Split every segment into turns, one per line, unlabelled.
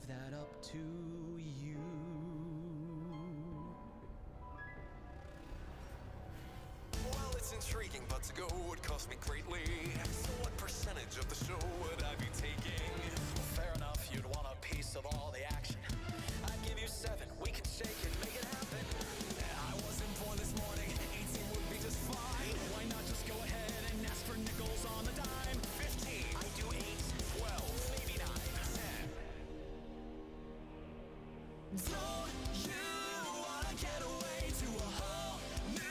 that up to you.
Well, it's intriguing, but to go would cost me greatly. So what percentage of the show would I be taking? Well, fair enough, you'd want a piece of all the action. I'd give you 7, we can shake it, make it happen. I wasn't born this morning, 18 would be just fine. Why not just go ahead and ask for nickels on the dime? 15, I do 8, 12, maybe 9, 10. Don't you wanna get away to a whole new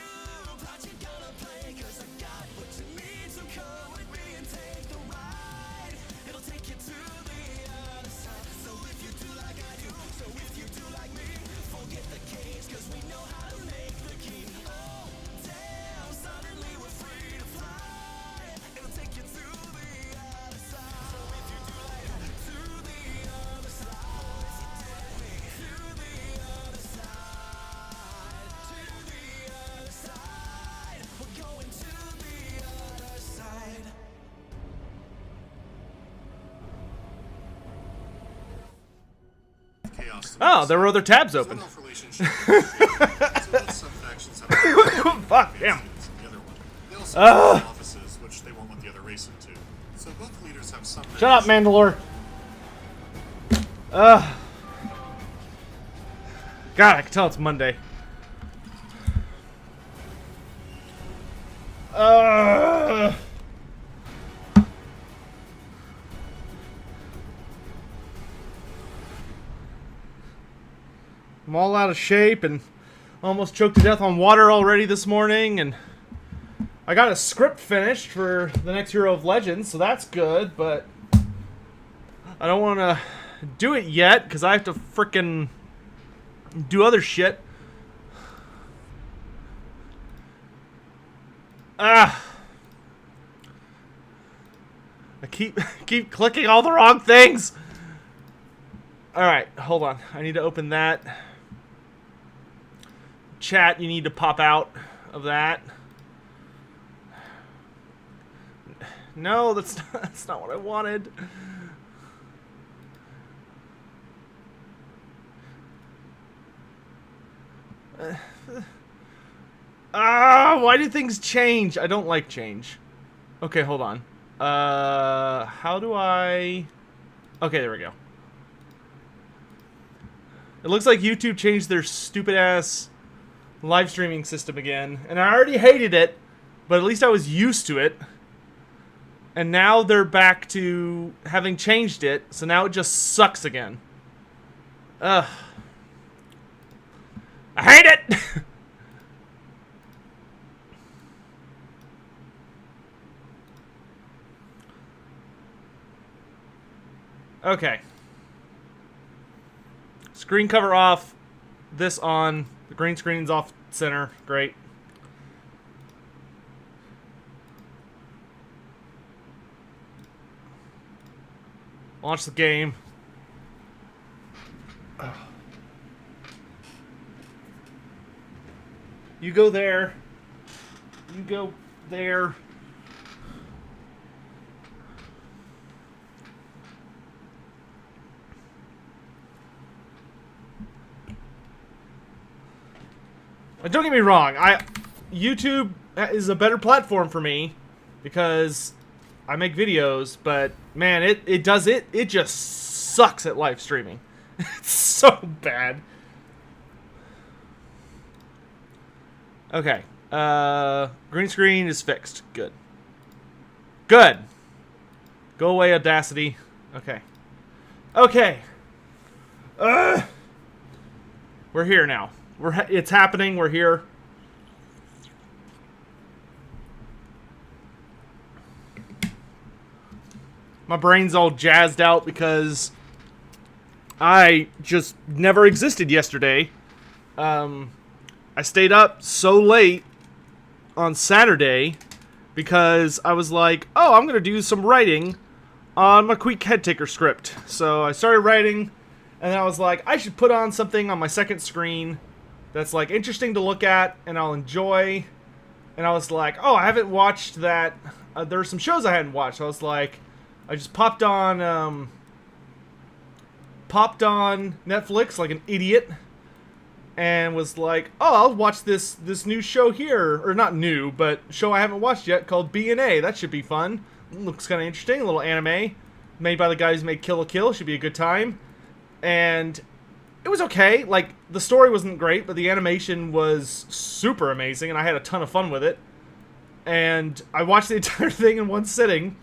plot you gotta play? Cause I got what you need, so come with me and take the ride. It'll take you to the other side. So if you do like I do, so if you do like me, forget the cage, cause we know how to make the key. Oh, damn, suddenly we're free to fly. It'll take you to the other side. So if you do like I do, to the other side. To the other side. To the other side. We're going to the other side.
Chaos.
Oh, there were other tabs open.
One-off relationship. So both sub-factions have
Fuck, damn.
the other one. They also have offices, which they won't let the other race into. So both leaders have some.
Shut up, Mandalore. God, I can tell it's Monday. I'm all out of shape and almost choked to death on water already this morning, and I got a script finished for the next Hero of Legends, so that's good, but I don't want to do it yet because I have to frickin' do other shit. I keep clicking all the wrong things. All right, hold on. I need to open that. Chat, you need to pop out of that. No, that's not what I wanted. Why do things change? I don't like change. Okay, hold on. How do I... Okay, there we go. It looks like YouTube changed their stupid-ass live streaming system again. And I already hated it, but at least I was used to it. And now they're back to having changed it, so now it just sucks again. Ugh. I hate it! Okay. Screen cover off. This on. The green screen's off center. Great. Launch the game. You go there. You go there. Don't get me wrong. YouTube is a better platform for me because I make videos, but man, it just sucks at live streaming. It's so bad. Okay. Green screen is fixed. Good. Good. Go away, Audacity. Okay. Okay. We're here now. It's happening. We're here. My brain's all jazzed out because I just never existed yesterday. I stayed up so late on Saturday because I was like, oh, I'm going to do some writing on my quick head taker script. So I started writing, and then I was like, I should put on something on my second screen that's like interesting to look at and I'll enjoy. And I was like, oh, I haven't watched that. There are some shows I hadn't watched. So I was like, I just popped on popped on Netflix like an idiot and was like, oh, I'll watch this new show here. Or not new, but show I haven't watched yet called B&A. That should be fun. Looks kind of interesting. A little anime made by the guys who made Kill la Kill. Should be a good time. And it was okay. Like, the story wasn't great, but the animation was super amazing, and I had a ton of fun with it. And I watched the entire thing in one sitting,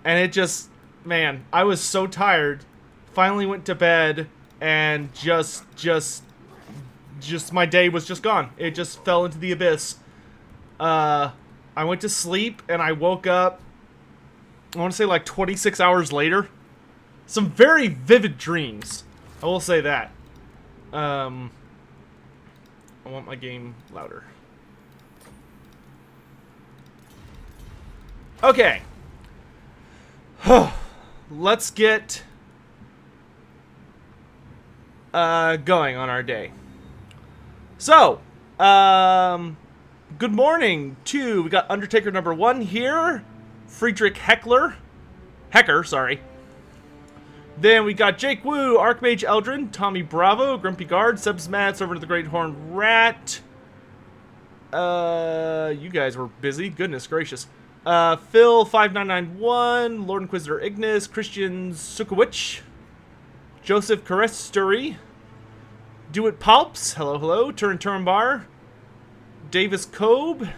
and it just, man, I was so tired. Finally went to bed, and just my day was just gone. It just fell into the abyss. I went to sleep, and I woke up, I want to say like 26 hours later. Some very vivid dreams. I will say that. I want my game louder. Okay. Let's get going on our day. So, good morning to, we got Undertaker number 1 here. Friedrich Hecker, sorry. Then we got Jake Woo, Archmage Eldrin, Tommy Bravo, Grumpy Guard, Sebs Mats over to the Great Horned Rat. You guys were busy. Goodness gracious. Phil 5991, Lord Inquisitor Ignis, Christian Sukowicz, Joseph Caresturi, Do It Palps, hello, Turn Bar, Davis Kobe,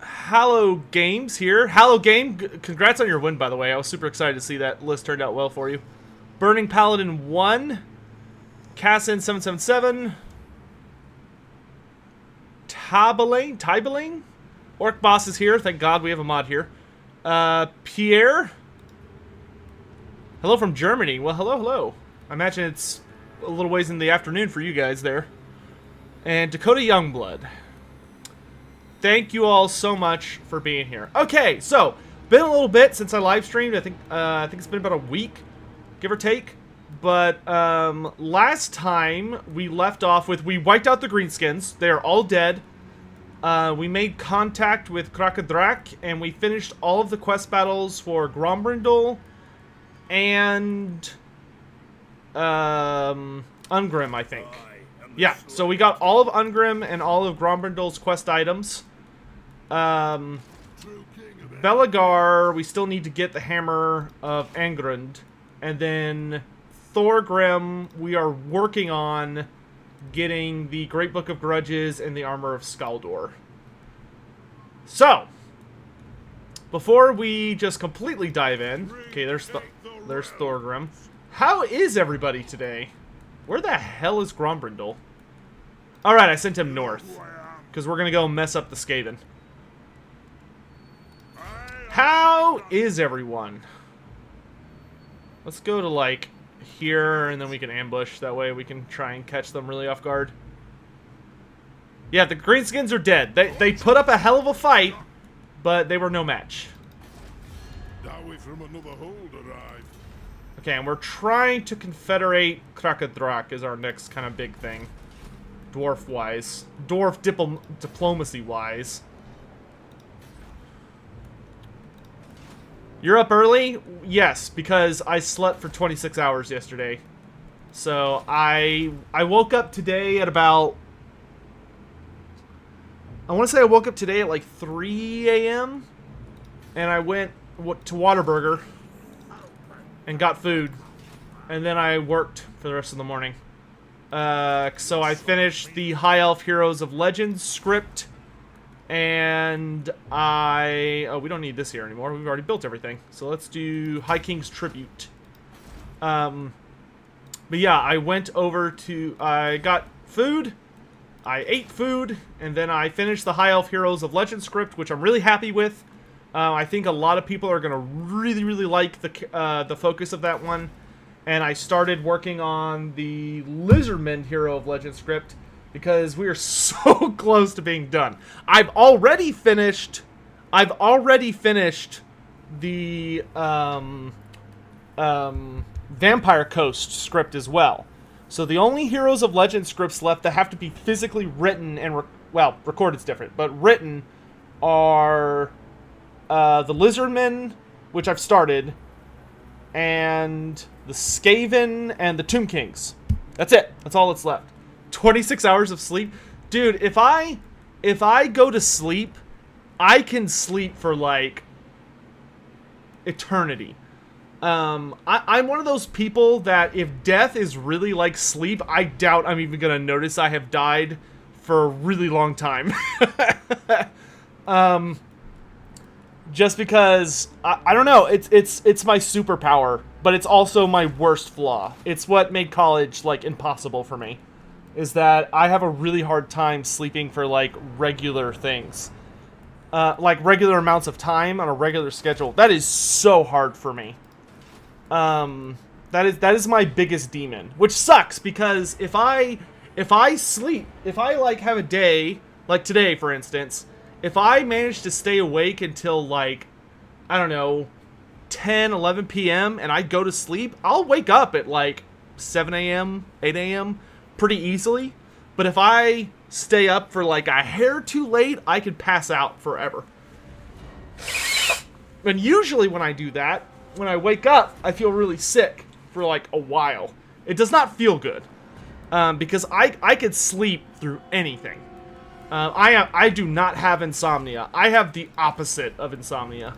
Hallow Games here. Hallow Game, congrats on your win, by the way. I was super excited to see that list turned out well for you. Burning Paladin 1, Cassin 777, Tybaling, Orc Boss is here. Thank God we have a mod here. Pierre, hello from Germany. Well, hello. I imagine it's a little ways in the afternoon for you guys there. And Dakota Youngblood. Thank you all so much for being here. Okay, so been a little bit since I live streamed. I think it's been about a week, give or take. But last time we left off with, we wiped out the greenskins. They are all dead. We made contact with Thaggoraki, and we finished all of the quest battles for Grombrindal and Ungrim, I think. Yeah, so we got all of Ungrim and all of Grombrindal's quest items. Belagar, we still need to get the Hammer of Angrund. And then Thorgrim, we are working on getting the Great Book of Grudges and the Armor of Skaldor. So, before we just completely dive in, okay, there's Thorgrim. How is everybody today? Where the hell is Grombrindal? Alright, I sent him north, because we're going to go mess up the Skaven. How is everyone? Let's go to, like, here, and then we can ambush. That way we can try and catch them really off guard. Yeah, the greenskins are dead. They put up a hell of a fight, but they were no match. Okay, and we're trying to confederate Thaggoraki is our next kind of big thing. Dwarf-wise. Dwarf diplomacy-wise. You're up early? Yes, because I slept for 26 hours yesterday. So I woke up today at about, I want to say I woke up today at like 3 a.m. And I went to Whataburger and got food. And then I worked for the rest of the morning. So I finished the High Elf Heroes of Legends script. And oh, we don't need this here anymore. We've already built everything. So let's do High King's Tribute. But yeah, I went over to, I got food, I ate food, and then I finished the High Elf Heroes of Legend script, which I'm really happy with. I think a lot of people are going to really like the focus of that one. And I started working on the Lizardman Hero of Legend script, because we are so close to being done. I've already finished the Vampire Coast script as well. So the only Heroes of Legend scripts left that have to be physically written and well, recorded's different, but written are the Lizardmen which I've started, and the Skaven and the Tomb Kings. That's it. That's all that's left. 26 hours of sleep. Dude, if I go to sleep, I can sleep for like eternity. I'm one of those people that if death is really like sleep, I doubt I'm even gonna notice I have died for a really long time. Just because I don't know, it's my superpower, but it's also my worst flaw. It's what made college like impossible for me, is that I have a really hard time sleeping for like regular things, like regular amounts of time on a regular schedule. That is so hard for me. That is my biggest demon, which sucks because if I sleep, if I like have a day like today, for instance. If I manage to stay awake until, like, I don't know, 10, 11 p.m. and I go to sleep, I'll wake up at, like, 7 a.m., 8 a.m. pretty easily. But if I stay up for, like, a hair too late, I could pass out forever. And usually when I do that, when I wake up, I feel really sick for, like, a while. It does not feel good. Because I could sleep through anything. I do not have insomnia. I have the opposite of insomnia.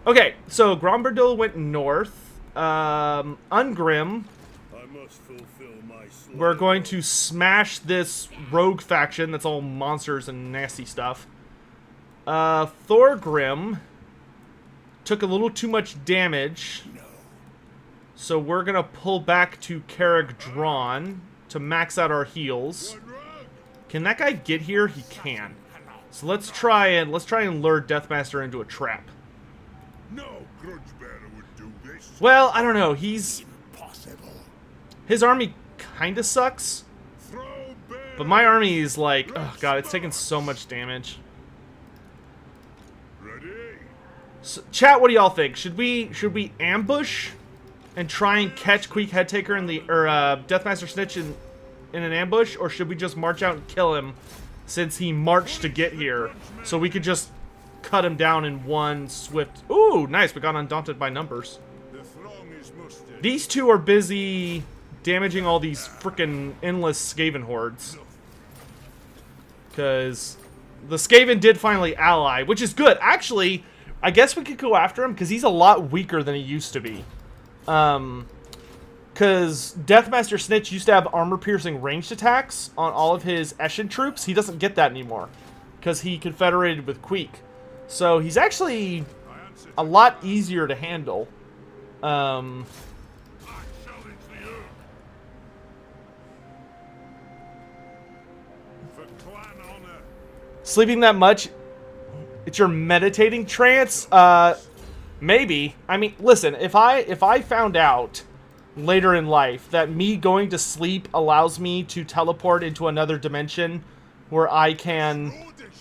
Okay, so Grombrindal went north. Ungrim.
I must fulfill my
We're going to smash this rogue faction that's all monsters and nasty stuff. Thorgrim took a little too much damage. So we're going to pull back to Carrick-Drawn to max out our heals. Can that guy get here? He can. So let's try and lure Deathmaster into a trap.
No grudge bearer would do this.
Well, I don't know. His army kind of sucks. But my army is like, oh god, it's taking so much damage.
Ready?
So, chat, what do y'all think? Should we ambush and try and catch Queek Headtaker and the Deathmaster Snitch in an ambush, or should we just march out and kill him since he marched to get here, so we could just cut him down in one swift... Ooh, nice, we got Undaunted by numbers. These two are busy damaging all these freaking endless Skaven hordes. Because the Skaven did finally ally, which is good. Actually, I guess we could go after him, because he's a lot weaker than he used to be. Because Deathmaster Snitch used to have armor-piercing ranged attacks on all of his Eshin troops. He doesn't get that anymore, because he confederated with Queek. So he's actually a lot easier to handle. Sleeping that much? It's your meditating trance? Maybe. I mean, listen, if I found out later in life that me going to sleep allows me to teleport into another dimension where I can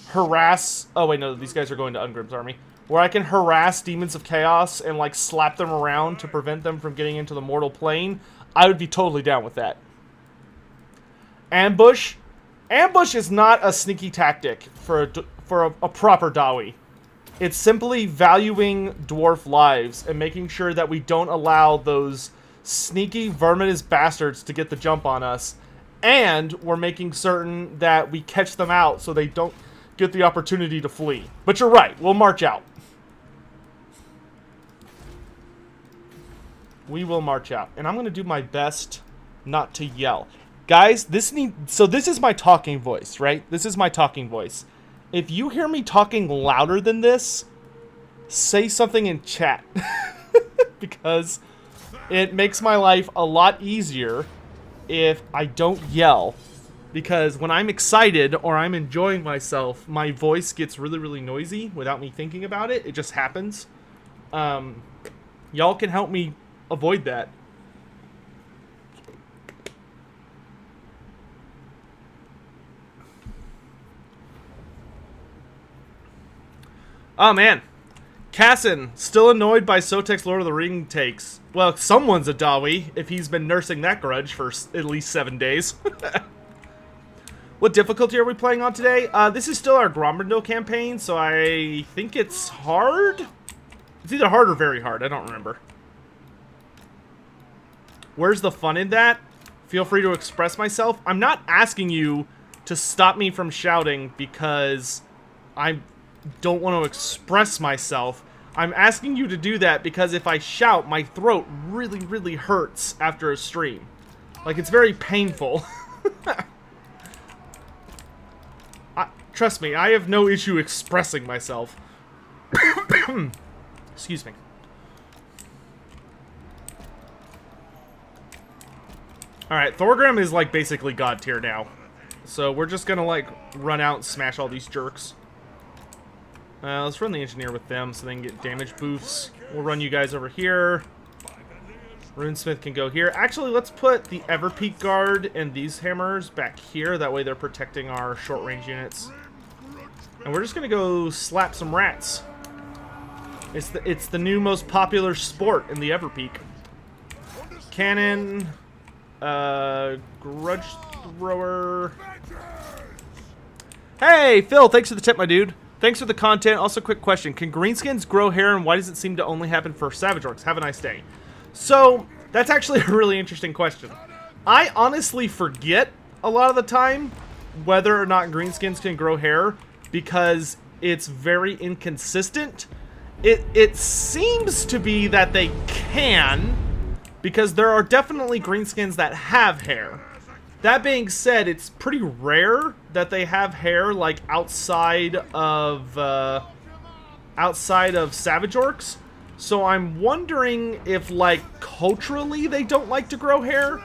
harass... Oh, wait, no, these guys are going to Ungrim's army. Where I can harass demons of chaos and, like, slap them around to prevent them from getting into the mortal plane, I would be totally down with that. Ambush? Ambush is not a sneaky tactic for a proper Dawi. It's simply valuing dwarf lives and making sure that we don't allow those sneaky verminous bastards to get the jump on us, and we're making certain that we catch them out so they don't get the opportunity to flee. But you're right, we'll march out. We will march out, and I'm going to do my best not to yell. Guys, this is my talking voice, right? This is my talking voice. If you hear me talking louder than this, say something in chat. Because it makes my life a lot easier if I don't yell. Because when I'm excited or I'm enjoying myself, my voice gets really, really noisy without me thinking about it. It just happens. Y'all can help me avoid that. Oh, man. Casson, still annoyed by Sotek's Lord of the Ring takes. Well, someone's a Dawi, if he's been nursing that grudge for at least 7 days. What difficulty are we playing on today? This is still our Grombrindal campaign, so I think it's hard? It's either hard or very hard. I don't remember. Where's the fun in that? Feel free to express myself. I'm not asking you to stop me from shouting because I don't want to express myself. I'm asking you to do that because if I shout, my throat really, really hurts after a stream. Like, it's very painful. Trust me, I have no issue expressing myself. Excuse me. Alright, Thorgrim is, like, basically God tier now. So we're just gonna, like, run out and smash all these jerks. Let's run the engineer with them so they can get damage boosts. We'll run you guys over here. Runesmith can go here. Actually, let's put the Everpeak Guard and these hammers back here. That way they're protecting our short-range units. And we're just gonna go slap some rats. It's the new most popular sport in the Everpeak. Cannon, Grudge Thrower. Hey, Phil, thanks for the tip, my dude. Thanks for the content. Also, quick question. Can greenskins grow hair, and why does it seem to only happen for Savage Orcs? Have a nice day. So, that's actually a really interesting question. I honestly forget a lot of the time whether or not greenskins can grow hair because it's very inconsistent. It seems to be that they can, because there are definitely greenskins that have hair. That being said, it's pretty rare that they have hair, like, outside of Savage Orcs. So I'm wondering if, like, culturally they don't like to grow hair,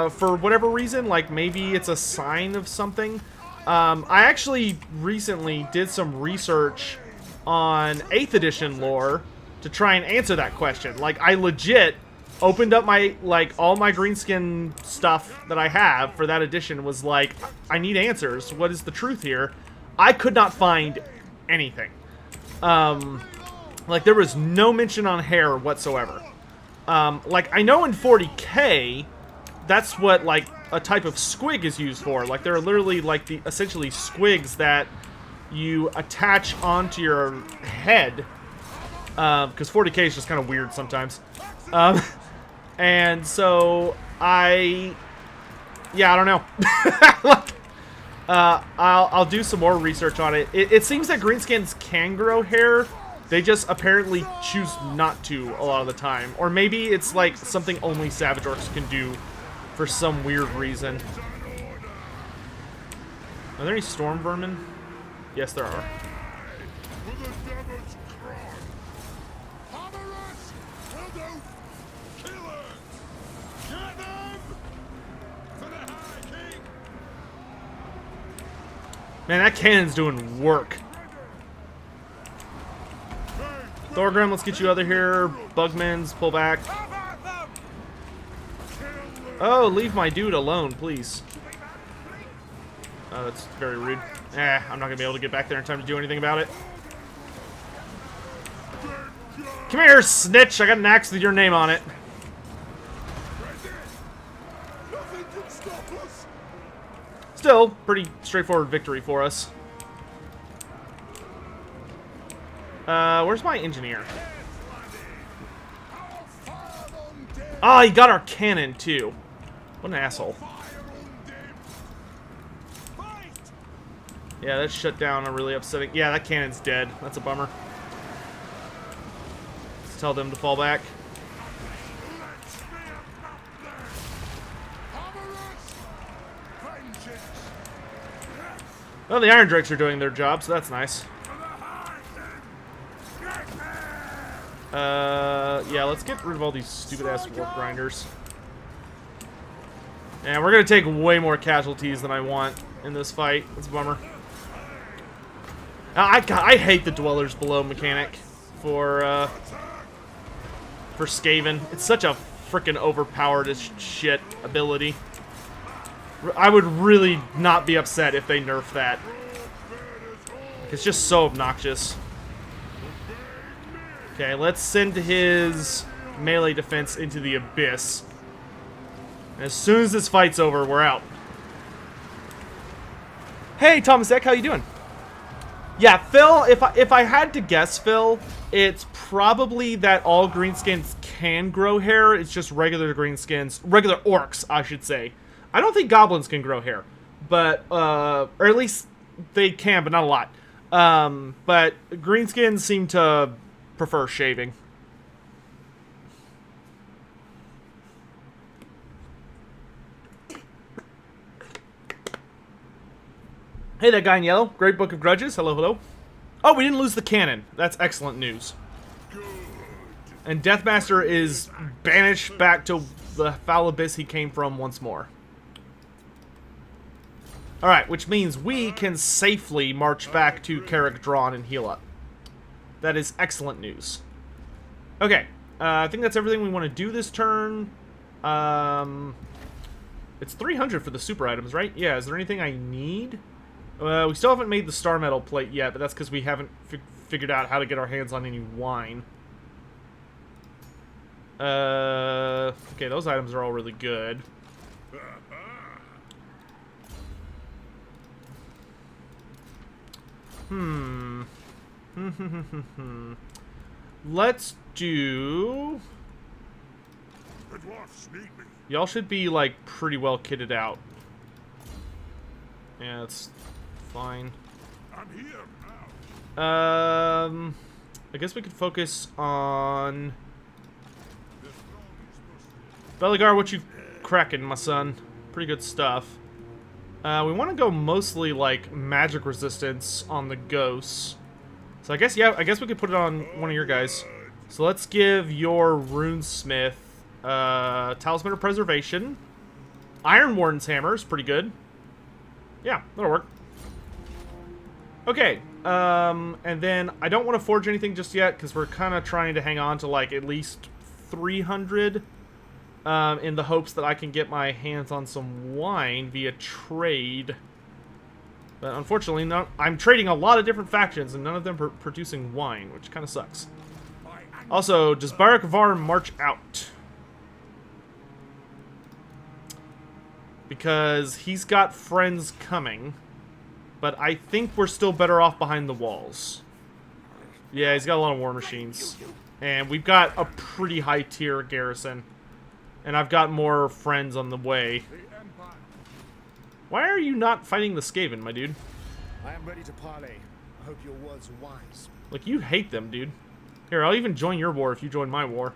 for whatever reason. Like, maybe it's a sign of something. I actually recently did some research on 8th edition lore to try and answer that question. Like, I legit opened up my, like, all my greenskin stuff that I have for that edition, was like, I need answers. What is the truth here? I could not find anything. Like, there was no mention on hair whatsoever. Like, I know in 40k, that's what, like, a type of squig is used for. Like, there are literally, like, the essentially squigs that you attach onto your head. Because 40k is just kind of weird sometimes. And so, I don't know. Like, I'll do some more research on it. It seems that greenskins can grow hair. They just apparently choose not to a lot of the time. Or maybe it's like something only Savage Orcs can do for some weird reason. Are there any storm vermin? Yes, there are. Man, that cannon's doing work. Thorgrim, let's get you out of here. Bugmans, pull back. Oh, leave my dude alone, please. Oh, that's very rude. I'm not gonna be able to get back there in time to do anything about it. Come here, snitch! I got an axe with your name on it. Still, pretty straightforward victory for us. Where's my engineer? Oh, he got our cannon, too. What an asshole. Yeah, that shut down a really upsetting... Yeah, that cannon's dead. That's a bummer. Let's tell them to fall back. Well, the Iron Drakes are doing their job, so that's nice. Yeah, let's get rid of all these stupid-ass warp grinders. And we're gonna take way more casualties than I want in this fight. It's a bummer. I hate the Dwellers Below mechanic for Skaven. It's such a freaking overpowered as shit ability. I would really not be upset if they nerf that. It's just so obnoxious. Okay, let's send his melee defense into the abyss. And as soon as this fight's over, we're out. Hey, Thomas Eck, how you doing? Yeah, Phil, if I had to guess, Phil, it's probably that all greenskins can grow hair. It's just regular greenskins, regular orcs, I should say. I don't think goblins can grow hair, but or at least they can, but not a lot. But greenskins seem to prefer shaving. Hey, that guy in yellow. Great Book of Grudges. Hello, hello. Oh, we didn't lose the cannon. That's excellent news. And Deathmaster is banished back to the foul abyss he came from once more. Alright, which means we can safely march back to Carrick Drawn and heal up. That is excellent news. Okay, I think that's everything we want to do this turn. It's 300 for the super items, right? Yeah, is there anything I need? We still haven't made the star metal plate yet, but that's because we haven't figured out how to get our hands on any wine. Okay, those items are all really good. Let's do...
The dwarfs need me.
Y'all should be, like, pretty well kitted out. Yeah, that's fine.
I'm here now.
I guess we could focus on... Beligar, what you cracking, my son? Pretty good stuff. We want to go mostly, like, magic resistance on the ghosts. So I guess, yeah, I guess we could put it on one of your guys. So let's give your Runesmith, Talisman of Preservation. Iron Warden's Hammer is pretty good. Yeah, that'll work. Okay, and then I don't want to forge anything just yet, because we're kind of trying to hang on to, like, at least 300, in the hopes that I can get my hands on some wine via trade. But unfortunately, I'm trading a lot of different factions, and none of them are producing wine, which kind of sucks. Also, does Barak Var march out? Because he's got friends coming, but I think we're still better off behind the walls. Yeah, he's got a lot of war machines. And we've got a pretty high tier garrison. And I've got more friends on the way. Why are you not fighting the Skaven, my dude?
I am ready to parley. I hope your words are wise.
Like, you hate them, dude. Here, I'll even join your war if you join my war.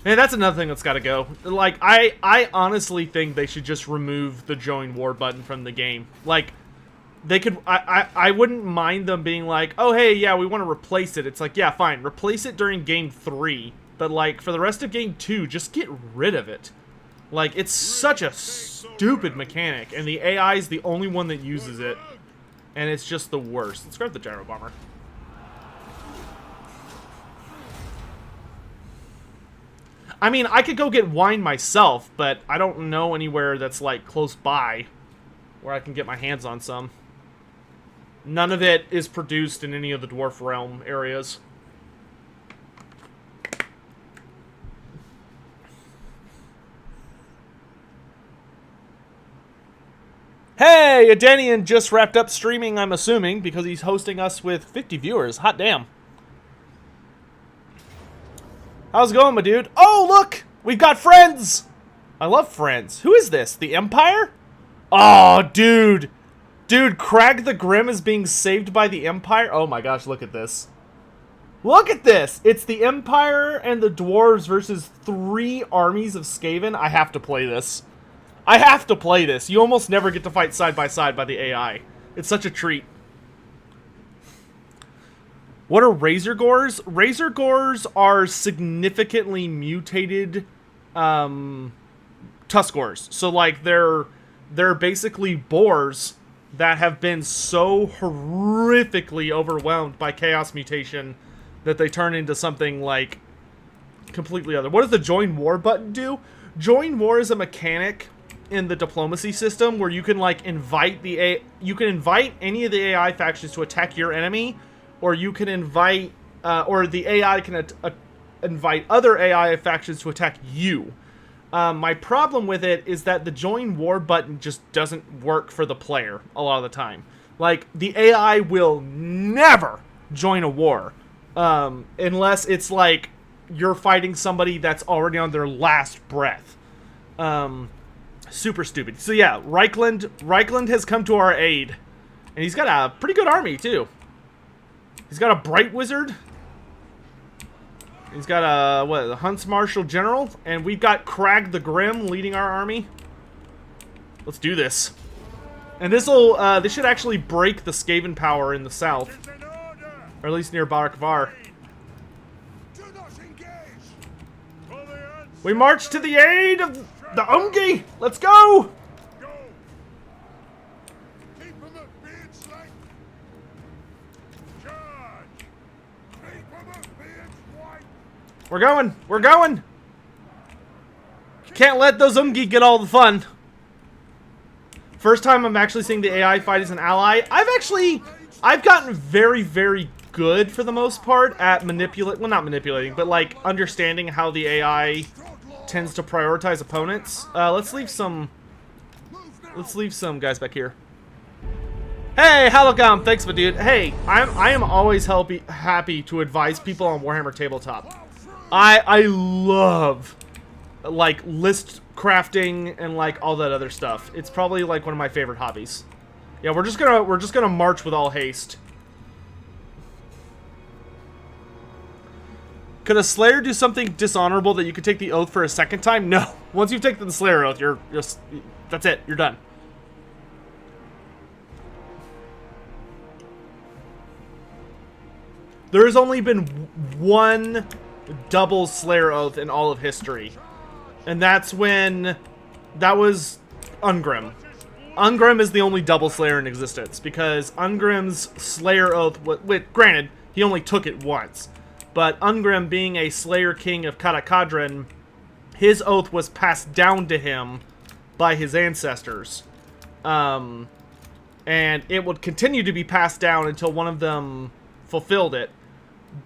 And that's another thing that's got to go. Like, I honestly think they should just remove the join war button from the game. Like, they could... I wouldn't mind them being like, oh, hey, yeah, we want to replace it. It's like, yeah, fine. Replace it during Game 3. But, like, for the rest of Game 2, just get rid of it. Like, it's such a stupid mechanic. And the AI is the only one that uses it. And it's just the worst. Let's grab the Gyro Bomber. I mean, I could go get wine myself, but I don't know anywhere that's, like, close by where I can get my hands on some. None of it is produced in any of the Dwarf Realm areas. Hey, Adenian just wrapped up streaming, I'm assuming, because he's hosting us with 50 viewers. Hot damn. How's it going, my dude? Oh, look! We've got friends! I love friends. Who is this? The Empire? Oh, dude. Dude, Crag the Grim is being saved by the Empire? Oh my gosh, look at this. Look at this! It's the Empire and the Dwarves versus 3 armies of Skaven. I have to play this. I have to play this. You almost never get to fight side by side by the AI. It's such a treat. What are Razor Gores? Razor Gores are significantly mutated Tuskors. So, like, they're basically boars that have been so horrifically overwhelmed by Chaos Mutation that they turn into something, like, completely other. What does the Join War button do? Join War is a mechanic in the diplomacy system where you can, like, invite any of the AI factions to attack your enemy, or you can invite, or the AI can invite other AI factions to attack you. My problem with it is that the join war button just doesn't work for the player a lot of the time. Like, the AI will never join a war. Unless it's like you're fighting somebody that's already on their last breath. Super stupid. So yeah, Reichland has come to our aid. And he's got a pretty good army, too. He's got a Bright Wizard. He's got a Hunts Marshal General. And we've got Crag the Grim leading our army. Let's do this. And this should actually break the Skaven power in the south. Or at least near Barakvar. We march to the aid of the Ungi! Let's go! We're going! We're going! Can't let those Ungi get all the fun. First time I'm actually seeing the AI fight as an ally. I've gotten very, very good for the most part at well, not manipulating, but like understanding how the AI tends to prioritize opponents. Let's leave some guys back here. Hey, Halogam, thanks, my dude. Hey, I am always happy to advise people on Warhammer Tabletop. I love like list crafting and like all that other stuff. It's probably like one of my favorite hobbies. Yeah, we're just gonna march with all haste. Could a Slayer do something dishonorable that you could take the oath for a second time? No. Once you've taken the Slayer oath, you're just that's it. You're done. There has only been one double Slayer oath in all of history. And that was Ungrim. Ungrim is the only double Slayer in existence, because Ungrim's Slayer oath, granted, he only took it once. But Ungrim, being a Slayer King of Katakadran, his oath was passed down to him by his ancestors. And it would continue to be passed down until one of them fulfilled it.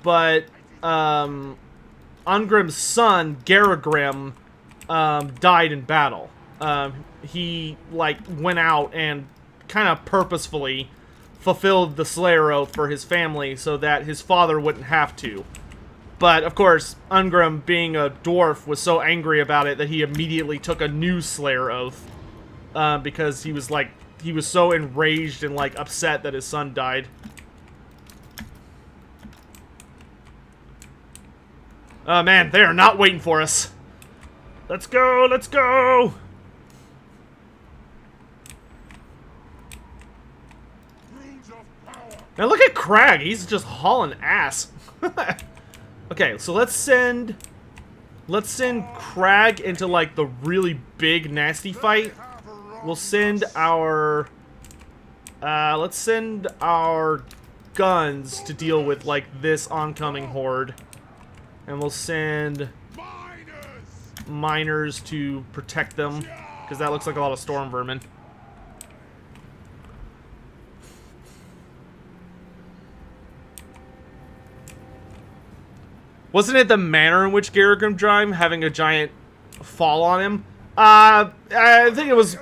But Ungrim's son, Garagrim, died in battle. He like went out and kind of purposefully fulfilled the Slayer oath for his family so that his father wouldn't have to. But of course, Ungrim, being a dwarf, was so angry about it that he immediately took a new Slayer oath because he was so enraged and like upset that his son died. Oh man, they are not waiting for us. Let's go, let's go! Now look at Crag, he's just hauling ass. Okay, so let's send Crag into like the really big nasty fight. We'll send our let's send our guns to deal with like this oncoming horde. And we'll send miners to protect them, because that looks like a lot of storm vermin. Wasn't it the manner in which Garagrim died, having a giant fall on him? I think it was...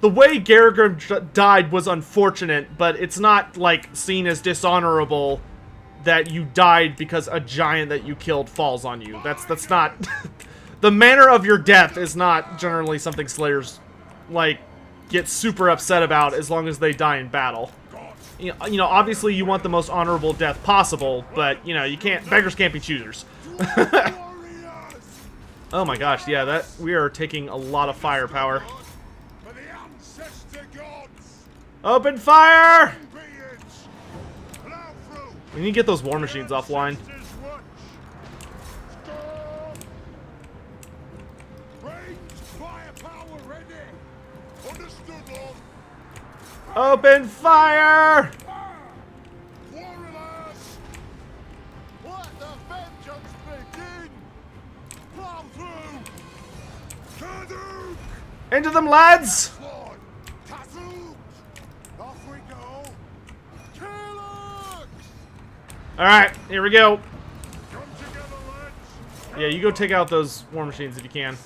The way Garagrim died was unfortunate, but it's not, like, seen as dishonorable that you died because a giant that you killed falls on you. That's not... The manner of your death is not generally something Slayers, like, get super upset about as long as they die in battle. You know, obviously you want the most honorable death possible, but, you know, you can't... Beggars can't be choosers. Oh my gosh, yeah, we are taking a lot of firepower. Open fire! We need to get those war machines offline. Open fire!
Let the vengeance begin! Plow through! Kaduk!
Into them, lads!
Kaduk! Off we go! Killux!
Alright, here we go.
Come together, lads!
Yeah, you go take out those war machines if you can.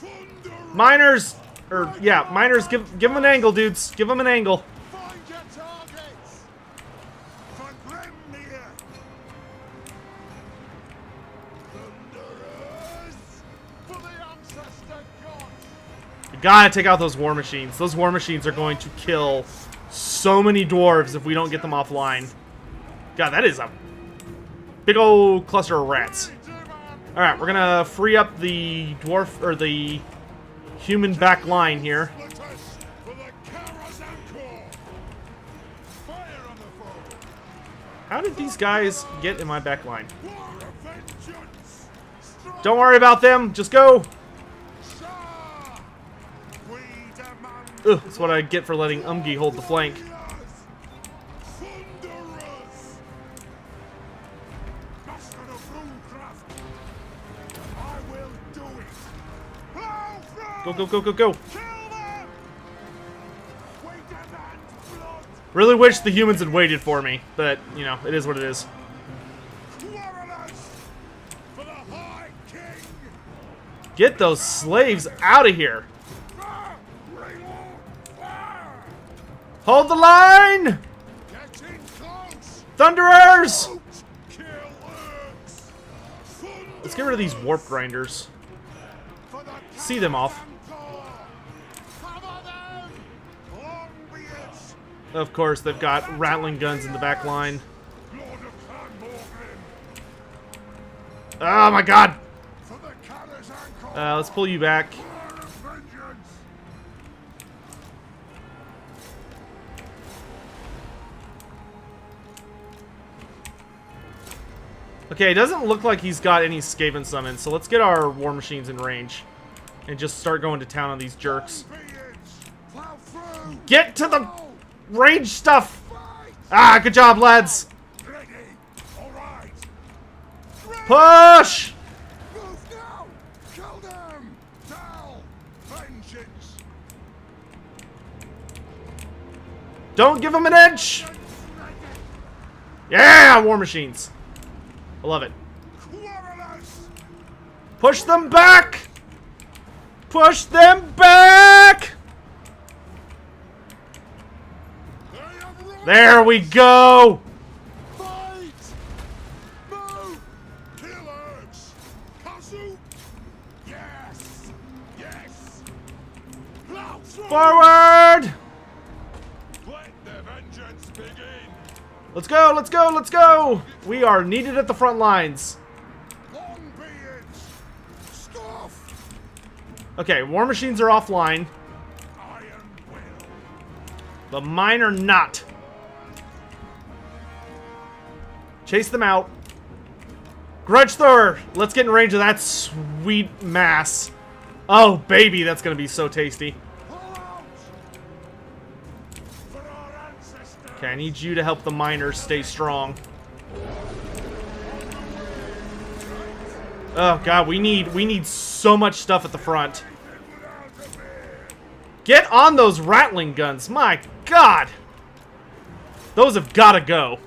Miners! Or, yeah, miners, give them an angle, dudes. Give them an angle.
Find your targets! For Grombrindal! Thunderers! For the ancestor gods!
You gotta take out those war machines. Those war machines are going to kill so many dwarves if we don't get them offline. God, that is a big old cluster of rats. Alright, we're gonna free up the dwarf, or the human back line here.
For the Karazanko! Fire on the foe!
How did these guys get in my back line?
War of vengeance! Strong
Don't worry about them, just go!
Shah! We demand
Ugh, that's what I get for letting Umgi hold the flank.
Thunderers! Master of Runecraft! I will do it! Plow through!
Go, go, go, go, go!
Kill them! We demand blood!
Really wish the humans had waited for me, but, you know, it is what it is.
Quarrelers! For the High King!
Get those slaves out of here!
Fire! Reload! Fire!
Hold the line!
Get in close!
Thunderers!
Out! Kill Urks!
Let's get rid of these warp grinders.
For the
See them off.
Cover them! Longbeards!
Of course, they've got rattling guns in the back line.
Lord of Clan Morgan!
Oh my god!
For the Karazanko!
Let's pull you back.
War of vengeance!
Okay, it doesn't look like he's got any Skaven summons, so let's get our war machines in range. And just start going to town on these jerks.
Longbeards! Plow through!
Get to the
Go!
range stuff!
Fight!
Ah, good job, lads!
Ready! Alright!
Push!
Move now! Kill them! Down! Vengeance!
Don't give them an inch! Yeah, war machines. I love it.
Quarrelers!
Push them back! Push them back!
They have run!
There we go!
Fight! Move! Kill Urks! Kazu! Yes! Yes! Plow through!
Forward!
Let the vengeance begin!
Let's go, let's go, let's go! We are needed at the front lines.
Longbeards! Scoff!
Okay, war machines are offline.
Iron will!
The mine are not. Chase them out. Grudge thrower! Let's get in range of that sweet mass. Oh, baby, that's gonna be so tasty.
Pull out! For our ancestors!
Okay, I need you to help the miners stay strong. Oh god, we need so much stuff at the front. Get on those rattling guns. My god. Those have got to go.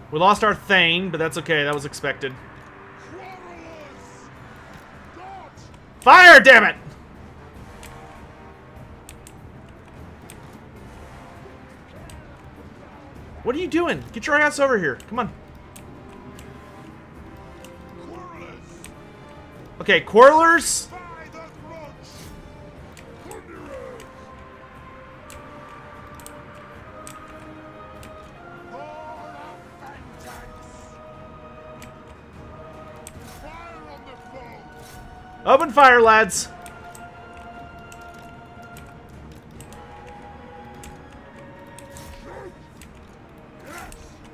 We lost our Thane, but that's okay. That was expected.
Quarrelers! Dodge!
Fire, damn it! What are you doing? Get your ass over here. Come on.
Quarrelers!
Okay, quarrelers.
By the grudge! Thunderers! War of vengeance! Fire on the foe!
Open fire, lads.
Shoot! Yes!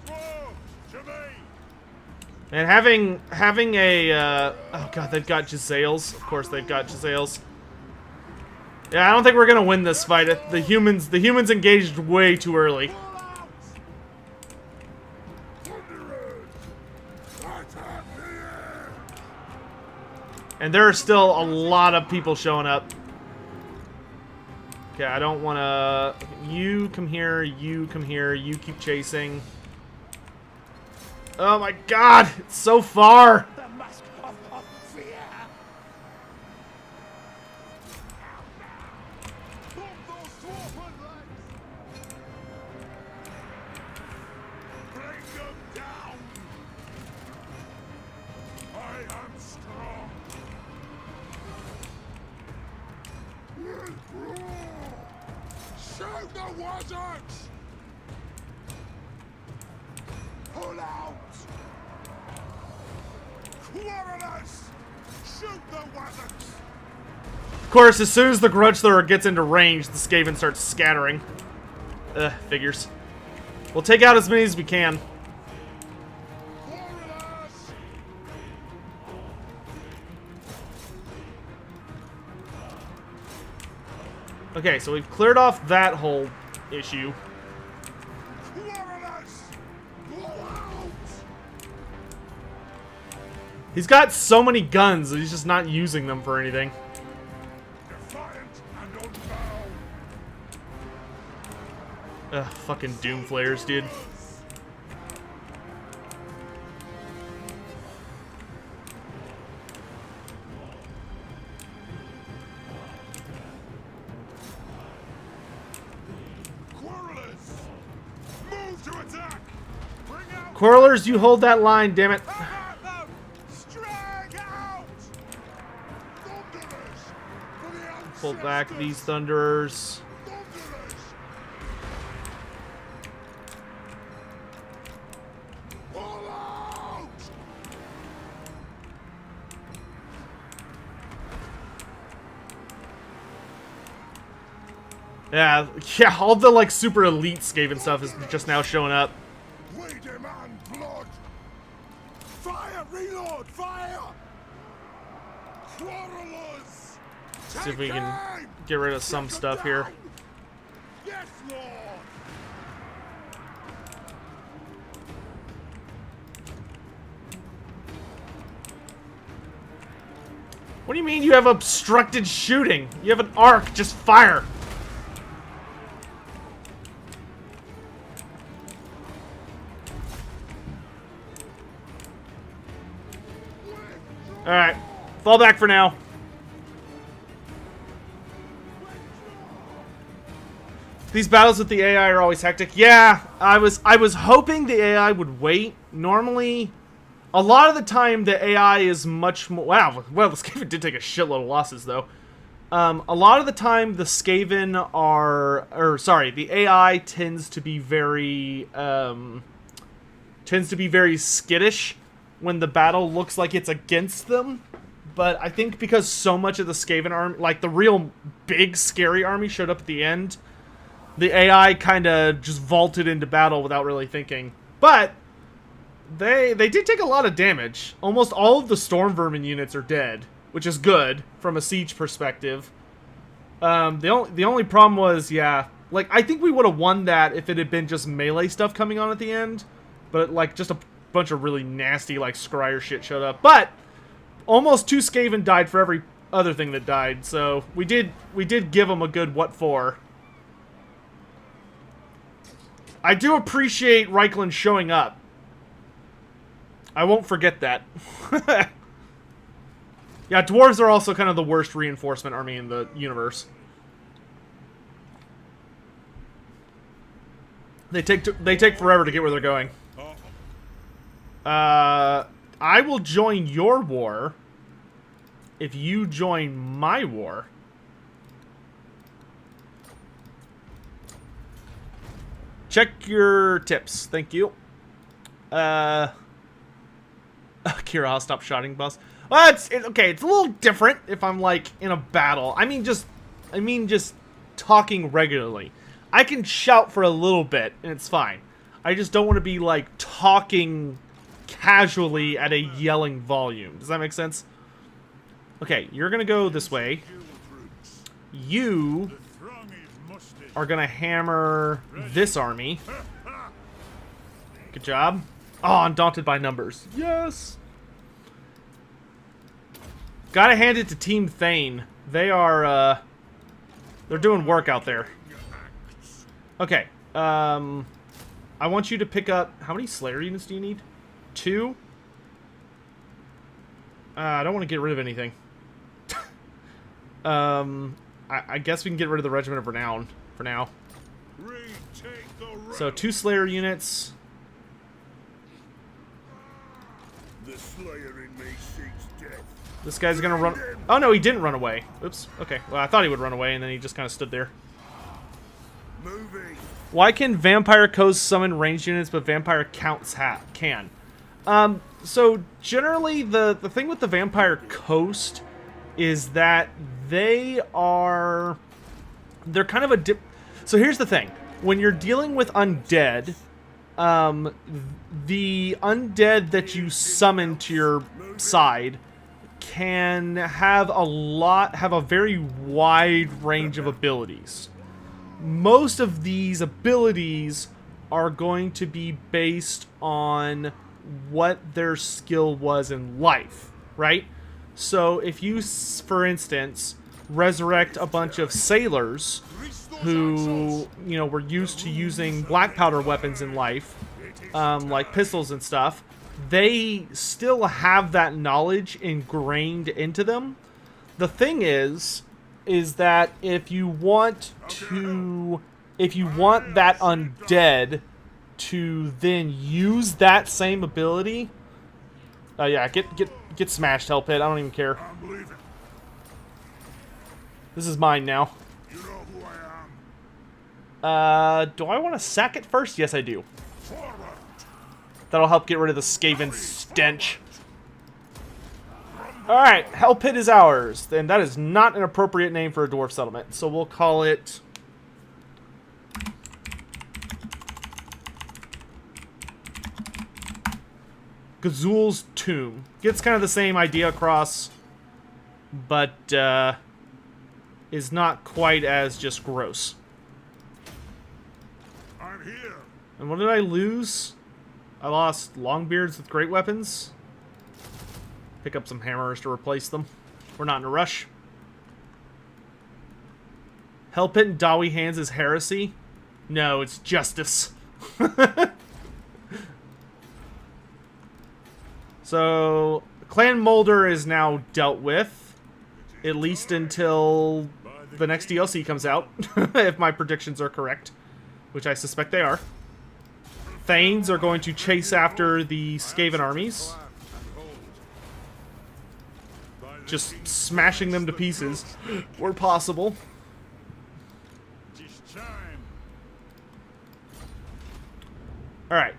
Throw! To me!
And having a oh god, they've got Giselles. Of course, they've got Giselles. Yeah, I don't think we're gonna win this fight. The humans engaged way too early.
Pull out! Thunderers! Attack the
And there are still a lot of people showing up. Okay, I don't want to... You come here, you come here, you keep chasing. Oh my god, it's so far!
The mask of fear. Pull those dwarven legs. Bring them down. I am strong. Shoot the wizards! Pull out! Quarrelers! Shoot the wizards!
Of course, as soon as the Grudge Thrower gets into range, the Skaven starts scattering. Figures. We'll take out as many as we can.
Quarrelers!
Okay, so we've cleared off that whole issue.
Quarrelers! Blow out!
He's got so many guns that he's just not using them for anything.
Defiant and unbound!
Ugh, fucking Doom Flayers, dude.
Quarrelers! Move to attack! Bring out
Quarrelers, you hold that line, damn it.
them! Strike out! Thunderers! For the
Pull back
ancestors!
these Thunderers.
Thunderers! Pull out!
Yeah, all the, like, super elite Skaven stuff is just now showing up.
We demand blood! Fire! Reload! Fire! Quarrelers!
See if we can
Take aim!
get rid of some
Take 'em
stuff here.
down! Yes, Lord!
What do you mean you have obstructed shooting? You have an arc, just fire. Alright, fall back for now. These battles with the AI are always hectic. Yeah, I was hoping the AI would wait. Normally, a lot of the time the AI is much more... Wow, well, the Skaven did take a shitload of losses, though. A lot of the time the Skaven are... Or, sorry, the AI tends to be very... tends to be very skittish when the battle looks like it's against them. But I think because so much of the Skaven army... Like, the real big, scary army showed up at the end... The AI kind of just vaulted into battle without really thinking. But they did take a lot of damage. Almost all of the Storm Vermin units are dead, which is good from a siege perspective. The only problem was, yeah, like, I think we would have won that if it had been just melee stuff coming on at the end. But, like, just a bunch of really nasty, like, scryer shit showed up. But almost 2 Skaven died for every other thing that died. So we did give them a good what for. I do appreciate Reikland showing up. I won't forget that. Yeah, dwarves are also kind of the worst reinforcement army in the universe. They take forever to get where they're going. I will join your war if you join my war. Check your tips. Thank you. Kira, I'll stop shouting, boss. Well, okay. It's a little different if I'm, like, in a battle. I mean just talking regularly. I can shout for a little bit, and it's fine. I just don't want to be, like, talking casually at a yelling volume. Does that make sense? Okay, you're gonna go this way. You are gonna hammer this army. Good job. Oh, Undaunted by numbers. Yes. Gotta hand it to Team Thane. They are, they're doing work out there. Okay, I want you to pick up... How many Slayer units do you need? 2? I don't want to get rid of anything. I guess we can get rid of the Regiment of Renown for now. So 2 Slayer units.
The Slayer in me seeks death.
This guy's gonna run... Oh no, he didn't run away. Oops. Okay, well I thought he would run away and then he just kind of stood there.
Moving.
Why can Vampire Coast summon ranged units but Vampire Counts can? So generally the thing with the Vampire Coast is that they're kind of a so here's the thing. When you're dealing with undead, the undead that you summon to your side can have a very wide range of abilities. Most of these abilities are going to be based on what their skill was in life, right? So if you, for instance, resurrect a bunch of sailors who, you know, were used to using black powder weapons in life, like pistols and stuff, they still have that knowledge ingrained into them. The thing is that if you want that undead to then use that same ability, yeah, get smashed, Hellpit. I don't even care.
I'm leaving.
This is mine now.
You know who I am.
Do I want to sack it first? Yes, I do.
Forward.
That'll help get rid of the Skaven stench. Alright, Hellpit is ours. And that is not an appropriate name for a dwarf settlement. So we'll call it... Gazul's Tomb. Gets kind of the same idea across, but is not quite as just gross.
I'm here.
And what did I lose? I lost Longbeards with great weapons. Pick up some hammers to replace them. We're not in a rush. Hellpit and Dawi hands is heresy? No, it's justice. So, Clan Molder is now dealt with, at least until the next DLC comes out, if my predictions are correct, which I suspect they are. Thanes are going to chase after the Skaven armies, just smashing them to pieces, where possible. Alright,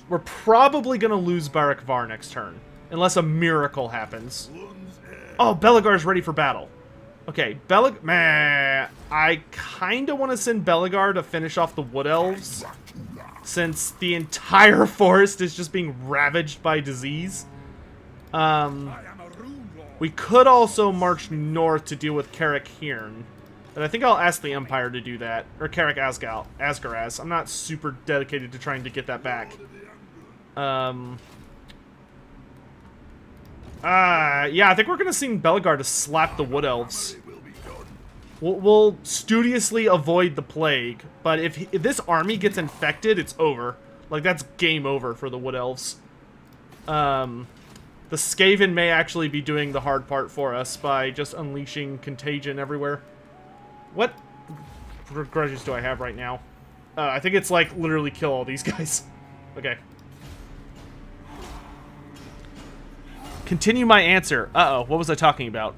we're probably going to lose Barak Var next turn, unless a miracle happens. Oh, Belegar's ready for battle. Okay, I kind of want to send Belegar to finish off the Wood Elves, since the entire forest is just being ravaged by disease. We could also march north to deal with Carrick Hirn, but I think I'll ask the Empire to do that, or Carrick Asgaraz. I'm not super dedicated to trying to get that back. Yeah, I think we're gonna send Belegar to slap the Wood Elves. We'll studiously avoid the plague, but if this army gets infected, it's over. Like, that's game over for the Wood Elves. The Skaven may actually be doing the hard part for us by just unleashing contagion everywhere. What grudges do I have right now? I think it's like literally kill all these guys. Okay. Continue my answer. Uh-oh, what was I talking about?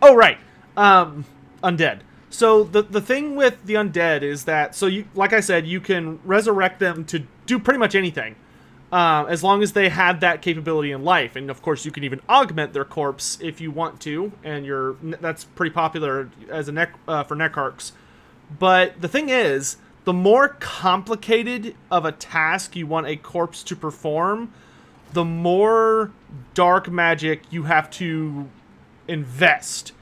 Oh, right. Undead. So the thing with the undead is that, so you, like I said, you can resurrect them to do pretty much anything, as long as they have that capability in life. And of course, you can even augment their corpse if you want to, and that's pretty popular as a for necharchs. But the thing is, the more complicated of a task you want a corpse to perform, the more dark magic you have to invest,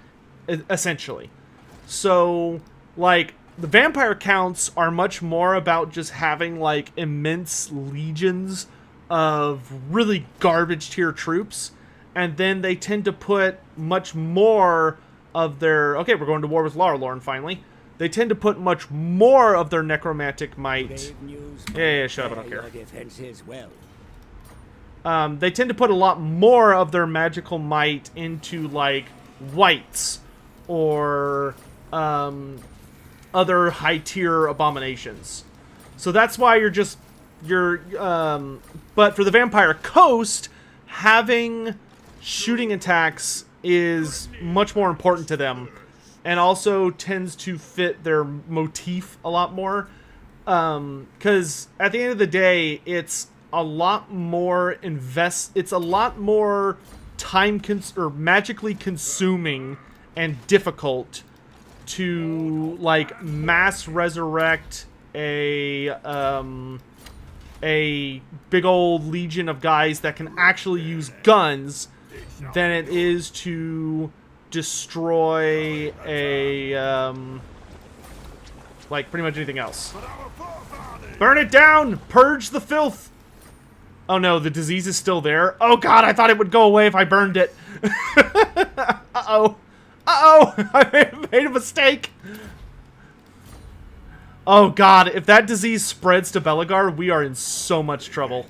essentially. So, like, the vampire counts are much more about just having like immense legions of really garbage tier troops, and then they tend to put much more of their... Okay, we're going to war with Larlorn finally. They tend to put much more of their necromantic might... Yeah, shut up, I don't care. They tend to put a lot more of their magical might into, like, wights or other high-tier abominations. So that's why but for the Vampire Coast, having shooting attacks is much more important to them, and also tends to fit their motif a lot more. Because at the end of the day, it's a lot more time or magically consuming and difficult to like mass resurrect a big old legion of guys that can actually use guns than it is to destroy a like pretty much anything else. Burn it down! Purge the filth! Oh no, the disease is still there. Oh god, I thought it would go away if I burned it. Uh-oh. Uh-oh! I made a mistake! Oh god, if that disease spreads to Belagar, we are in so much trouble.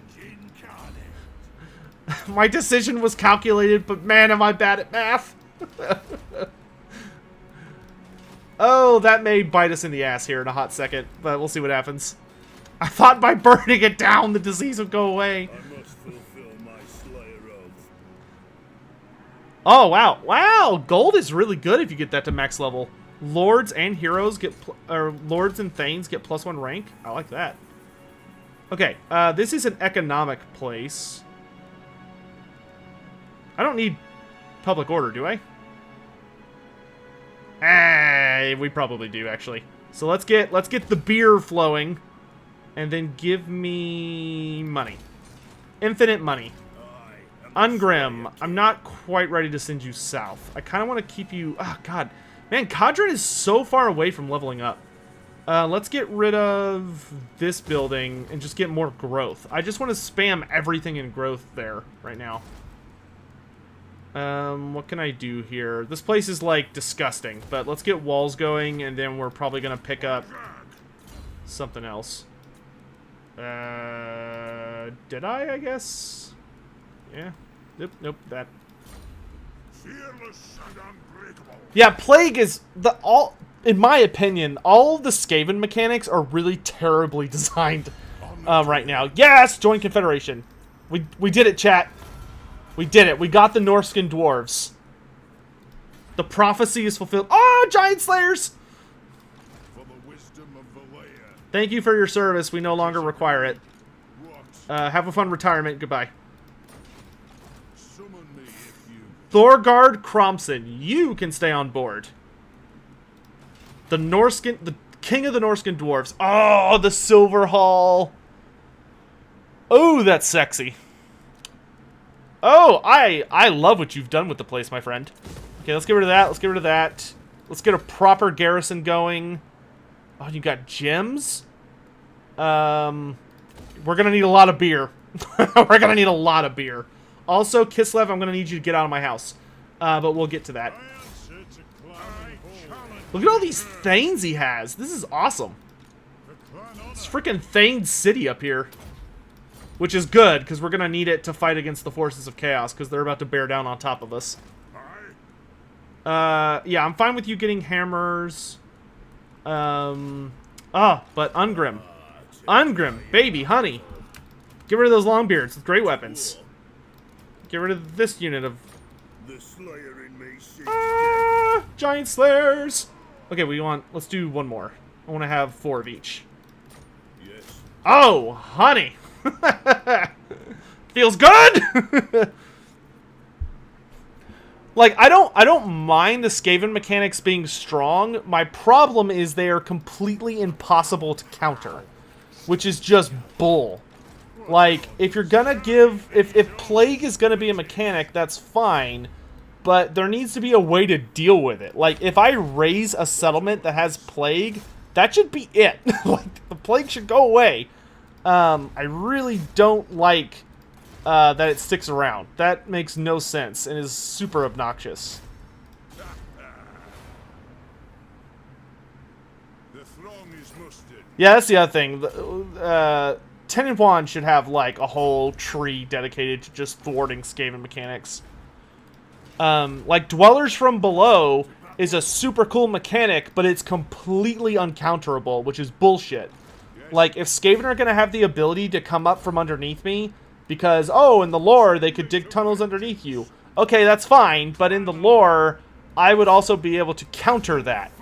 My decision was calculated, but man, am I bad at math. Oh, that may bite us in the ass here in a hot second, but we'll see what happens. I thought by burning it down, the disease would go away.
I must fulfill my Slayer oath.
Oh, wow. Wow, gold is really good if you get that to max level. Lords and heroes get, lords and thanes get +1 rank. I like that. Okay, this is an economic place. I don't need public order, do I? We probably do, actually. So let's get the beer flowing, and then give me money. Infinite money. Ungrim, I'm not quite ready to send you south. I kind of want to keep you... Oh, God. Man, Kadrin is so far away from leveling up. Let's get rid of this building and just get more growth. I just want to spam everything in growth there right now. What can I do here? This place is, like, disgusting, but let's get walls going, and then we're probably going to pick up something else. Did I guess? Yeah. Nope, that.
Fearless and unbreakable.
Yeah, Plague is in my opinion, all of the Skaven mechanics are really terribly designed right now. Yes, join Confederation. We did it, chat. We did it. We got the Norskin dwarves. The prophecy is fulfilled. Oh, giant slayers!
For the wisdom of Valea.
Thank you for your service. We no longer require it. Have a fun retirement. Goodbye.
Summon me if you...
Thorgard Cromson, you can stay on board. The king of the Norskin dwarves. Oh, the Silver Hall. Oh, that's sexy. Oh, I love what you've done with the place, my friend. Okay, let's get rid of that. Let's get rid of that. Let's get a proper garrison going. Oh, you got gems? We're gonna need a lot of beer. We're gonna need a lot of beer. Also, Kislev, I'm gonna need you to get out of my house. But we'll get to that. Look at all these thanes he has. This is awesome. It's freaking Thane City up here. Which is good, because we're going to need it to fight against the forces of chaos, because they're about to bear down on top of us. Yeah, I'm fine with you getting hammers. But Ungrim. Ungrim, baby, honey. Get rid of those longbeards with great weapons. Get rid of this unit of...
The Slayer in me sees
giant slayers! Okay, let's do one more. I want to have 4 of each.
Yes.
Oh, honey! Feels good! Like, I don't mind the Skaven mechanics being strong. My problem is they are completely impossible to counter. Which is just bull. Like, if you're gonna give... If Plague is gonna be a mechanic, that's fine. But there needs to be a way to deal with it. Like, if I raise a settlement that has Plague, that should be it. Like, the plague should go away. I really don't like that it sticks around. That makes no sense and is super obnoxious.
The throng is mustered.
Yeah, that's the other thing. Ten and Juan should have, like, a whole tree dedicated to just thwarting Skaven mechanics. Like, Dwellers from Below is a super cool mechanic, but it's completely uncounterable, which is bullshit. Like, if Skaven are going to have the ability to come up from underneath me, because, oh, in the lore, they could dig tunnels underneath you. Okay, that's fine, but in the lore, I would also be able to counter that.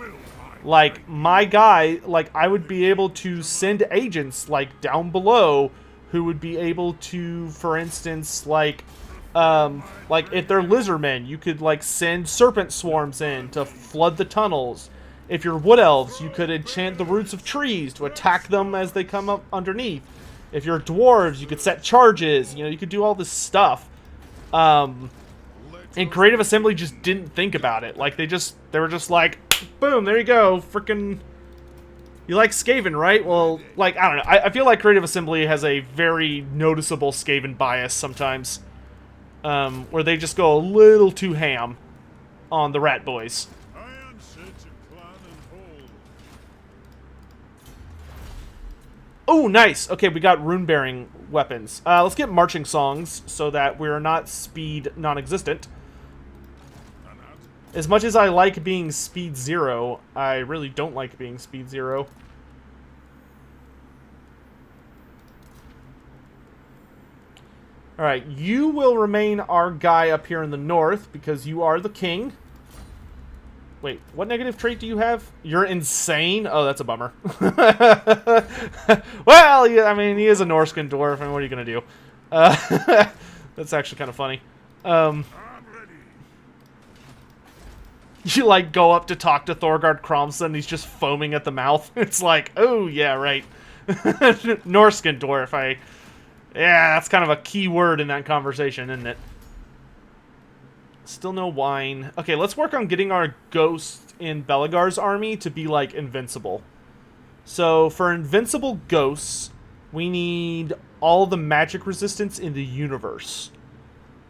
Like, my guy, like, I would be able to send agents, like, down below, who would be able to, for instance, like, if they're lizardmen, you could, like, send serpent swarms in to flood the tunnels. If you're wood elves, you could enchant the roots of trees to attack them as they come up underneath. If you're dwarves, you could set charges. You know, you could do all this stuff. And Creative Assembly just didn't think about it. Like, they were just like, boom, there you go. Frickin', you like Skaven, right? Well, like, I don't know. I feel like Creative Assembly has a very noticeable Skaven bias sometimes. Where they just go a little too ham on the Rat Boys.
I answer to clan and hold.
Oh, nice. Okay, we got rune-bearing weapons. Let's get marching songs so that we're not speed non-existent. As much as I like being speed 0, I really don't like being speed 0. Alright, you will remain our guy up here in the north because you are the king. Wait, what negative trait do you have? You're insane? Oh, that's a bummer. Well, yeah, I mean, he is a Norscan dwarf, and what are you going to do? That's actually kind of funny.
I'm ready.
You, like, go up to talk to Thorgard Kromson, he's just foaming at the mouth. It's like, oh, yeah, right. Norscan dwarf, yeah, that's kind of a key word in that conversation, isn't it? Still no wine. Okay, let's work on getting our ghost in Belagar's army to be, like, invincible. So, for invincible ghosts, we need all the magic resistance in the universe.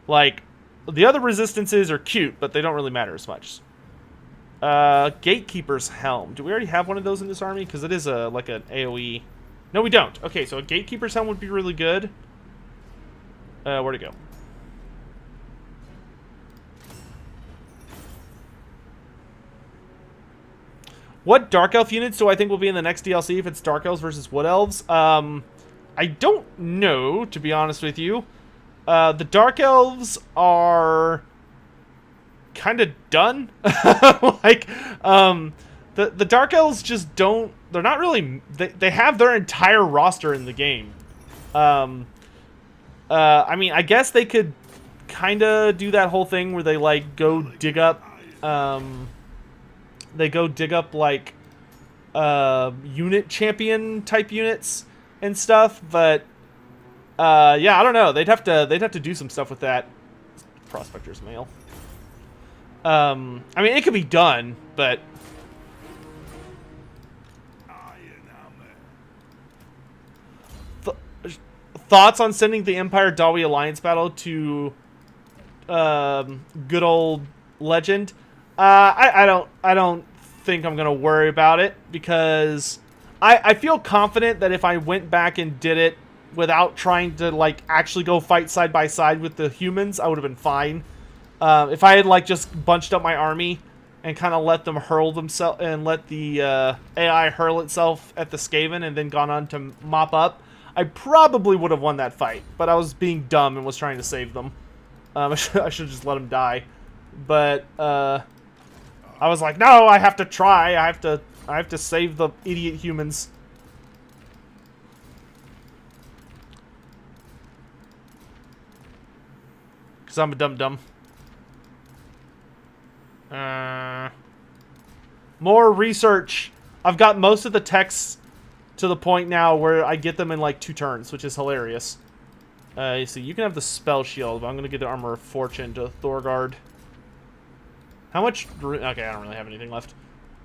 Like, the other resistances are cute, but they don't really matter as much. Gatekeeper's Helm. Do we already have one of those in this army? Because it is like an AoE. No, we don't. Okay, so a Gatekeeper's Helm would be really good. Where'd it go? What Dark Elf units do I think will be in the next DLC if it's Dark Elves versus Wood Elves? I don't know, to be honest with you. The Dark Elves are kind of done. Like, the Dark Elves just don't... They're not really... They have their entire roster in the game. I mean, I guess they could kind of do that whole thing where they, like, go dig up... They go dig up, like, unit champion type units and stuff, but yeah, I don't know. They'd have to do some stuff with that. Prospector's mail. I mean, it could be done, but thoughts on sending the Empire Dawi Alliance battle to good old Legend? I don't think I'm gonna worry about it because I feel confident that if I went back and did it without trying to, like, actually go fight side by side with the humans, I would have been fine. If I had, like, just bunched up my army and kind of let them hurl themselves and let the AI hurl itself at the Skaven and then gone on to mop up, I probably would have won that fight. But I was being dumb and was trying to save them. I should have just let them die. But I was like, no, I have to try. I have to save the idiot humans. Because I'm a dum-dum. More research. I've got most of the texts to the point now where I get them in like 2 turns, which is hilarious. You see, you can have the spell shield, but I'm going to get the Armor of Fortune to Thorgard. How much... Okay, I don't really have anything left.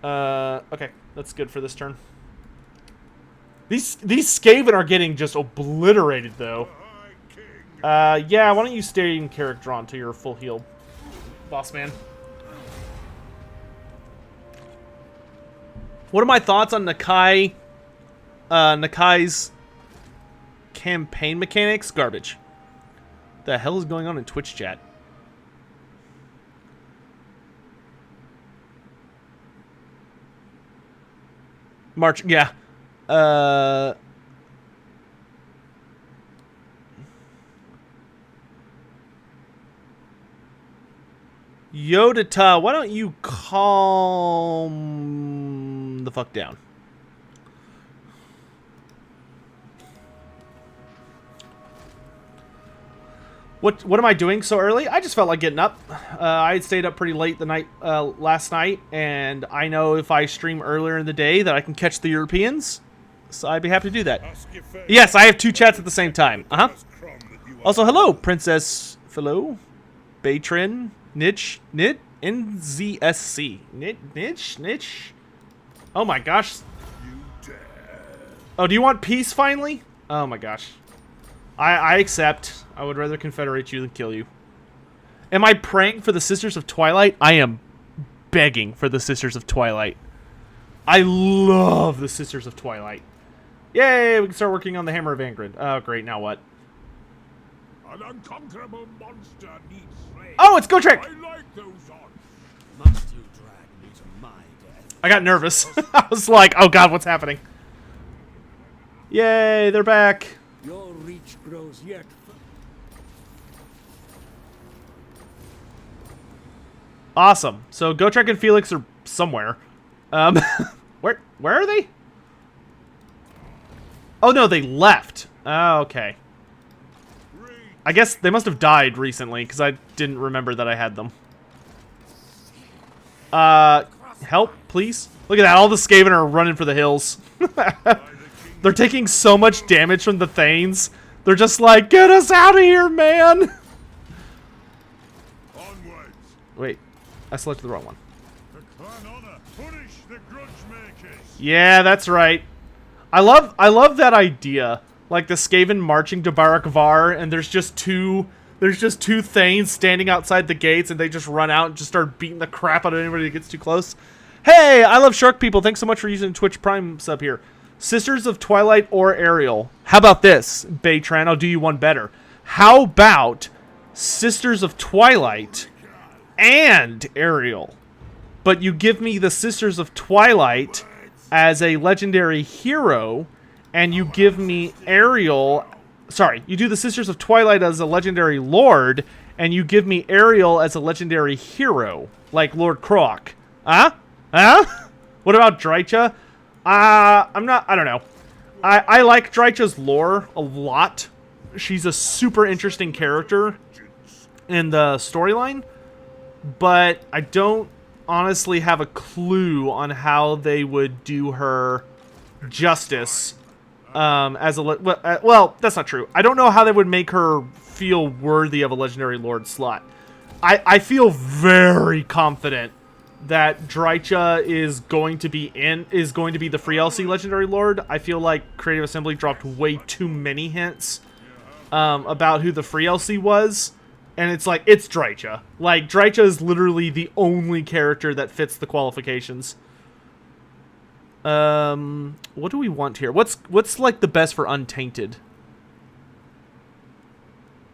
Okay, that's good for this turn. These Skaven are getting just obliterated, though. Yeah, why don't you stay in character on until you're full healed, boss man. What are my thoughts on Nakai's campaign mechanics? Garbage. The hell is going on in Twitch chat? March, yeah. Yodata, why don't you calm the fuck down? What am I doing so early? I just felt like getting up. I had stayed up pretty late the night last night, and I know if I stream earlier in the day that I can catch the Europeans, so I'd be happy to do that. Yes, I have 2 chats at the same time. Also, hello, Princess Philo, Batrin, Niche, Nit, NZSC, Niche. Oh my gosh. Oh, do you want peace finally? Oh my gosh. I accept. I would rather confederate you than kill you. Am I praying for the Sisters of Twilight? I am begging for the Sisters of Twilight. I love the Sisters of Twilight. Yay, we can start working on the Hammer of Angrid. Oh, great, now what?
An unconquerable monster needs slain.
Oh, it's Go Trick!
I like those odds.
Must you drag me to my death?
I got nervous. I was like, oh god, what's happening? Yay, they're back.
Your reach grows yet.
Awesome. So Gotrek and Felix are somewhere. Where are they? Oh no, they left. Oh, okay. I guess they must have died recently because I didn't remember that I had them. Help, please. Look at that. All the Skaven are running for the hills. They're taking so much damage from the Thanes. They're just like, get us out of here, man.
Onwards.
Wait, I selected the wrong one.
The clan honor. Punish the grudge makers.
Yeah, that's right. I love that idea. Like the Skaven marching to Barak Var, and there's just two Thanes standing outside the gates, and they just run out and just start beating the crap out of anybody that gets too close. Hey, I love Shark People. Thanks so much for using Twitch Prime sub here. Sisters of Twilight or Ariel? How about this, Baytran? I'll do you one better. How about Sisters of Twilight and Ariel? But you give me the Sisters of Twilight as a legendary hero, and you give me Ariel... Sorry, you do the Sisters of Twilight as a legendary lord, and you give me Ariel as a legendary hero, like Lord Croc. Huh? What about Drycha? I don't know. I like Drycha's lore a lot. She's a super interesting character in the storyline, but I don't honestly have a clue on how they would do her justice as a... well, that's not true. I don't know how they would make her feel worthy of a legendary lord slot. I feel very confident that Drycha is going to be the free LC legendary lord. I feel like Creative Assembly dropped way too many hints about who the free LC was, and it's like, it's Drycha. Like, Drycha is literally the only character that fits the qualifications. What do we want here? What's like the best for Untainted?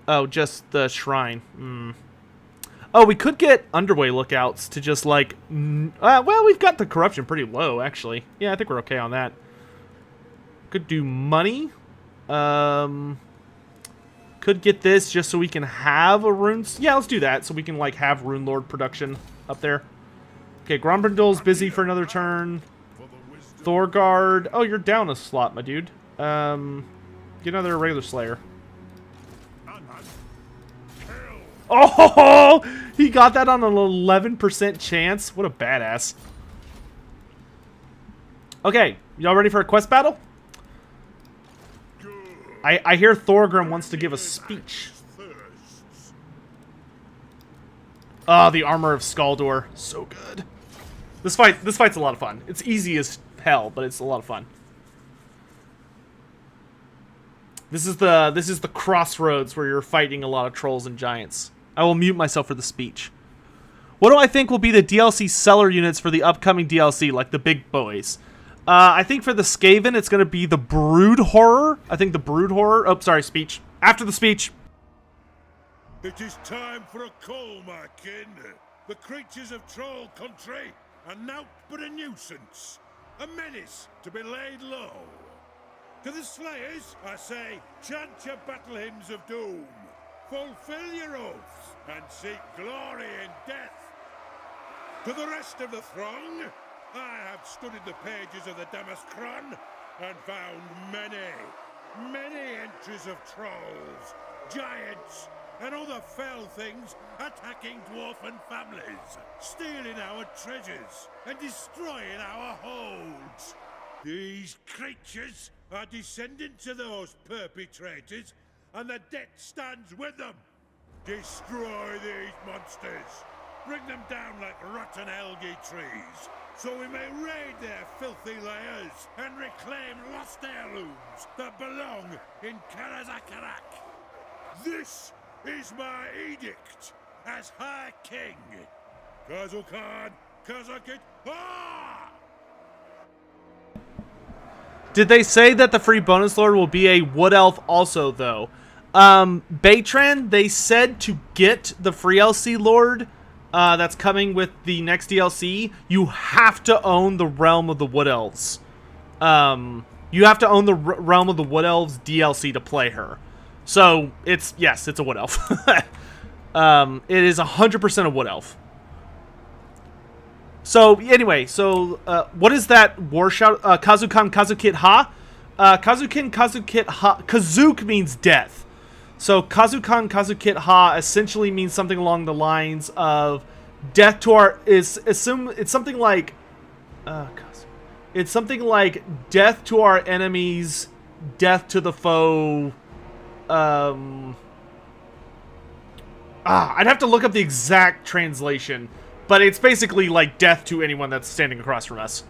Oh, just the shrine. Oh, we could get Underway lookouts to just like... well, we've got the corruption pretty low, actually. Yeah, I think we're okay on that. Could do money. Could get this just so we can have a rune... Yeah, let's do that, so we can like have Rune Lord production up there. Okay, Grombrindal's busy for another turn. Thorgard. Oh, you're down a slot, my dude. Get another regular Slayer. Oh, he got that on an 11% chance. What a badass. Okay, y'all ready for a quest battle? I hear Thorgrim wants to give a speech. Oh, the Armor of Skaldor. So good. This fight's a lot of fun. It's easy as hell, but it's a lot of fun. This is the crossroads where you're fighting a lot of trolls and giants. I will mute myself for the speech. What do I think will be the DLC seller units for the upcoming DLC, like the big boys? I think for the Skaven, it's going to be the Brood Horror. I think the Brood Horror... Oh, sorry, speech. After the speech.
It is time for a call, my kin. The creatures of Troll Country are naught but a nuisance. A menace to be laid low. To the Slayers, I say, chant your battle hymns of doom. Fulfill your oaths and seek glory in death. To the rest of the throng, I have studied the pages of the Damaskron and found many entries of trolls, giants, and other fell things attacking dwarfen families, stealing our treasures, and destroying our holds. These creatures are descendants of those perpetrators, and the debt stands with them. Destroy these monsters. Bring them down like rotten algae trees, so we may raid their filthy lairs and reclaim lost heirlooms that belong in Thaggoraki. This is my edict as High King. Kazukhan, Kazakit, ha!
Did they say that the free bonus lord will be a wood elf also, though? Baytran, they said to get the free LC lord that's coming with the next DLC, you have to own the Realm of the Wood Elves. You have to own the Realm of the Wood Elves DLC to play her. So, it's a wood elf. It is 100% a wood elf. So, anyway, what is that war shout? Kazukan Kazukit Ha? Kazukin Kazukit Ha. Kazuk means death. So, Kazukan Kazukit Ha essentially means something along the lines of death to our... It's something like... It's something like death to our enemies, death to the foe... I'd have to look up the exact translation, but it's basically like death to anyone that's standing across from us.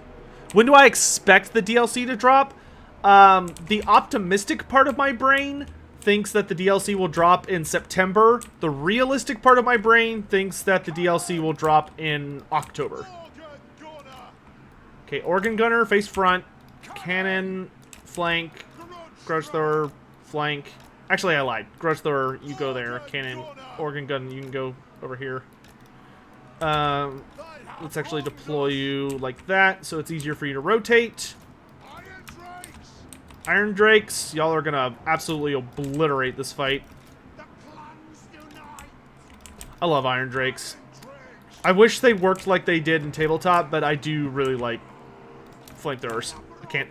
When do I expect the DLC to drop? The optimistic part of my brain thinks that the DLC will drop in September. The realistic part of my brain thinks that the DLC will drop in October. Okay, Organ Gunner, face front, cannon, flank, grudge thrower, flank. Actually, I lied. Grudge thrower, you go there. Cannon, organ gun, you can go over here. Let's actually deploy you like that, so it's easier for you to rotate. Iron Drakes, y'all are gonna absolutely obliterate this fight. I love Iron Drakes. I wish they worked like they did in tabletop, but I do really like flamethrowers.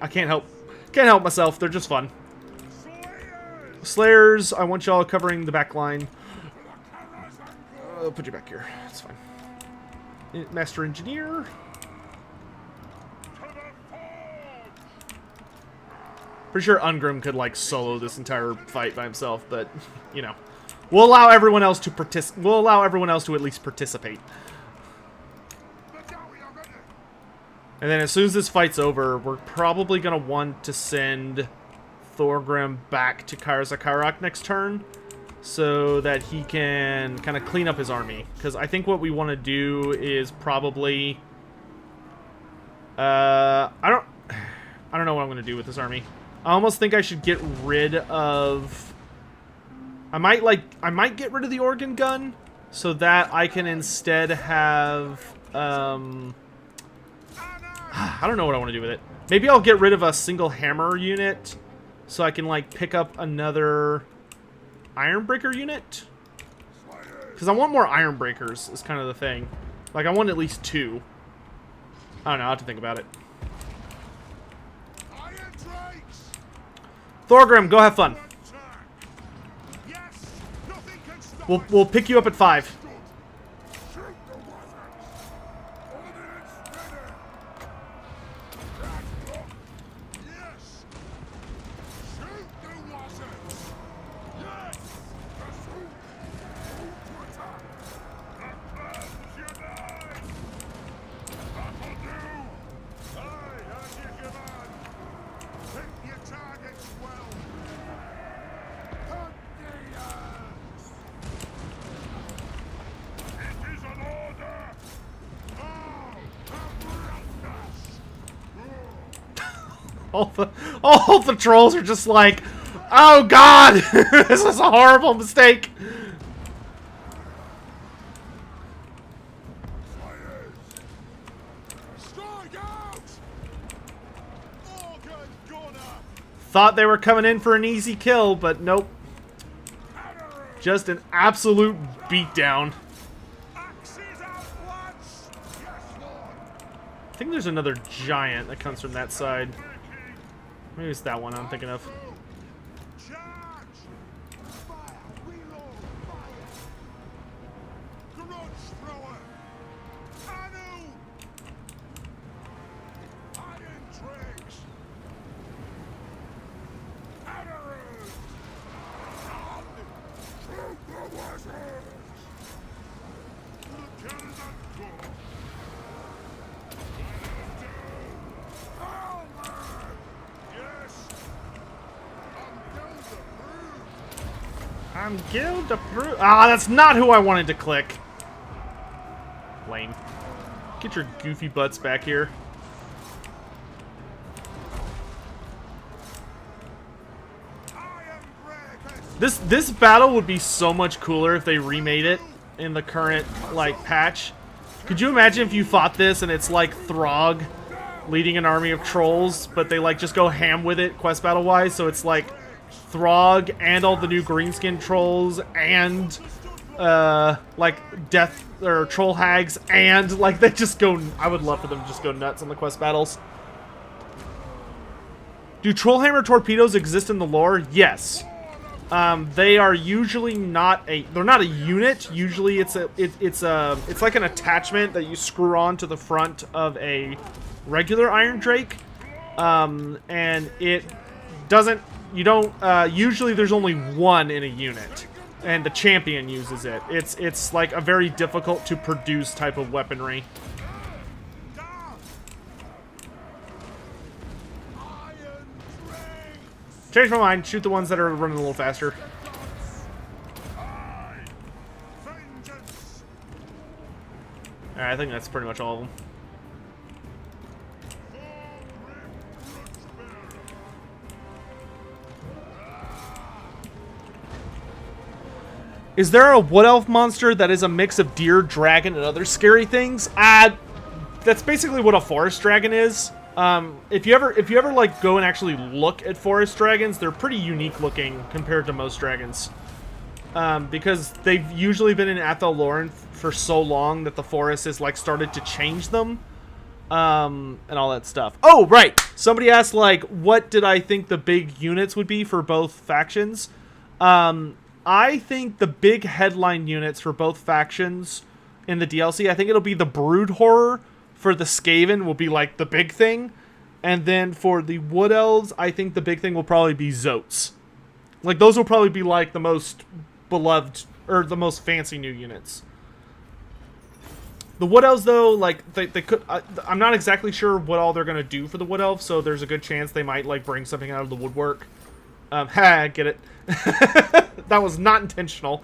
I can't help myself. They're just fun. Slayers, I want y'all covering the back line. I'll put you back here. It's fine. Master Engineer. Pretty sure Ungrim could, like, solo this entire fight by himself, but, you know. We'll allow everyone else to at least participate. And then as soon as this fight's over, we're probably going to want to send Thorgrim back to Thaggoraki next turn so that he can kind of clean up his army. Because I think what we want to do is probably... I don't know what I'm going to do with this army. I almost think I should get rid of... I might get rid of the organ gun so that I can instead have... I don't know what I want to do with it. Maybe I'll get rid of a single hammer unit so I can, like, pick up another Ironbreaker unit. Because I want more Ironbreakers is kind of the thing. Like, I want at least 2. I don't know, I'll have to think about it. Thorgrim, go have fun. We'll pick you up at 5. all the trolls are just like, oh god, this is a horrible mistake. Thought they were coming in for an easy kill, but nope. Just an absolute beatdown. I think there's another giant that comes from that side. Maybe it's that one I'm thinking of. I'm guild approved. Ah, that's not who I wanted to click. Lame. Get your goofy butts back here. This battle would be so much cooler if they remade it in the current like patch. Could you imagine if you fought this and it's like Throg leading an army of trolls, but they like just go ham with it quest battle wise, so it's like Throg and all the new greenskin trolls and like death or troll hags, and like they just go. I would love for them to just go nuts on the quest battles. Do trollhammer torpedoes exist in the lore? Yes. They are usually not they're not a unit. Usually it's like an attachment that you screw on to the front of a regular Iron Drake. And it doesn't, usually there's only one in a unit, and the champion uses it. It's like a very difficult to produce type of weaponry. Change my mind. Shoot the ones that are running a little faster. Alright, I think that's pretty much all of them. Is there a wood elf monster that is a mix of deer, dragon, and other scary things? That's basically what a forest dragon is. If you ever like go and actually look at forest dragons, they're pretty unique looking compared to most dragons. Because they've usually been in Athel Loren for so long that the forest has like started to change them. And all that stuff. Oh, right. Somebody asked like, what did I think the big units would be for both factions? I think the big headline units for both factions in the DLC, I think it'll be the Brood Horror. For the Skaven will be like the big thing. And then for the Wood Elves, I think the big thing will probably be Zotes. Like those will probably be like the most beloved or the most fancy new units. The Wood Elves though, like they could I'm not exactly sure what all they're going to do for the Wood Elves, so there's a good chance they might like bring something out of the woodwork. Get it. That was not intentional.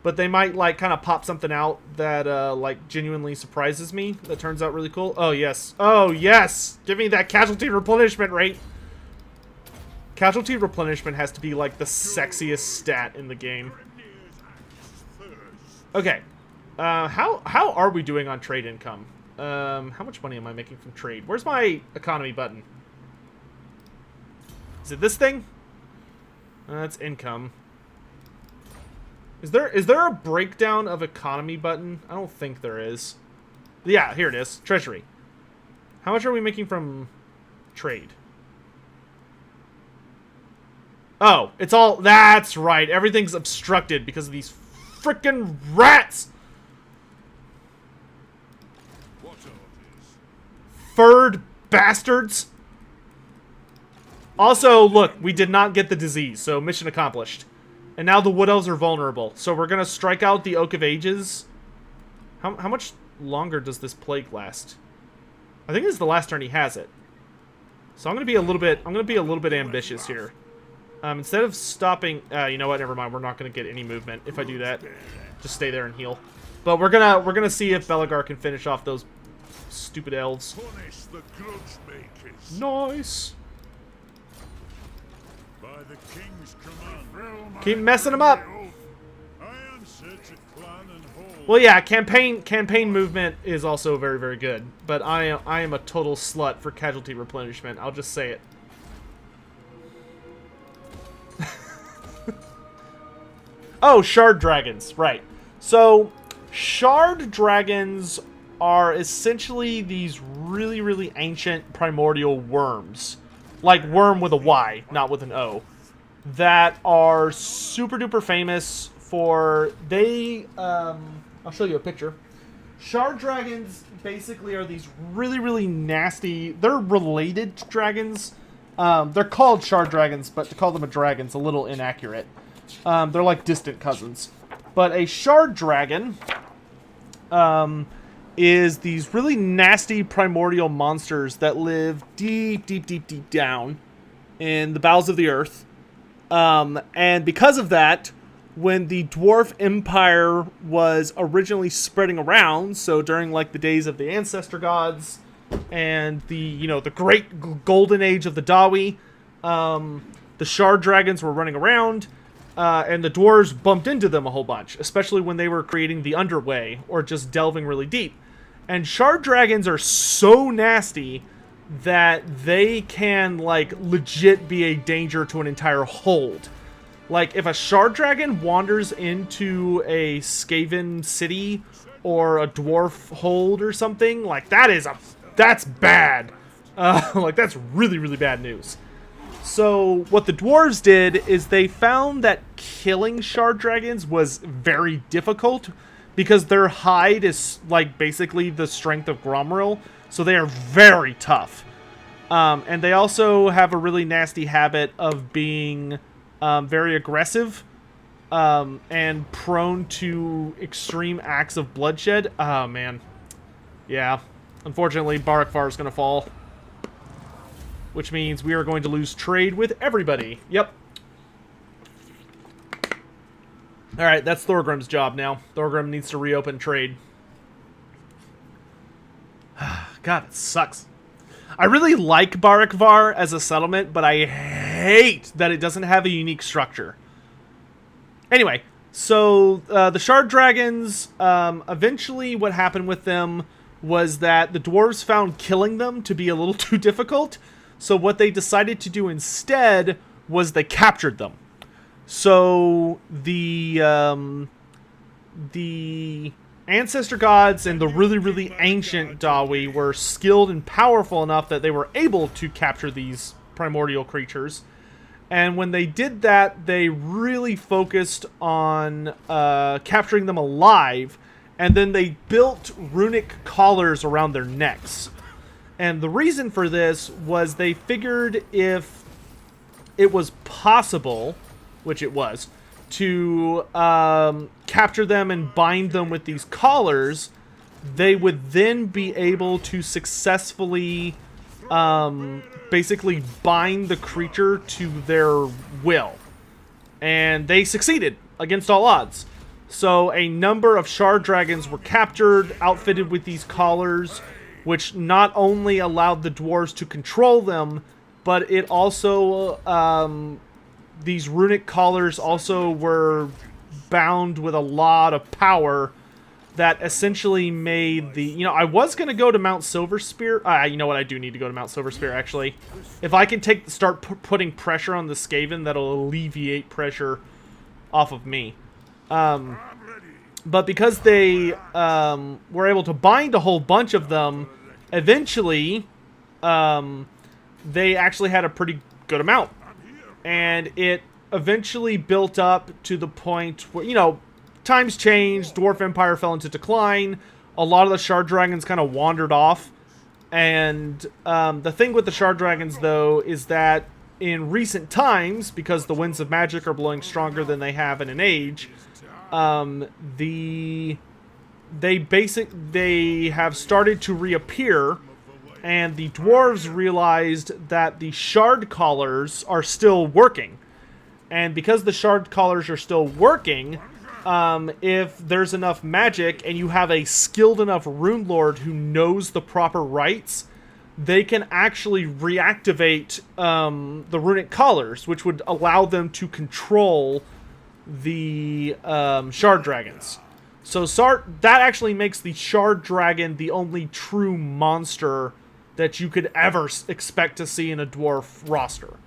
But they might, like, kind of pop something out that, like, genuinely surprises me. That turns out really cool. Oh, yes. Oh, yes! Give me that casualty replenishment rate! Casualty replenishment has to be, like, the sexiest stat in the game. Okay. How are we doing on trade income? How much money am I making from trade? Where's my economy button? Is it this thing? That's income. Is there a breakdown of economy button? I don't think there is. Yeah, here it is. Treasury. How much are we making from trade? Oh, it's all... That's right. Everything's obstructed because of these frickin' rats! Furred bastards! Also, look, we did not get the disease, so mission accomplished. And now the Wood Elves are vulnerable. So we're going to strike out the Oak of Ages. How much longer does this plague last? I think this is the last turn he has it. So I'm going to be a little bit ambitious here. Instead of stopping, you know what? Never mind. We're not going to get any movement if I do that. Just stay there and heal. But we're going to see if Belegar can finish off those Stupid elves.
Punish the grudge makers.
Nice.
By the king's command.
Keep messing them up.
I answer to clan and hold.
Well, yeah, campaign movement is also very, very good. But I am a total slut for casualty replenishment. I'll just say it. Oh, shard dragons, right. So, shard dragons are essentially these really, really ancient primordial worms. Like worm with a Y, not with an O. That are super duper famous for, I'll show you a picture. Shard dragons basically are these really, really nasty, they're related to dragons. They're called shard dragons, but to call them a dragon's a little inaccurate. They're like distant cousins. But a shard dragon is these really nasty primordial monsters that live deep, deep, deep, deep down in the bowels of the earth. And because of that, when the Dwarf Empire was originally spreading around, so during like the days of the ancestor gods and the great golden age of the Dawi, the shard dragons were running around. And the dwarves bumped into them a whole bunch, especially when they were creating the Underway, or just delving really deep. And shard dragons are so nasty that they can, like, legit be a danger to an entire hold. Like, if a shard dragon wanders into a Skaven city, or a dwarf hold or something, like, that's bad. Like, that's really, really bad news. So, what the dwarves did is they found that killing shard dragons was very difficult because their hide is, like, basically the strength of Grombrindal, so they are very tough. And they also have a really nasty habit of being very aggressive and prone to extreme acts of bloodshed. Oh, man. Yeah. Unfortunately, Barakvar is going to fall. Which means we are going to lose trade with everybody. Yep. Alright, that's Thorgrim's job now. Thorgrim needs to reopen trade. God, it sucks. I really like Barakvar as a settlement, but I hate that it doesn't have a unique structure. Anyway, so the Shard Dragons, eventually what happened with them was that the dwarves found killing them to be a little too difficult. So what they decided to do instead was they captured them. So the ancestor gods and the really, really ancient Dawi were skilled and powerful enough that they were able to capture these primordial creatures. And when they did that, they really focused on capturing them alive. And then they built runic collars around their necks. And the reason for this was they figured if it was possible, which it was, to capture them and bind them with these collars, they would then be able to successfully basically bind the creature to their will. And they succeeded against all odds. So a number of shard dragons were captured, outfitted with these collars, which not only allowed the dwarves to control them, but it also, these runic collars also were bound with a lot of power that essentially made the, I was going to go to Mount Silverspear. You know what, I do need to go to Mount Silverspear, actually. If I can start putting pressure on the Skaven, that'll alleviate pressure off of me. But because they were able to bind a whole bunch of them, eventually, they actually had a pretty good amount. And it eventually built up to the point where, times changed, Dwarf Empire fell into decline, a lot of the Shard Dragons kind of wandered off. And the thing with the Shard Dragons, though, is that in recent times, because the winds of magic are blowing stronger than they have in an age, they have started to reappear, and the dwarves realized that the shard collars are still working. And because the shard collars are still working, if there's enough magic and you have a skilled enough rune lord who knows the proper rites, they can actually reactivate the runic collars, which would allow them to control the shard dragons. So that actually makes the shard dragon the only true monster that you could ever expect to see in a dwarf roster.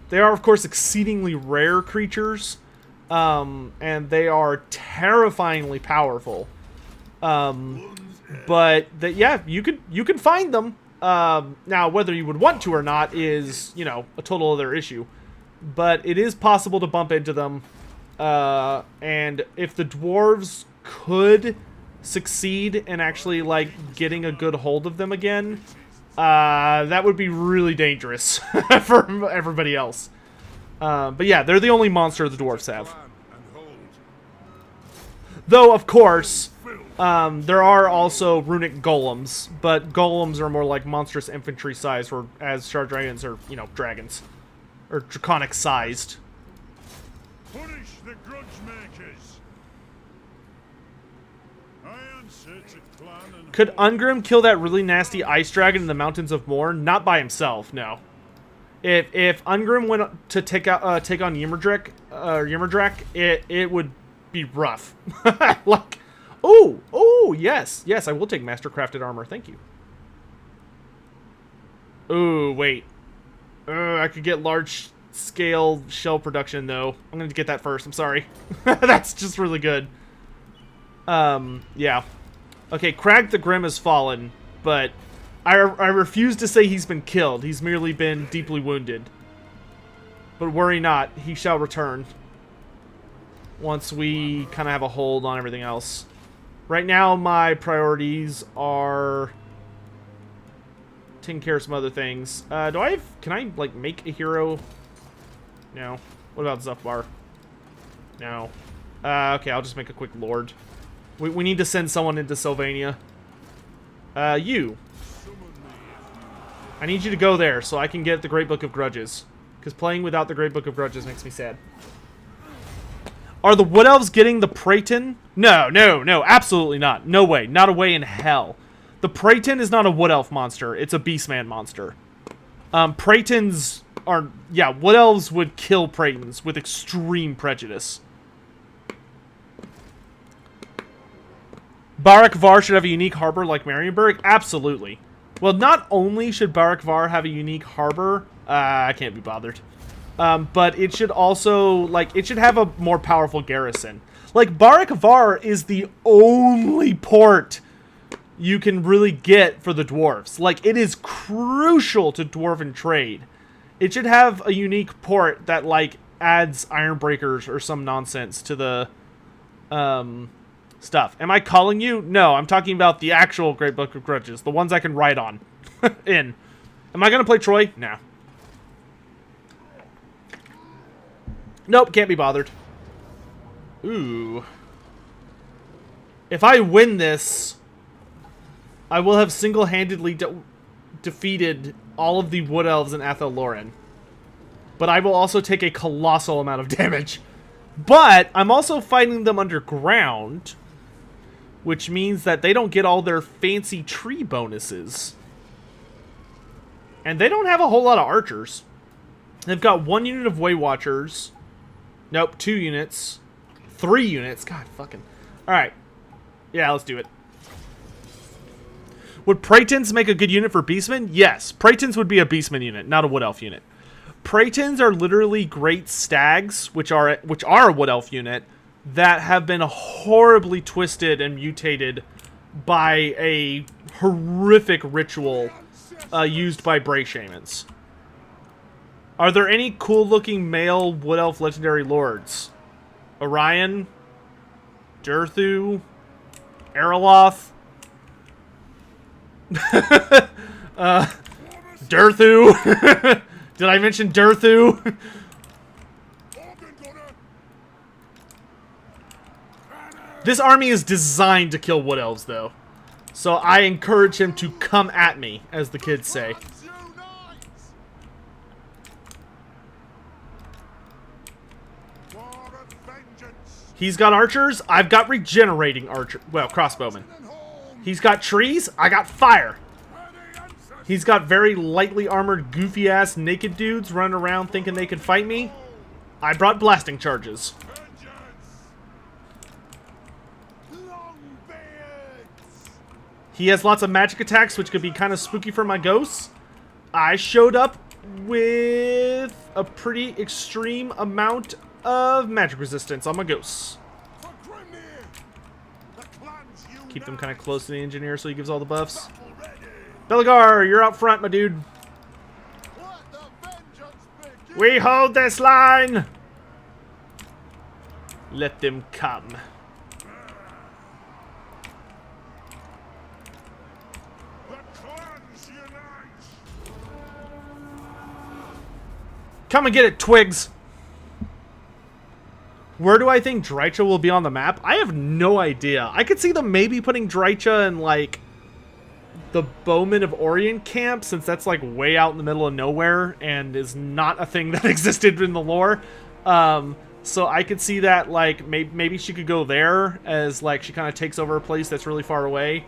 They are, of course, exceedingly rare creatures, and they are terrifyingly powerful. But yeah, you can find them. Now, whether you would want to or not is, you know, a total other issue. But it is possible to bump into them. And if the dwarves could succeed in actually, like, getting a good hold of them again, that would be really dangerous for everybody else. But yeah, they're the only monster the dwarves have. Though, of course, there are also runic golems, but golems are more like monstrous infantry size, whereas shard dragons are, you know, dragons. Or draconic sized.
Punish the grudge makers. I answer to clan and
Could Ungrim kill that really nasty ice dragon in the Mountains of Morn? Not by himself, no. If Ungrim went to take on Ymmerdrak, it would be rough. Like, oh, yes, I will take mastercrafted armor. Thank you. Ooh, wait. I could get large scale shell production though. I'm gonna get that first. I'm sorry. That's just really good. Yeah. Okay, Crag the Grim has fallen, but I refuse to say he's been killed. He's merely been deeply wounded. But worry not, he shall return once we kind of have a hold on everything else. Right now, my priorities are taking care of some other things. Can I, like, make a hero? No. What about Zuffbar? No. Okay, I'll just make a quick lord. We need to send someone into Sylvania. You. I need you to go there so I can get the Great Book of Grudges. Because playing without the Great Book of Grudges makes me sad. Are the Wood Elves getting the Praeton? No, absolutely not. No way. Not a way in hell. The Praeton is not a Wood Elf monster. It's a Beastman monster. Praetons are... Yeah, Wood Elves would kill Praetons with extreme prejudice. Barak Var should have a unique harbor like Marienburg? Absolutely. Well, not only should Barak Var have a unique harbor... I can't be bothered. But it should also... Like, it should have a more powerful garrison. Like, Barak Var is the only port you can really get for the dwarves. Like, it is crucial to dwarven trade. It should have a unique port that, like, adds iron breakers or some nonsense to the stuff. Am I calling you? No, I'm talking about the actual Great Book of Grudges, the ones I can write on. Am I gonna play Troy? No. Nope, can't be bothered. Ooh. If I win this, I will have single-handedly defeated all of the Wood Elves in Athelloren. But I will also take a colossal amount of damage. But I'm also fighting them underground, which means that they don't get all their fancy tree bonuses. And they don't have a whole lot of archers. They've got 1 unit of Way Watchers. Nope, 2 units. 3 units. God, fucking... Alright. Yeah, let's do it. Would Praetons make a good unit for Beastmen? Yes. Praetons would be a Beastman unit, not a Wood Elf unit. Praetons are literally great stags, which are a Wood Elf unit, that have been horribly twisted and mutated by a horrific ritual used by Bray Shamans. Are there any cool-looking male Wood Elf legendary lords? Orion? Durthu? Erloth? Durthu? Did I mention Durthu? This army is designed to kill Wood Elves, though. So I encourage him to come at me, as the kids say. He's got archers. I've got regenerating archer. Well, crossbowmen. He's got trees. I got fire. He's got very lightly armored, goofy-ass naked dudes running around thinking they can fight me. I brought blasting charges. He has lots of magic attacks, which could be kind of spooky for my ghosts. I showed up with a pretty extreme amount of magic resistance on my ghosts. Keep them kind of close to the engineer so he gives all the buffs. Belgar, you're out front, my dude. We hold this line. Let them come. Come and get it, Twigs. Where do I think Drycha will be on the map? I have no idea. I could see them maybe putting Drycha in, like, the Bowmen of Orient camp, since that's, like, way out in the middle of nowhere and is not a thing that existed in the lore. So I could see that, like, maybe she could go there as, like, she kind of takes over a place that's really far away.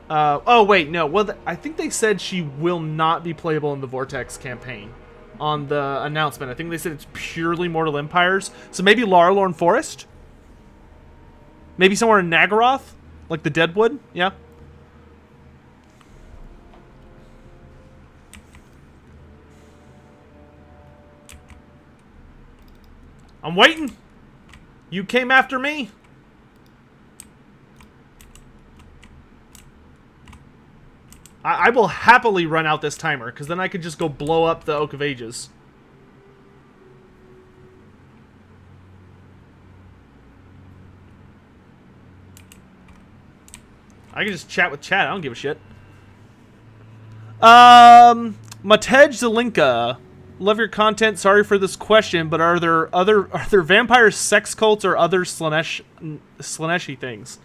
Oh, wait, no. Well, I think they said she will not be playable in the Vortex campaign. On the announcement, I think they said it's purely Mortal Empires. So maybe Larlorn Forest? Maybe somewhere in Nagaroth? Like the Deadwood? Yeah. I'm waiting. You came after me? I will happily run out this timer, because then I could just go blow up the Oak of Ages. I can just chat with chat. I don't give a shit. Matej Zelinka. Love your content. Sorry for this question, but are there vampire sex cults or other Slaneshi things?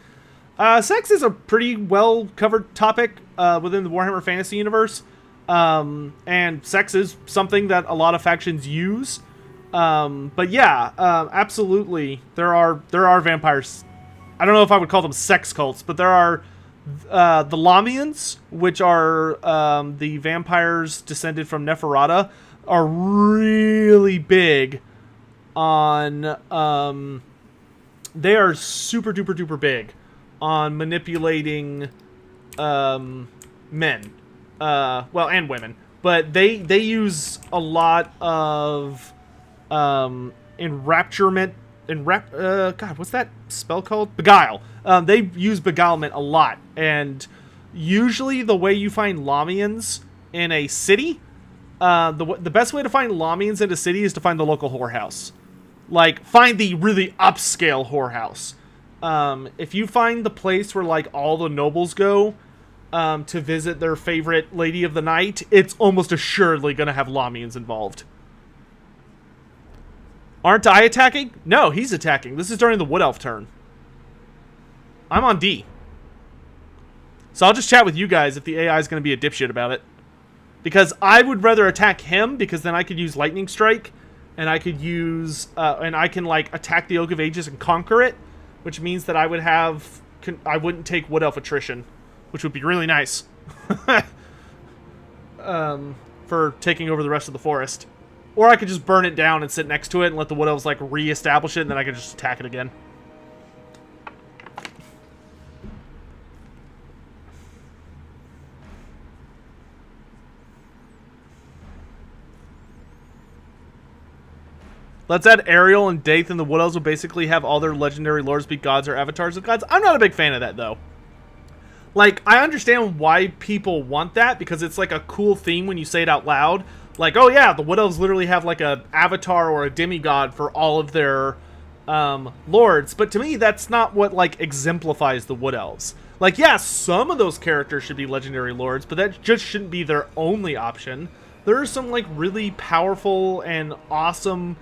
Sex is a pretty well-covered topic within the Warhammer Fantasy universe. And sex is something that a lot of factions use. But yeah, absolutely, there are vampires. I don't know if I would call them sex cults, but there are the Lamians, which are the vampires descended from Neferata, are really big on... they are super duper duper big on manipulating men, well, and women, but they use a lot of enrapturement. God, what's that spell called? Beguile. They use beguilement a lot, and usually the way you find Lamians in a city, the best way to find Lamians in a city is to find the local whorehouse. Like, find the really upscale whorehouse. If you find the place where, like, all the nobles go to visit their favorite lady of the night, it's almost assuredly going to have Lamians involved. Aren't I attacking? No, he's attacking. This is during the Wood Elf turn. I'm on D. So I'll just chat with you guys if the AI is going to be a dipshit about it. Because I would rather attack him, because then I could use Lightning Strike, and I could use, and I can, like, attack the Oak of Ages and conquer it, which means that I would have, I wouldn't take Wood Elf attrition, which would be really nice. For taking over the rest of the forest. Or I could just burn it down and sit next to it and let the Wood Elves, like, re-establish it, and then I could just attack it again. Let's add Ariel and Daith, and the Wood Elves will basically have all their legendary lords be gods or avatars of gods. I'm not a big fan of that, though. Like, I understand why people want that, because it's like a cool theme when you say it out loud. Like, oh yeah, the Wood Elves literally have like a avatar or a demigod for all of their lords. But to me, that's not what, like, exemplifies the Wood Elves. Like, yeah, some of those characters should be legendary lords, but that just shouldn't be their only option. There are some, like, really powerful and awesome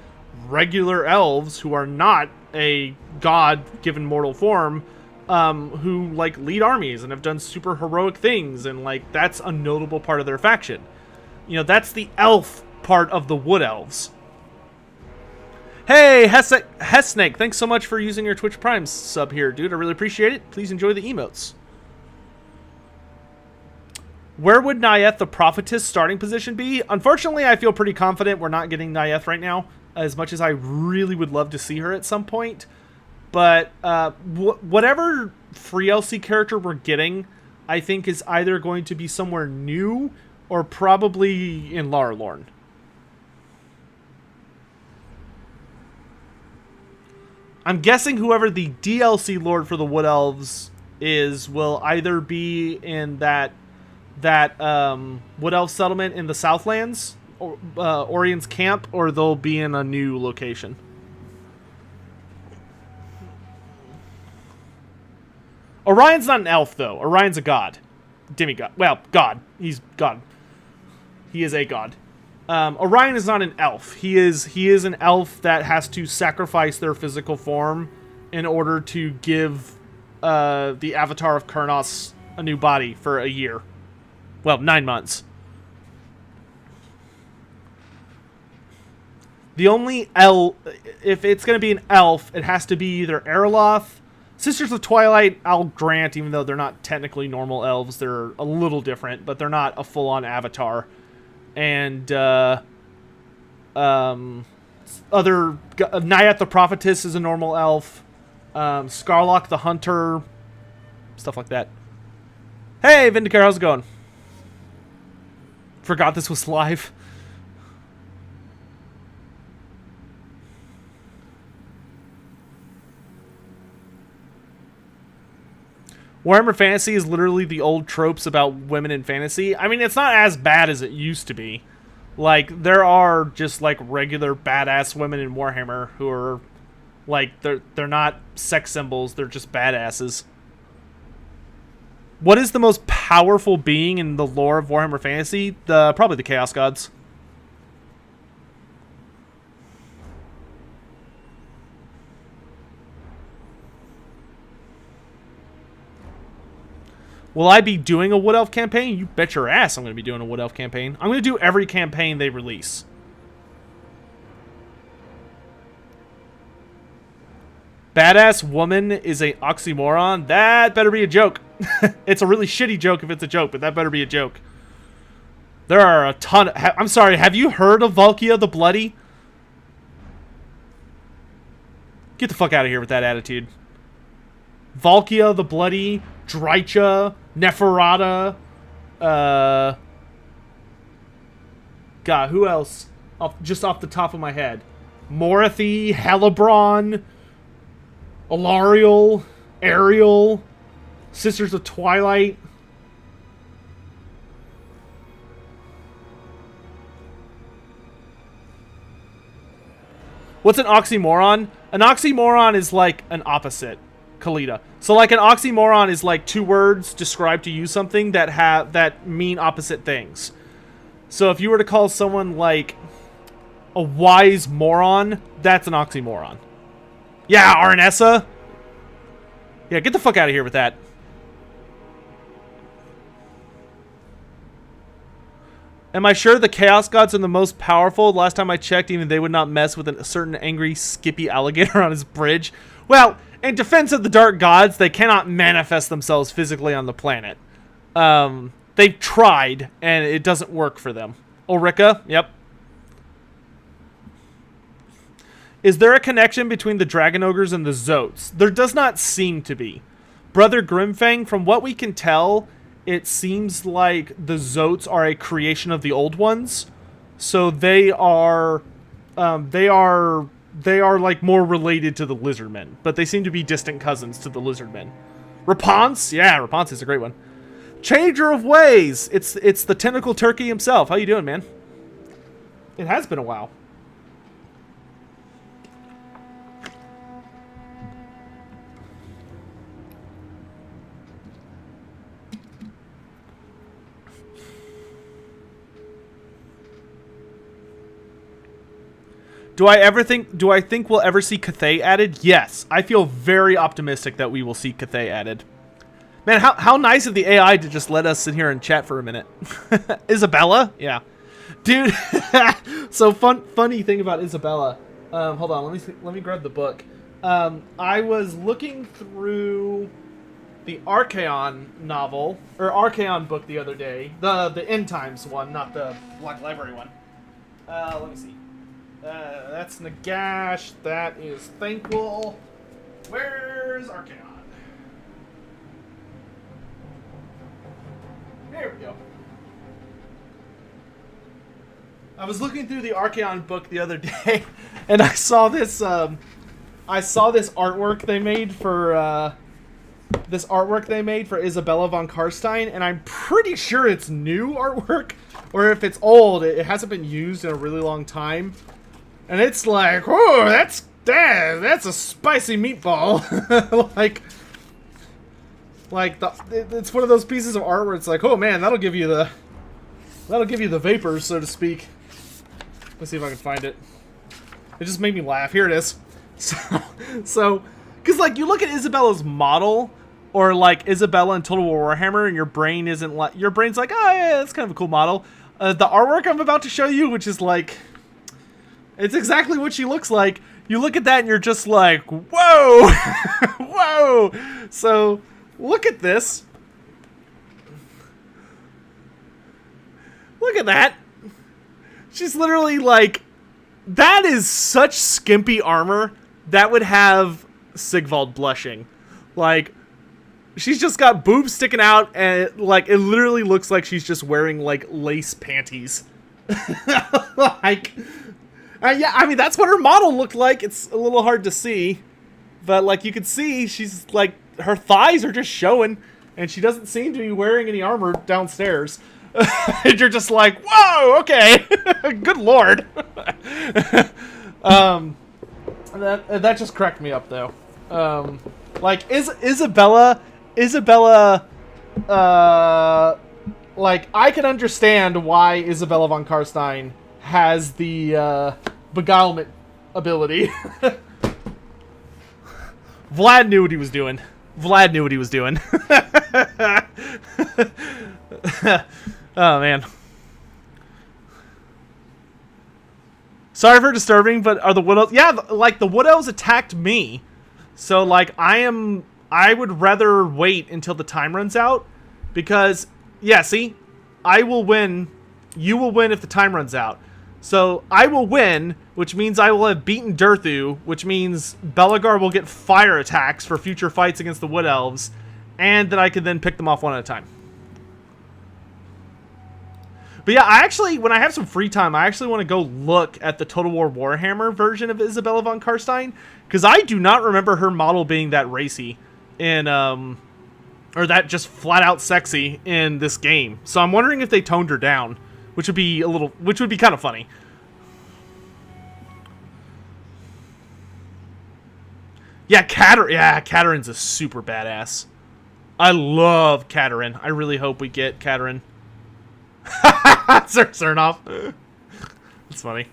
regular elves who are not a god given mortal form, who, like, lead armies and have done super heroic things, and, like, that's a notable part of their faction. You know, that's the elf part of the Wood Elves. Hey, Hesnake, thanks so much for using your Twitch Prime sub here, dude. I really appreciate it. Please enjoy the emotes. Where would Nyeth the Prophetess starting position be? Unfortunately, I feel pretty confident we're not getting Nyeth right now, as much as I really would love to see her at some point. But whatever free LC character we're getting, I think is either going to be somewhere new or probably in Laralorn. I'm guessing whoever the DLC Lord for the Wood Elves is will either be in that Wood Elf settlement in the Southlands, or Orion's camp, or they'll be in a new location. Orion's not an elf, though. Orion's a god. Demigod. Well, god. He's god. He is a god. Orion is not an elf. He is an elf that has to sacrifice their physical form in order to give the Avatar of Kurnos a new body for a year. Well, 9 months. The only elf, if it's going to be an elf, it has to be either Erloth. Sisters of Twilight, I'll grant, even though they're not technically normal elves, they're a little different, but they're not a full-on Avatar. And other Nyeth the Prophetess is a normal elf. Scarlock the Hunter, stuff like that. Hey, Vindicare, how's it going? Forgot this was live. Warhammer Fantasy is literally the old tropes about women in fantasy. I mean, it's not as bad as it used to be. Like, there are just, like, regular badass women in Warhammer who are, like, they're not sex symbols, they're just badasses. What is the most powerful being in the lore of Warhammer Fantasy? Probably the Chaos Gods. Will I be doing a Wood Elf campaign? You bet your ass I'm going to be doing a Wood Elf campaign. I'm going to do every campaign they release. Badass woman is a oxymoron? That better be a joke. It's a really shitty joke if it's a joke, but that better be a joke. There are a ton of... I'm sorry, have you heard of Valkia the Bloody? Get the fuck out of here with that attitude. Valkia the Bloody, Drycha, Neferata, God, who else? Just off the top of my head. Morathi, Helibron, Alariel, Ariel, Sisters of Twilight. What's an oxymoron? An oxymoron is like an opposite. Kalita. So like an oxymoron is like two words described to you something that mean opposite things. So if you were to call someone like a wise moron, that's an oxymoron. Yeah, Arnessa. Yeah, get the fuck out of here with that. Am I sure the Chaos Gods are the most powerful? Last time I checked, even they would not mess with a certain angry, skippy alligator on his bridge. Well, in defense of the Dark Gods, they cannot manifest themselves physically on the planet. They've tried, and it doesn't work for them. Ulrika, yep. Is there a connection between the Dragon Ogres and the Zotes? There does not seem to be. Brother Grimfang, from what we can tell, it seems like the Zotes are a creation of the Old Ones. So they are like more related to the Lizardmen, but they seem to be distant cousins to the Lizardmen. Rapunce? Yeah, Rapunce is a great one. Changer of Ways! It's the tentacle turkey himself. How you doing, man? It has been a while. Do I think we'll ever see Cathay added? Yes. I feel very optimistic that we will see Cathay added. Man, how nice of the AI to just let us sit here and chat for a minute. Isabella? Yeah. Dude, so funny thing about Isabella. Hold on, let me grab the book. I was looking through the Archaon novel, or Archaon book the other day. The End Times one, not the Black Library one. Let me see. That's Nagash. That is Thankful. Where's Archaon? There we go. I was looking through the Archaon book the other day, and I saw this. I saw this artwork they made for Isabella von Karstein, and I'm pretty sure it's new artwork, or if it's old, it hasn't been used in a really long time. And it's like, oh, that's a spicy meatball. It's one of those pieces of art where it's like, oh man, that'll give you the vapors, so to speak. Let's see if I can find it. It just made me laugh. Here it is. So, because like you look at Isabella's model, or like Isabella in Total War Warhammer, and your brain's like, oh yeah, that's kind of a cool model. The artwork I'm about to show you, which is like, it's exactly what she looks like. You look at that and you're just like, whoa, whoa. So look at this. Look at that. She's literally like, that is such skimpy armor that would have Sigvald blushing. Like, she's just got boobs sticking out, and it literally looks like she's just wearing like lace panties. Yeah, I mean, that's what her model looked like. It's a little hard to see, but like you can see, she's like, her thighs are just showing, and she doesn't seem to be wearing any armor downstairs. And you're just like, whoa, okay, good lord. That just cracked me up though. Like Isabella, like I can understand why Isabella von Karstein has the beguilement ability. Vlad knew what he was doing. Oh, man. Sorry for disturbing, but are the Wood Elves... Yeah, like, the Wood Elves attacked me. So, like, I would rather wait until the time runs out. Because, yeah, see? I will win. You will win if the time runs out. So, I will win, which means I will have beaten Durthu, which means Belagar will get fire attacks for future fights against the Wood Elves, and then I can then pick them off one at a time. But yeah, I actually, when I have some free time, I actually want to go look at the Total War Warhammer version of Isabella von Karstein, because I do not remember her model being that racy in, or that just flat out sexy in this game. So I'm wondering if they toned her down, which would be kind of funny. Yeah, Katarin's a super badass. I love Katarin. I really hope we get Katarin. Sir Cernoff. That's funny.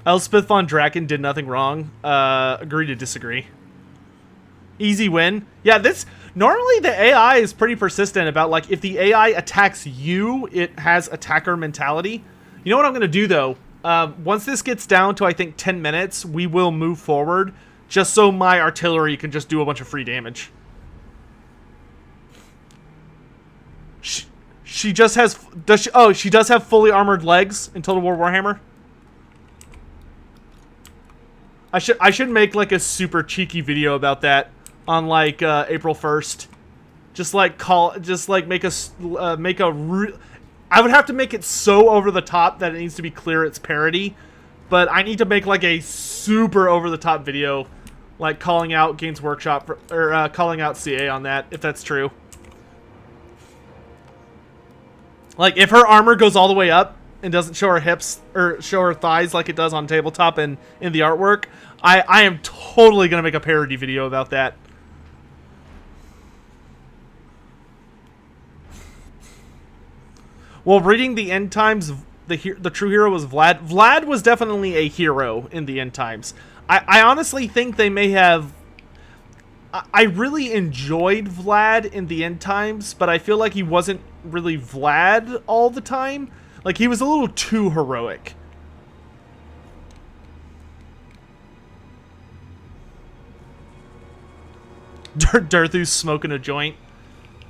Elspeth von Draken did nothing wrong. Agree to disagree. Easy win. Yeah, this... Normally, the AI is pretty persistent about, like, if the AI attacks you, it has attacker mentality. You know what I'm going to do, though? Once this gets down to, I think, 10 minutes, we will move forward, just so my artillery can just do a bunch of free damage. She just has... she does have fully armored legs in Total War Warhammer? I should make, like, a super cheeky video about that. On like April 1st, I would have to make it so over the top that it needs to be clear it's parody, but I need to make like a super over the top video, like calling out Games Workshop or calling out CA on that, if that's true. Like if her armor goes all the way up and doesn't show her hips or show her thighs like it does on tabletop and in the artwork, I am totally gonna make a parody video about that. Well, reading the End Times the true hero was Vlad. Vlad was definitely a hero in the end times. I honestly think they may have... I really enjoyed Vlad in the end times, but I feel like he wasn't really Vlad all the time. Like, he was a little too heroic. Durthu's smoking a joint.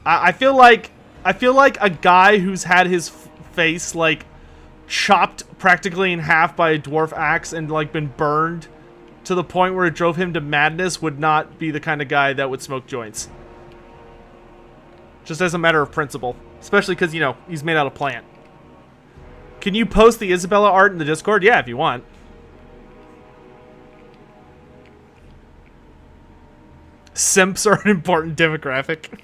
I feel like a guy who's had his face like chopped practically in half by a dwarf axe and like been burned to the point where it drove him to madness would not be the kind of guy that would smoke joints. Just as a matter of principle, especially because, you know, he's made out of plant. Can you post the Isabella art in the Discord? Yeah, if you want. Simps are an important demographic.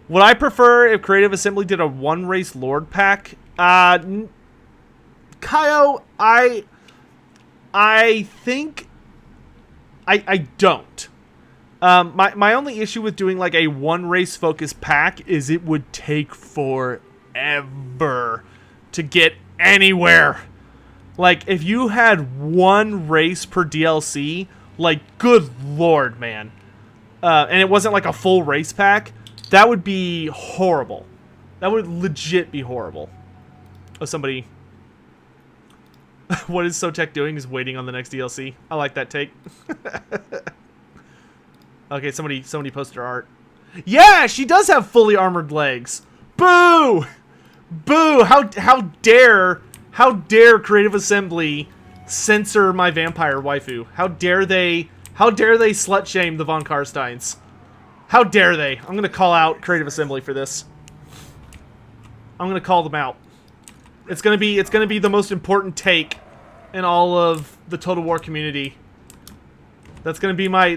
Would I prefer if Creative Assembly did a one-race Lord pack? Kaio, I think... I don't. My only issue with doing like a one-race focused pack is it would take forever to get anywhere. Like, if you had one race per DLC, like, good lord, man. And it wasn't like a full race pack, that would be horrible. That would legit be horrible. Oh, somebody... What is Sotek doing? Is waiting on the next DLC. I like that take. Okay, somebody posted her art. Yeah, she does have fully armored legs. Boo! Boo! How dare Creative Assembly censor my vampire waifu? How dare they slut shame the Von Karsteins? How dare they? I'm gonna call out Creative Assembly for this. I'm gonna call them out. It's gonna be the most important take in all of the Total War community. That's gonna be my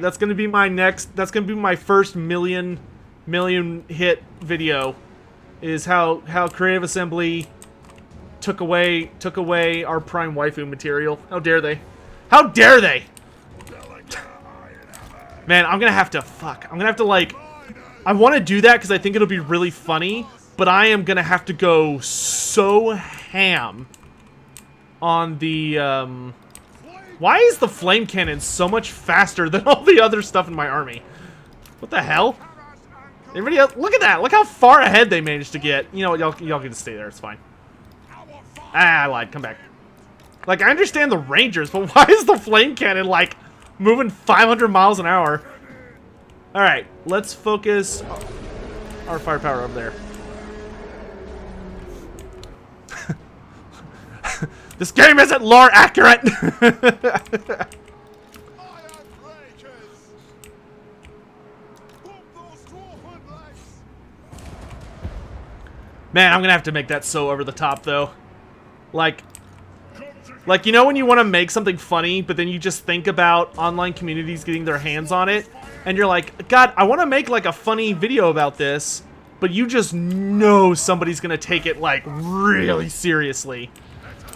first million hit video. Is how Creative Assembly took away our prime waifu material. How dare they? How dare they? Man, I'm gonna have to like, I want to do that because I think it'll be really funny, but I am gonna have to go so ham on the why is the flame cannon so much faster than all the other stuff in my army? What the hell? Everybody else, look at that! Look how far ahead they managed to get. You know what? Y'all can just stay there. It's fine. Ah, I lied. Come back. Like, I understand the Rangers, but why is the flame cannon, like, moving 500 miles an hour? Alright, let's focus our firepower over there. This game isn't lore accurate! Man, I'm gonna have to make that so over the top, though. Like, you know when you want to make something funny, but then you just think about online communities getting their hands on it, and you're like, God, I want to make, like, a funny video about this, but you just know somebody's gonna take it, like, really seriously.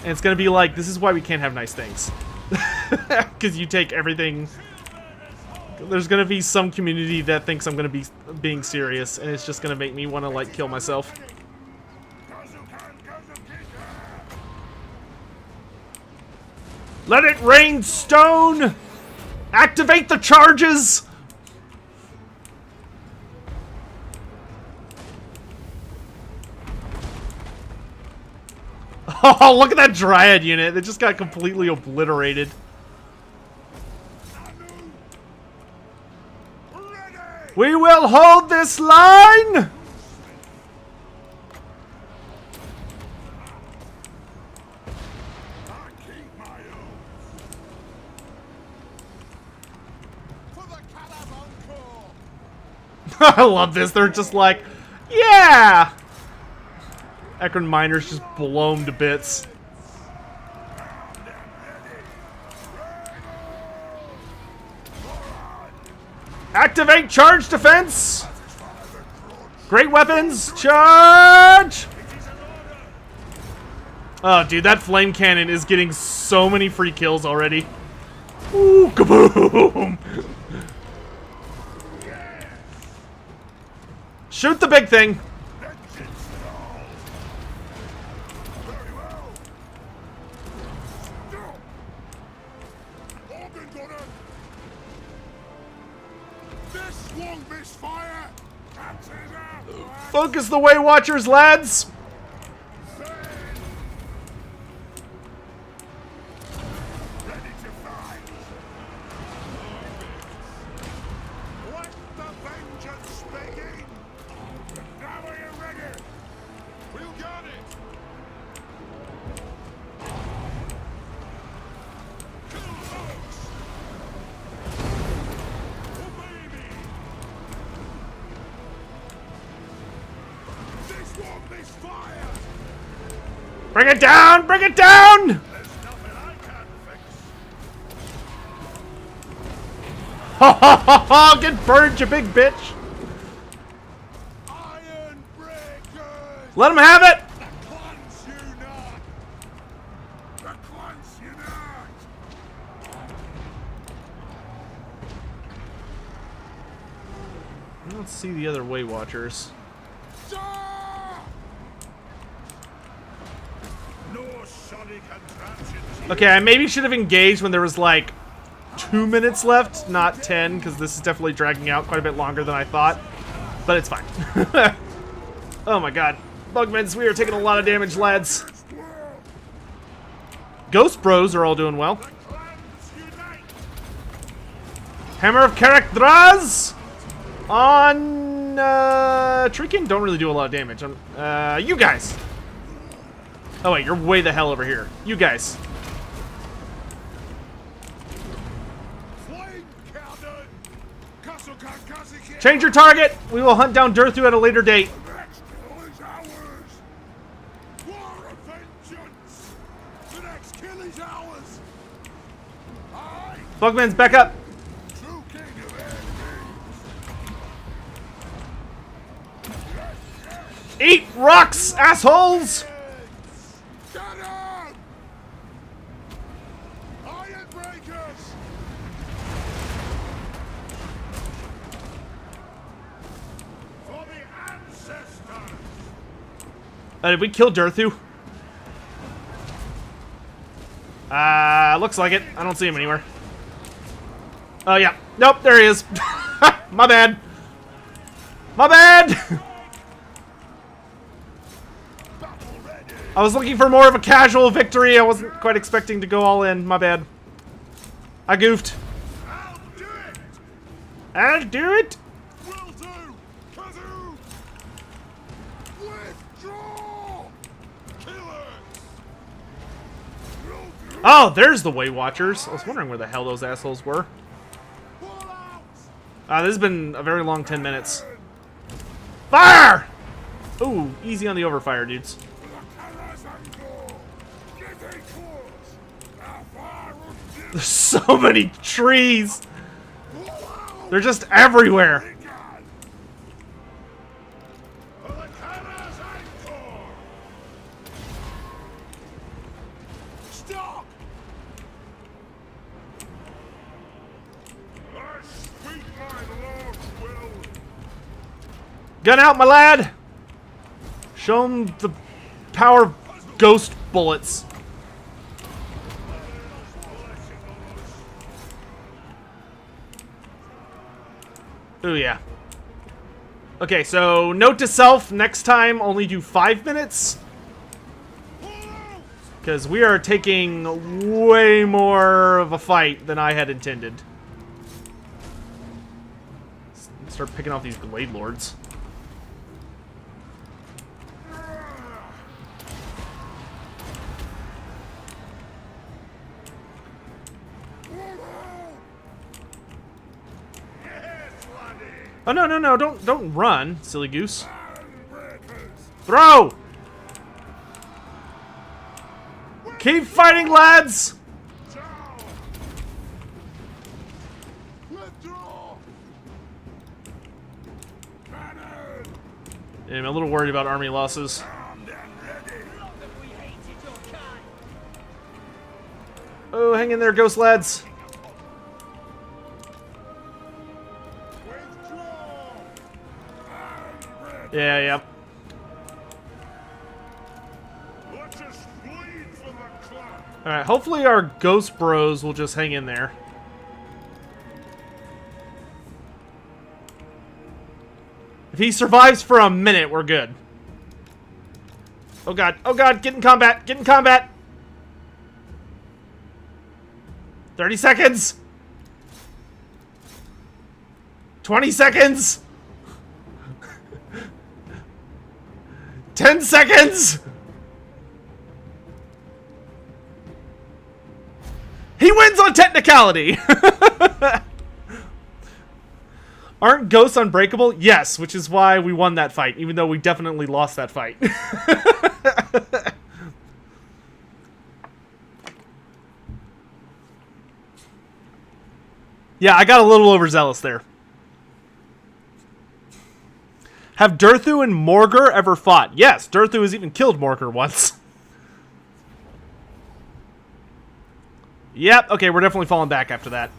And it's gonna be like, this is why we can't have nice things. Because you take everything... There's gonna be some community that thinks I'm gonna be being serious, and it's just gonna make me want to, like, kill myself. Let it rain stone! Activate the charges! Oh, look at that Dryad unit. They just got completely obliterated. We will hold this line! I love this. They're just like, yeah! Ekron Miners just blow them to bits. Activate charge defense! Great weapons! Charge! Oh, dude, that flame cannon is getting so many free kills already. Ooh, kaboom! Shoot the big thing.
Very well. Organ gunner. This won't miss fire. That's it.
Focus the Way Watchers, lads.
Ready to fight. Let the vengeance begin. Now are you ready? We'll got it. Kill folks. Obey me. This won't miss fire.
Bring it down! Bring it down!
There's nothing I can't fix.
Ha ha ha ha! Get burned, you big bitch!
Iron breakers.
Let him have it!
The cleanse you not. The cleanse you not.
Let's see the other Way Watchers.
Sir! No shoddy contraptions.
Okay, I maybe should have engaged when there was like 2 minutes left, not 10, because this is definitely dragging out quite a bit longer than I thought. But it's fine. Oh my god. Bugmans, we are taking a lot of damage, lads. Ghost Bros are all doing well.
Clans unite.
Hammer of Karakdraz on Trikin. Don't really do a lot of damage. You guys. Oh wait, you're way the hell over here. You guys.
Flame cannon. Castle Karkaziki.
Change your target. We will hunt down Durthu at a later date.
The next kill is ours. War of vengeance. The next kill is ours. I,
Bugman's back up.
true king of enemies.
Eat rocks, assholes.
Shut up! Iron breakers. For the ancestors.
Did we kill Durthu? Looks like it. I don't see him anywhere. Oh, yeah. Nope, there he is. My bad. My bad!
Battle ready.
I was looking for more of a casual victory. I wasn't quite expecting to go all in. My bad. I goofed.
I'll do it.
I'll do it.
Will do. Kazoo. Withdraw. Killers. Will do.
Oh, there's the Way Watchers. I was wondering where the hell those assholes were.
Pull out.
This has been a very long 10 minutes. Fire! Ooh, easy on the overfire, dudes. There's so many trees. They're just everywhere.
Stop! I speak my lord's will.
Gun out, my lad. Show 'em the power of ghost bullets. Ooh, yeah. Okay, so note to self, next time only do 5 minutes. Because we are taking way more of a fight than I had intended. Let's start picking off these Glade Lords. Oh, no, no, no, don't run, silly goose. Throw! Keep fighting, lads! Yeah, I'm a little worried about army losses. Oh, hang in there, ghost lads. Yeah, yeah.
Let us bleed for the clan.
Alright, hopefully our ghost bros will just hang in there. If he survives for a minute, we're good. Oh god, get in combat, get in combat! 30 seconds! 20 seconds! 10 seconds! He wins on technicality! Aren't ghosts unbreakable? Yes, which is why we won that fight, even though we definitely lost that fight. Yeah, I got a little overzealous there. Have Durthu and Morgur ever fought? Yes, Durthu has even killed Morgur once. Yep, okay, we're definitely falling back after that.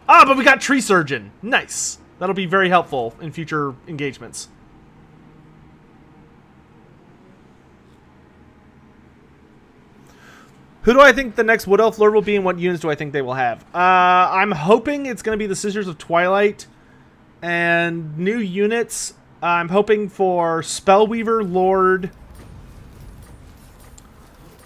Ah, but we got Tree Surgeon. Nice. That'll be very helpful in future engagements. Who do I think the next Wood Elf Lord will be, and what units do I think they will have? I'm hoping it's going to be the Sisters of Twilight. And new units, I'm hoping for Spellweaver Lord.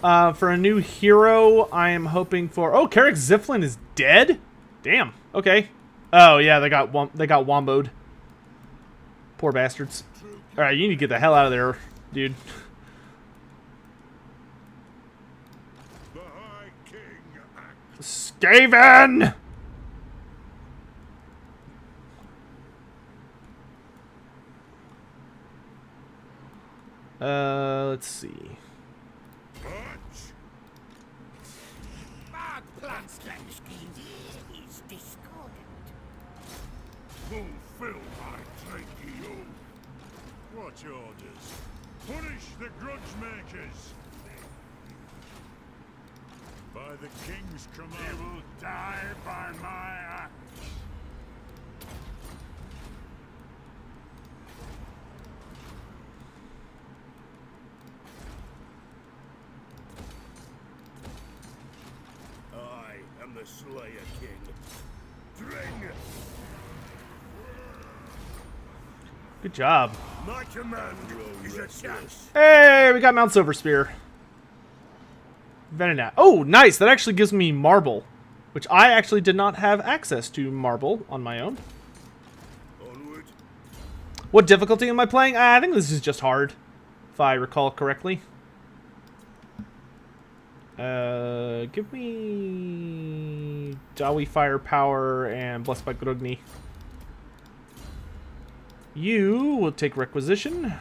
For a new hero, I am hoping for... Oh, Carrick Ziflin is dead? Damn. Okay. Oh, yeah, they got womboed. Poor bastards. Alright, you need to get the hell out of there, dude.
The High King acts.
Skaven! Let's see.
Fulfill my tracheo. What orders? Punish the grudge makers. By the king's command. He will die by my axe. I am the Slayer King. Dring!
Good job.
My command is attached.
Hey, we got Mount Silverspear. Venonat. Oh, nice. That actually gives me marble, which I actually did not have access to marble on my own.
Onward.
What difficulty am I playing? I think this is just hard, if I recall correctly. Give me Dawi Firepower and Blessed by Grugni. You will take Requisition.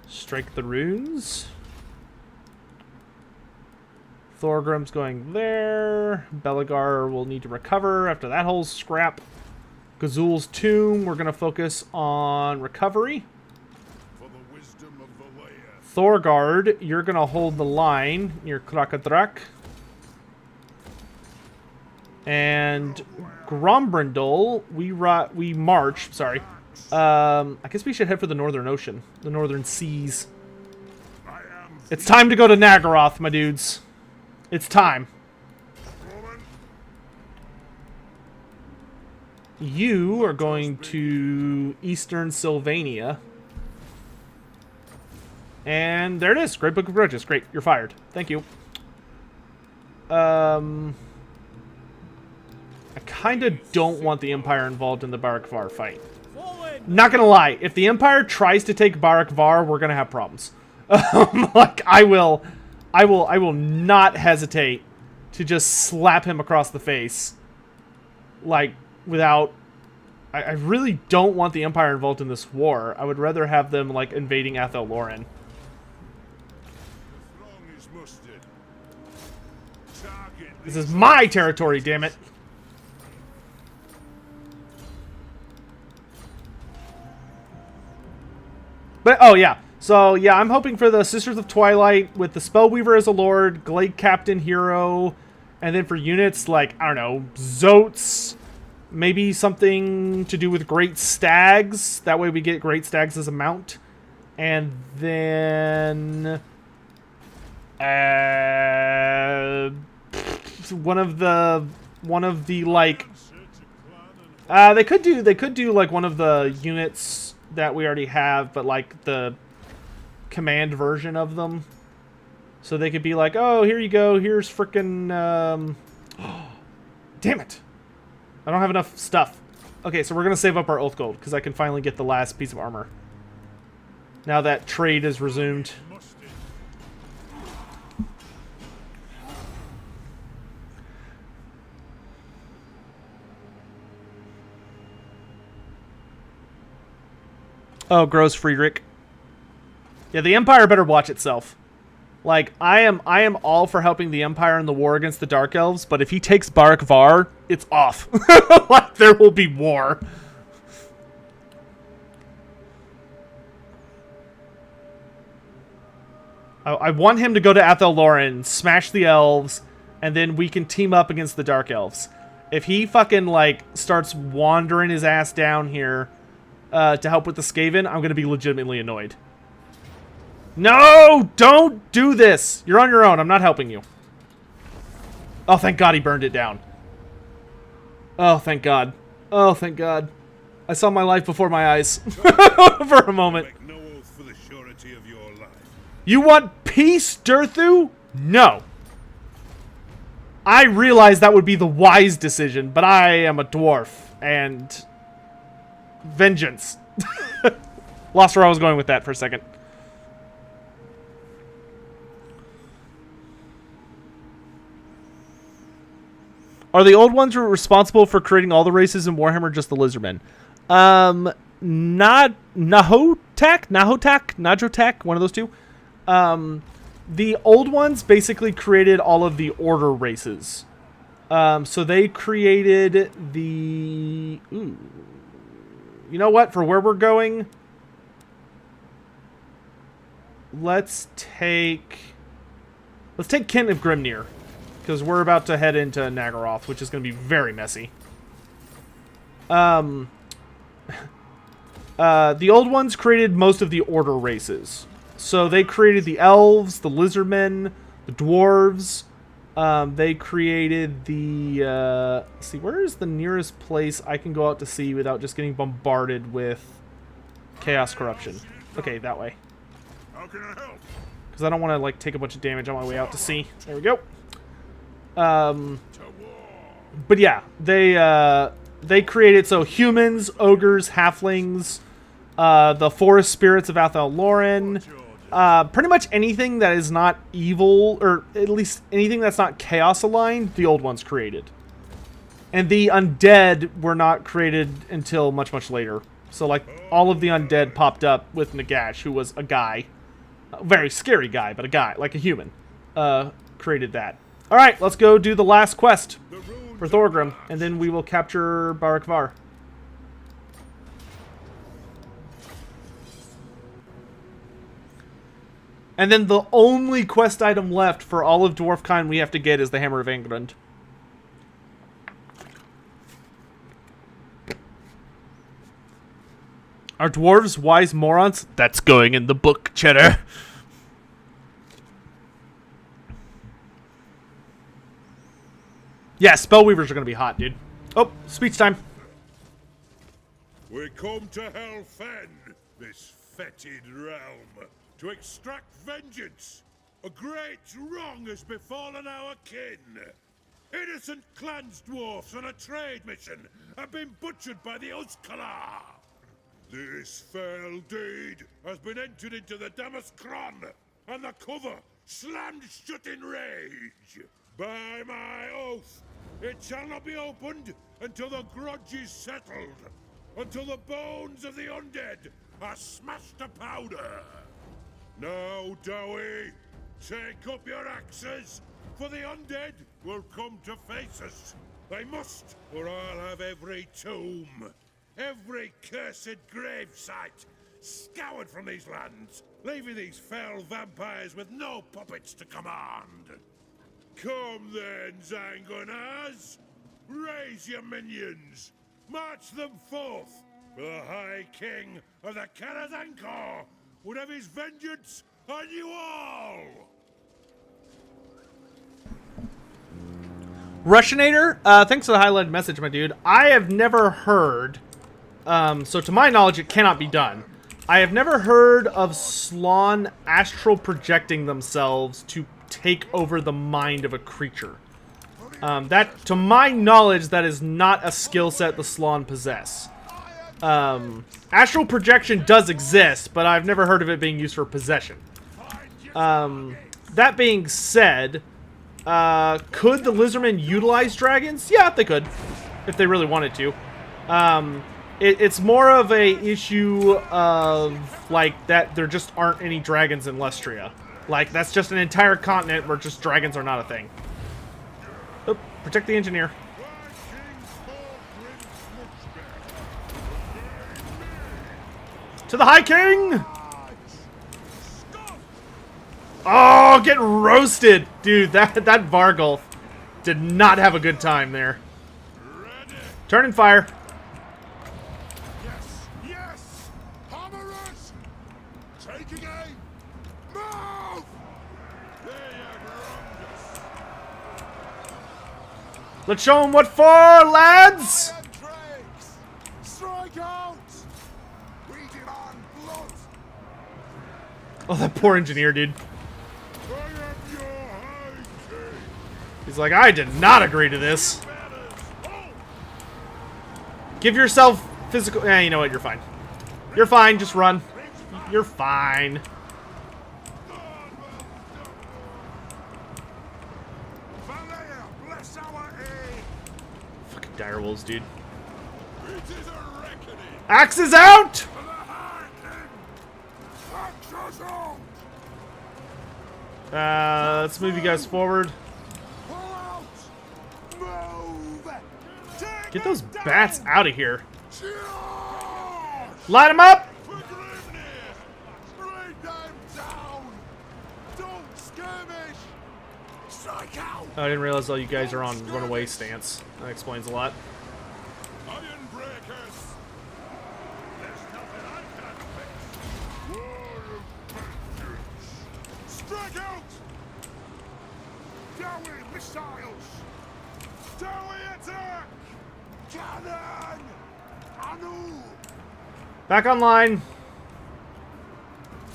Strike the runes. Thorgrim's going there. Belagar will need to recover after that whole scrap. Gazul's Tomb, we're going to focus on recovery.
For the wisdom of the layer.
Thorgard, you're going to hold the line near Krakadrak. And Grombrindal, we march, sorry. I guess we should head for the Northern Ocean, the Northern Seas. It's time to go to Nagaroth, my dudes. It's time. You are going to Eastern Sylvania. And there it is. Great Book of Grudges. Great. You're fired. Thank you. I kind of don't want the Empire involved in the Barakvar fight. Not gonna lie, if the Empire tries to take Barakvar, we're gonna have problems. Like, I will not hesitate to just slap him across the face. Like, without... I really don't want the Empire involved in this war. I would rather have them, like, invading Athel Loren. This is my territory, damn it. But, oh, yeah. So, yeah, I'm hoping for the Sisters of Twilight with the Spellweaver as a Lord, Glade Captain Hero, and then for units like, I don't know, Zotes, Maybe something to do with great stags. That way we get great stags as a mount. And then... one of the like... they could do like one of the units that we already have, but like the command version of them. So they could be like, oh, here you go, here's frickin' damn it. I don't have enough stuff. Okay, so we're gonna save up our oath gold, because I can finally get the last piece of armor. Now that trade is resumed. Oh, gross, Friedrich. Yeah, the Empire better watch itself. Like, I am all for helping the Empire in the war against the Dark Elves, but if he takes Barak Var, it's off. Like, there will be war. I want him to go to Athel Loren, smash the elves, and then we can team up against the Dark Elves. If he fucking, like, starts wandering his ass down here to help with the Skaven, I'm going to be legitimately annoyed. No! Don't do this! You're on your own. I'm not helping you. Oh, thank God he burned it down. Oh, thank God. Oh, thank God. I saw my life before my eyes. For a moment.
Make no oath for the surety of your life.
You want peace, Durthu? No. I realize that would be the wise decision, but I am a dwarf, and... vengeance. Lost where I was going with that for a second. Are the old ones responsible for creating all the races in Warhammer, or just the Lizardmen? Not Nahotak, one of those two. The old ones basically created all of the Order races. So they created the... Ooh. You know what? For where we're going, let's take Kent of Grimnir, because we're about to head into Nagaroth, which is going to be very messy. The old ones created most of the Order races. So they created the elves, the lizardmen, the dwarves. They created the... let's see, where is the nearest place I can go out to sea without just getting bombarded with chaos corruption? Okay, that way.
How can I help?
Because I don't want to, like, take a bunch of damage on my way out to sea. There we go. But yeah, they created, so humans, ogres, halflings, the forest spirits of Athel Loren, pretty much anything that is not evil, or at least anything that's not chaos aligned, the old ones created. And the undead were not created until much, much later. So, like, all of the undead popped up with Nagash, who was a guy. A very scary guy, but a guy, like a human. Created that. Alright, let's go do the last quest for Thorgrim, and then we will capture Barak Var. And then the only quest item left for all of Dwarfkind we have to get is the Hammer of Angrund. Are dwarves wise morons? That's going in the book, Cheddar. Yeah, Spellweavers are going to be hot, dude. Oh, speech time.
We come to Helfen, this fetid realm, to extract vengeance. A great wrong has befallen our kin. Innocent clans dwarfs on a trade mission have been butchered by the Uskalar. This fell deed has been entered into the Damaskron, and the cover slammed shut in rage. By my oath, it shall not be opened until the grudge is settled, until the bones of the undead are smashed to powder. Now, Dowie, take up your axes, for the undead will come to face us. They must, or I'll have every tomb, every cursed gravesite scoured from these lands, leaving these fell vampires with no puppets to command. Come then, Zangunas! Raise your minions, March them forth, for the High King of the Karazanko would have his vengeance on you all!
Russianator, thanks for the highlighted message, my dude. I have never heard, so to my knowledge, it cannot be done. I have never heard of Slaawn astral projecting themselves to take over the mind of a creature. That, to my knowledge, that is not a skill set the Slaawn possess. Astral projection does exist, but I've never heard of it being used for possession. That being said, could the Lizardmen utilize dragons? Yeah, they could, if they really wanted to. It's more of a issue of, like, that there just aren't any dragons in Lustria. Like, that's just an entire continent where just dragons are not a thing. Oh, protect the engineer. To the High King! Oh, get roasted! Dude, that Vargulf did not have a good time there. Turn and fire.
Yes, yes! Hammerers! Taking aim! Move! They have wronged us.
Let's show them what for, lads!
Iron Drakes! Strike out! We demand blood!
Oh, that poor engineer, dude.
I am your High King!
He's like, I did not agree to this. Give yourself physical... you know what? You're fine. You're fine. Just run. You're fine.
Valea, bless our aid!
Fucking direwolves, dude.
It is a reckoning!
Axe is out!
For the High King! Axe us out!
Let's move you guys forward.
Pull out! Move! Take
Get those
them
bats
down!
out of here.
Charge!
Line them up!
For Grimnir! Bring them down! Don't skirmish! Strike out!
Oh, I didn't realize all you guys are on runaway stance. That explains a lot.
Iron breakers! There's nothing I can't fix! War of vengeance! Strike out! Dowie missiles! Dowie attack! Cannon! Anu!
Back online.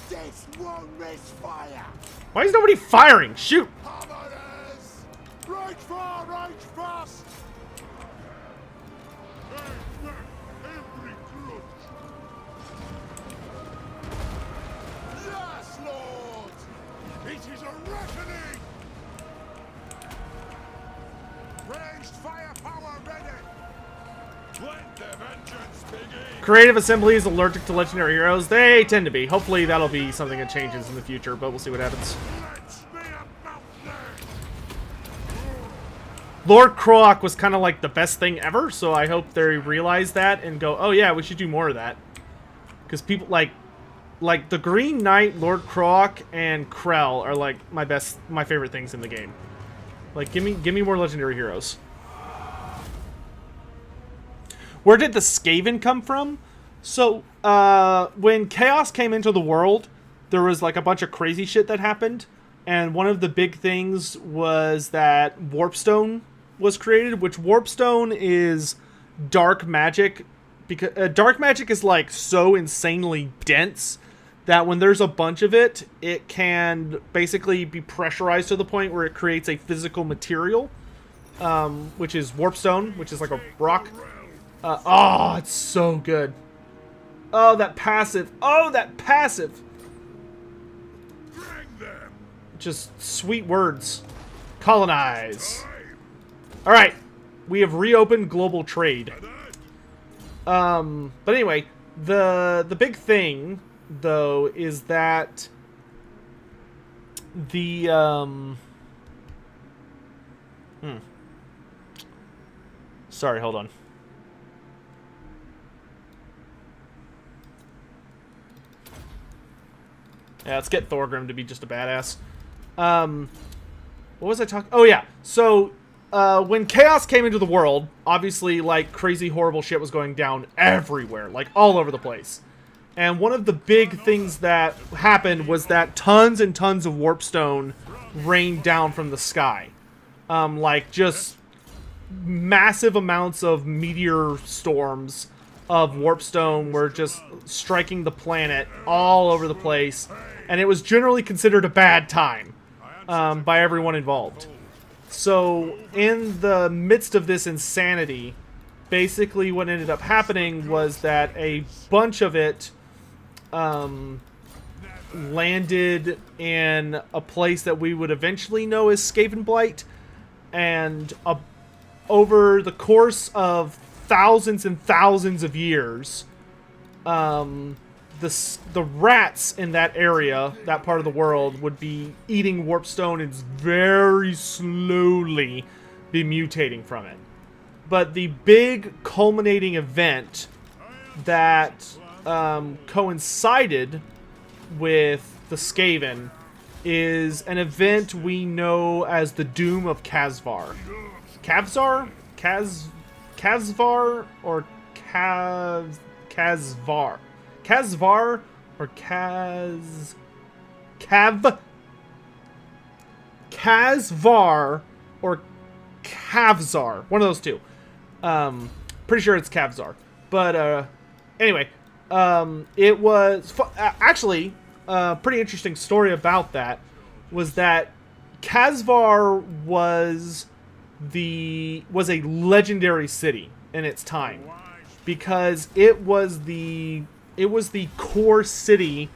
This won't miss fire!
Why is nobody firing? Shoot!
Hammerers! Right far, right fast! Every clutch! Yes, Lord! It is a reckoning! Ranged firepower ready! Let the vengeance begin!
Creative Assembly is allergic to legendary heroes. They tend to be. Hopefully that'll be something that changes in the future, but we'll see what happens.
Let's be about them!
Lord Croak was kind of like the best thing ever, so I hope they realize that and go, oh yeah, we should do more of that. Because people like the Green Knight, Lord Croak, and Krell are like my favorite things in the game. Like, give me more legendary heroes. Where did the Skaven come from? So, when Chaos came into the world, there was like a bunch of crazy shit that happened. And one of the big things was that Warpstone was created, which Warpstone is dark magic. Because dark magic is like so insanely dense that when there's a bunch of it, it can basically be pressurized to the point where it creates a physical material, which is Warpstone, which is like a rock. Oh, it's so good. Oh, that passive. Oh, that passive.
Bring them!
Just sweet words. Colonize. All right, we have reopened global trade. But anyway, the big thing though is that the sorry, hold on. Yeah, let's get Thorgrim to be just a badass. What was I talking? Oh yeah. So when chaos came into the world, obviously, like, crazy, horrible shit was going down everywhere, like, all over the place. And one of the big things that happened was that tons and tons of warpstone rained down from the sky. Like, just massive amounts of meteor storms of warpstone were just striking the planet all over the place. And it was generally considered a bad time by everyone involved. So, in the midst of this insanity, basically what ended up happening was that a bunch of it landed in a place that we would eventually know as Skaven Blight, and over the course of thousands and thousands of years, the rats in that area, that part of the world, would be eating warpstone and very slowly be mutating from it. But the big culminating event that coincided with the Skaven is an event we know as the Doom of Kazvar. Kazvar? Kazvar or Kazvar? Kazvar or Kazvar or Kavzar. One of those two. Pretty sure it's Kavzar. But anyway, it was actually a pretty interesting story about that. Was that Kazvar was a legendary city in its time, because it was the core city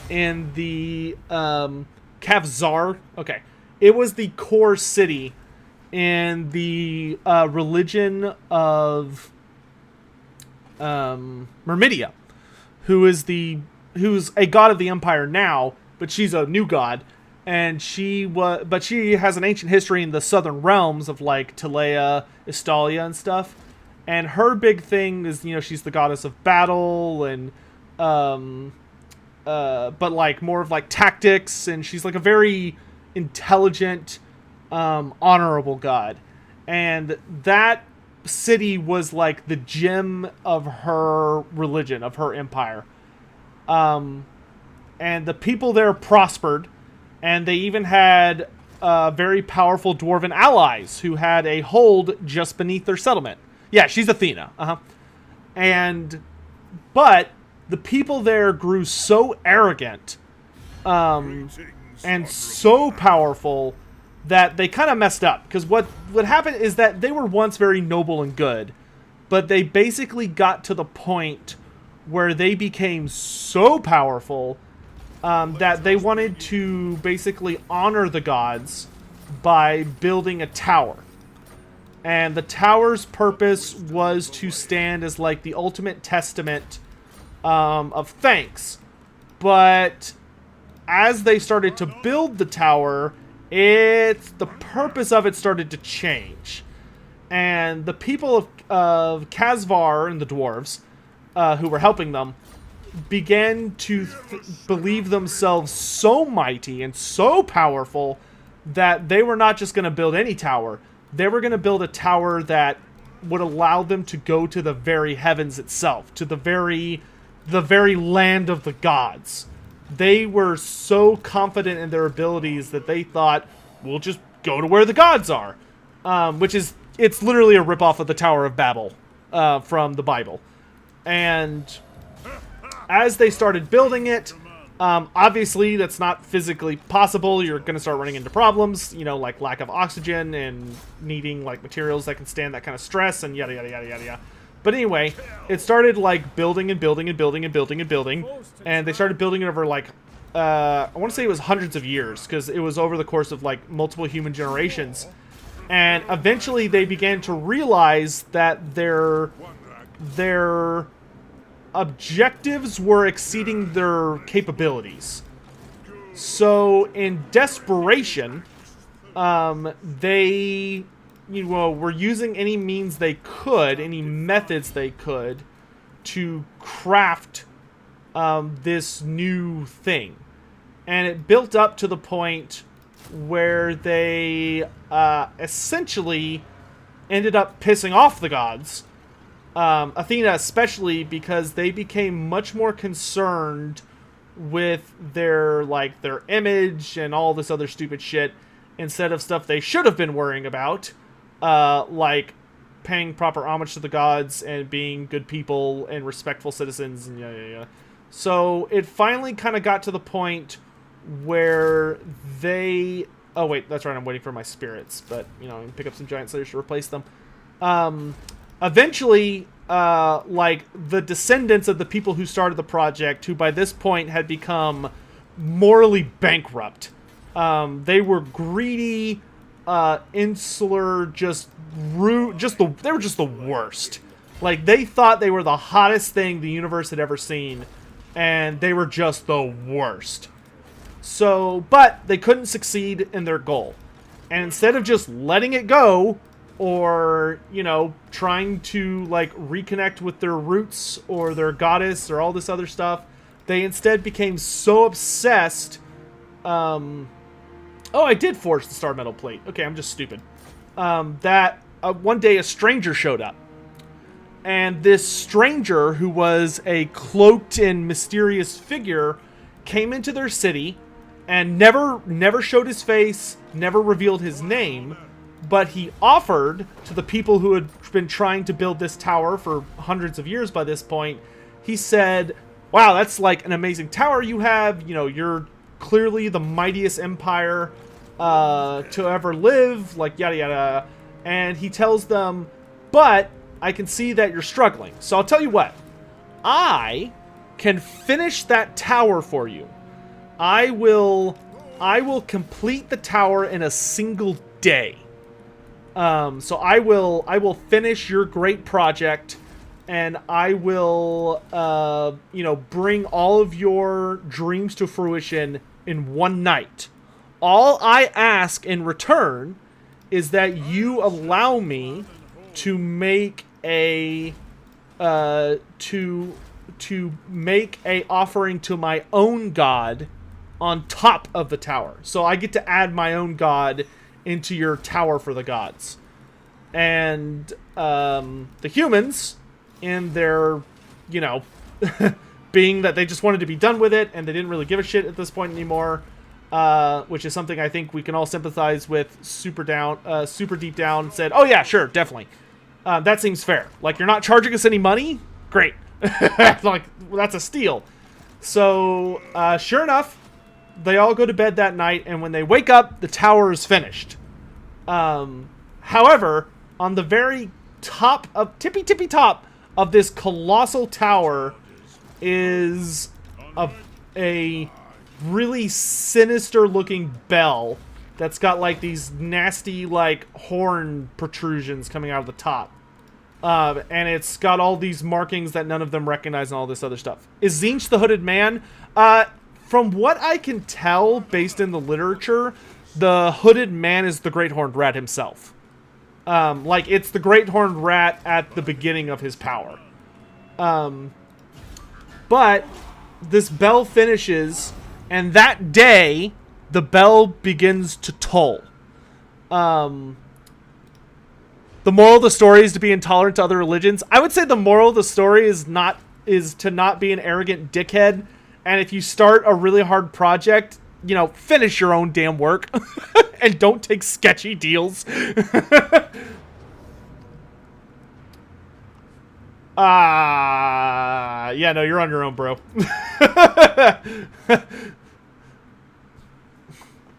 in the Kavzar. Okay, it was the core city in the religion of Myrmidia, who's a god of the Empire now, but she's a new god, and she has an ancient history in the southern realms of like Telea, Estalia, and stuff. And her big thing is, she's the goddess of battle, and but like more of like tactics, and she's like a very intelligent, honorable god. And that city was like the gem of her religion, of her empire. And the people there prospered, and they even had very powerful dwarven allies who had a hold just beneath their settlement. Yeah, she's Athena. But the people there grew so arrogant and so powerful that they kind of messed up. Because what happened is that they were once very noble and good, but they basically got to the point where they became so powerful that they wanted to basically honor the gods by building a tower. And the tower's purpose was to stand as like the ultimate testament of thanks. But as they started to build the tower, the purpose of it started to change. And the people of Kazvar and the dwarves, who were helping them, began to believe themselves so mighty and so powerful that they were not just going to build any tower. They were going to build a tower that would allow them to go to the very heavens itself, to the very land of the gods. They were so confident in their abilities that they thought, we'll just go to where the gods are. It's literally a ripoff of the Tower of Babel from the Bible. And as they started building it, obviously that's not physically possible. You're going to start running into problems, like lack of oxygen and needing like materials that can stand that kind of stress and yada, yada, yada, yada, yada. But anyway, it started like building and building and building and building and building. And they started building it over like, I want to say it was hundreds of years, because it was over the course of like multiple human generations. And eventually they began to realize that their objectives were exceeding their capabilities. So in desperation, they were using any means they could, any methods they could, to craft this new thing. And it built up to the point where they essentially ended up pissing off the gods. Athena especially, because they became much more concerned with their image and all this other stupid shit instead of stuff they should have been worrying about, like paying proper homage to the gods and being good people and respectful citizens and yeah. So it finally kind of got to the point where they... Oh, wait, that's right, I'm waiting for my spirits, but, you know, I can pick up some giant slayers to replace them. Eventually, the descendants of the people who started the project, who by this point had become morally bankrupt. They were greedy, insular, they were just the worst. Like, they thought they were the hottest thing the universe had ever seen, and they were just the worst. So, but they couldn't succeed in their goal. And instead of just letting it go, or, you know, trying to, reconnect with their roots or their goddess or all this other stuff, they instead became so obsessed. Oh, I did forge the star metal plate. Okay, I'm just stupid. That one day a stranger showed up. And this stranger, who was a cloaked and mysterious figure, came into their city and never showed his face, never revealed his name, but he offered to the people who had been trying to build this tower for hundreds of years by this point, he said, wow, that's like an amazing tower you have. You know, you're clearly the mightiest empire to ever live, like yada yada. And he tells them, but I can see that you're struggling. So I'll tell you what, I can finish that tower for you. I will complete the tower in a single day. So I will finish your great project, and I will, bring all of your dreams to fruition in one night. All I ask in return is that you allow me to make a to make a offering to my own god on top of the tower. So I get to add my own god into your tower for the gods. And the humans, in their, being that they just wanted to be done with it and they didn't really give a shit at this point anymore, which is something I think we can all sympathize with super deep down, said, oh yeah, sure, definitely. That seems fair. Like, you're not charging us any money? Great. Like, that's a steal. So, sure enough, they all go to bed that night, and when they wake up, the tower is finished. However, on the very tippy top of this colossal tower is a really sinister looking bell that's got like these nasty horn protrusions coming out of the top. And it's got all these markings that none of them recognize and all this other stuff. Is Tzeentch the Hooded Man? From what I can tell, based in the literature, the Hooded Man is the Great Horned Rat himself. It's the Great Horned Rat at the beginning of his power. But this bell finishes, and that day, the bell begins to toll. The moral of the story is to be intolerant to other religions. I would say the moral of the story is to not be an arrogant dickhead. And if you start a really hard project, finish your own damn work. And don't take sketchy deals. Yeah, no, you're on your own, bro.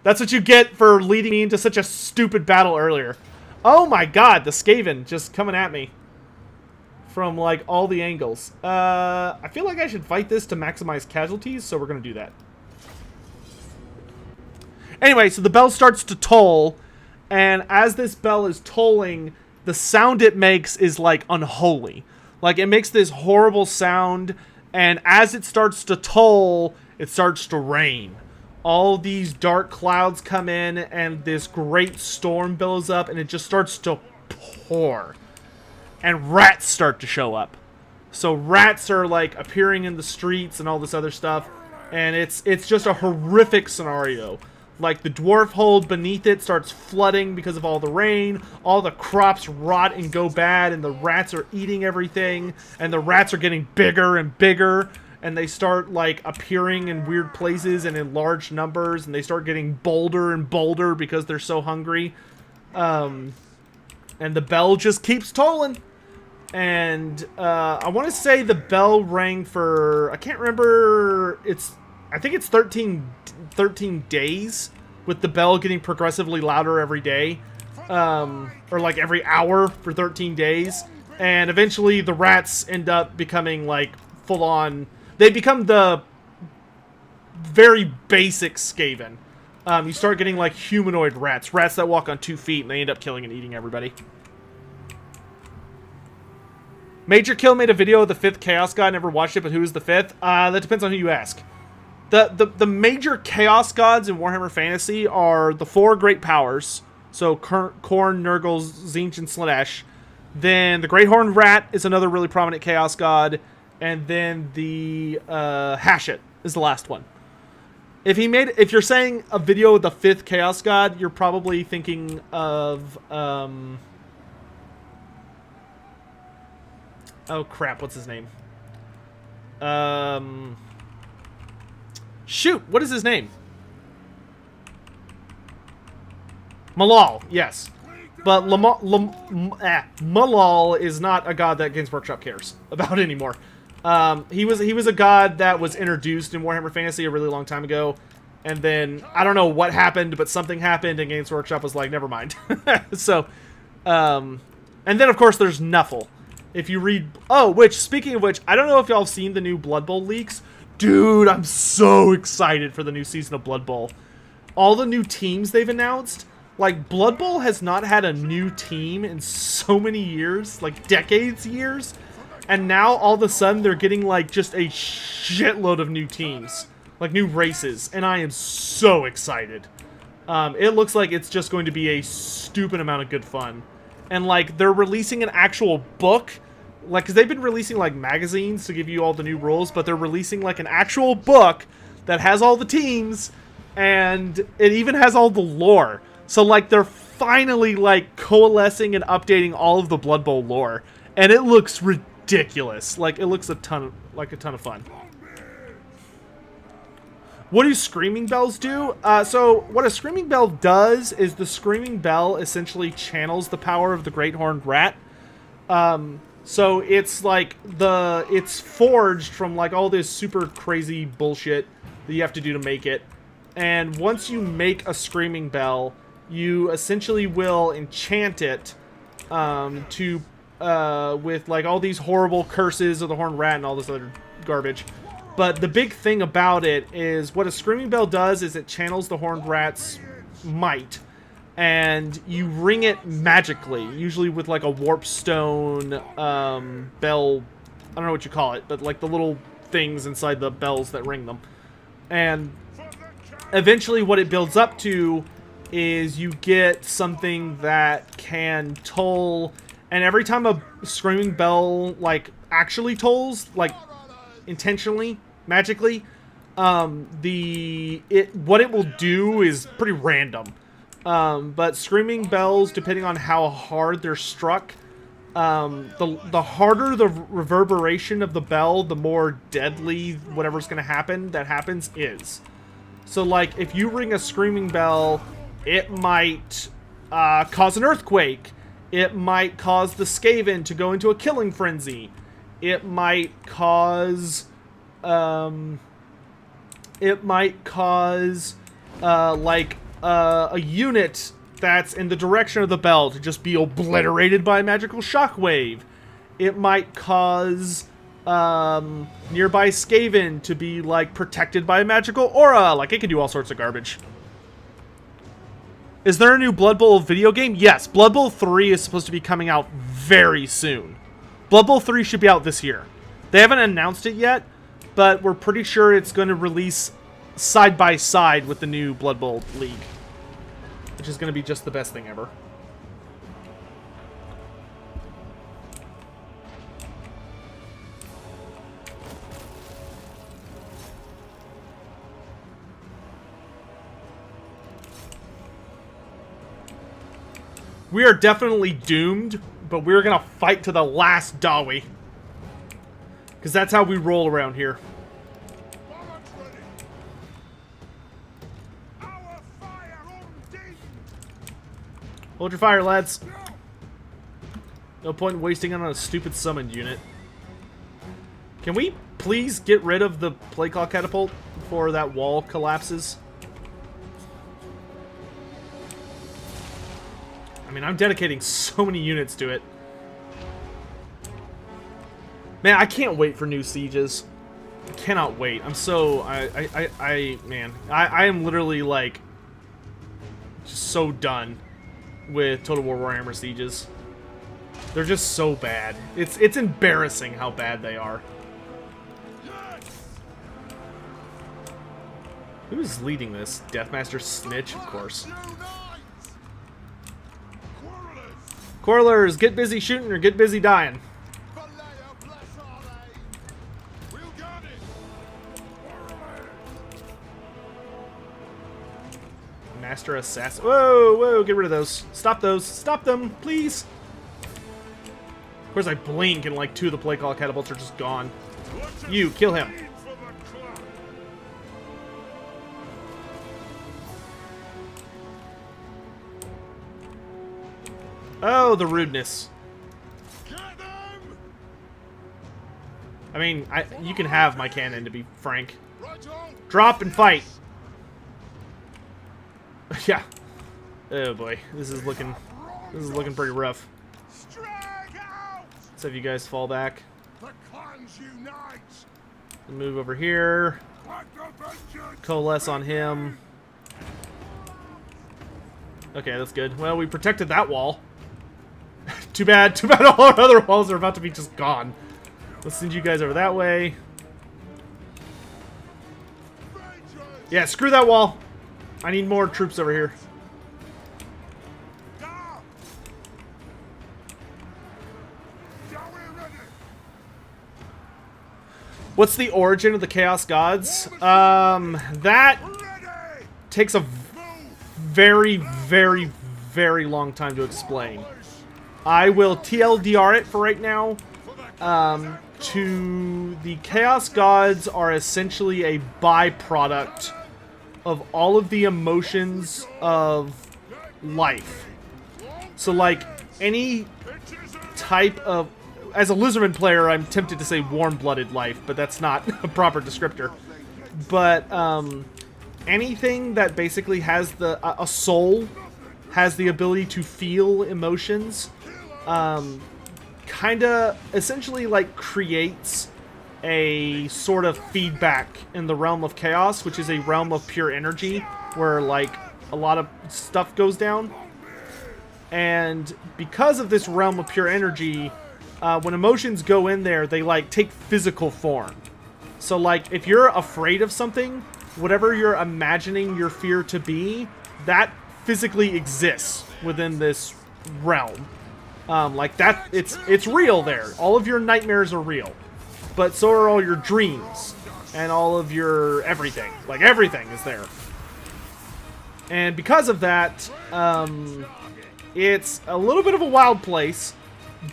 That's what you get for leading me into such a stupid battle earlier. Oh my god, the Skaven just coming at me from all the angles. I feel like I should fight this to maximize casualties, so we're gonna do that. Anyway, so the bell starts to toll, and as this bell is tolling, the sound it makes is unholy. It makes this horrible sound, and as it starts to toll, it starts to rain. All these dark clouds come in, and this great storm billows up, and it just starts to pour. And rats start to show up. So rats are appearing in the streets and all this other stuff, and it's just a horrific scenario. Like, the dwarf hold beneath it starts flooding because of all the rain. All the crops rot and go bad, and the rats are eating everything. And the rats are getting bigger and bigger. And they start, like, appearing in weird places and in large numbers. And they start getting bolder and bolder because they're so hungry. And the bell just keeps tolling. And I want to say the bell rang for... I can't remember... I think it's 13 days, with the bell getting progressively louder every day, or like every hour for 13 days, and eventually the rats end up becoming like full-on. They become the very basic Skaven. You start getting like humanoid rats that walk on 2 feet, and they end up killing and eating everybody. Major Kill made a video of the 5th Chaos God. Never watched it, but who is the 5th? That depends on who you ask. The major Chaos Gods in Warhammer Fantasy are the 4 Great Powers. So Khorne, Nurgle, Tzeentch, and Slaanesh. Then the Great Horned Rat is another really prominent Chaos God. And then the Hashut is the last one. If you're saying a video of the 5th Chaos God, you're probably thinking of oh crap, what's his name? Shoot, what is his name? Malal, yes. But Malal is not a god that Games Workshop cares about anymore. He was a god that was introduced in Warhammer Fantasy a really long time ago. And then, I don't know what happened, but something happened and Games Workshop was like, never mind. So, and then of course there's Nuffle. If you read... Oh, speaking of which, I don't know if y'all have seen the new Blood Bowl leaks. Dude, I'm so excited for the new season of Blood Bowl. All the new teams they've announced. Like, Blood Bowl has not had a new team in so many years. Like, years. And now, all of a sudden, they're getting, like, just a shitload of new teams. Like, new races. And I am so excited. It looks like it's just going to be a stupid amount of good fun. And, like, they're releasing an actual book. Like, because they've been releasing, like, magazines to give you all the new rules, but they're releasing, like, an actual book that has all the teams, and it even has all the lore. So, like, they're finally, like, coalescing and updating all of the Blood Bowl lore, and it looks ridiculous. Like, it looks a ton of fun. What do Screaming Bells do? So, what a Screaming Bell does is the Screaming Bell essentially channels the power of the Great Horned Rat. So it's like it's forged from like all this super crazy bullshit that you have to do to make it. And once you make a Screaming Bell, you essentially will enchant it with like all these horrible curses of the Horned Rat and all this other garbage. But the big thing about it is what a Screaming Bell does is it channels the Horned Rat's might. And you ring it magically, usually with like a warp stone bell. I don't know what you call it, but like the little things inside the bells that ring them. And eventually what it builds up to is you get something that can toll. And every time a Screaming Bell like actually tolls, like intentionally, magically, what it will do is pretty random. But Screaming Bells, depending on how hard they're struck, the harder the reverberation of the bell, the more deadly whatever's going to happen that happens is. So, like, if you ring a Screaming Bell, it might cause an earthquake. It might cause the Skaven to go into a killing frenzy. It might cause... a unit that's in the direction of the bell to just be obliterated by a magical shockwave. It might cause nearby Skaven to be like protected by a magical aura. Like, it can do all sorts of garbage. Is there a new Blood Bowl video game? Yes, Blood Bowl 3 is supposed to be coming out very soon. Blood Bowl 3 should be out this year. They haven't announced it yet, but we're pretty sure it's going to release side by side with the new Blood Bowl League, which is going to be just the best thing ever. We are definitely doomed, but we're gonna fight to the last Dawi. Because that's how we roll around here. Hold your fire, lads. No point in wasting it on a stupid summoned unit. Can we please get rid of the play call catapult before that wall collapses? I mean, I'm dedicating so many units to it. Man, I can't wait for new sieges. I cannot wait. I'm so... man. I am literally, like, just so done with Total War Warhammer sieges. They're just so bad. It's embarrassing how bad they are. Who's leading this? Deathmaster Snitch, of course. Quarrelers, get busy shooting or get busy dying. Master Assassin. Whoa, whoa, get rid of those. Stop those. Stop them, please. Of course, I blink and like 2 of the play call catapults are just gone. You, kill him. Oh, the rudeness. I mean, you can have my cannon, to be frank. Drop and fight. Yeah. Oh boy, this is looking pretty rough. Let's have you guys fall back. Move over here. Coalesce on him. Okay, that's good. Well, we protected that wall. Too bad all our other walls are about to be just gone. Let's send you guys over that way. Yeah, screw that wall. I need more troops over here. What's the origin of the Chaos Gods? That takes a very, very, very long time to explain. I will TLDR it for right now. The Chaos Gods are essentially a byproduct of all of the emotions of life. So, like, any type of... As a Lizardman player, I'm tempted to say warm-blooded life, but that's not a proper descriptor. But, anything that basically has a soul, has the ability to feel emotions, kinda, essentially, like, creates a sort of feedback in the realm of chaos, which is a realm of pure energy, where, like, a lot of stuff goes down. And because of this realm of pure energy, when emotions go in there, they, like, take physical form. So, like, if you're afraid of something, whatever you're imagining your fear to be, that physically exists within this realm. Like, that, it's real there. All of your nightmares are real. But so are all your dreams. And all of your everything. Like, everything is there. And because of that, it's a little bit of a wild place.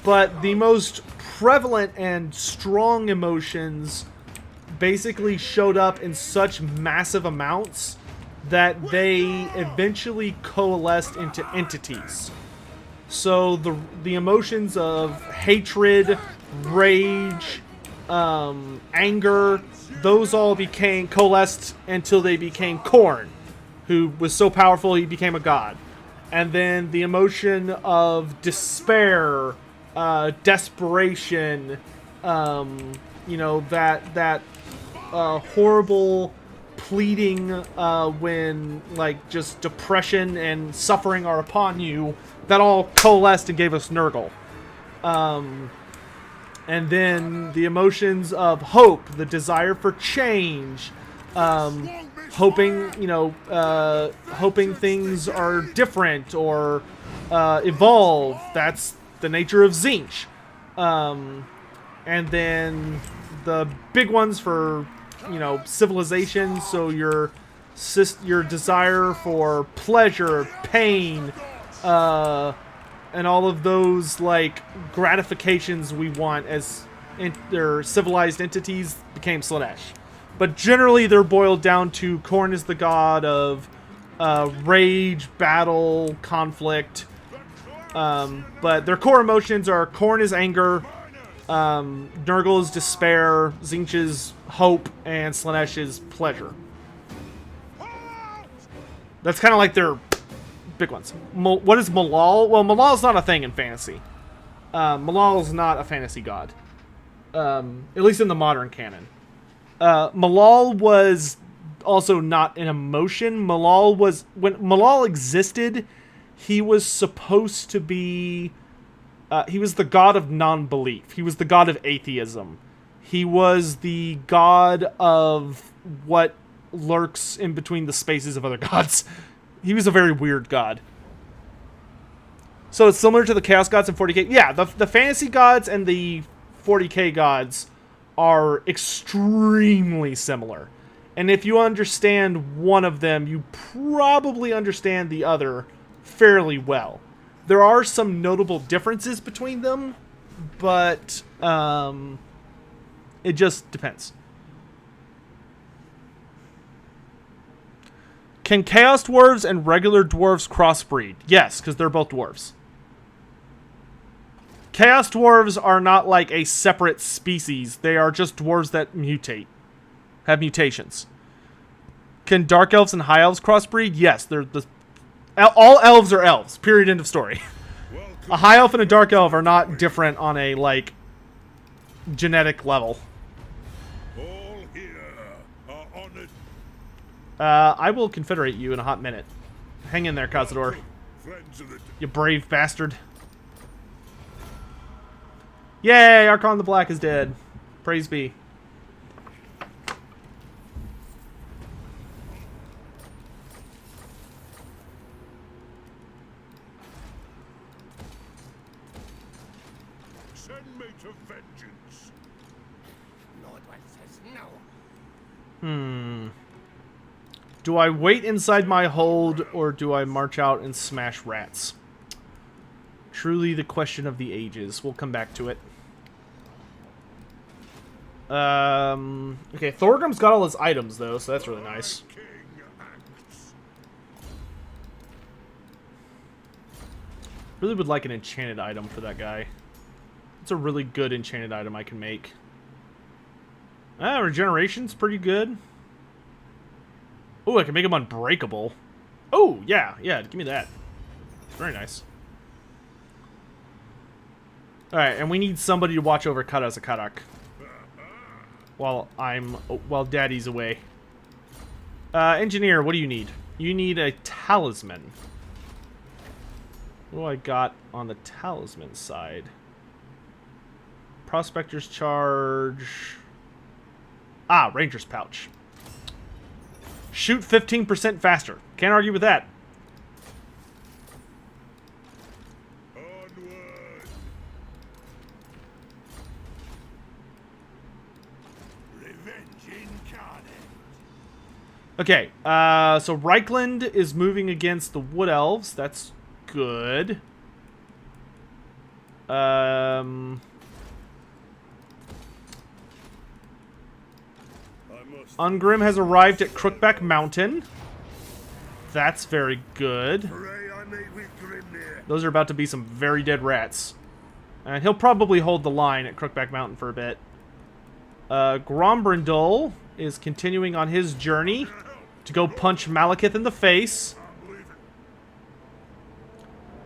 But the most prevalent and strong emotions basically showed up in such massive amounts that they eventually coalesced into entities. So the emotions of hatred, rage, anger, those all became coalesced until they became Khorne, who was so powerful he became a god. And then the emotion of despair, desperation, you know, that horrible pleading when, like, just depression and suffering are upon you, that all coalesced and gave us Nurgle. And then the emotions of hope, the desire for change, hoping, you know, hoping things are different or evolve. That's the nature of Tzeentch. And then the big ones for, you know, civilization. So your desire for pleasure, pain, and all of those like gratifications we want as their civilized entities became Slaanesh. But generally, they're boiled down to Khorne is the god of rage, battle, conflict. But their core emotions are Khorne is anger, Nurgle is despair, Tzeentch is hope, and Slaanesh is pleasure. That's kind of like their big ones. What is Malal? Well, Malal's not a thing in fantasy. Malal's not a fantasy god. At least in the modern canon. Malal was also not an emotion. Malal was... When Malal existed, he was supposed to be... he was the god of non-belief. He was the god of atheism. He was the god of what lurks in between the spaces of other gods. He was a very weird god. So it's similar to the Chaos Gods and 40k. Yeah, the fantasy gods and the 40k gods are extremely similar. And if you understand one of them, you probably understand the other fairly well. There are some notable differences between them, but it just depends. Can Chaos Dwarves and regular dwarves crossbreed? Yes, because they're both dwarves. Chaos Dwarves are not like a separate species. They are just dwarves that mutate. Have mutations. Can Dark Elves and High Elves crossbreed? Yes, they're all elves are elves. Period. End of story. A High Elf and a Dark Elf are not different on a, like, genetic level.
All here are honored.
I will confederate you in a hot minute. Hang in there, Cazador.
Friends of the
You brave bastard. Yay! Archon the Black is dead. Praise be.
send me to vengeance.
Nordwell says no.
Do I wait inside my hold, or do I march out and smash rats? Truly the question of the ages. We'll come back to it. Okay, Thorgrim's got all his items, though, so that's really nice.
King acts.
Really would like an enchanted item for that guy. It's a really good enchanted item I can make. Regeneration's pretty good. Oh, I can make him unbreakable. Oh, yeah, give me that. Very nice. Alright, and we need somebody to watch over Karazakarak. While Daddy's away. Engineer, what do you need? You need a talisman. What do I got on the talisman side? Prospector's charge. Ah, Ranger's pouch. Shoot 15% faster. Can't argue with that.
Onward. Revenge incarnate.
Okay, so Reichland is moving against the Wood Elves. That's good. Ungrim has arrived at Crookback Mountain. That's very good.
Hooray, I meet with Grimnir.
Those are about to be some very dead rats. And he'll probably hold the line at Crookback Mountain for a bit. Grombrindal is continuing on his journey to go punch Malekith in the face.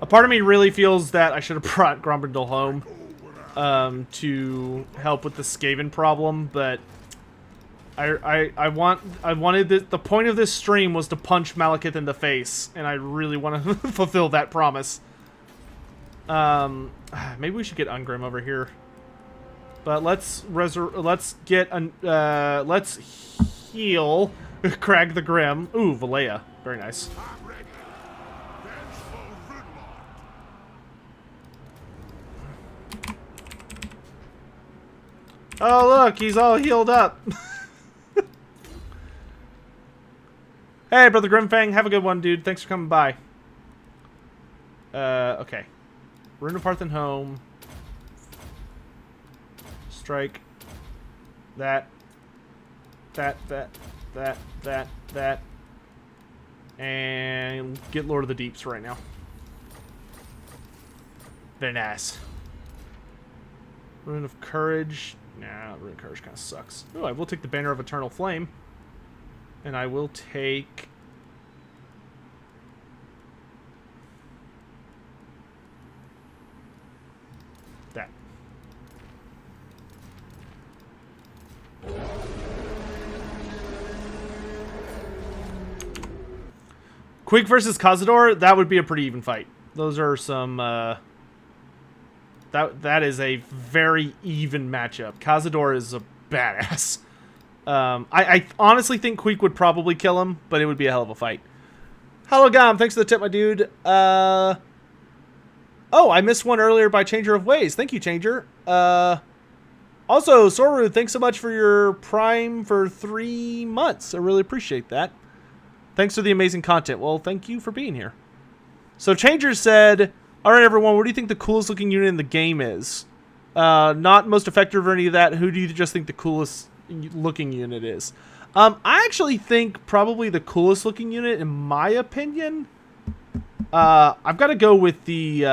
A part of me really feels that I should have brought Grombrindal home to help with the Skaven problem, but I wanted the point of this stream was to punch Malekith in the face, and I really want to fulfill that promise. Maybe we should get Ungrim over here, but let's heal Crag the Grim. Ooh, Valea, very nice.
I'm ready. Vengeful Ridlock.
Oh look, he's all healed up. Hey, Brother Grimfang, have a good one, dude. Thanks for coming by. Okay. Rune of Hearth and Home. Strike. That. And get Lord of the Deeps right now. Very nice. Rune of Courage. Nah, Rune of Courage kind of sucks. Oh, I will take the Banner of Eternal Flame. And I will take... that. Quake versus Cazador, that would be a pretty even fight. Those are some... That is a very even matchup. Cazador is a badass. I honestly think Queek would probably kill him, but it would be a hell of a fight. Hello, Gom. Thanks for the tip, my dude. Oh, I missed one earlier by Changer of Ways. Thank you, Changer. Also, Soru, thanks so much for your Prime for 3 months. I really appreciate that. Thanks for the amazing content. Well, thank you for being here. So, Changer said... Alright, everyone, what do you think the coolest looking unit in the game is? Not most effective or any of that. Who do you just think the coolest looking unit is? I actually think probably the coolest looking unit, in my opinion, I've got to go with the...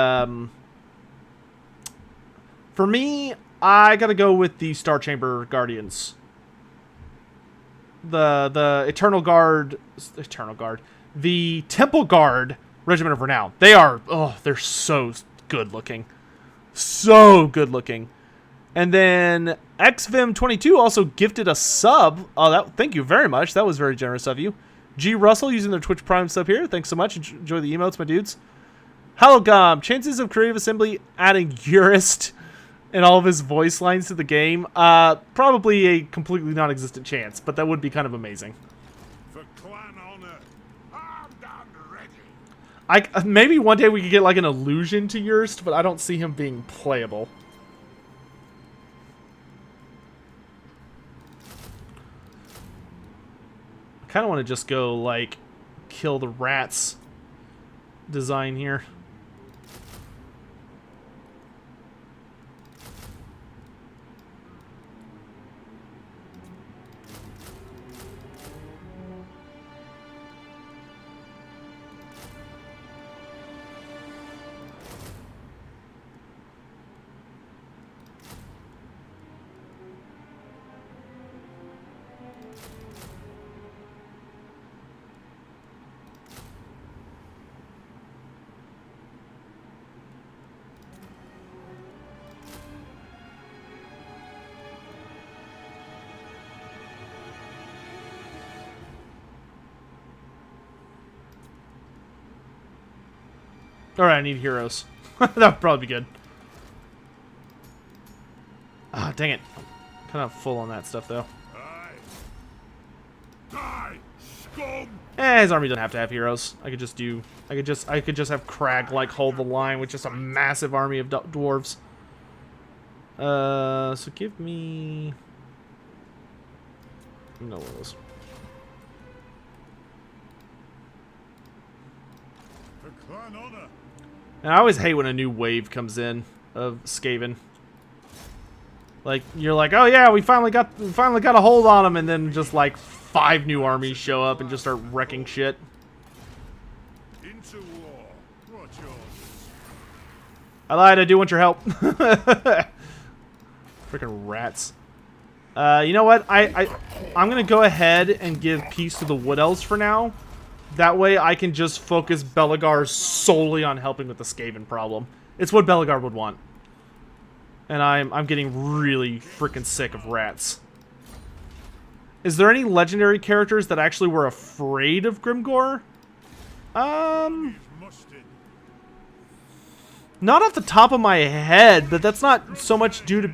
for me, I got to go with the Star Chamber Guardians. The Eternal Guard... The Temple Guard... Regiment of Renown. They are, they're so good looking. So good looking. And then XVim22 also gifted a sub. Oh, thank you very much. That was very generous of you. G. Russell using their Twitch Prime sub here. Thanks so much. Enjoy the emotes, my dudes. Hello, Gom. Chances of Creative Assembly adding Urist and all of his voice lines to the game? Probably a completely non-existent chance, but that would be kind of amazing.
For clan honor, armed and ready.
Maybe one day we could get like an allusion to Yurst, but I don't see him being playable. I kind of want to just go like kill the rats design here. Alright, I need heroes. That would probably be good. Ah, dang it. Kind of full on that stuff, though.
Die, scum!
His army doesn't have to have heroes. I could just have Crag, like, hold the line with just a massive army of dwarves. So give me... No one of those.
For clan honor.
And I always hate when a new wave comes in of Skaven. Like, you're like, oh yeah, we finally got a hold on them, and then just like 5 new armies show up and just start wrecking shit.
Into war. What's yours?
I lied, I do want your help. Freaking rats. You know what? I'm gonna go ahead and give peace to the Wood Elves for now. That way I can just focus Belegar solely on helping with the Skaven problem. It's what Belegar would want. And I'm getting really freaking sick of rats. Is there any legendary characters that actually were afraid of Grimgor? Not off the top of my head, but that's not so much due to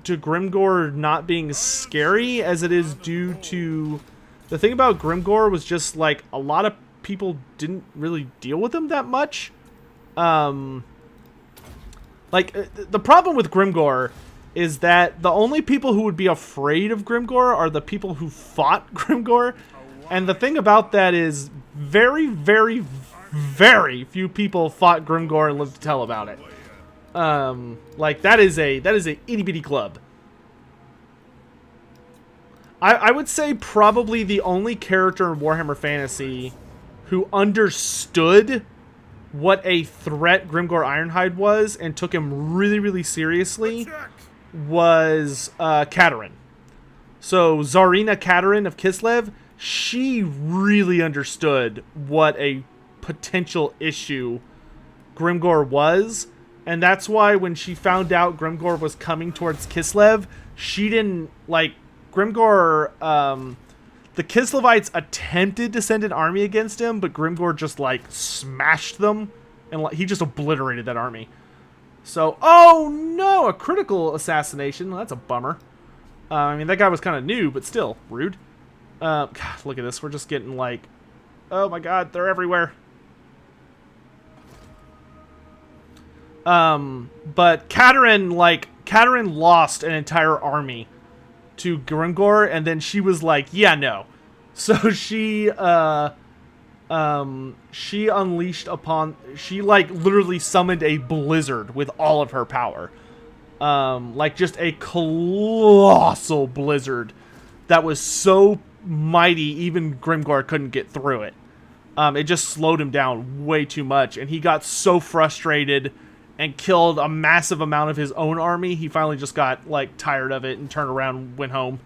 Grimgor not being scary as it is due to... The thing about Grimgor was just, like, a lot of people didn't really deal with him that much. The problem with Grimgor is that the only people who would be afraid of Grimgor are the people who fought Grimgor. And the thing about that is very, very, very few people fought Grimgor and lived to tell about it. Like that is a itty bitty club. I would say probably the only character in Warhammer Fantasy who understood what a threat Grimgor Ironhide was and took him really, really seriously was Katerin. So Tsarina Katerin of Kislev, she really understood what a potential issue Grimgor was, and that's why when she found out Grimgor was coming towards Kislev, she didn't, like, Grimgor, the Kislevites attempted to send an army against him, but Grimgor just, like, smashed them, and he just obliterated that army. So, oh no, a critical assassination. Well, that's a bummer. I mean, that guy was kind of new, but still, rude. God, look at this. We're just getting, like, oh my god, they're everywhere. But Katerin lost an entire army to Grimgor, and then she was like, yeah, no. So she unleashed upon, she, like, literally summoned a blizzard with all of her power. Like, just a colossal blizzard that was so mighty, even Grimgor couldn't get through it. It just slowed him down way too much, and he got so frustrated and killed a massive amount of his own army, he finally just got, like, tired of it and turned around and went home.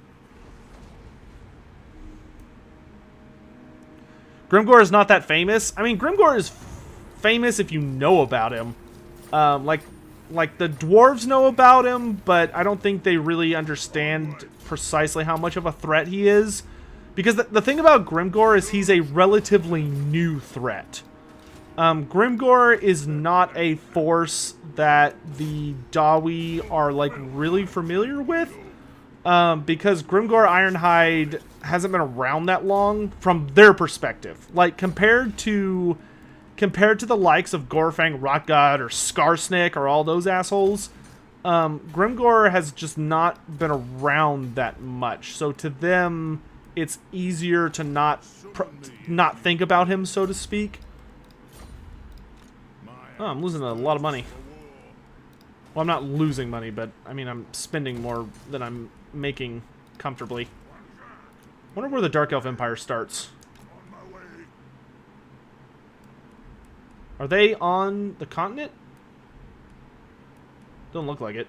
Grimgor is not that famous. I mean, Grimgor is famous if you know about him. Like the dwarves know about him, but I don't think they really understand precisely how much of a threat he is. Because the thing about Grimgor is he's a relatively new threat. Grimgor is not a force that the Dawi are, like, really familiar with. Because Grimgor Ironhide hasn't been around that long from their perspective. Like, compared to the likes of Gorfang, Rotgod, or Skarsnik, or all those assholes, Grimgor has just not been around that much. So to them, it's easier to not think about him, so to speak. Oh, I'm losing a lot of money. Well, I'm not losing money, but, I mean, I'm spending more than I'm making comfortably. I wonder where the Dark Elf Empire starts. Are they on the continent? Don't look like it.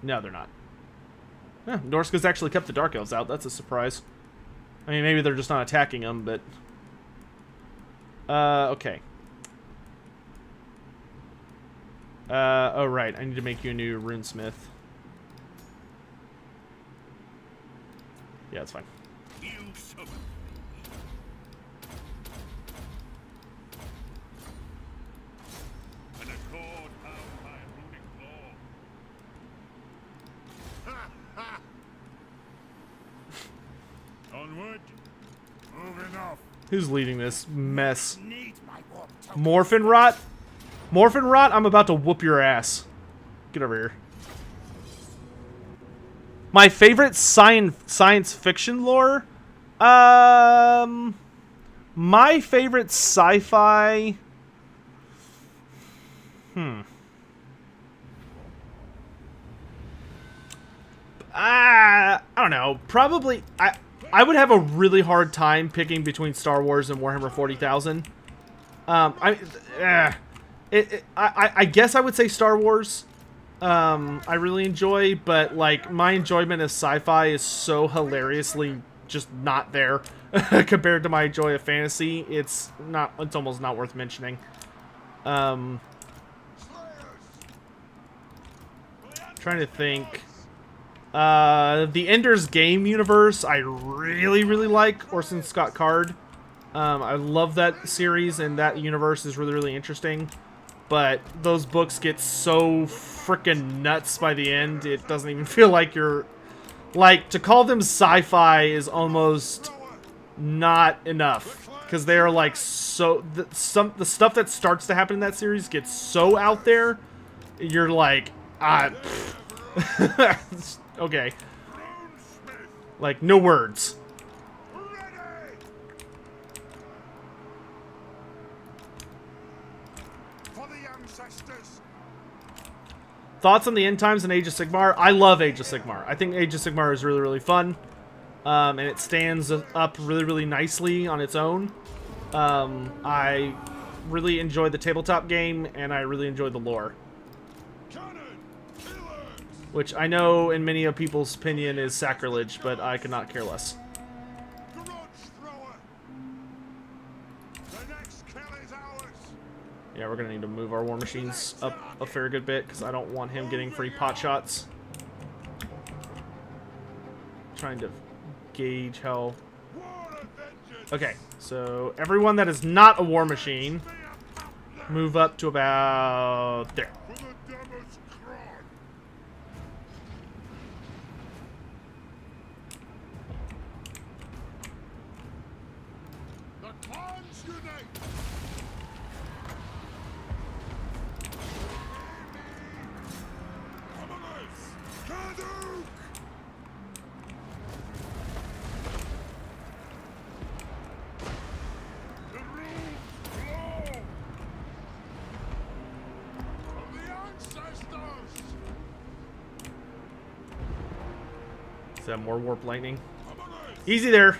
No, they're not. Yeah, Norska's actually kept the Dark Elves out. That's a surprise. I mean, maybe they're just not attacking them, but... okay. Oh, right. I need to make you a new runesmith. Yeah, it's fine.
Onward. Moving off.
Who's leading this mess? Morphin Rot? Morphin Rot, I'm about to whoop your ass. Get over here. My favorite science fiction lore? My favorite sci-fi... I don't know. Probably... I would have a really hard time picking between Star Wars and Warhammer 40,000. I guess I would say Star Wars. I really enjoy, but, like, my enjoyment of sci-fi is so hilariously just not there compared to my joy of fantasy. It's almost not worth mentioning. Trying to think. The Ender's Game universe, I really, really like. Orson Scott Card. I love that series, and that universe is really, really interesting. But those books get so freaking nuts by the end, it doesn't even feel like you're... Like, to call them sci-fi is almost not enough. Because they're, like, so... The stuff that starts to happen in that series gets so out there, you're like, okay. Like, no words. thoughts on the end times and Age of Sigmar? I love Age of Sigmar. I think Age of Sigmar is really, really fun. And it stands up really, really nicely on its own. I really enjoy the tabletop game, and I really enjoy the lore. Which I know in many of people's opinion is sacrilege, but I could not care less. Yeah, we're gonna need to move our war machines up a fair good bit, because I don't want him getting free pot shots. Trying to gauge how... Okay, so everyone that is not a war machine, move up to about there. Is that more warp lightning? Easy there.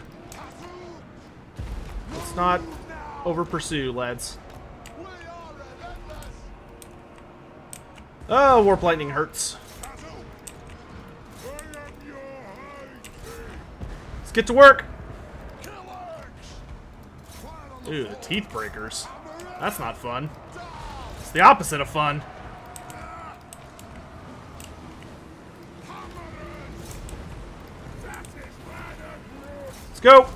Let's not over pursue, lads. Oh, warp lightning hurts. Let's get to work. Ooh, the teeth breakers. That's not fun. It's the opposite of fun. Go!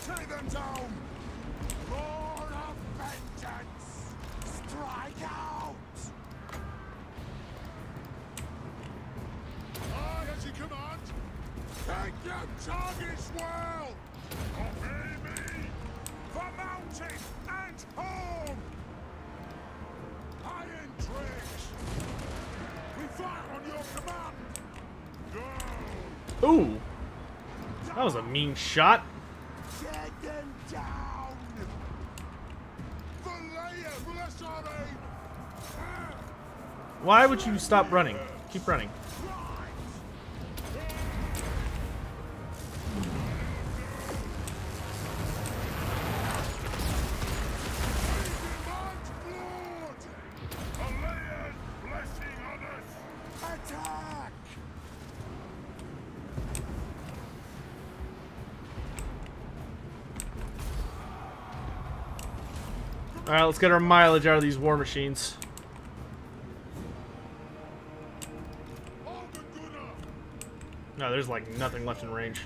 Take them down! Roar of vengeance! Strike out! Aye, as you command! Take your targets well! Obey me! For mountain and home! Iron tricks! We fire on your command! Go!
Ooh! That was a mean shot.
Get them down! The bless our aim!
Why would you stop running? Keep running.
Attack!
Alright, let's get our mileage out of these war machines. No, there's like nothing left in range.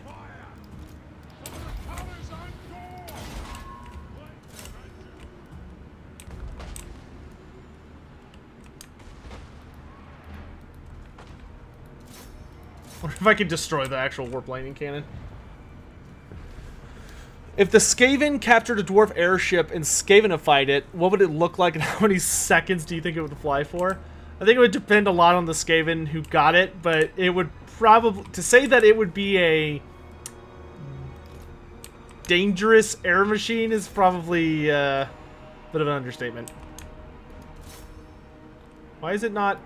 What if I could destroy the actual warp lightning cannon? If the Skaven captured a dwarf airship and Skavenified it, what would it look like and how many seconds do you think it would fly for? I think it would depend a lot on the Skaven who got it, but it would probably... To say that it would be a dangerous air machine is probably a bit of an understatement. Why is it not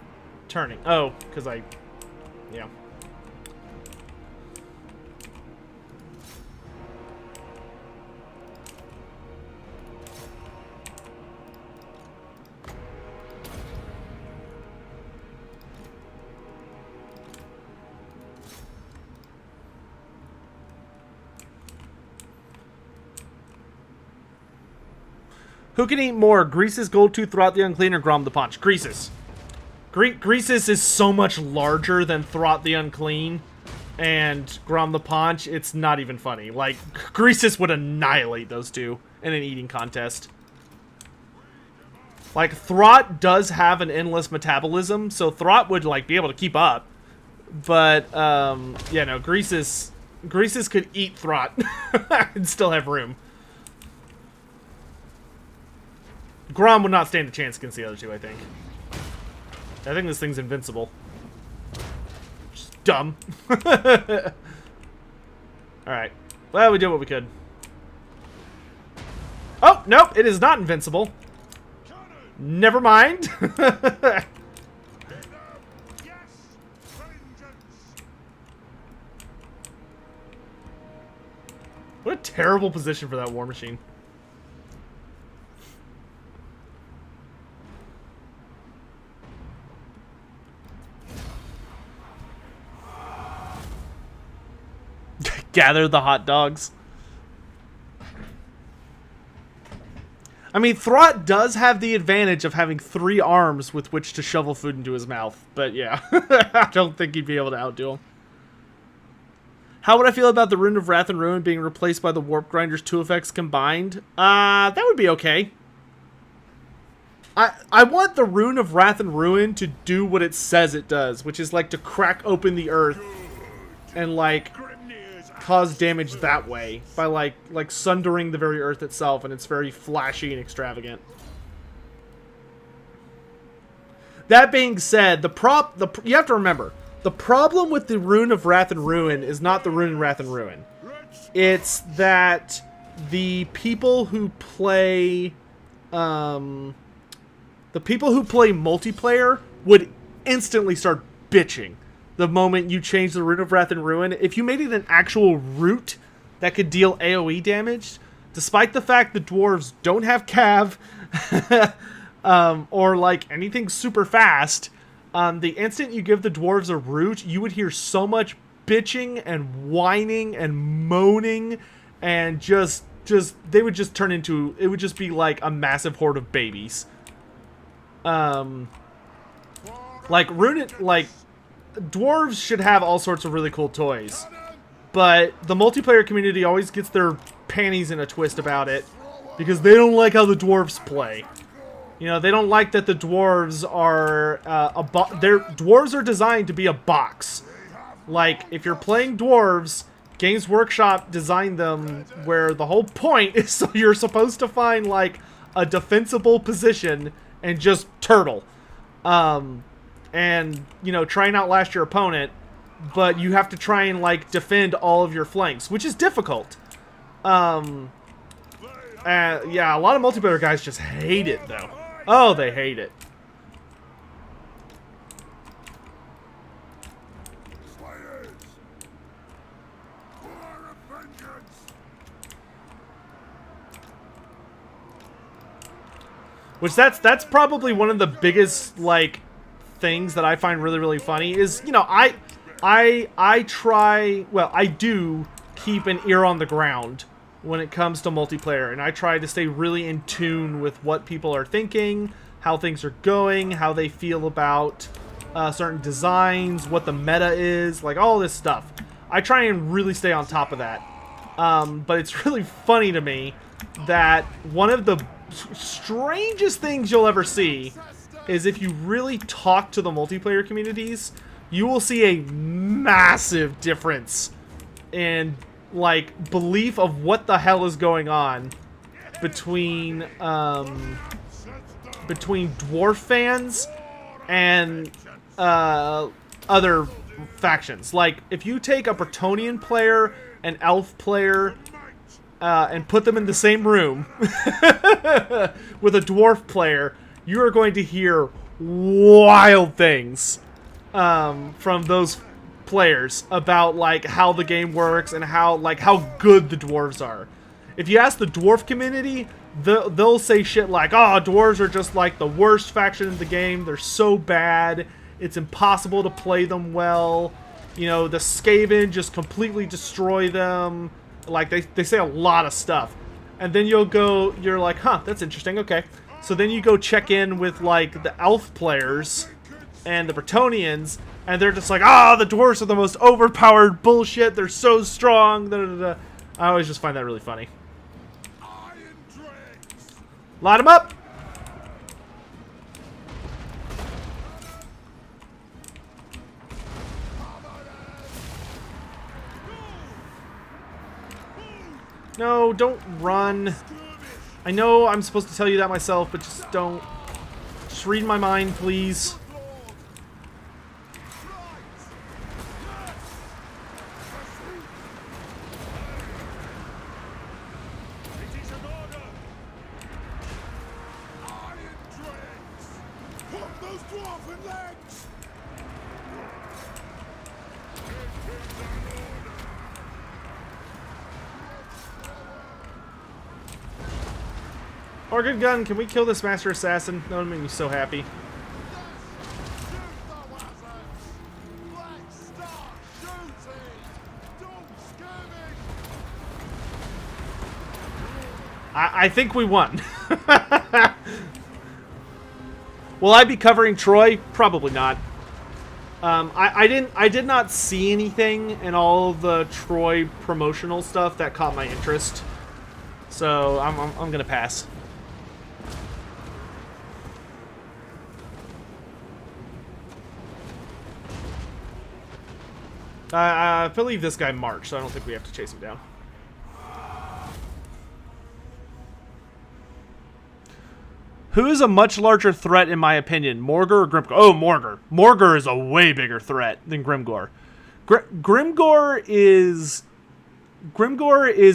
turning? Oh, because I... Yeah. Who can eat more, Greases, Goldtooth, Throt the Unclean, or Grom the Paunch? Greases. Greases is so much larger than Throt the Unclean and Grom the Paunch, it's not even funny. Like, Greases would annihilate those two in an eating contest. Like, Throt does have an endless metabolism, so Throt would, like, be able to keep up. But, yeah, no, Greases could eat Throt and still have room. Grom would not stand a chance against the other two, I think. I think this thing's invincible. Just dumb. Alright. Well, we did what we could. Oh, nope, it is not invincible. Never mind. What a terrible position for that war machine. Gather the hot dogs. I mean, Throt does have the advantage of having 3 arms with which to shovel food into his mouth. But yeah, I don't think he'd be able to outdo him. How would I feel about the Rune of Wrath and Ruin being replaced by the Warp Grinder's 2 effects combined? That would be okay. I want the Rune of Wrath and Ruin to do what it says it does, which is like to crack open the earth and like cause damage that way by like sundering the very earth itself, and it's very flashy and extravagant. That being said, you have to remember, the problem with the Rune of Wrath and Ruin is not the Rune of Wrath and Ruin. It's that the people who play multiplayer would instantly start bitching the moment you change the Rune of Wrath and Ruin. If you made it an actual root that could deal AoE damage, despite the fact the dwarves don't have cav or like anything super fast, the instant you give the dwarves a root, you would hear so much bitching and whining and moaning, and they would just turn into, it would just be like a massive horde of babies. Dwarves should have all sorts of really cool toys, but the multiplayer community always gets their panties in a twist about it because they don't like how the dwarves play. You know, they don't like that the dwarves are dwarves are designed to be a box. Like, if you're playing dwarves, Games Workshop designed them where the whole point is so you're supposed to find like a defensible position and just turtle. And, you know, try and outlast your opponent, but you have to try and, like, defend all of your flanks, which is difficult. Yeah, a lot of multiplayer guys just hate it, though. Oh, they hate it. Which that's probably one of the biggest, like, things that I find really, really funny is, you know, I do keep an ear on the ground when it comes to multiplayer, and I try to stay really in tune with what people are thinking, how things are going, how they feel about certain designs, what the meta is, like all this stuff. I try and really stay on top of that. But it's really funny to me that one of the strangest things you'll ever see is if you really talk to the multiplayer communities, you will see a massive difference in, like, belief of what the hell is going on between dwarf fans and other factions. Like, if you take a Bretonnian player, an elf player, and put them in the same room with a dwarf player, you are going to hear wild things from those players about, like, how the game works and how good the dwarves are. If you ask the dwarf community, they'll say shit like, oh, dwarves are just like the worst faction in the game, they're so bad, it's impossible to play them well, you know, the Skaven just completely destroy them. Like, they say a lot of stuff. And then you're like, huh, that's interesting, okay. So then you go check in with, like, the elf players and the Bretonnians, and they're just like, ah, the dwarves are the most overpowered bullshit, they're so strong, da, da, da. I always just find that really funny. Light them up! No, don't run. I know I'm supposed to tell you that myself, but just don't. Just read my mind, please.
It is an order! Iron dregs! Put those dwarven legs! It is an order!
Or good gun, can we kill this master assassin? That would make me so happy. I think we won. Will I be covering Troy? Probably not. I did not see anything in all the Troy promotional stuff that caught my interest, so I'm gonna pass. I believe this guy marched, so I don't think we have to chase him down. Who is a much larger threat, in my opinion, Morgor or Grimgor? Oh, Morgor. Morgor is a way bigger threat than Grimgor. Grimgor is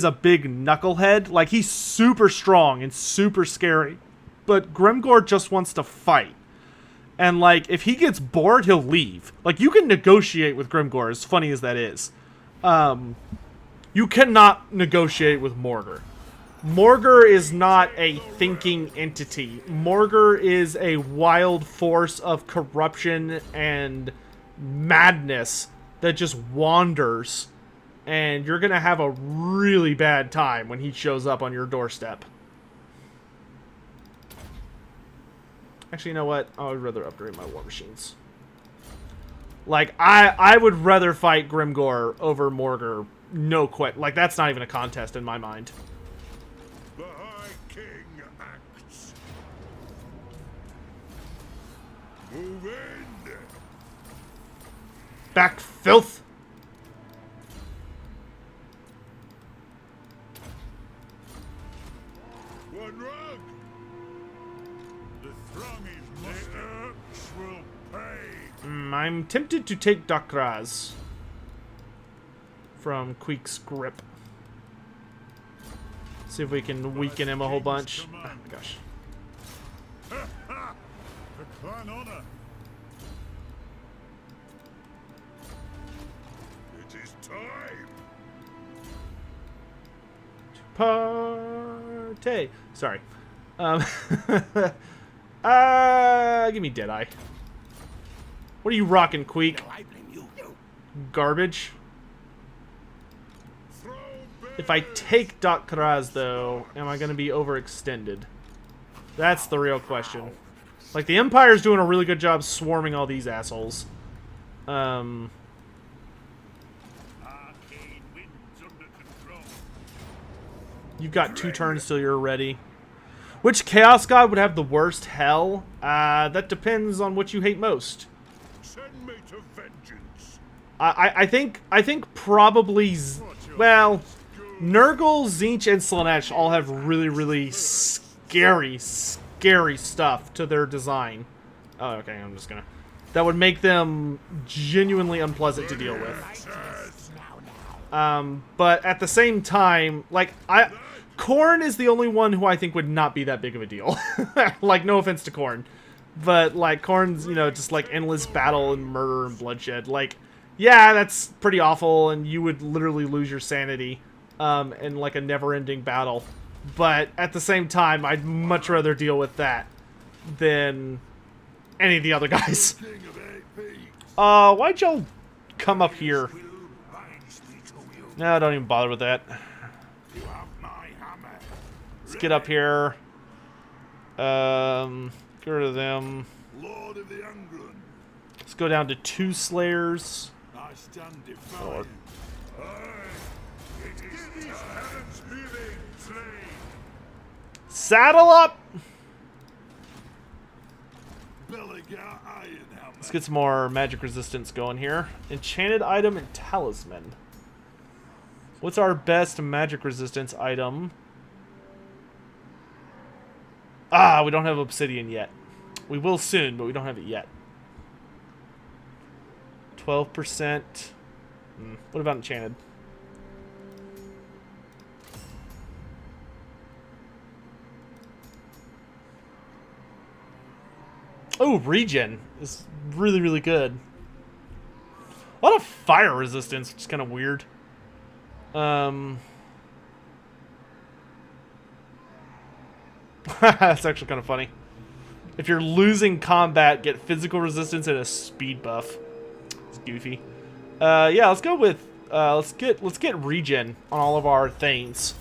a big knucklehead. Like, he's super strong and super scary, but Grimgor just wants to fight. And, like, if he gets bored, he'll leave. Like, you can negotiate with Grimgor, as funny as that is. You cannot negotiate with Morgor. Morgor is not a thinking entity. Morgor is a wild force of corruption and madness that just wanders. And you're going to have a really bad time when he shows up on your doorstep. Actually, you know what? I would rather upgrade my war machines. Like, I would rather fight Grimgor over Morgor. No quit. Like, that's not even a contest in my mind.
The High King acts. Move in.
Back, filth!
One rug. The throng is mustered. The Urks will pay.
I'm tempted to take Dakraz from Queek's grip. See if we can weaken him a whole bunch. Oh my gosh.
The clan honor. It is time.
Partay. Sorry. Give me Deadeye. What are you rocking, Queek?
I blame you.
Garbage. If I take Dakraz, though, am I going to be overextended? That's the real question. Like, the Empire's doing a really good job swarming all these assholes.
Arcane winds under control.
You've got 2 turns till you're ready. Which Chaos God would have the worst hell? That depends on what you hate most.
Send me to vengeance.
I think probably... Well... Nurgle, Tzeentch, and Slaanesh all have really, really scary stuff to their design. Oh, okay, I'm just gonna... That would make them genuinely unpleasant to deal with. But at the same time, like, Khorne is the only one who I think would not be that big of a deal. Like, no offense to Khorne. But, like, Khorne's, you know, just, like, endless battle and murder and bloodshed. Like, yeah, that's pretty awful, and you would literally lose your sanity. In like a never-ending battle, but at the same time, I'd much rather deal with that than any of the other guys. Why'd y'all come up here? No, don't even bother with that. Let's get up here. Get rid of them. Let's go down to 2 Slayers. Lord. Saddle up! Let's get some more magic resistance going here. Enchanted item and talisman. What's our best magic resistance item? Ah, we don't have obsidian yet. We will soon, but we don't have it yet. 12%. What about enchanted? Oh, regen is really, really good. A lot of fire resistance, which is kind of weird. That's actually kind of funny. If you're losing combat, get physical resistance and a speed buff. It's goofy. Yeah, let's go with let's get regen on all of our things.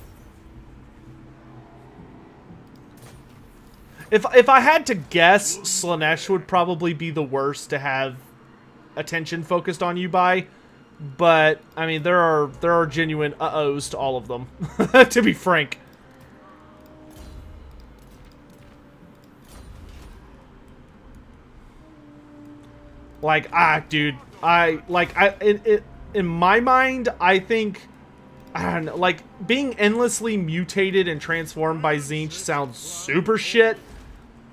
If I had to guess, Slanesh would probably be the worst to have attention focused on you by, but I mean there are genuine uh-ohs to all of them, to be frank. Like, dude, in my mind, I think, I don't know, like, being endlessly mutated and transformed by Tzeentch sounds super shit,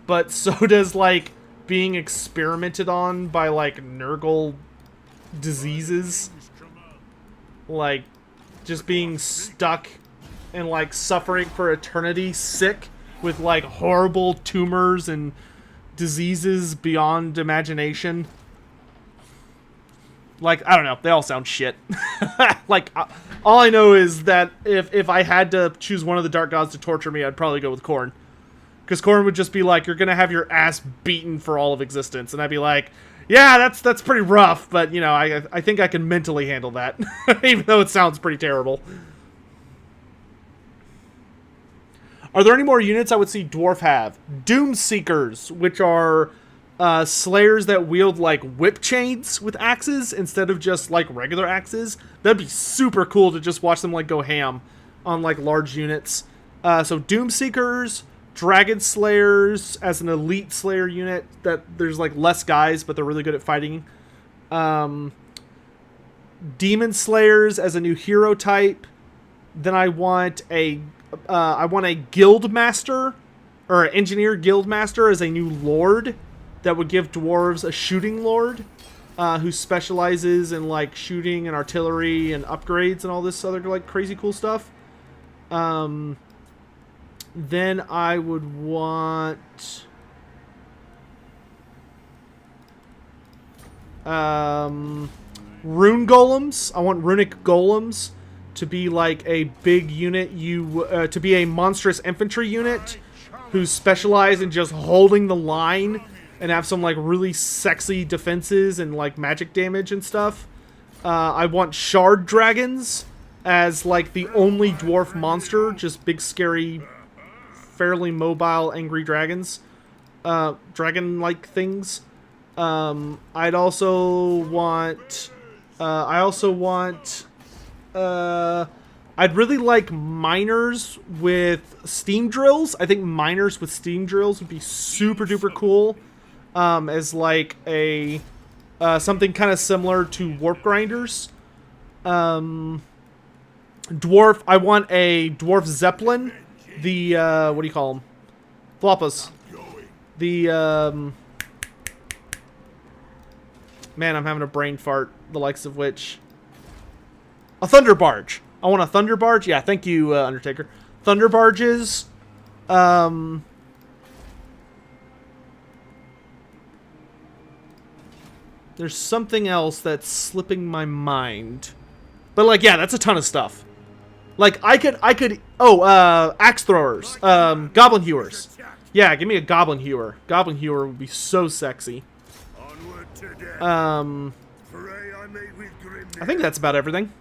but so does, like, being experimented on by, like, Nurgle diseases. Like, just being stuck and, like, suffering for eternity, sick with, like, horrible tumors and diseases beyond imagination. Like, I don't know. They all sound shit. Like, all I know is that if I had to choose one of the Dark Gods to torture me, I'd probably go with Khorne. Because Khorne would just be like, you're going to have your ass beaten for all of existence. And I'd be like, yeah, that's pretty rough. But, you know, I think I can mentally handle that. Even though it sounds pretty terrible. Are there any more units I would see Dwarf have? Doom Seekers, which are... slayers that wield, like, whip chains with axes instead of just, like, regular axes. That'd be super cool to just watch them, like, go ham on, like, large units. So Doom Seekers, Dragon Slayers as an elite slayer unit that there's, like, less guys, but they're really good at fighting. Demon Slayers as a new hero type. Then I want a Guild Master, or an Engineer Guild Master as a new Lord. That would give dwarves a shooting lord who specializes in, like, shooting and artillery and upgrades and all this other, like, crazy cool stuff. Then I would want... rune golems. I want runic golems to be, like, a big unit. To be a monstrous infantry unit who specialize in just holding the line and have some, like, really sexy defenses and, like, magic damage and stuff. I want shard dragons as, like, the only dwarf monster. Just big, scary, fairly mobile, angry dragons. Dragon-like things. I'd also want... I'd really like miners with steam drills. I think miners with steam drills would be super duper cool. As like a something kind of similar to warp grinders. Dwarf. I want a dwarf zeppelin. The what do you call them? Floppas. The man, I'm having a brain fart. The likes of which a thunder barge. I want a thunder barge. Yeah, thank you, Undertaker. Thunder barges. There's something else that's slipping my mind. But, like, yeah, that's a ton of stuff. Like, I could, axe throwers. Goblin hewers. Yeah, give me a goblin hewer. Goblin hewer would be so sexy. I think that's about everything.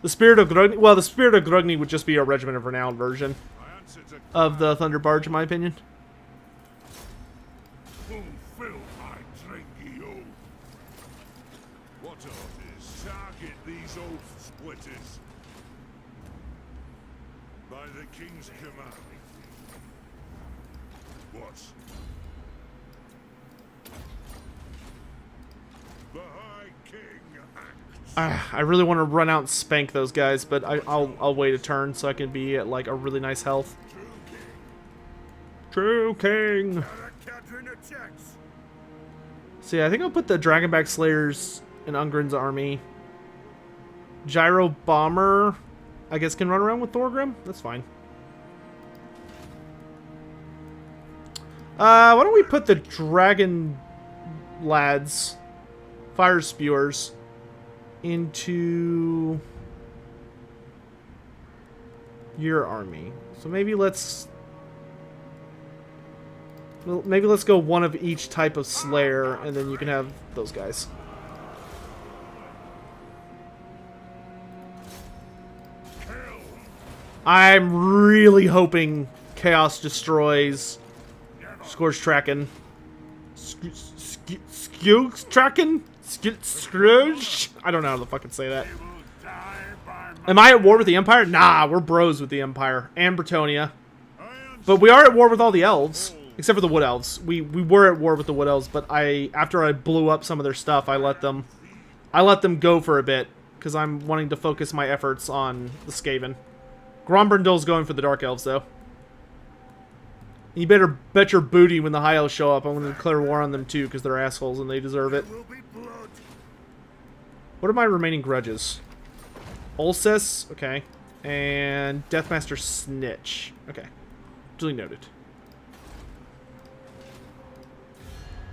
The Spirit of Grogni, well, the Spirit of Grogni would just be a Regiment of Renown version of the Thunder Barge, in my opinion.
By the King's command. What? The High King acts.
I really want to run out and spank those guys, but I'll wait a turn so I can be at, like, a really nice health. True King. See, I think I'll put the Dragonback Slayers in Ungrin's army. Gyro Bomber, I guess, can run around with Thorgrim. That's fine. Why don't we put the Dragon Lads, Fire Spewers, into your army. So maybe let's go one of each type of Slayer, and then you can have those guys. I'm really hoping Chaos destroys Scourge Tracken. Tracken? Scrooge? I don't know how to fucking say that. Am I at war with the Empire? Nah, we're bros with the Empire and Bretonnia. But we are at war with all the elves, except for the Wood Elves. We were at war with the Wood Elves, but after I blew up some of their stuff, I let them go for a bit because I'm wanting to focus my efforts on the Skaven. Grombrindal's going for the Dark Elves though. You better bet your booty when the High Elves show up, I'm going to declare war on them too because they're assholes and they deserve it. What are my remaining grudges? Ulcess, okay. And Deathmaster Snitch. Okay. Duly noted.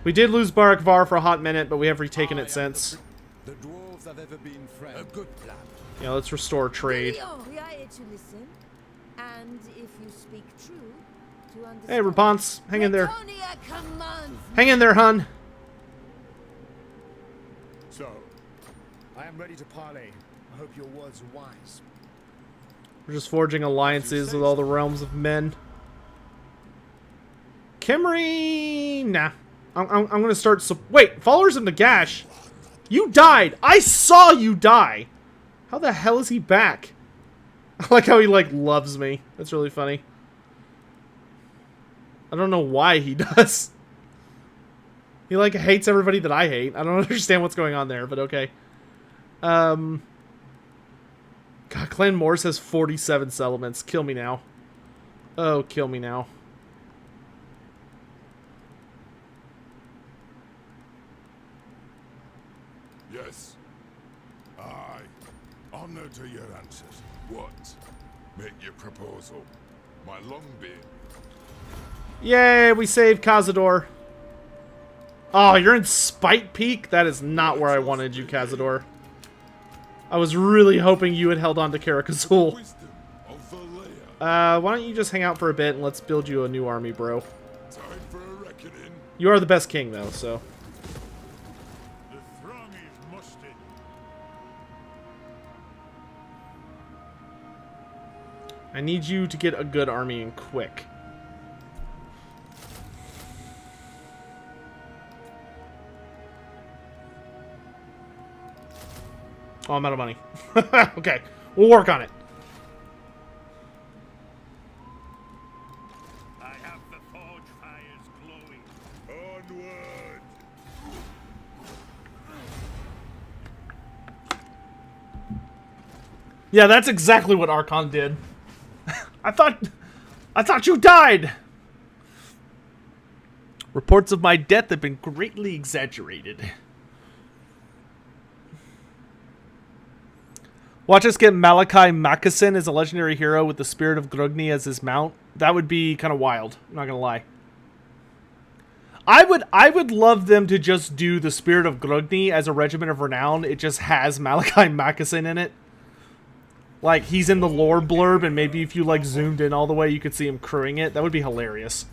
We did lose Barak Var for a hot minute, but we have retaken it since.
The dwarves have ever been friends. A good plan.
Yeah, let's restore trade.
We are here to listen, and if you speak true, to understand.
Hey, Rapunzel, hang in there.
Bretonnia commands.
Hang in there, hun.
So, I am ready to parley. I hope your words are wise.
We're just forging alliances with all the realms of men. Kimmery, nah. I'm gonna start. Wait, followers of Nagash, you died. I saw you die. How the hell is he back? I like how he loves me. That's really funny. I don't know why he does. He hates everybody that I hate. I don't understand what's going on there, but okay. God, Clan Morse has 47 settlements. Kill me now. Oh, kill me now.
Yes. Aye. Honor to your answers. What? Make your proposal. My longbeard.
Yay, we saved Cazador. Oh, you're in Spite Peak? That is not where I wanted you, Cazador. I was really hoping you had held on to Karakazul. Why don't you just hang out for a bit and let's build you a new army, bro.
Time for a reckoning.
You are the best king, though, so.
The throng is mustered.
I need you to get a good army and quick. Oh, I'm out of money. Okay, we'll work on it.
I have the forge fires glowing. Onward.
Yeah, that's exactly what Archon did. I thought you died. Reports of my death have been greatly exaggerated. Watch us get Malachi Makasin as a legendary hero with the Spirit of Grugni as his mount. That would be kind of wild. I'm not gonna lie. I would love them to just do the Spirit of Grugni as a regiment of renown. It just has Malachi Makasin in it. Like, he's in the lore blurb, and maybe if you, zoomed in all the way, you could see him crewing it. That would be hilarious.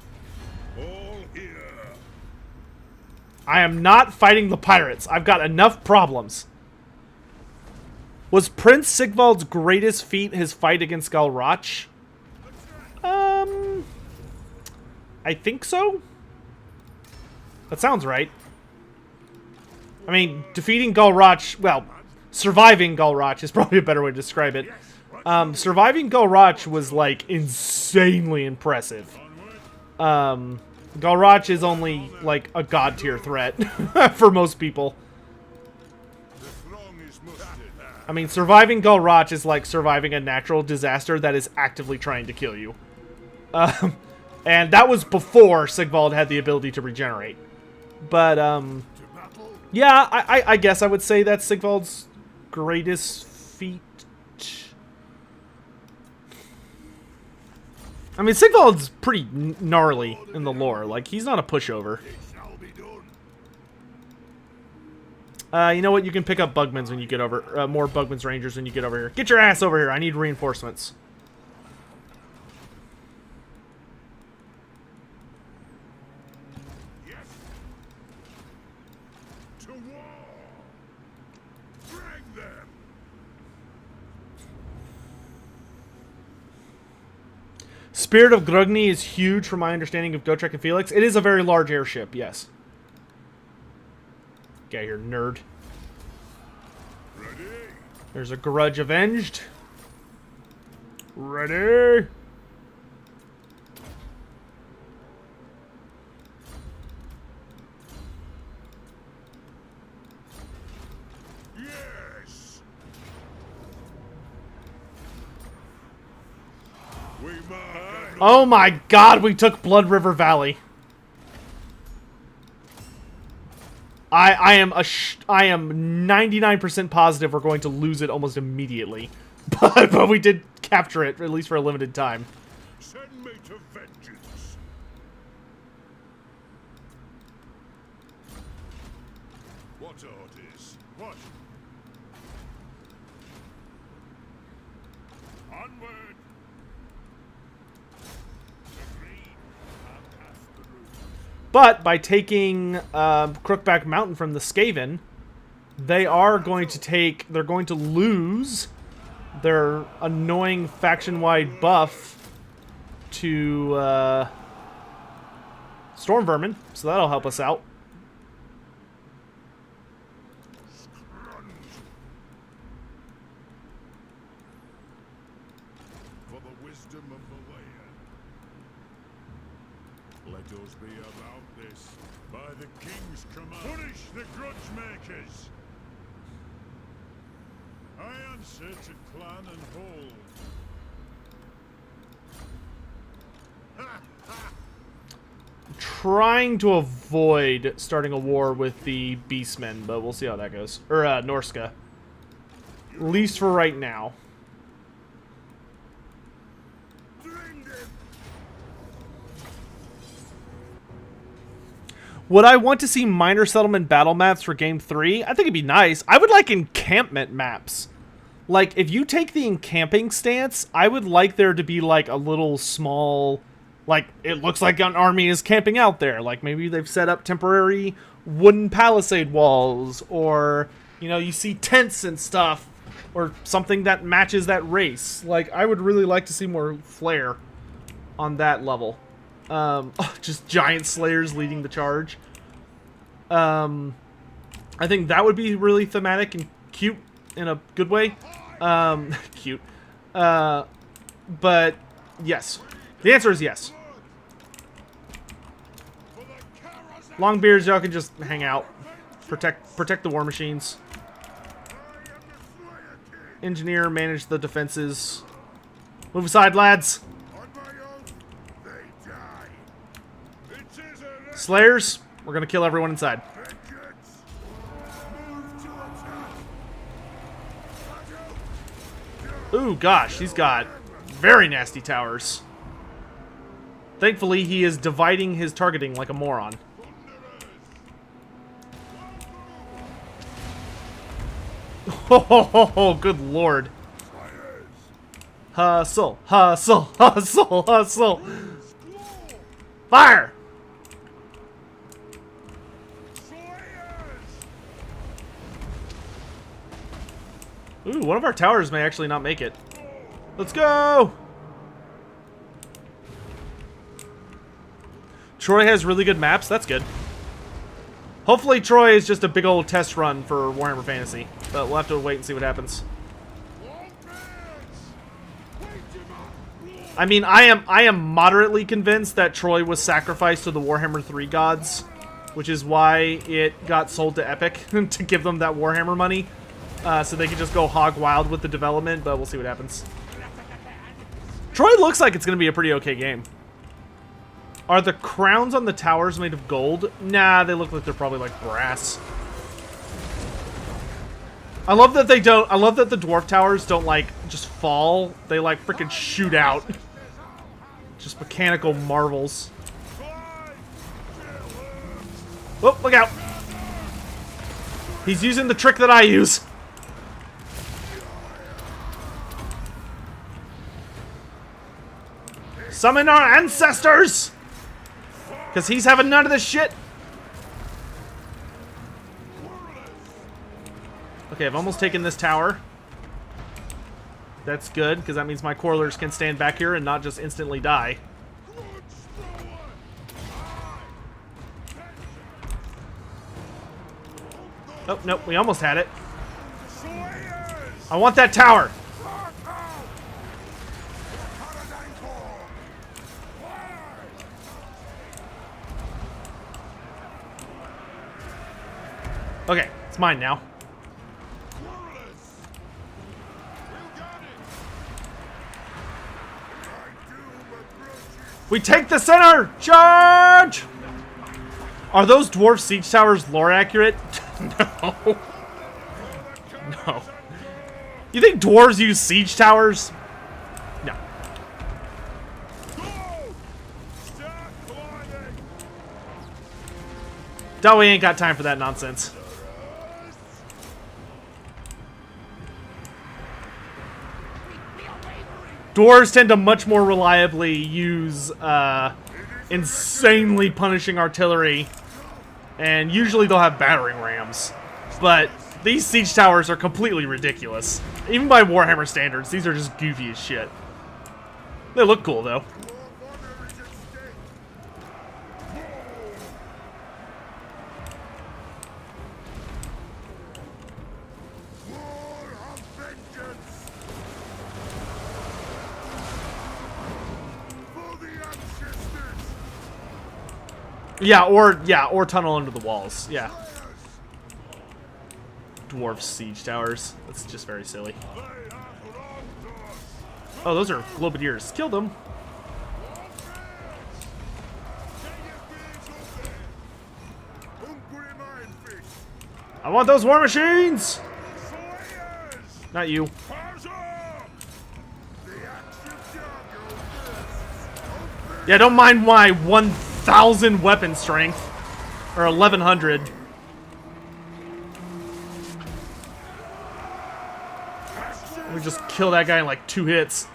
All here.
I am not fighting the pirates. I've got enough problems. Was Prince Sigvald's greatest feat his fight against Galrach? I think so. That sounds right. I mean, defeating Galrach, well, surviving Galrach is probably a better way to describe it. Surviving Galrach was, insanely impressive. Galrach is only, a god tier threat for most people. I mean, surviving Galrach is like surviving a natural disaster that is actively trying to kill you. And that was before Sigvald had the ability to regenerate. But, yeah, I guess I would say that's Sigvald's greatest feat. I mean, Sigvald's pretty gnarly in the lore. Like, he's not a pushover. You know what? You can pick up Bugmans when you get over... more Bugman's Rangers when you get over here. Get your ass over here. I need reinforcements.
Yes. To war. Drag them.
Spirit of Grugni is huge from my understanding of Gotrek and Felix. It is a very large airship, yes. Get here, nerd.
Ready?
There's a grudge avenged. Ready?
Yes. We must.
Oh my god, we took Blood River Valley. I am 99% positive we're going to lose it almost immediately. But we did capture it, at least for a limited time.
Send me to vengeance. What orders? What? Onward. Agreed. I'll pass the route.
But by taking Crookback Mountain from the Skaven, they're going to lose their annoying faction-wide buff to Storm Vermin, so that'll help us out.
For the wisdom of the land. Let us be about this. By the king's command. Punish the grudge makers. I answer to clan and hold.
Trying to avoid starting a war with the Beastmen, but we'll see how that goes. Or, Norska. At least for right now. Would I want to see minor settlement battle maps for Game 3? I think it'd be nice. I would like encampment maps. Like, if you take the encamping stance, I would like there to be, like, a little small... Like, it looks like an army is camping out there. Like, maybe they've set up temporary wooden palisade walls. Or, you know, you see tents and stuff. Or something that matches that race. Like, I would really like to see more flair on that level. Just giant slayers leading the charge. I think that would be really thematic and cute in a good way. Cute. But, yes. The answer is yes. Longbeards, y'all can just hang out. Protect the war machines. Engineer, manage the defenses. Move aside, lads. Slayers, we're gonna kill everyone inside. Ooh, gosh, he's got very nasty towers. Thankfully, he is dividing his targeting like a moron. Oh, good lord. Hustle, hustle, hustle, hustle. Fire! Ooh, one of our towers may actually not make it. Let's go! Troy has really good maps. That's good. Hopefully Troy is just a big old test run for Warhammer Fantasy. But we'll have to wait and see what happens. I mean, I am moderately convinced that Troy was sacrificed to the Warhammer 3 gods, which is why it got sold to Epic to give them that Warhammer money. So they can just go hog wild with the development, but we'll see what happens. Troy looks like it's going to be a pretty okay game. Are the crowns on the towers made of gold? Nah, they look like they're probably like brass. I love that they don't. I love that the dwarf towers don't like just fall. They like freaking shoot out. Just mechanical marvels. Oh, look out! He's using the trick that I use. Summon our ancestors! Because he's having none of this shit. Okay, I've almost taken this tower. That's good, because that means my corlers can stand back here and not just instantly die. Oh, nope, we almost had it. I want that tower! Okay, it's mine now. We take the center! Charge! Are those dwarf siege towers lore accurate? No. No. You think dwarves use siege towers? No. No, we ain't got time for that nonsense. Dwarves tend to much more reliably use insanely punishing artillery, and usually they'll have battering rams. But these siege towers are completely ridiculous. Even by Warhammer standards, these are just goofy as shit. They look cool, though. Yeah, or tunnel under the walls. Yeah. Dwarf siege towers. That's just very silly. Oh, those are globadiers. Kill them. I want those war machines! Not you. Yeah, don't mind my 1,000 weapon strength. Or 1,100. We just kill that guy in like 2 hits.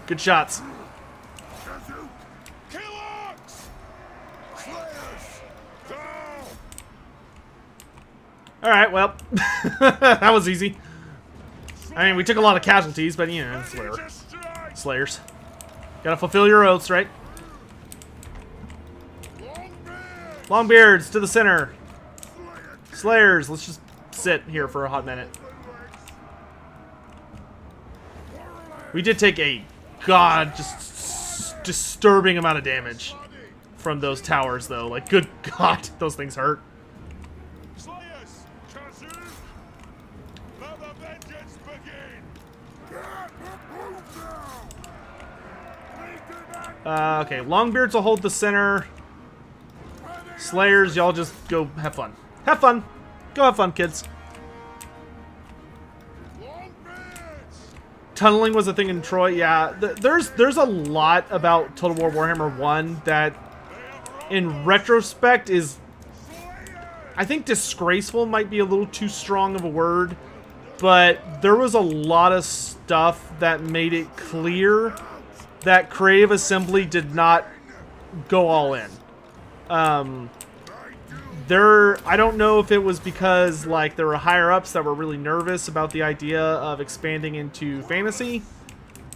Good shots. Alright, well. That was easy. I mean, we took a lot of casualties, but you know, it's whatever. Slayers. Gotta fulfill your oaths, right? Longbeards to the center. Slayers, let's just sit here for a hot minute. We did take a just disturbing amount of damage from those towers, though. Like, good God, those things hurt. Okay, Longbeards will hold the center. Slayers, y'all just go have fun. Have fun. Go have fun, kids. Tunneling was a thing in Troy. Yeah, there's a lot about Total War Warhammer 1 that, in retrospect, is, I think disgraceful might be a little too strong of a word, but there was a lot of stuff that made it clear that Creative Assembly did not go all in. I don't know if it was because, like, there were higher-ups that were really nervous about the idea of expanding into fantasy,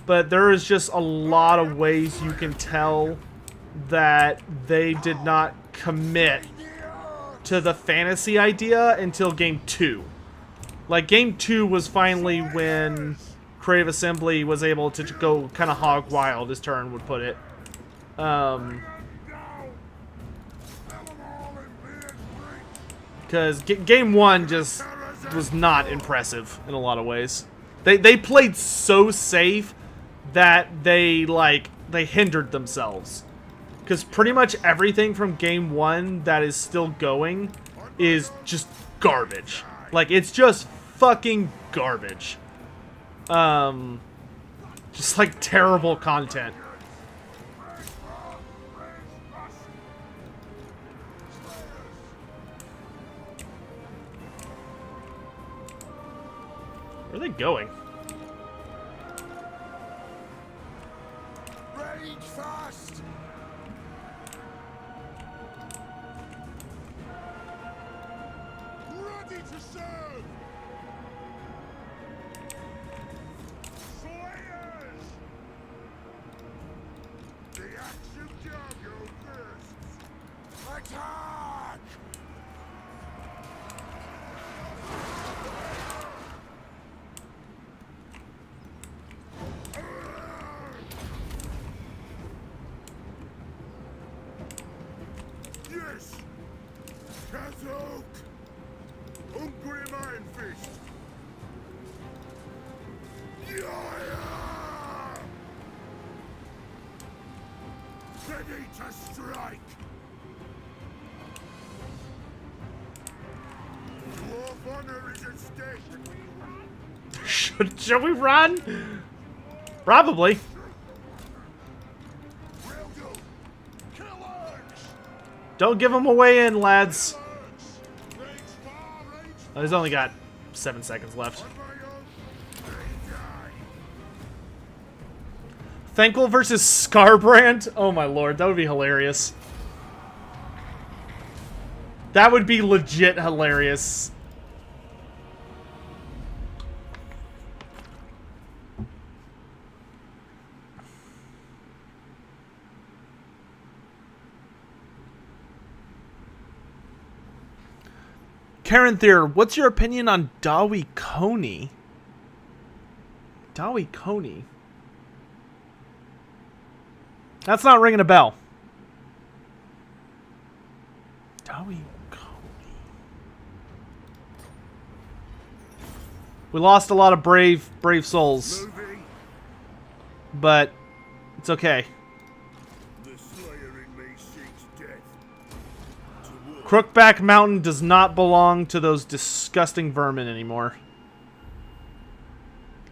but there is just a lot of ways you can tell that they did not commit to the fantasy idea until Game 2. Like, Game 2 was finally when Creative Assembly was able to go kind of hog wild, as Turin would put it. Because Game 1 just was not impressive in a lot of ways. They played so safe that they hindered themselves. Because pretty much everything from game 1 that is still going is just garbage. Like, it's just fucking garbage. Just like terrible content. Where are they going?
Rage fast! Ready to serve! Slayers! The axe of Jargo bursts! Attack! Yes! Kazok! Hungry Iron Fist! Yeah! Ready to strike! Dwarf honor is at stake!
Should we run? Probably.
Will do! Killers!
Don't give them away in, lads.
Rage far, rage
Oh, he's only got 7 seconds left.
on my own! They die!
Thankful versus Scarbrand? Oh my lord, that would be hilarious. That would be legit hilarious. Karen Thayer, what's your opinion on Dawi Coney? Dawi Coney? That's not ringing a bell. Dawi Coney. We lost a lot of brave souls,
Moving!
but it's okay.
The Slayer in me seeks death. To work
Crookback Mountain does not belong to those disgusting vermin anymore.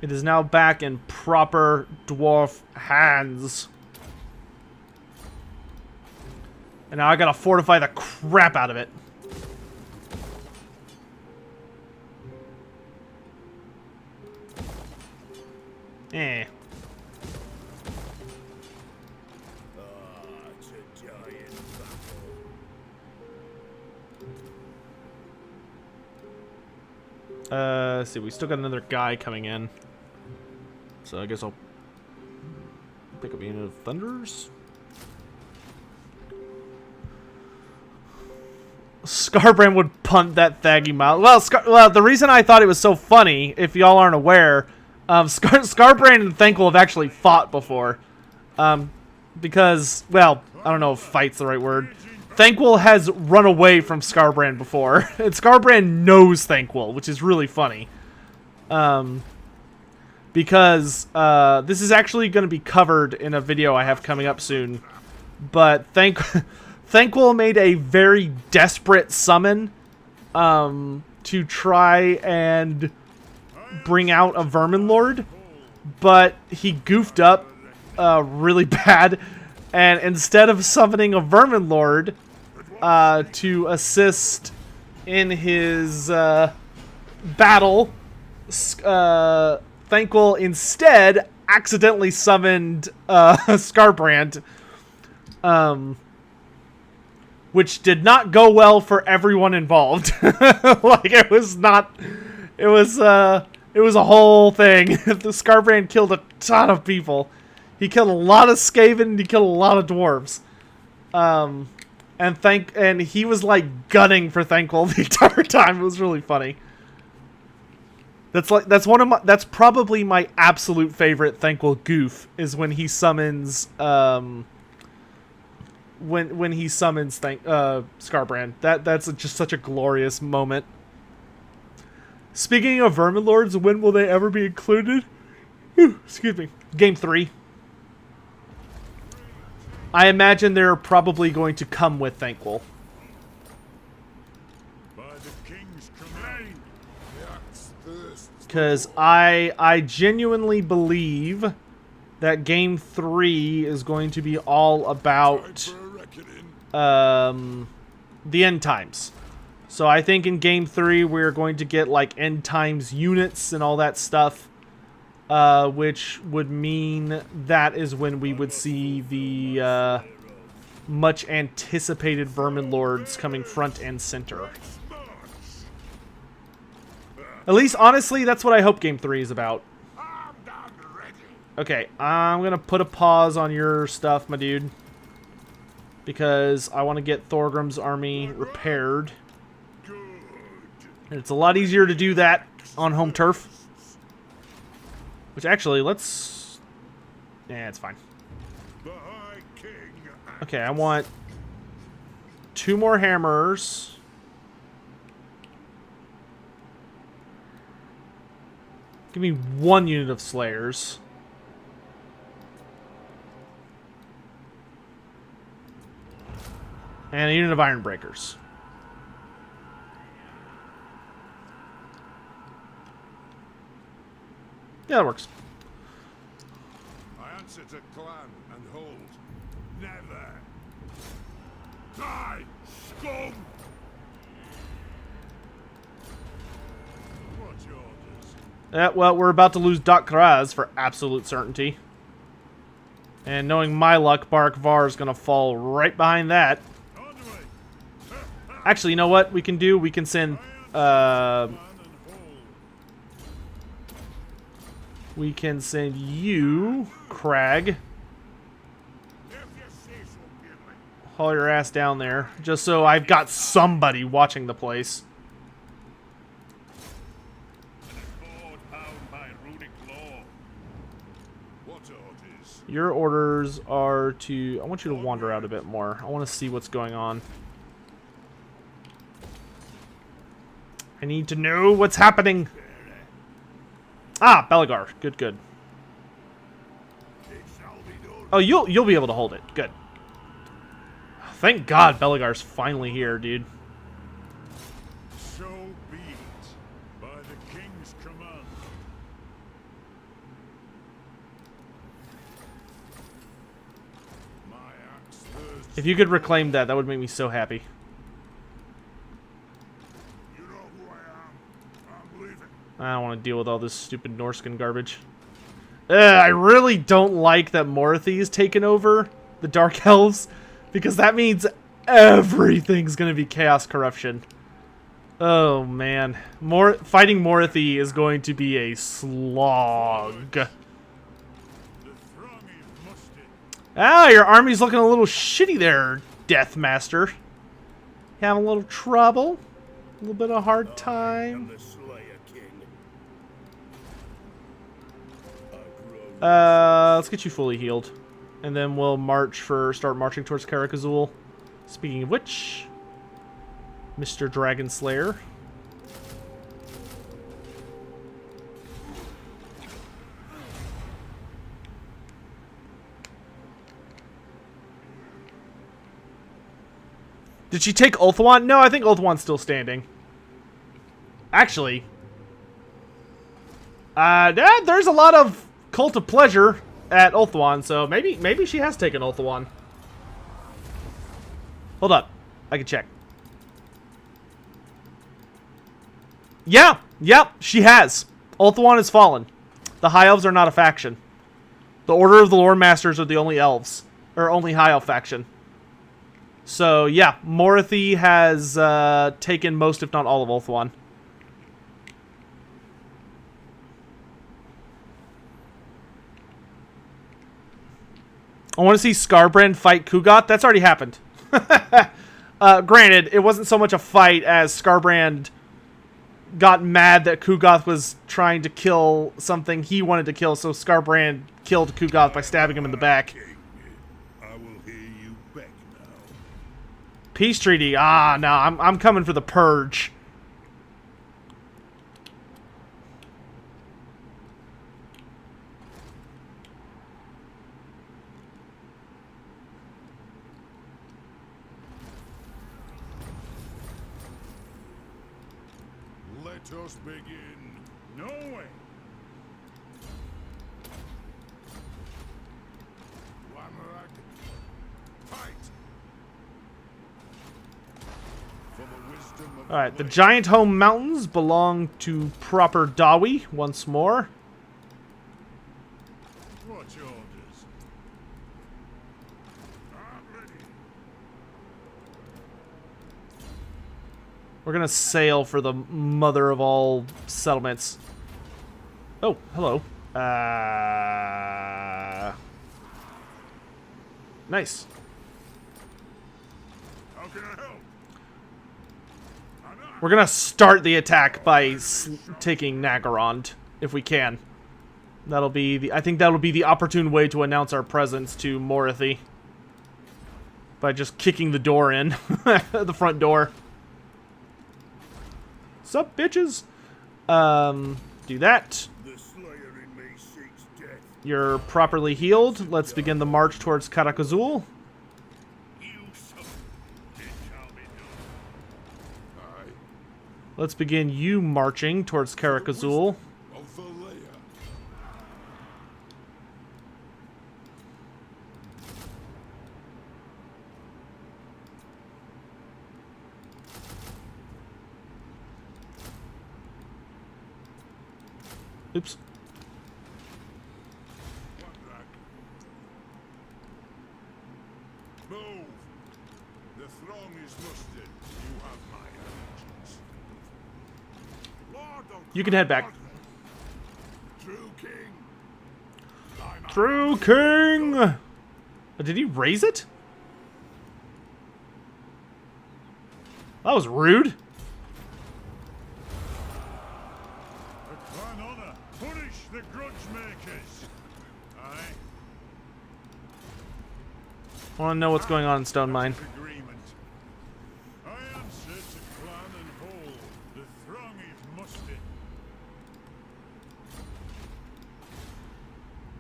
It is now back in proper dwarf hands. And now I gotta fortify the crap out of it. Eh.
it's a giant battle.
Let's see, we still got another guy coming in. So I guess I'll pick up a unit of Thunders. Scarbrand would punt that Thaggy Mount. Well, the reason I thought it was so funny, if y'all aren't aware, Scarbrand and Thankful have actually fought before. Because, well, I don't know if fight's the right word. Thankful has run away from Scarbrand before. And Scarbrand knows Thankful, which is really funny. Because this is actually going to be covered in a video I have coming up soon. But Thankful made a very desperate summon to try and bring out a Vermin Lord, but he goofed up really bad, and instead of summoning a Vermin Lord to assist in his battle, Thankful instead accidentally summoned Scarbrand, which did not go well for everyone involved. Like, it was a whole thing. The Scarbrand killed a ton of people. He killed a lot of Skaven, and he killed a lot of dwarves. And he was like gunning for Thankful the entire time. It was really funny. That's probably my absolute favorite Thankful goof, is when he summons when he summons Scarbrand. That's just such a glorious moment. Speaking of Vermin Lords, when will they ever be included? Whew, excuse me. Game 3. I imagine they're probably going to come with Thankful.
By the king's command, the axe thirsts.
Because I genuinely believe that Game 3 is going to be all about
For a reckoning.
the end times. So I think in Game 3 we're going to get like end times units and all that stuff. Which would mean that is when we would see the much anticipated Vermin Lords coming front and center. At least, honestly, that's what I hope Game 3 is about. Okay, I'm going to put a pause on your stuff, my dude. Because I want to get Thorgrim's army repaired. And it's a lot easier to do that on home turf. Which actually, let's... Yeah, it's fine.
The High King.
Okay, I want 2 more hammers. Give me 1 unit of slayers. And a unit of iron breakers. Yeah, that works.
I answer to clan and hold. Never. Die, scum! What's your orders?
Well, we're about to lose Doc Kraz for absolute certainty. And knowing my luck, Barak Var is going to fall right behind that.
On the way.
Actually, you know what we can do? We can send...
Man and hold.
we can send you, Crag.
If you say so, Gimli.
Haul your ass down there. Just so I've got somebody watching the place.
Lord, pound my runic law. What orders?
Your orders are to... I want you to wander out a bit more. I want to see what's going on. I need to know what's happening. Ah, Belagar. Good, good.
It shall be done.
Oh, you'll be able to hold it. Good. Thank God Belagar's finally here, dude.
So be it. By the king's command. My axe thirsts.
If you could reclaim that, that would make me so happy.
You know who I am. I'm leaving.
I don't want to deal with all this stupid Norscan garbage. I really don't like that Morathy is taken over the Dark Elves, because that means everything's going to be Chaos Corruption. Oh, man. Fighting Morathy is going to be a slog.
The throng is musty.
Ah, your army's looking a little shitty there, Deathmaster. You having a little trouble? A little bit of hard time?
The Slayer King. I grow.
Let's get you fully healed. And then we'll start marching towards Karak Azul. Speaking of which, Mr. Dragon Slayer. Did she take Ulthuan? No, I think Ulthuan's still standing. Actually, there's a lot of Cult of Pleasure at Ulthuan, so maybe she has taken Ulthuan. Hold up, I can check. Yeah, yep, she has. Ulthuan has fallen. The High Elves are not a faction. The Order of the Lore Masters are the only elves, or only High Elf faction. So yeah, Morathy has taken most, if not all, of Ulthuan. I want to see Skarbrand fight Kugoth. That's already happened. Granted, it wasn't so much a fight as Skarbrand got mad that Kugoth was trying to kill something he wanted to kill, so Skarbrand killed Kugoth by stabbing him in the back.
King. I will hear you beg now.
Peace treaty. Ah, no, I'm coming for the purge.
Let us begin. No way. Wamrag. Fight. For the wisdom of
Alright, the Giant Home Mountains belong to proper Dawi once more.
What's your orders? I'm ready.
We're gonna sail for the mother of all settlements. Oh, hello. Nice.
How can I help?
We're gonna start the attack by taking Nagorond, if we can. That'll be the. I think that'll be the opportune way to announce our presence to Morathi. By just kicking the door in, the front door. Sup, bitches? Do that.
The slayer in me seeks death.
You're properly healed. Let's begin the march towards Karakazul.
You suffer. It shall be done. Aye.
Let's begin you marching towards Karakazul.
Of the layer.
Oops.
Move. The throng is mustered. You have my allegiance. Lord of
You can head back.
True King.
True King! Did he raise it? That was rude.
A clan honor. Punish the grudge makers. Aye.
I want to know what's going on in Stone Mine.
Agreement. I answer to clan and hold. The throng is mustered.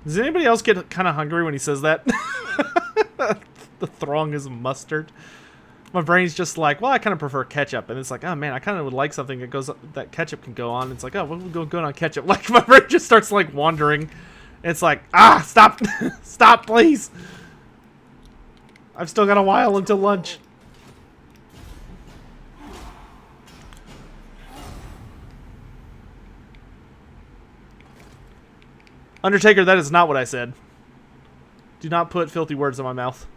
Does anybody else get kind of hungry when he says that? The throng is mustard. My brain's just like, well, I kind of prefer ketchup, and it's like, oh man, I kind of would like something that ketchup can go on. It's like, oh, what would go good on ketchup? Like my brain just starts like wandering. It's like, stop, stop, please. I've still got a while until lunch. Undertaker, that is not what I said. Do not put filthy words in my mouth.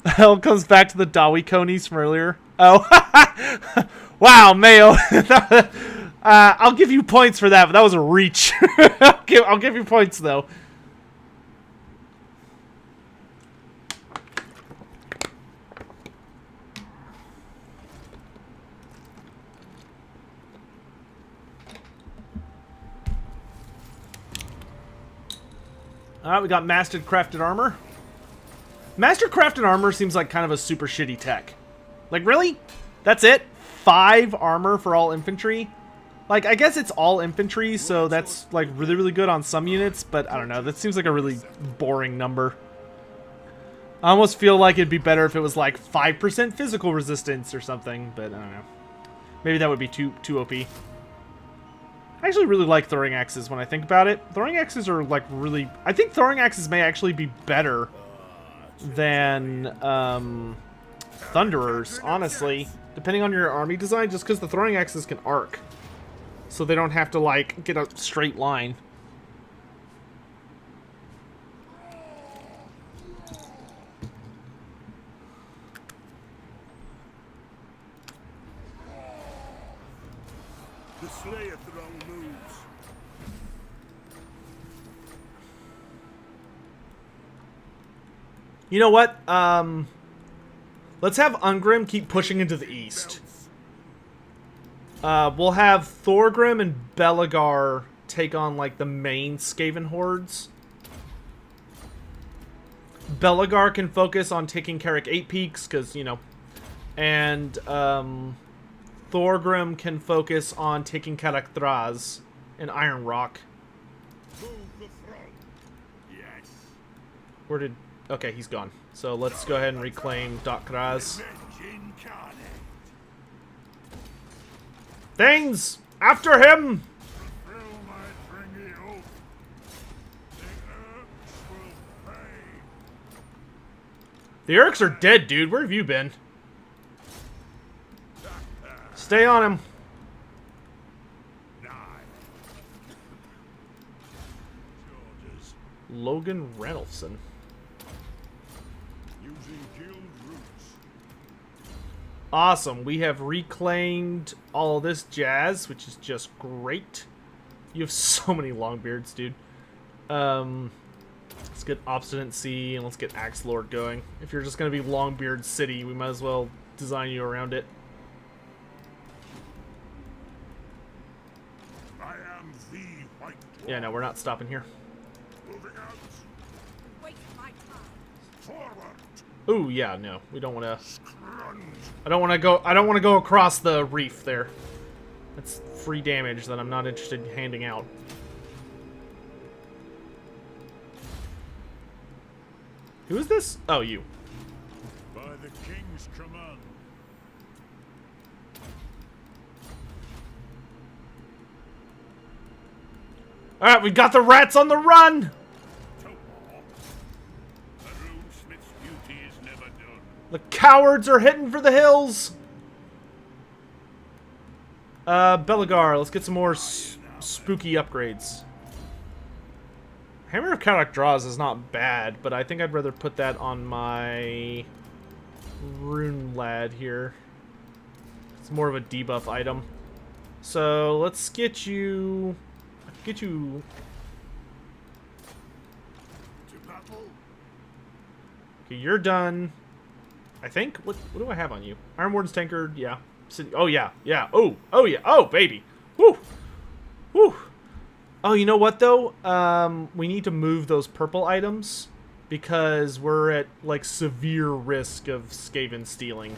Hell comes back to the Dawi conies from earlier. Oh, wow, Mayo. I'll give you points for that, but that was a reach. I'll give you points though. Alright, we got Mastered Crafted Armor. Master Crafted Armor seems like kind of a super shitty tech. Like, really? That's it? 5 armor for all infantry? Like, I guess it's all infantry, so that's, like, really, really good on some units, but I don't know. That seems like a really boring number. I almost feel like it'd be better if it was, like, 5% physical resistance or something, but I don't know. Maybe that would be too OP. I actually really like throwing axes when I think about it. Throwing axes are, like, really... I think throwing axes may actually be better than Thunderers, honestly. Depending on your army design, just because the throwing axes can arc. So they don't have to, like, get a straight line.
The Slayer throng moves.
You know what? Let's have Ungrim keep pushing into the east. We'll have Thorgrim and Belagar take on, like, the main Skaven hordes. Belagar can focus on taking Carrick 8 Peaks, because, you know. And, Thorgrim can focus on taking Karakthraz and Iron Rock.
Move the front. Yes.
Where did... Okay, he's gone. So let's go ahead and reclaim Dokraz.
Revenge incarnate.
Things! After him!
Fulfill my dringy oath. The herbs will pay.
The Urks are dead, dude. Where have you been? Stay on him.
Nine. Georges.
Logan Reynoldson.
Using guild roots.
Awesome. We have reclaimed all this jazz, which is just great. You have so many Longbeards, dude. Let's get Obstinacy and let's get Axe Lord going. If you're just going to be Longbeard City, we might as well design you around it.
I am the White Dwarf.
Yeah, no, we're not stopping here.
Moving out.
Waste my time.
Forward.
Ooh, yeah, no. We don't want to...
Scrunch.
I don't want to go across the reef there. That's free damage that I'm not interested in handing out. Who is this? Oh, you.
By the king's command.
Alright, we got the rats on the run!
To war. A runesmith's duty is never done.
The cowards are hitting for the hills! Belagar, let's get some more spooky upgrades. Hammer of Karakthraz is not bad, but I think I'd rather put that on my Rune Lad here. It's more of a debuff item. So let's get you...
To battle.
Okay, you're done. I think. What do I have on you? Iron Warden's Tankard, yeah. Oh yeah, yeah. Oh yeah. Oh baby. Woo, woo. Oh, you know what though? We need to move those purple items because we're at like severe risk of Skaven stealing,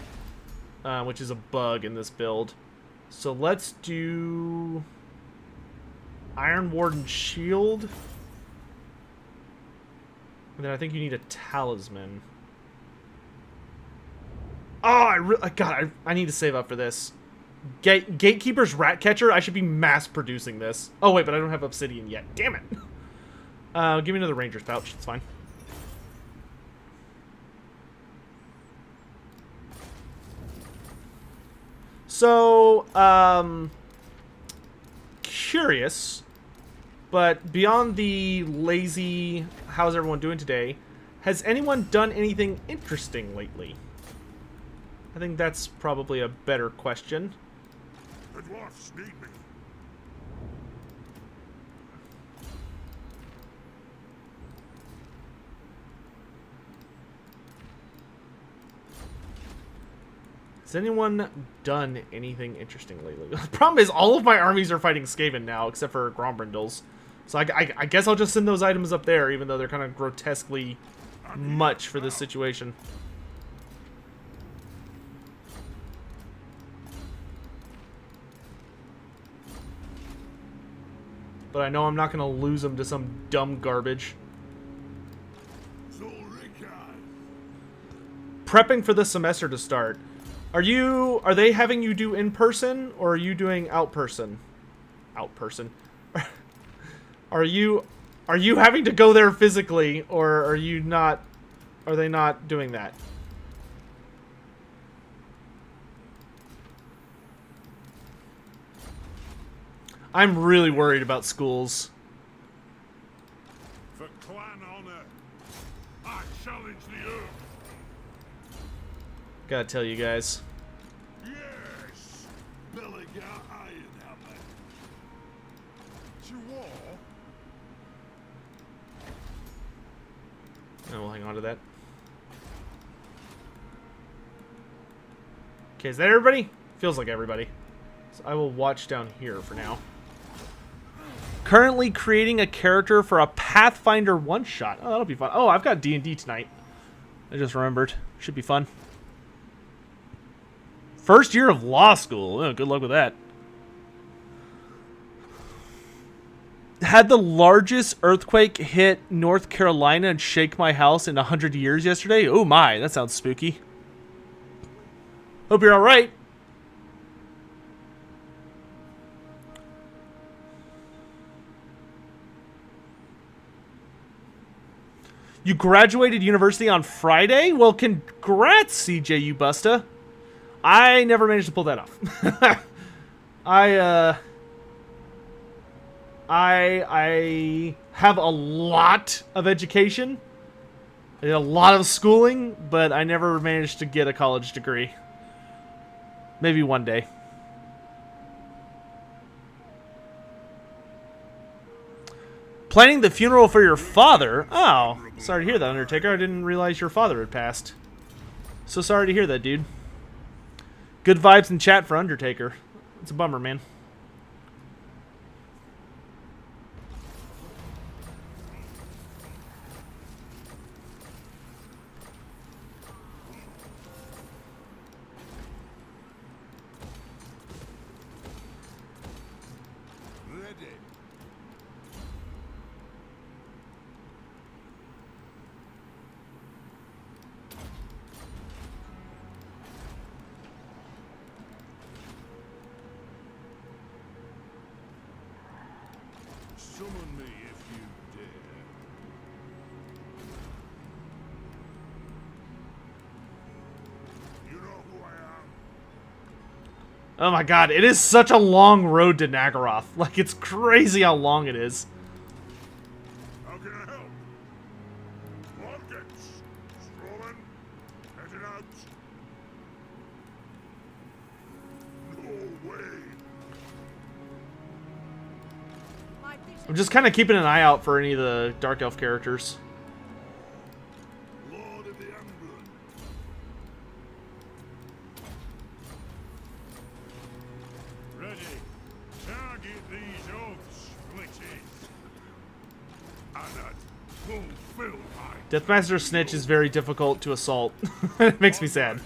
which is a bug in this build. So let's do Iron Warden Shield. And then I think you need a Talisman. Oh, I need to save up for this. Gatekeeper's Ratcatcher. I should be mass producing this. Oh wait, but I don't have Obsidian yet. Damn it. Give me another Ranger's Pouch. It's fine. So, curious, but beyond the lazy, how's everyone doing today, has anyone done anything interesting lately? I think that's probably a better question.
The dwarfs need me.
Has anyone done anything interesting lately? The problem is all of my armies are fighting Skaven now, except for Grombrindals. So I guess I'll just send those items up there, even though they're kind of grotesquely much for this situation. But I know I'm not going to lose them to some dumb garbage. Prepping for the semester to start. Are they having you do in person or are you doing out person? Out person. Are you having to go there physically or are they not doing that? I'm really worried about schools.
For clan honor, I challenge the earth.
Gotta tell you guys.
Yes, Belligar Ironhammer. To war.
And we'll hang on to that. Okay, is that everybody? Feels like everybody. So I will watch down here for now. Currently creating a character for a Pathfinder one-shot. Oh, that'll be fun. Oh, I've got D&D tonight. I just remembered. Should be fun. First year of law school. Oh, good luck with that. Had the largest earthquake hit North Carolina and shake my house in 100 years yesterday? Oh my, that sounds spooky. Hope you're alright. You graduated university on Friday? Well, congrats, CJ Ubusta. I never managed to pull that off. I have a lot of education. I did a lot of schooling, but I never managed to get a college degree. Maybe one day. Planning the funeral for your father? Oh, sorry to hear that, Undertaker. I didn't realize your father had passed. So sorry to hear that, dude. Good vibes in chat for Undertaker. It's a bummer, man.
Summon me if you dare. You know who I am?
Oh my god, it is such a long road to Nagaroth. Like, it's crazy how long it is.
How can I help? Markets. Strolling. Heading out. No way.
I'm just kind of keeping an eye out for any of the Dark Elf characters.
Lord of the Emblem. Ready. Target these oath splitties. And at fulfill my
Deathmaster Snitch is very difficult to assault. It makes me sad.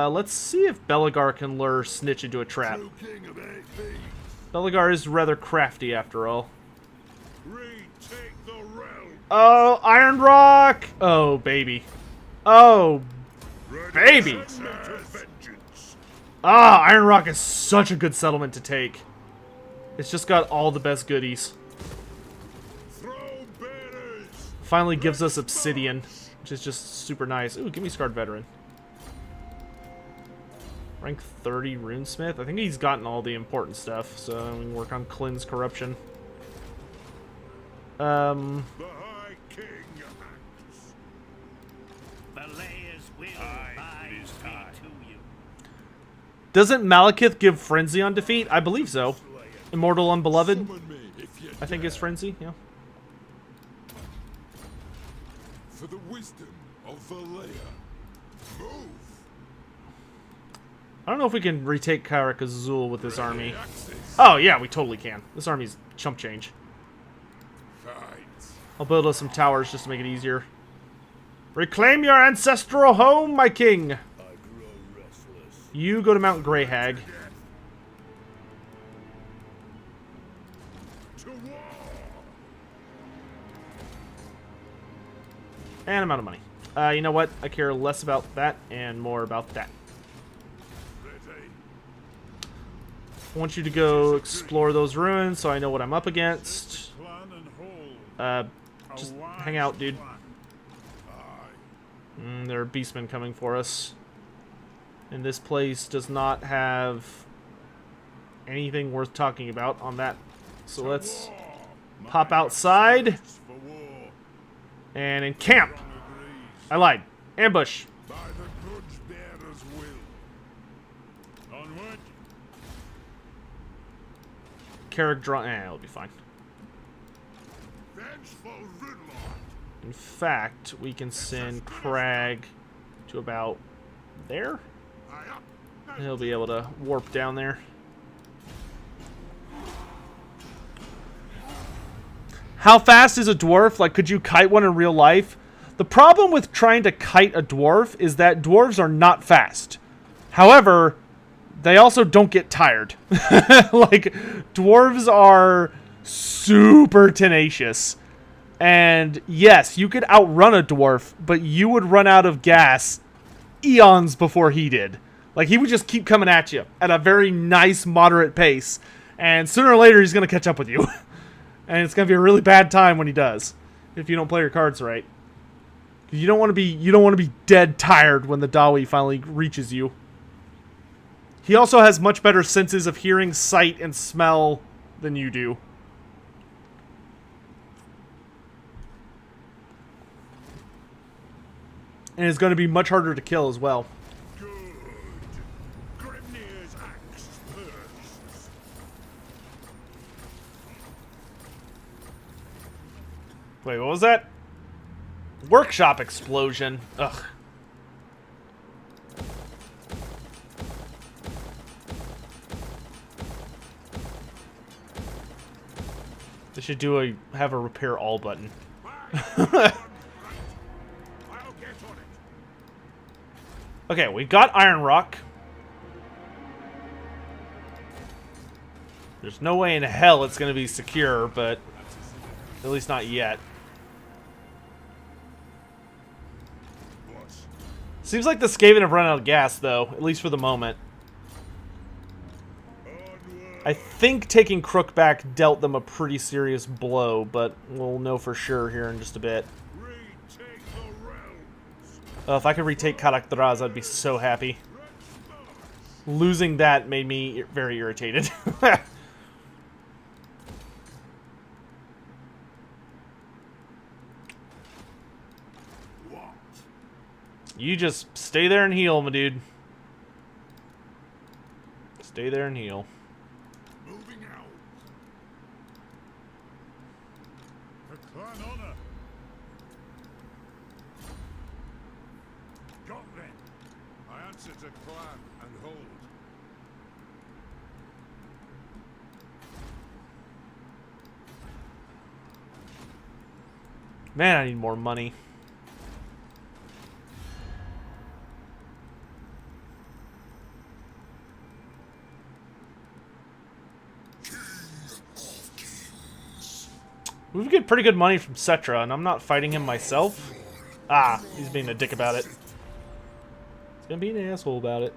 Let's see if Belagar can lure Snitch into a trap. Belagar is rather crafty after all.
Retake the realm.
Oh, Iron Rock! Oh, baby. Oh, baby! Ah, Iron Rock is such a good settlement to take. It's just got all the best goodies. Finally gives us Obsidian, which is just super nice. Ooh, give me Scarred Veteran. Rank 30 Runesmith. I think he's gotten all the important stuff, so we can work on Cleanse Corruption.
The High King acts.
Belayers will bind me to you.
Doesn't Malekith give Frenzy on defeat? I believe so. Immortal Unbeloved,
Summon me if you
I think
dare.
is Frenzy, yeah.
For the wisdom of Valea. Move.
I don't know if we can retake Karak Azul with this army. Oh, yeah, we totally can. This army's chump change.
Fight.
I'll build us some towers just to make it easier. Reclaim your ancestral home, my king!
I grow restless.
You go to Mount Greyhag.
To war.
And I'm out of money. You know what? I care less about that and more about that.
Ready.
I want you to go explore those ruins so I know what I'm up against.
Plan and hold.
Just
A wise
hang out, dude.
plan. Aye.
There are beastmen coming for us. And this place does not have anything worth talking about on that. So let's
War.
pop
My
outside
thirst for war.
and encamp.
Strong agrees.
I lied. Ambush.
By the grudge bearer's will. Onward.
Carrick draw. It'll be fine.
Vengeful Ridlord.
In fact, we can send Crag to about there.
Aye up.
And he'll be able to warp down there. How fast is a dwarf? Like, could you kite one in real life? The problem with trying to kite a dwarf is that dwarves are not fast. However, they also don't get tired. Like, dwarves are super tenacious. And yes, you could outrun a dwarf, but you would run out of gas eons before he did. Like, he would just keep coming at you at a very nice, moderate pace. And sooner or later, he's going to catch up with you. And it's going to be a really bad time when he does, if you don't play your cards right. You don't want to be dead tired when the Dawi finally reaches you. He also has much better senses of hearing, sight, and smell than you do. And it's going to be much harder to kill as well.
Good. Grimnir's axe bursts.
Wait, what was that? Workshop explosion. Ugh. They should have a repair all button.
I'll get on it.
Okay, we got Iron Rock. There's no way in hell it's going to be secure, but at least not yet.
Boss.
Seems like the Skaven have run out of gas, though, at least for the moment.
Onward.
I think taking Crook back dealt them a pretty serious blow, but we'll know for sure here in just a bit.
Retake the realms.
If I could retake Karakteraz, I'd be so happy. Losing that made me very irritated.
What?
You just stay there and heal, my dude. Stay there and heal.
Moving out. For clan honor. Got then. I answer to clan and hold.
Man, I need more money. We get pretty good money from Cetra, and I'm not fighting him myself. Ah, he's being a dick about it. He's gonna be an asshole about it.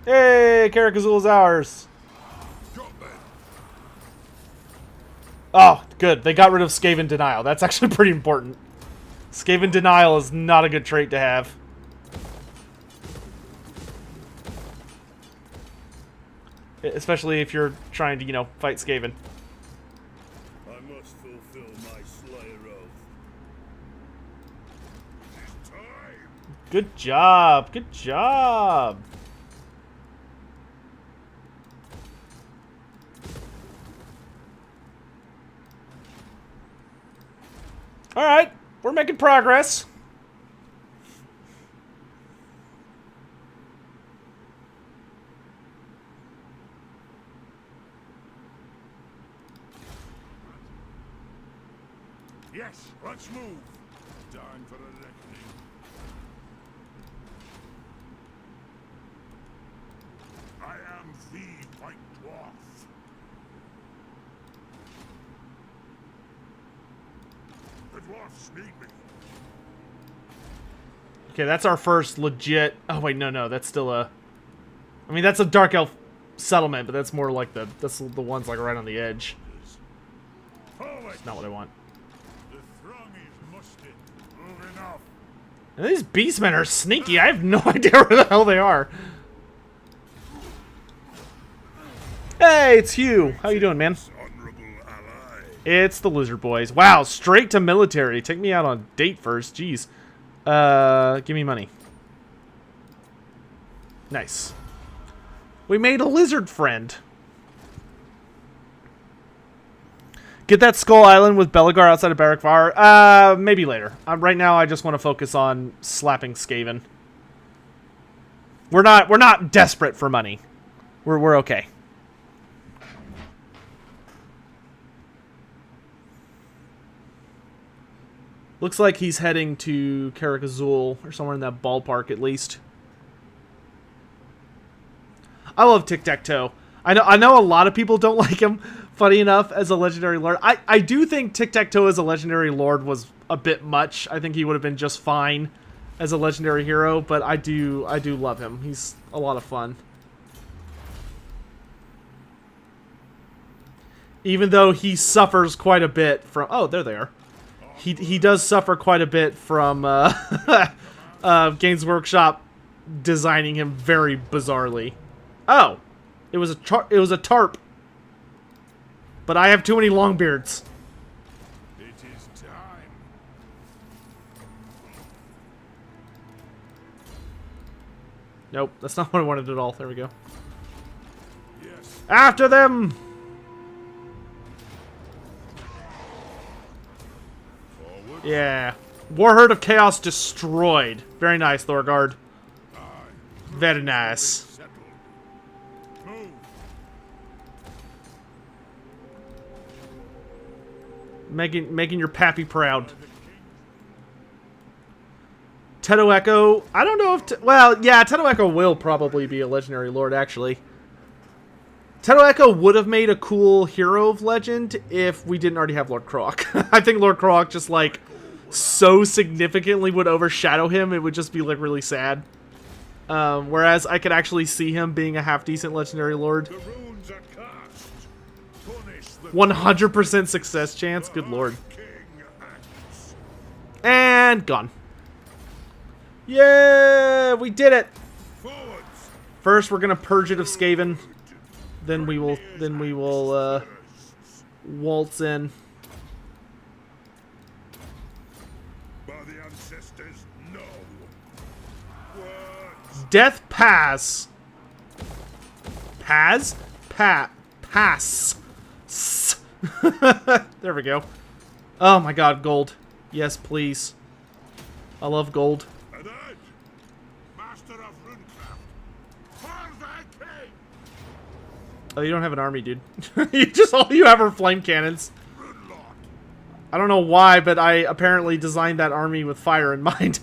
Hey, Karakazul's ours.
Got then.
Oh, good. They got rid of Skaven Denial. That's actually pretty important. Skaven Denial is not a good trait to have. Especially if you're trying to, you know, fight Skaven.
I must fulfill my Slayer oath. It is time.
Good job. Good job. All right. We're making progress.
Yes, let's move. Time for a reckoning. I am the White Dwarf. The dwarfs need me.
Okay, that's our first legit... Oh, wait, no. That's still a... I mean, that's a Dark Elf settlement, but that's more like that's the ones like right on the edge.
Forward.
It's not what I want.
The throng is mustered. Moving off.
And these beastmen are sneaky. I have no idea where the hell they are. Hey, it's Hugh. How you doing, man?
Honorable ally.
It's the Lizard Boys. Wow, straight to military. Take me out on a date first. Jeez. Give me money. Nice. We made a lizard friend. Get that Skull Island with Belagar outside of Barakvar? Maybe later. Right now, I just want to focus on slapping Skaven. We're not desperate for money. We're okay. Looks like he's heading to Karak-Azul or somewhere in that ballpark at least. I love Tic-Tac-Toe. I know a lot of people don't like him, funny enough, as a legendary lord. I do think Tic-Tac-Toe as a legendary lord was a bit much. I think he would have been just fine as a legendary hero, but I do love him. He's a lot of fun. Even though he suffers quite a bit from... Oh, there they are. He does suffer quite a bit from Games Workshop designing him very bizarrely. Oh, it was a tarp. But I have too many long beards.
It is time.
Nope, that's not what I wanted at all. There we go.
Yes.
After them!
Forward.
Yeah. Warherd of Chaos destroyed. Very nice, Thorgard. Very nice.
Settled. Move.
Making your pappy proud. Teto Echo. I don't know if... well, yeah, Teto Echo will probably be a legendary lord, actually. Teto Echo would have made a cool hero of legend if we didn't already have Lord Croc. I think Lord Croc just, like, so significantly would overshadow him, it would just be, like, really sad. Whereas I could actually see him being a half-decent legendary lord.
The runes are cast. Punish the
100% success chance, good lord.
King acts.
And gone. Yeah, we did it.
Forwards.
First, we're gonna purge it of Skaven. Then we will waltz in.
By the ancestors, no. Words.
Death pass. Pass? Pass. S. There we go. Oh my god, gold. Yes, please. I love gold.
And Ed, master of runecraft. For the king.
Oh, you don't have an army, dude. All you have are flame cannons.
Runelord.
I don't know why, but I apparently designed that army with fire in mind.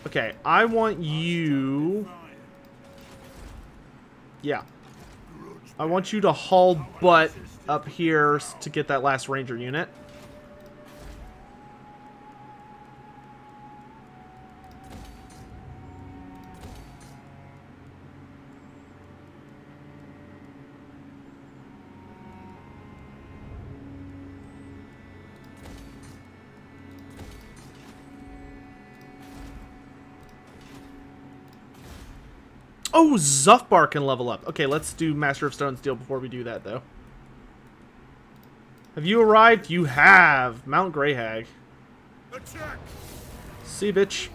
Okay, I want you... yeah. I want you to haul butt up here to get that last ranger unit. Oh, Zuffbar can level up. Okay, let's do Master of Stone Steel before we do that, though. Have you arrived? You have. Mount Greyhag.
Attack.
See, bitch.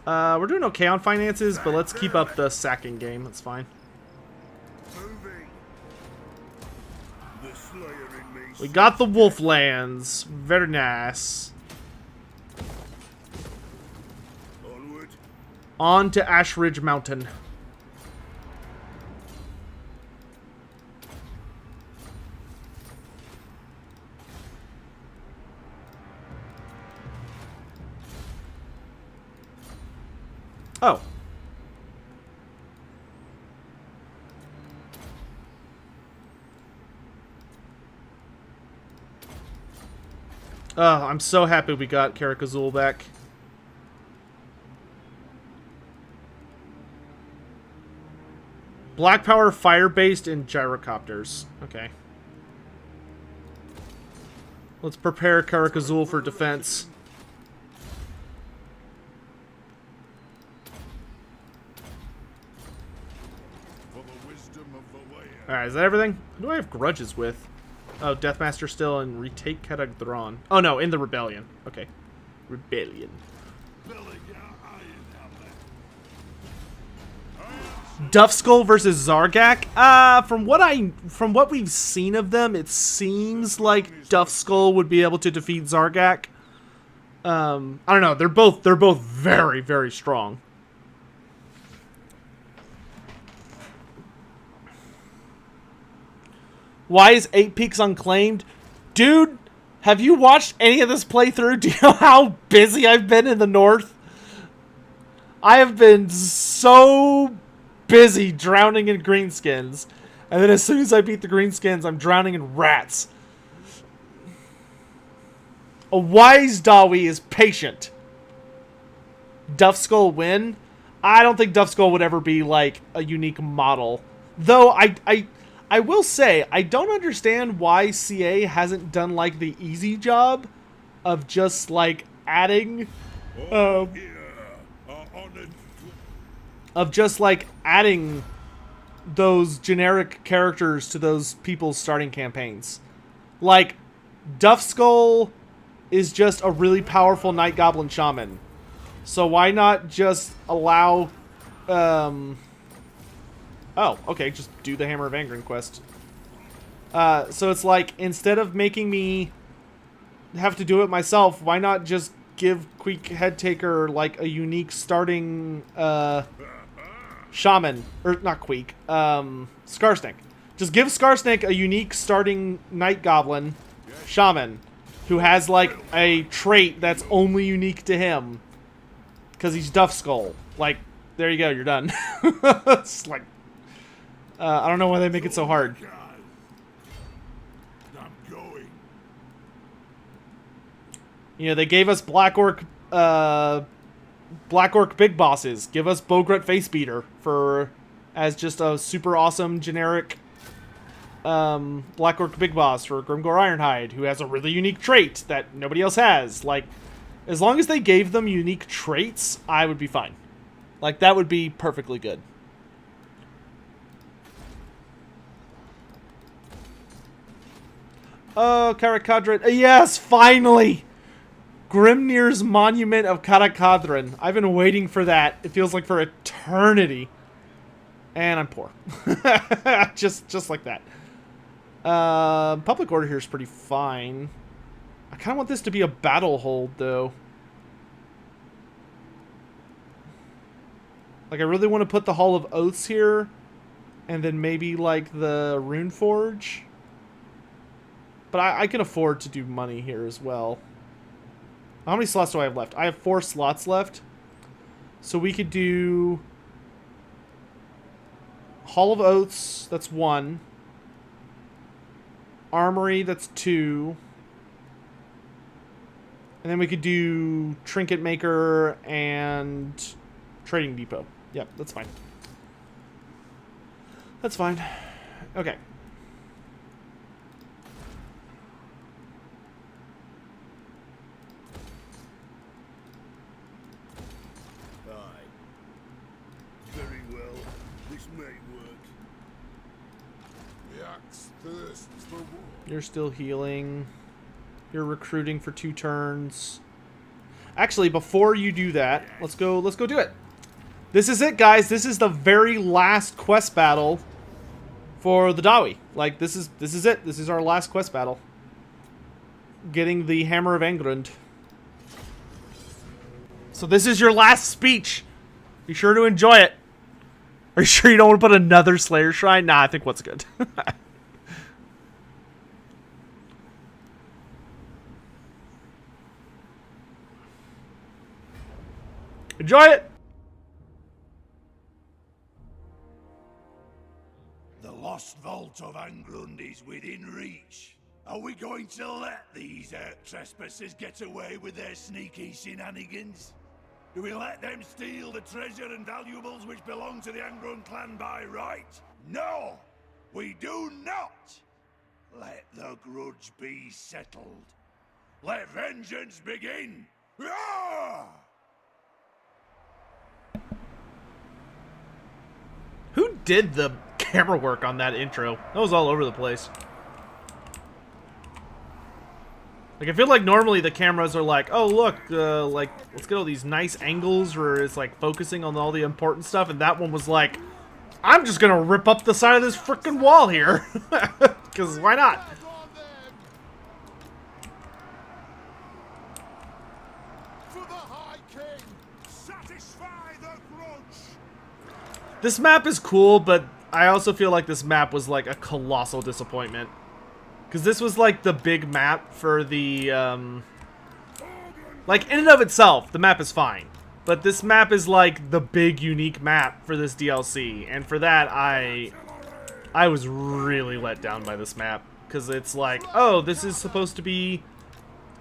We're doing okay on finances, but let's keep up the sacking game. That's fine.
Moving. The slayer in me.
We got the Wolflands. Very nice.
Onward.
On to Ashridge Mountain. Oh. Oh, I'm so happy we got Karak-Azul back. Black power, fire-based, and gyrocopters. Okay. Let's prepare Karak-Azul for defense.
For the wisdom of the land.
Alright, is that everything? Who do I have grudges with? Oh, Deathmaster still and retake Ketagthron. Oh no, in the Rebellion. Okay. Rebellion. Duffskull versus Zargak. From what we've seen of them, it seems like Duffskull would be able to defeat Zargak. I don't know. They're both very, very strong. Why is 8 Peaks unclaimed? Dude, have you watched any of this playthrough? Do you know how busy I've been in the north? I have been so busy drowning in greenskins. And then as soon as I beat the greenskins, I'm drowning in rats. A wise Dawi is patient. Duffskull win? I don't think Duffskull would ever be, like, a unique model. Though, I will say, I don't understand why CA hasn't done, like, the easy job of just, like, adding... of just, like, adding those generic characters to those people's starting campaigns. Like, Duffskull is just a really powerful Night Goblin Shaman. So why not just allow... Oh, okay, just do the Hammer of Angren quest. So it's like, instead of making me have to do it myself, why not just give Queek Headtaker, like, a unique starting, Shaman. Or, not Queek, Skarsnake. Just give Skarsnake a unique starting Night Goblin Shaman, who has, like, a trait that's only unique to him. Because he's Duffskull. Like, there you go, you're done. It's like... I don't know why they make it so hard.
I'm going.
You know, they gave us Black Orc big bosses. Give us Bogrut Facebeater for as just a super awesome generic Black Orc big boss for Grimgor Ironhide, who has a really unique trait that nobody else has. Like, as long as they gave them unique traits, I would be fine. Like, that would be perfectly good. Oh, Karakadran. Yes, finally! Grimnir's Monument of Karakadran. I've been waiting for that. It feels like for eternity. And I'm poor. just like that. Public order here is pretty fine. I kind of want this to be a battle hold, though. Like, I really want to put the Hall of Oaths here. And then maybe, like, the Rune Forge. But I can afford to do money here as well. How many slots do I have left? I have 4 slots left. So we could do... Hall of Oaths, that's 1. Armory, that's 2. And then we could do Trinket Maker and Trading Depot. Yep, that's fine. That's fine. Okay.
Very well. This may work. The axe thirsts for war.
You're still healing. You're recruiting for 2 turns. Actually, before you do that, let's go do it. This is it, guys. This is the very last quest battle for the Dawi. Like, this is it. This is our last quest battle. Getting the Hammer of Angrund. So this is your last speech. Be sure to enjoy it. Are you sure you don't want to put another Slayer Shrine? Nah, I think what's good. Enjoy it!
The lost vault of Angrund is within reach. Are we going to let these trespassers get away with their sneaky shenanigans? Do we let them steal the treasure and valuables which belong to the Angrund clan by right? No! We do not! Let the grudge be settled. Let vengeance begin! Roar!
Who did the camera work on that intro? That was all over the place. Like, I feel like normally the cameras are like, oh, look, like, let's get all these nice angles where it's, like, focusing on all the important stuff. And that one was like, I'm just gonna rip up the side of this frickin' wall here. Because why not?
the High King! Satisfy the grudge!
This map is cool, but I also feel like this map was like a colossal disappointment. Because this was like the big map for the, like in and of itself, the map is fine. But this map is like the big unique map for this DLC. And for that, I was really let down by this map. Because it's like, oh, this is supposed to be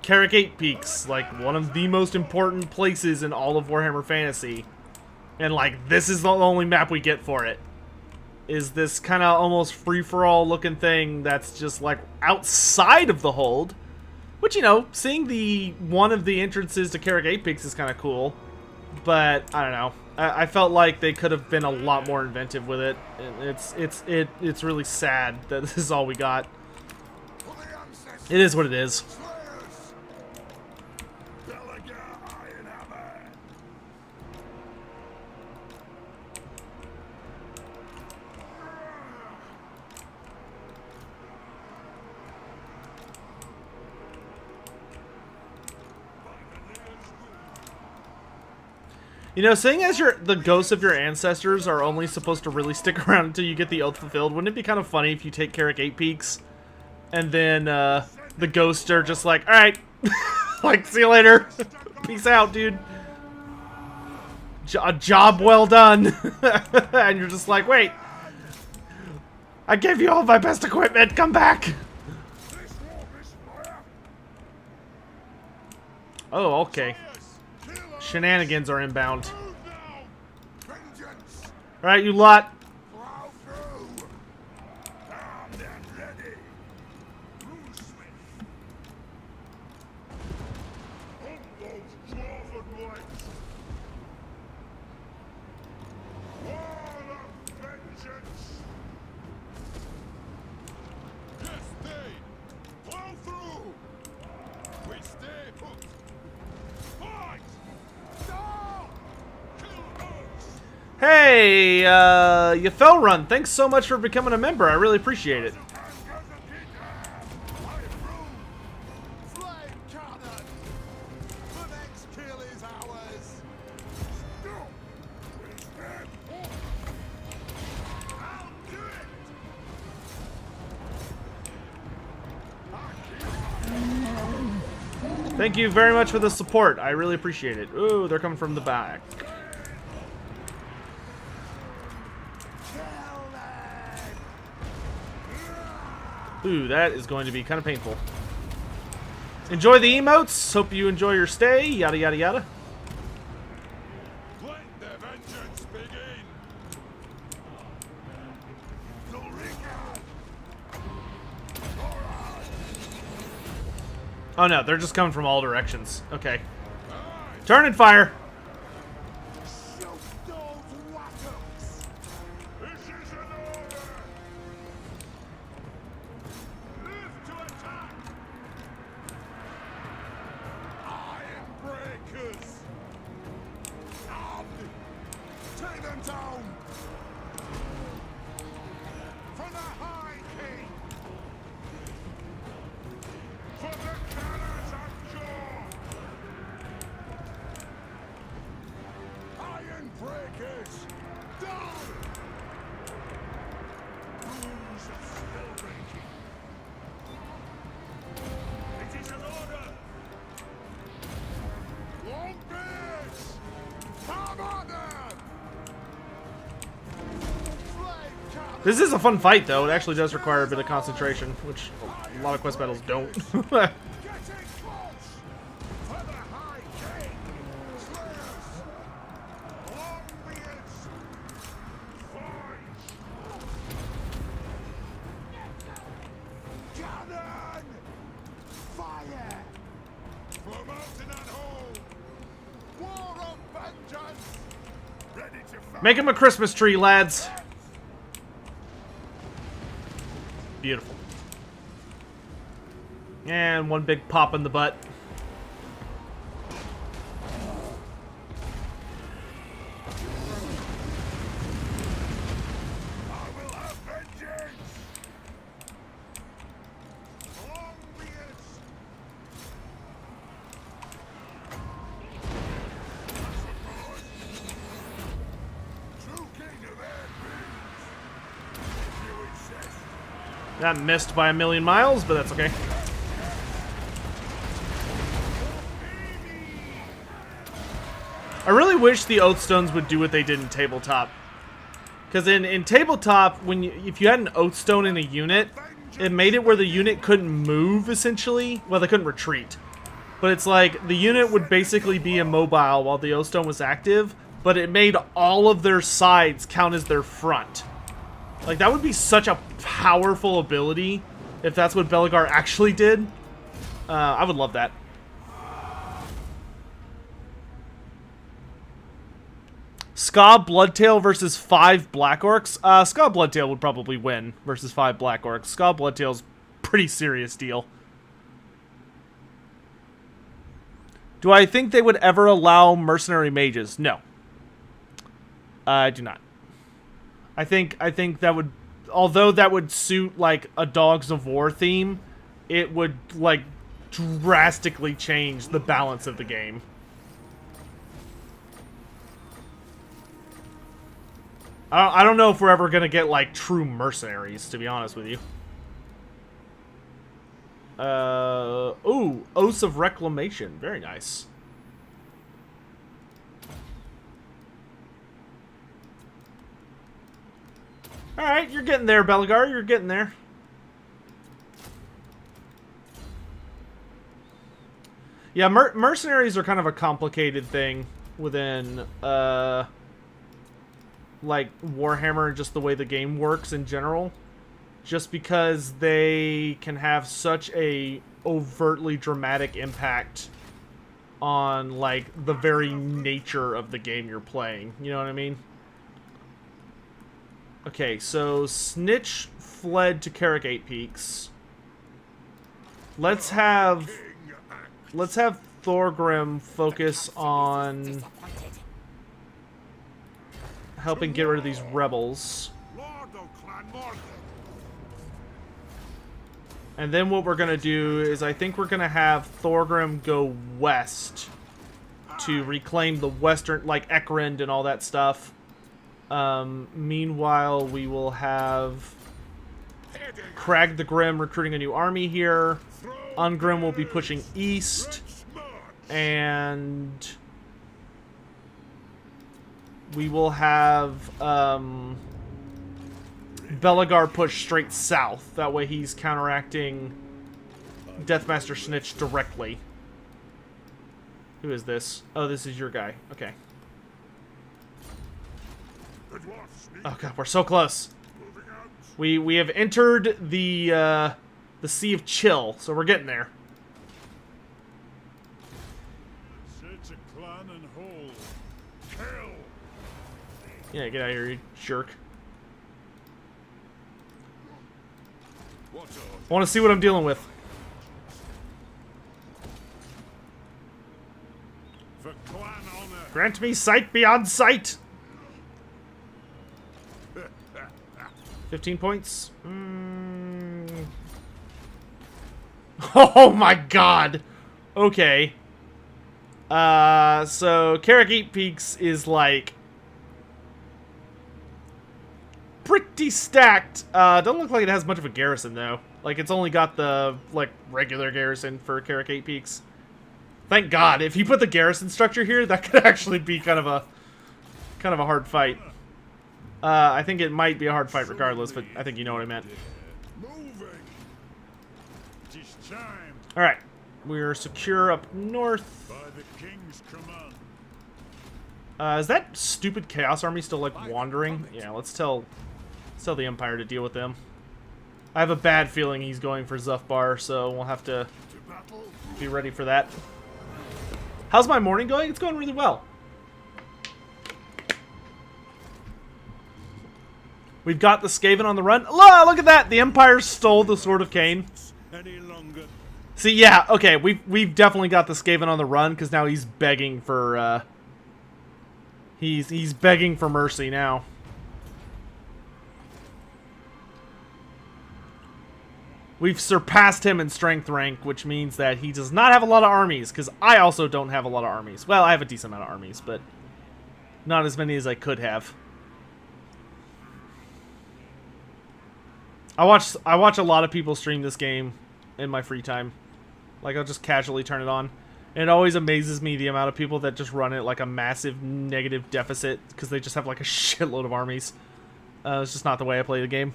Thaggoraki Peaks, like one of the most important places in all of Warhammer Fantasy. And like, this is the only map we get for it. Is this kind of almost free-for-all looking thing that's just like outside of the hold. Which, you know, seeing the one of the entrances to Thaggoraki Peaks is kind of cool. But, I don't know. I felt like they could have been a lot more inventive with it. It's really sad that this is all we got. It is what it is. You know, seeing as the ghosts of your ancestors are only supposed to really stick around until you get the oath fulfilled, wouldn't it be kind of funny if you take Thaggoraki Peaks, and then the ghosts are just like, alright, like, see you later, peace out, dude. A job well done. And you're just like, wait, I gave you all my best equipment, come back. Oh, okay. Shenanigans are inbound. Alright, you lot. Hey, you fell run. Thanks so much for becoming a member. I really appreciate it. Thank you very much for the support. I really appreciate it. Ooh, they're coming from the back. Ooh, that is going to be kind of painful. Enjoy the emotes. Hope you enjoy your stay. Yada, yada, yada.
Let the vengeance begin!
Oh no, they're just coming from all directions. Okay. Turn and fire.
Shoot those wattles! This is an order! Live to attack! Iron breakers! Armed! Take them down! For the High King! For the cannons of Jaw! Iron breakers! Down! Rules of spell breaking! It is an order! Long beards! Come on them! Flame cannons!
This is a fun fight, though. It actually does require a bit of concentration, which a lot of quest battles don't.
Getting close! For the High King! Slayers! Long beards! Forge! Cannon! Fire! For mountain and home! War of vengeance! Ready to fight!
Make him a Christmas tree, lads. Beautiful. And one big pop in the butt.
I will have vengeance! Long beards!
That missed by a million miles, but that's okay. I really wish the Oathstones would do what they did in Tabletop. Because in Tabletop, if you had an Oathstone in a unit, it made it where the unit couldn't move, essentially. Well, they couldn't retreat. But it's like, the unit would basically be immobile while the Oathstone was active, but it made all of their sides count as their front. Like, that would be such a powerful ability if that's what Belegar actually did. I would love that. Ska Bloodtail versus 5 Black Orcs. Ska Bloodtail would probably win versus 5 Black Orcs. Ska Bloodtail's pretty serious deal. Do I think they would ever allow mercenary mages? No. I do not. I think that would, although that would suit like a Dogs of War theme, it would like drastically change the balance of the game. I don't know if we're ever gonna get like true mercenaries, to be honest with you. Ooh, Oaths of Reclamation, very nice. Alright, you're getting there, Belegar, you're getting there. Yeah, mercenaries are kind of a complicated thing within, like, Warhammer and just the way the game works in general. Just because they can have such a overtly dramatic impact on, like, the very nature of the game you're playing. You know what I mean? Okay, so Snitch fled to Carrick 8 Peaks. Let's have Thorgrim focus on helping get rid of these rebels. And then what we're gonna do is I think we're gonna have Thorgrim go west to reclaim the western, like Ekrend and all that stuff. Meanwhile, we will have Crag the Grim recruiting a new army here. Ungrim will be pushing east. And we will have Belegar push straight south. That way he's counteracting Deathmaster Snitch directly. Who is this? Oh, this is your guy. Okay. Oh god, we're so close. We have entered the Sea of Chill, so we're getting there. Yeah, get out of here, you jerk. I want to see what I'm dealing with. Grant me sight beyond sight. 15 points. Oh my god. Okay. So Carrick 8 Peaks is like pretty stacked. Doesn't look like it has much of a garrison though. Like it's only got the like regular garrison for Carrick 8 Peaks. Thank God. If you put the garrison structure here, that could actually be kind of a hard fight. I think it might be a hard fight regardless, but I think you know what I meant. Alright. We're secure up north. Is that stupid Chaos Army still, like, wandering? Yeah, let's tell the Empire to deal with them. I have a bad feeling he's going for Zufbar, so we'll have to be ready for that. How's my morning going? It's going really well. We've got the Skaven on the run. Look at that! The Empire stole the Sword of Cain. See, yeah, okay, we've definitely got the Skaven on the run, because now he's begging for, he's begging for mercy now. We've surpassed him in strength rank, which means that he does not have a lot of armies, because I also don't have a lot of armies. Well, I have a decent amount of armies, but not as many as I could have. I watch a lot of people stream this game in my free time. Like, I'll just casually turn it on. And it always amazes me the amount of people that just run it like a massive negative deficit because they just have like a shitload of armies. It's just not the way I play the game.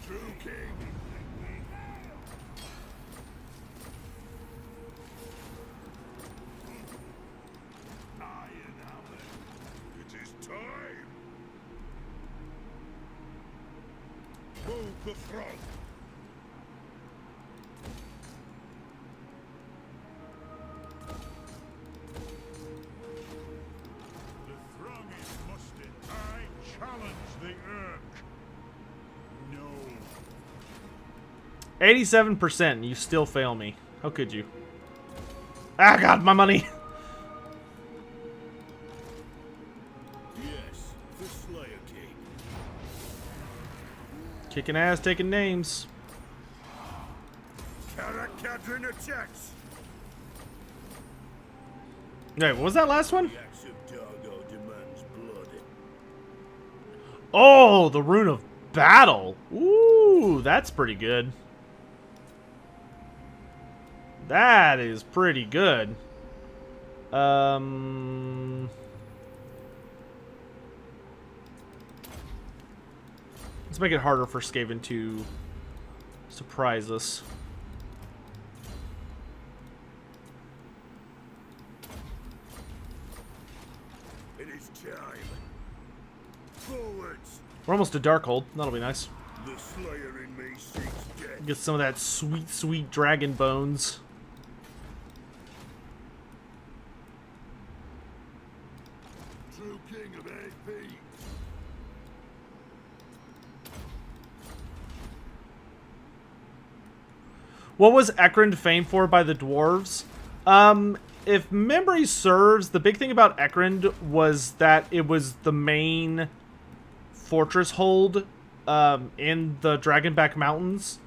True king. It is time. Move the throng. The throng is mustered. I challenge the Urk. No.
87%. You still fail me. How could you? Ah, God, my money.
Yes, the Slayer King.
Kicking ass, taking names.
Karakadrin attacks.
Wait, what was that last one?
The axe of Dargo demands blood.
Oh, the Rune of Battle. Ooh, that's pretty good. That is pretty good. Let's make it harder for Skaven to surprise us.
It is time. Forwards.
We're almost to Darkhold. That'll be nice.
The Slayer in me seeks death.
Get some of that sweet, sweet dragon bones.
True king of AP.
What was Ekrond famed for by the dwarves? If memory serves, the big thing about Ekrond was that it was the main fortress hold in the Dragonback Mountains.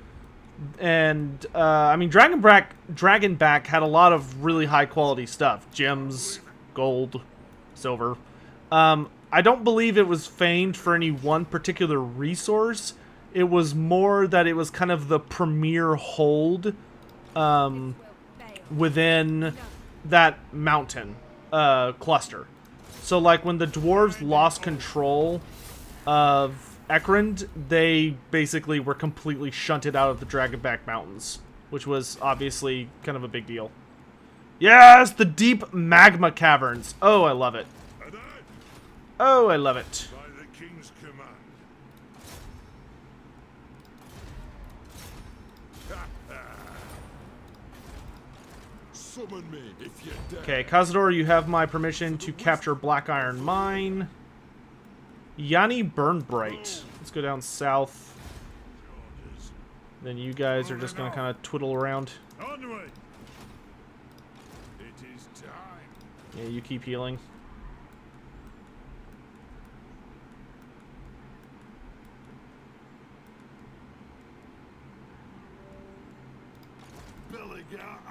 And, I mean, Dragonback had a lot of really high quality stuff. Gems, gold, silver. I don't believe it was famed for any one particular resource. It was more that it was kind of the premier hold within that mountain cluster. So, like, when the dwarves lost control of Ekrond, they basically were completely shunted out of the Dragonback Mountains, which was obviously kind of a big deal. Yes, the deep magma caverns. Oh, I love it.
And I,
Oh, I love it.
by the king's command. Summon me if you dare.
Okay, Cazador, you have my permission to capture Black Iron Mine. Yanni Burnbright. Let's go down south. Then you guys are just going to kind of twiddle around.
Onward. It is time.
Yeah, you keep healing.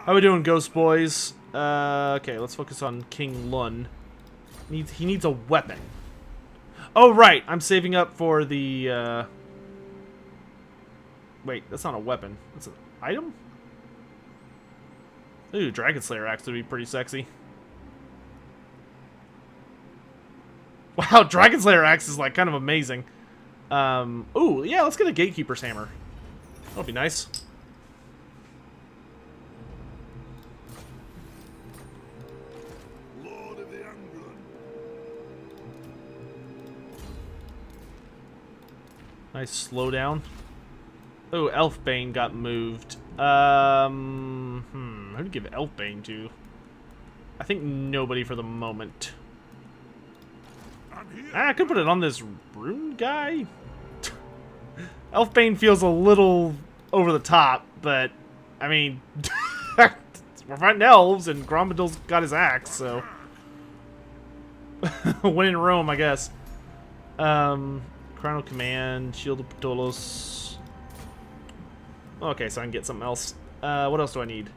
How we doing, Ghost Boys? Okay, let's focus on King Lun. He needs a weapon. Oh, right. I'm saving up for the, Wait, that's not a weapon. That's an item? Ooh, Dragon Slayer Axe would be pretty sexy. Wow, Dragon Slayer Axe is, like, kind of amazing. Ooh, yeah, let's get a Gatekeeper's Hammer. That'll be nice.
Lord of the Anglin.
Nice slowdown. Oh, Elfbane got moved. Who to give Elfbane to? I think nobody for the moment.
I'm here.
I could put it on this rune guy. Elfbane feels a little over the top, but I mean, we're fighting elves, and Grombrindal's got his axe, so when in Rome, I guess. Chrono Command, Shield of Ptolos. Okay, so I can get something else. What else do I need?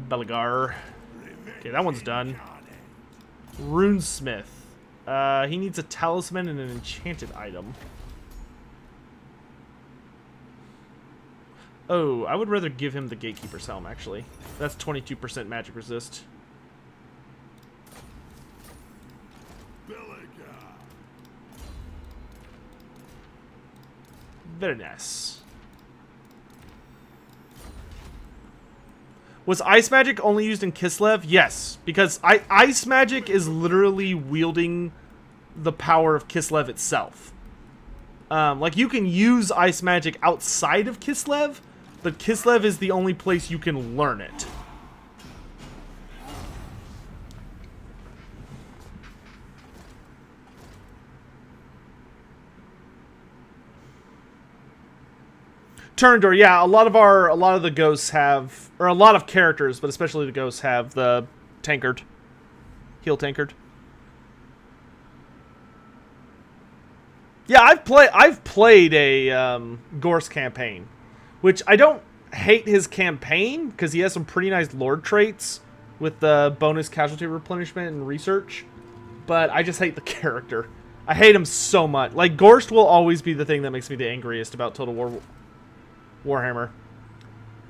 Belagar. Okay, that one's done. Runesmith. He needs a talisman and an enchanted item. Oh, I would rather give him the Gatekeeper's Helm, actually. That's 22% magic resist. Very nice. Was ice magic only used in Kislev? Yes, because ice magic is literally wielding the power of Kislev itself. Like, you can use ice magic outside of Kislev, but Kislev is the only place you can learn it. Turndor, yeah, a lot of the ghosts have, or a lot of characters, but especially the ghosts have the tankard, heal tankard. Yeah, I've played a Gorse campaign, which I don't hate his campaign because he has some pretty nice lord traits with the bonus casualty replenishment and research, but I just hate the character. I hate him so much. Like, Gorst will always be the thing that makes me the angriest about Total War Warhammer.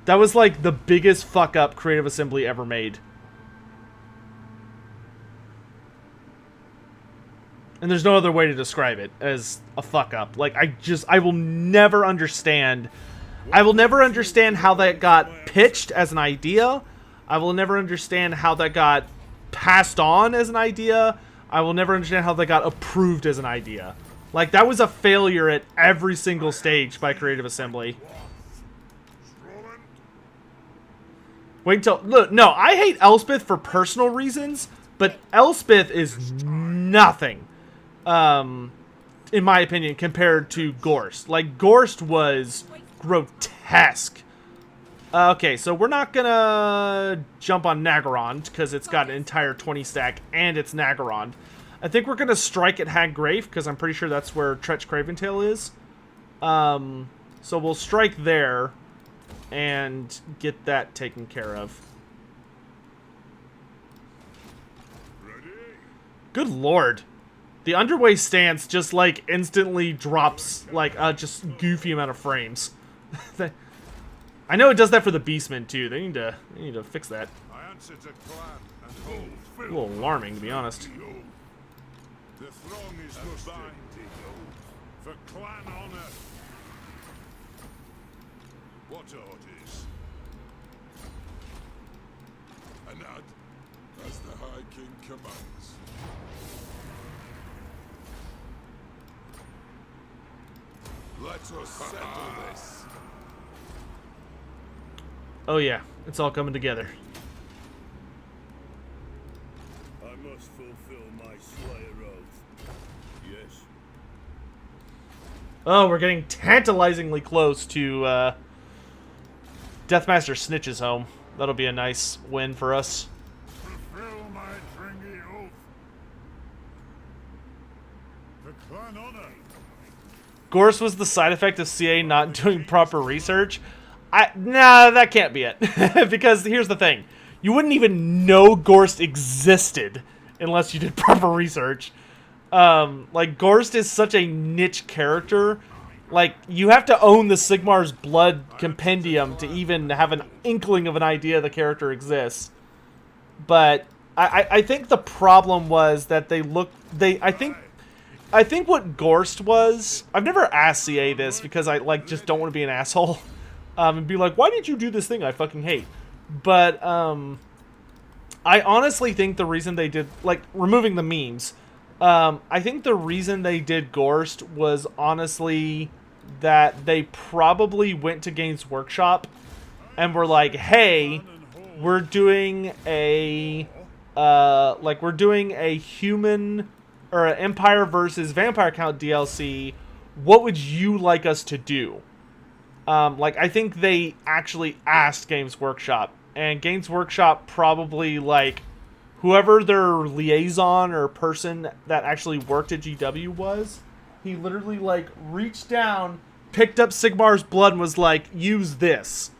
That was like the biggest fuck up Creative Assembly ever made. And there's no other way to describe it as a fuck up. Like, I will never understand. I will never understand how that got pitched as an idea. I will never understand how that got passed on as an idea. I will never understand how that got approved as an idea. Like, that was a failure at every single stage by Creative Assembly. Wait until... Look, no, I hate Elspeth for personal reasons, but Elspeth is nothing, in my opinion, compared to Gorst. Like, Gorst was grotesque. Okay, so we're not gonna jump on Naggarond, because it's got an entire 20 stack, and it's Naggarond. I think we're gonna strike at Haggrave, because I'm pretty sure that's where Tretch Craventail is. So we'll strike there and get that taken care of. Good lord. The underway stance just, like, instantly drops, like, just goofy amount of frames. I know it does that for the Beastmen, too. They need to fix that. A little alarming, to be honest.
The throng is combined for clan honor. What orders? Anad, as the High King commands. Let us settle this.
Oh yeah, it's all coming together.
I must fulfill my Slayer oath. Yes.
Oh, we're getting tantalizingly close to Deathmaster Snitch's home. That'll be a nice win for us.
Fulfill my dringy oath. The clan honor.
Gorse was the side effect of CA not doing proper research. Nah, that can't be it. Because here's the thing. You wouldn't even know Gorst existed unless you did proper research. Like, Gorst is such a niche character. Like, you have to own the Sigmar's Blood Compendium to even have an inkling of an idea the character exists. But I think the problem was that I think what Gorst was... I've never asked CA this because I, like, just don't want to be an asshole. And be like, why did you do this thing I fucking hate? But, I honestly think the reason they did... Like, removing the memes. I think the reason they did Gorst was honestly that they probably went to Games Workshop and were like, hey, we're doing a... we're doing a human... or an Empire versus Vampire Count DLC, what would you like us to do? Like, I think they actually asked Games Workshop, and Games Workshop probably, like, whoever their liaison or person that actually worked at GW was, he literally, like, reached down, picked up Sigmar's Blood, and was like, use this.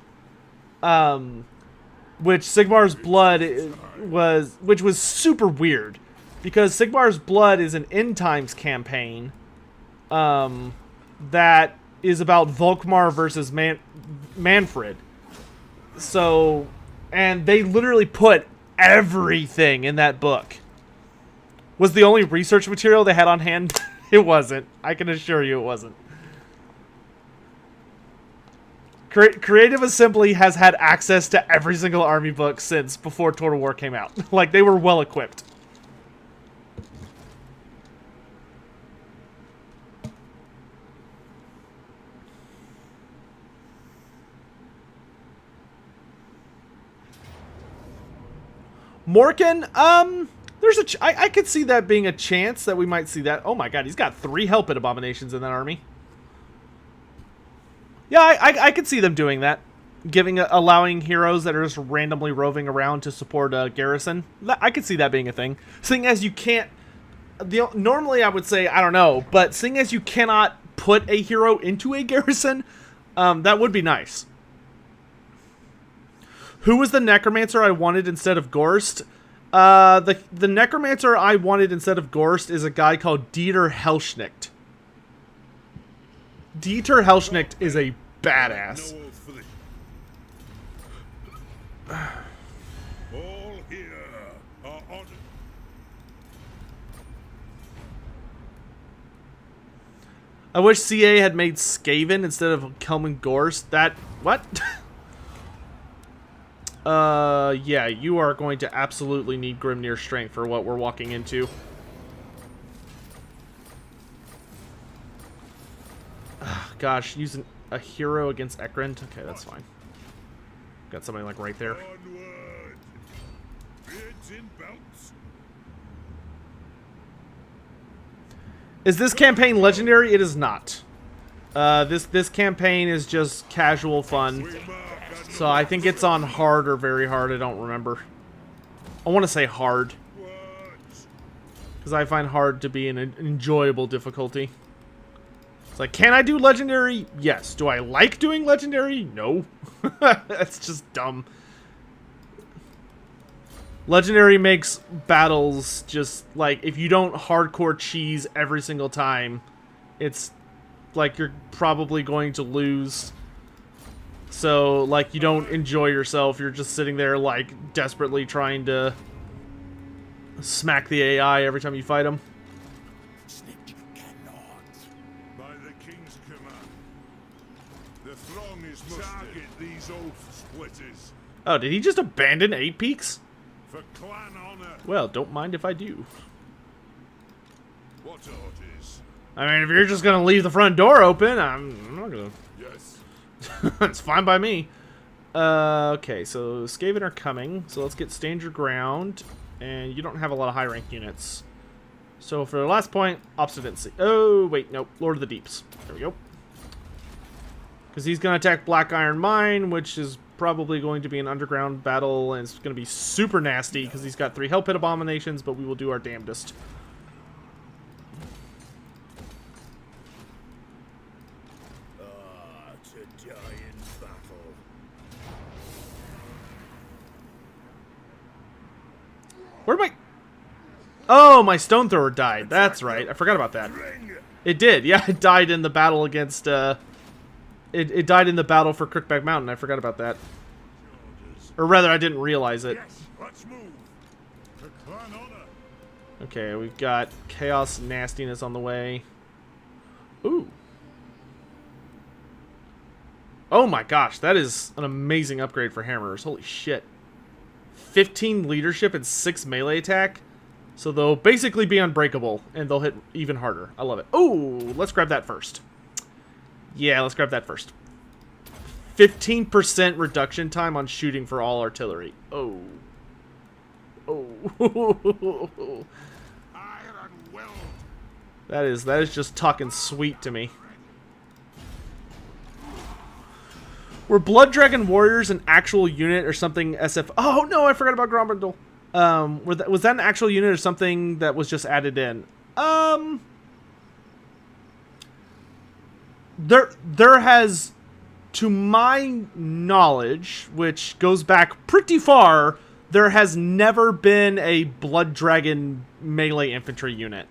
which Sigmar's Blood which was super weird, because Sigmar's Blood is an end times campaign, that is about Volkmar versus Manfred. So, and they literally put everything in that book. Was the only research material they had on hand? It wasn't. I can assure you it wasn't. Creative Assembly has had access to every single army book since before Total War came out. Like, they were well equipped. Morkan, I could see that being a chance that we might see that. Oh my god, he's got 3 Hell Pit Abominations in that army. Yeah, I could see them doing that. Allowing heroes that are just randomly roving around to support a garrison. I could see that being a thing. Seeing as you can't... normally I would say, I don't know, but seeing as you cannot put a hero into a garrison, that would be nice. Who was the Necromancer I wanted instead of Gorst? The Necromancer I wanted instead of Gorst is a guy called Dieter Helschnicht. Dieter Helschnicht is a badass.
All here are honored.
I wish CA had made Skaven instead of Kelman Gorst. That... what? Yeah, you are going to absolutely need Grimnir Strength for what we're walking into. Gosh, using a hero against Ekrend? Okay, that's fine. Got somebody, like, right there.
Onward. Beards in belts.
Is this campaign legendary? It is not. This campaign is just casual fun. So I think it's on hard or very hard. I don't remember. I want to say hard, because I find hard to be an enjoyable difficulty. It's like, can I do legendary? Yes. Do I like doing legendary? No. That's just dumb. Legendary makes battles just, like, if you don't hardcore cheese every single time, it's like you're probably going to lose. So, like, you don't enjoy yourself. You're just sitting there, like, desperately trying to smack the AI every time you fight them.
By the king's command, the throng is target these oath splitters.
Oh, did he just abandon 8 Peaks?
For clan honor.
Well, don't mind if I do.
What orders?
I mean, if you're just gonna leave the front door open, I'm not gonna...
Yes.
It's fine by me. Okay, so Skaven are coming. So let's get stand your ground. And you don't have a lot of high rank units. So for the last point, Obstinacy. Oh, wait, nope. Lord of the Deeps. There we go. Because he's going to attack Black Iron Mine, which is probably going to be an underground battle. And it's going to be super nasty because he's got 3 Hell Pit Abominations, but we will do our damnedest.
To die in battle.
Where'd my... Oh, my Stone Thrower died. That's right. I forgot about that. It did. Yeah, it died in the battle against... It died in the battle for Crookback Mountain. I forgot about that. Or rather, I didn't realize it.
Yes, let's move. For clan honor.
Okay, we've got Chaos Nastiness on the way. Ooh. Oh my gosh, that is an amazing upgrade for Hammerers. Holy shit. 15 leadership and 6 melee attack. So they'll basically be unbreakable, and they'll hit even harder. I love it. Oh, let's grab that first. Yeah, let's grab that first. 15% reduction time on shooting for all artillery. Oh. Oh.
Iron will.
That is just talking sweet to me. Were Blood Dragon Warriors an actual unit or something SF... Oh, no, I forgot about Grombrindal. Was that an actual unit or something that was just added in? There has to my knowledge, which goes back pretty far, there has never been a Blood Dragon melee infantry unit.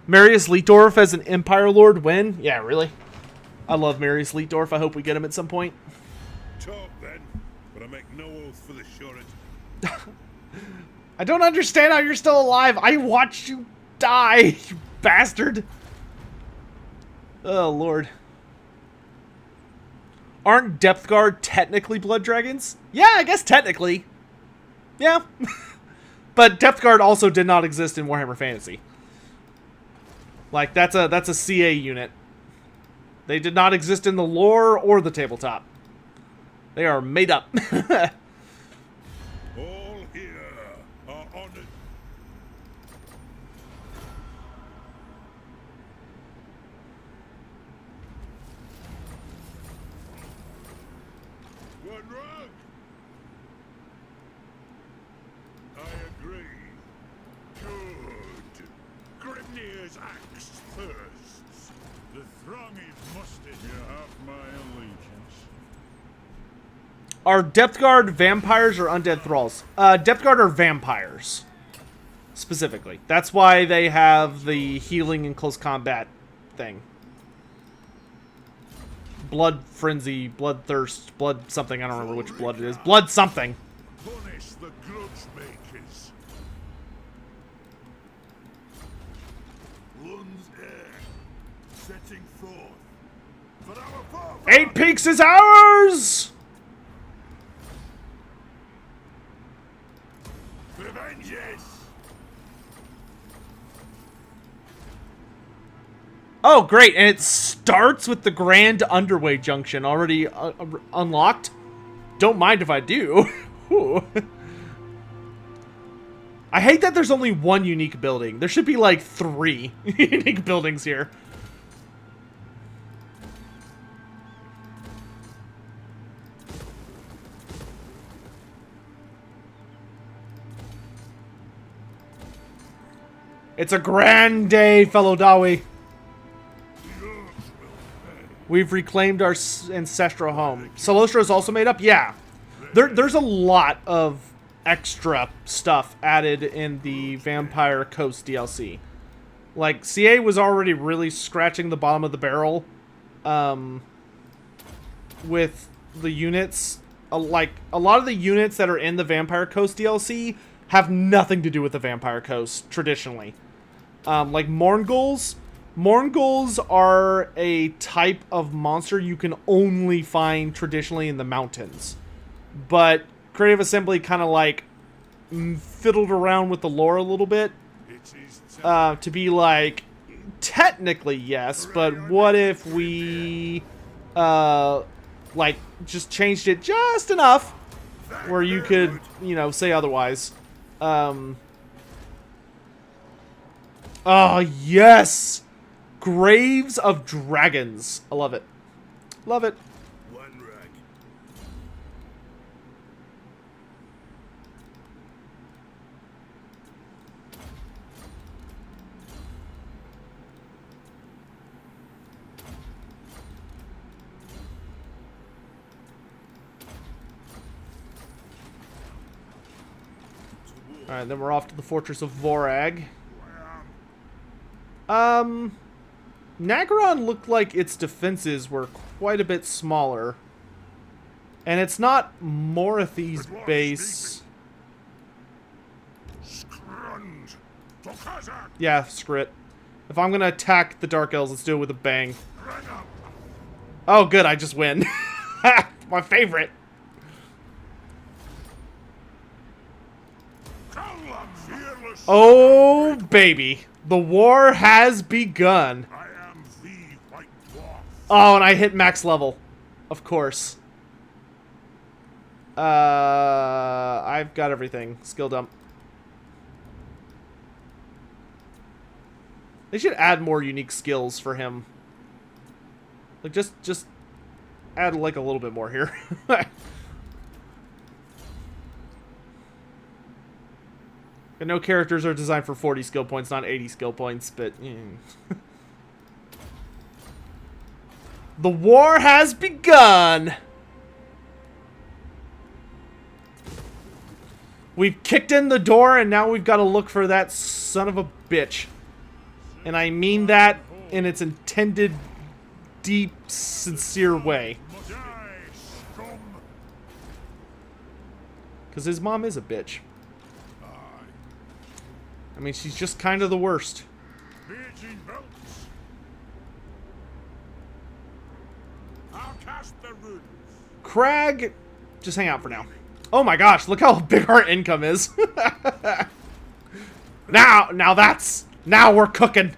Marius Leitdorf as an Empire Lord win? Yeah, really? I love Marius Leitdorf. I hope we get him at some point.
Talk then, but I make no oath for the surety.
I don't understand how you're still alive. I watched you die, you bastard. Oh, Lord. Aren't Depth Guard technically Blood Dragons? Yeah, I guess technically. Yeah. But Depth Guard also did not exist in Warhammer Fantasy. Like, that's a CA unit. They did not exist in the lore or the tabletop. They are made up.
All here are honored. One wrong. I agree. Good. Grimnir's axe thirsts. The throng is musted. You have my allegiance.
Are Depth Guard vampires or undead thralls? Depth Guard are vampires. Specifically. That's why they have the healing and close combat thing. Blood frenzy, bloodthirst, blood something. I don't remember which blood it is. Blood something.
Punish the grudge makers. Lun's air, setting forth for our forefathers.
8 Peaks is ours!
Revenges.
Oh, great. And it starts with the Grand Underway Junction already unlocked. Don't mind if I do. Ooh. I hate that there's only one unique building. There should be like 3 unique buildings here. It's a grand day, fellow Dawi. We've reclaimed our ancestral home. Solostro's also made up? Yeah. There's a lot of extra stuff added in the Vampire Coast DLC. Like, CA was already really scratching the bottom of the barrel with the units. Like, a lot of the units that are in the Vampire Coast DLC have nothing to do with the Vampire Coast, traditionally. Like Mourngulls. Mourngulls are a type of monster you can only find traditionally in the mountains. But Creative Assembly kind of like fiddled around with the lore a little bit. To be like, technically yes, but what if we like just changed it just enough where you could, you know, say otherwise. Oh yes! Graves of Dragons. I love it. Love it.
One rag.
Alright, then we're off to the Fortress of Vorag. Nagaron looked like its defenses were quite a bit smaller. And it's not Morathi's base.
Scrund. Tokazak.
Yeah, screw it. If I'm gonna attack the Dark Elves, let's do it with a bang.
Bring up.
Oh, good, I just win. My favorite.
Kallam, fearless.
Oh, baby. The war has begun.
I am the White Dwarf.
Oh, and I hit max level. Of course. I've got everything. Skill dump. They should add more unique skills for him. Like, just add, like, a little bit more here. And no characters are designed for 40 skill points, not 80 skill points, but... The war has begun. We've kicked in the door, and now we've got to look for that son of a bitch. And I mean that in its intended, deep, sincere way. Because his mom is a bitch. I mean, she's just kind of the worst. Crag, just hang out for now. Oh my gosh, look how big our income is. now we're cooking.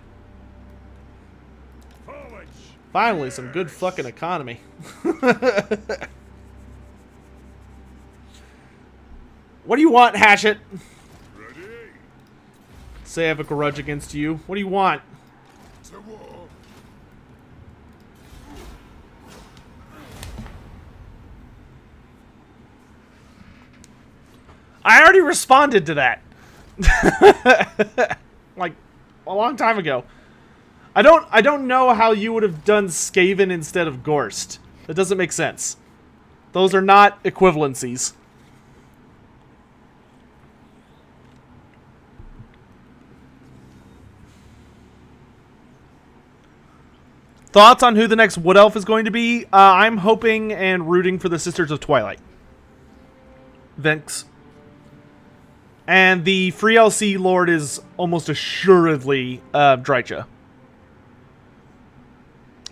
Finally, some good fucking economy. What do you want, Hatchet? Say I have a grudge against you. What do you want? I already responded to that. Like a long time ago. I don't know how you would have done Skaven instead of Gorst. That doesn't make sense. Those are not equivalencies. Thoughts on who the next Wood Elf is going to be? I'm hoping and rooting for the Sisters of Twilight. Vinx. And the free LC Lord is almost assuredly Drycha.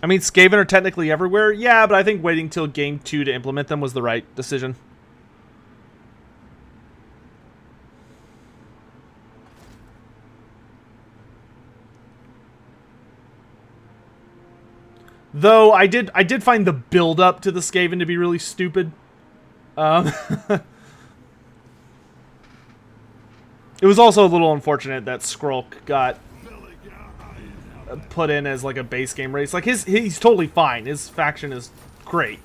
I mean, Skaven are technically everywhere. Yeah, but I think waiting till Game 2 to implement them was the right decision. Though I did find the build-up to the Skaven to be really stupid. It was also a little unfortunate that Skrulk got put in as like a base game race. Like he's totally fine. His faction is great.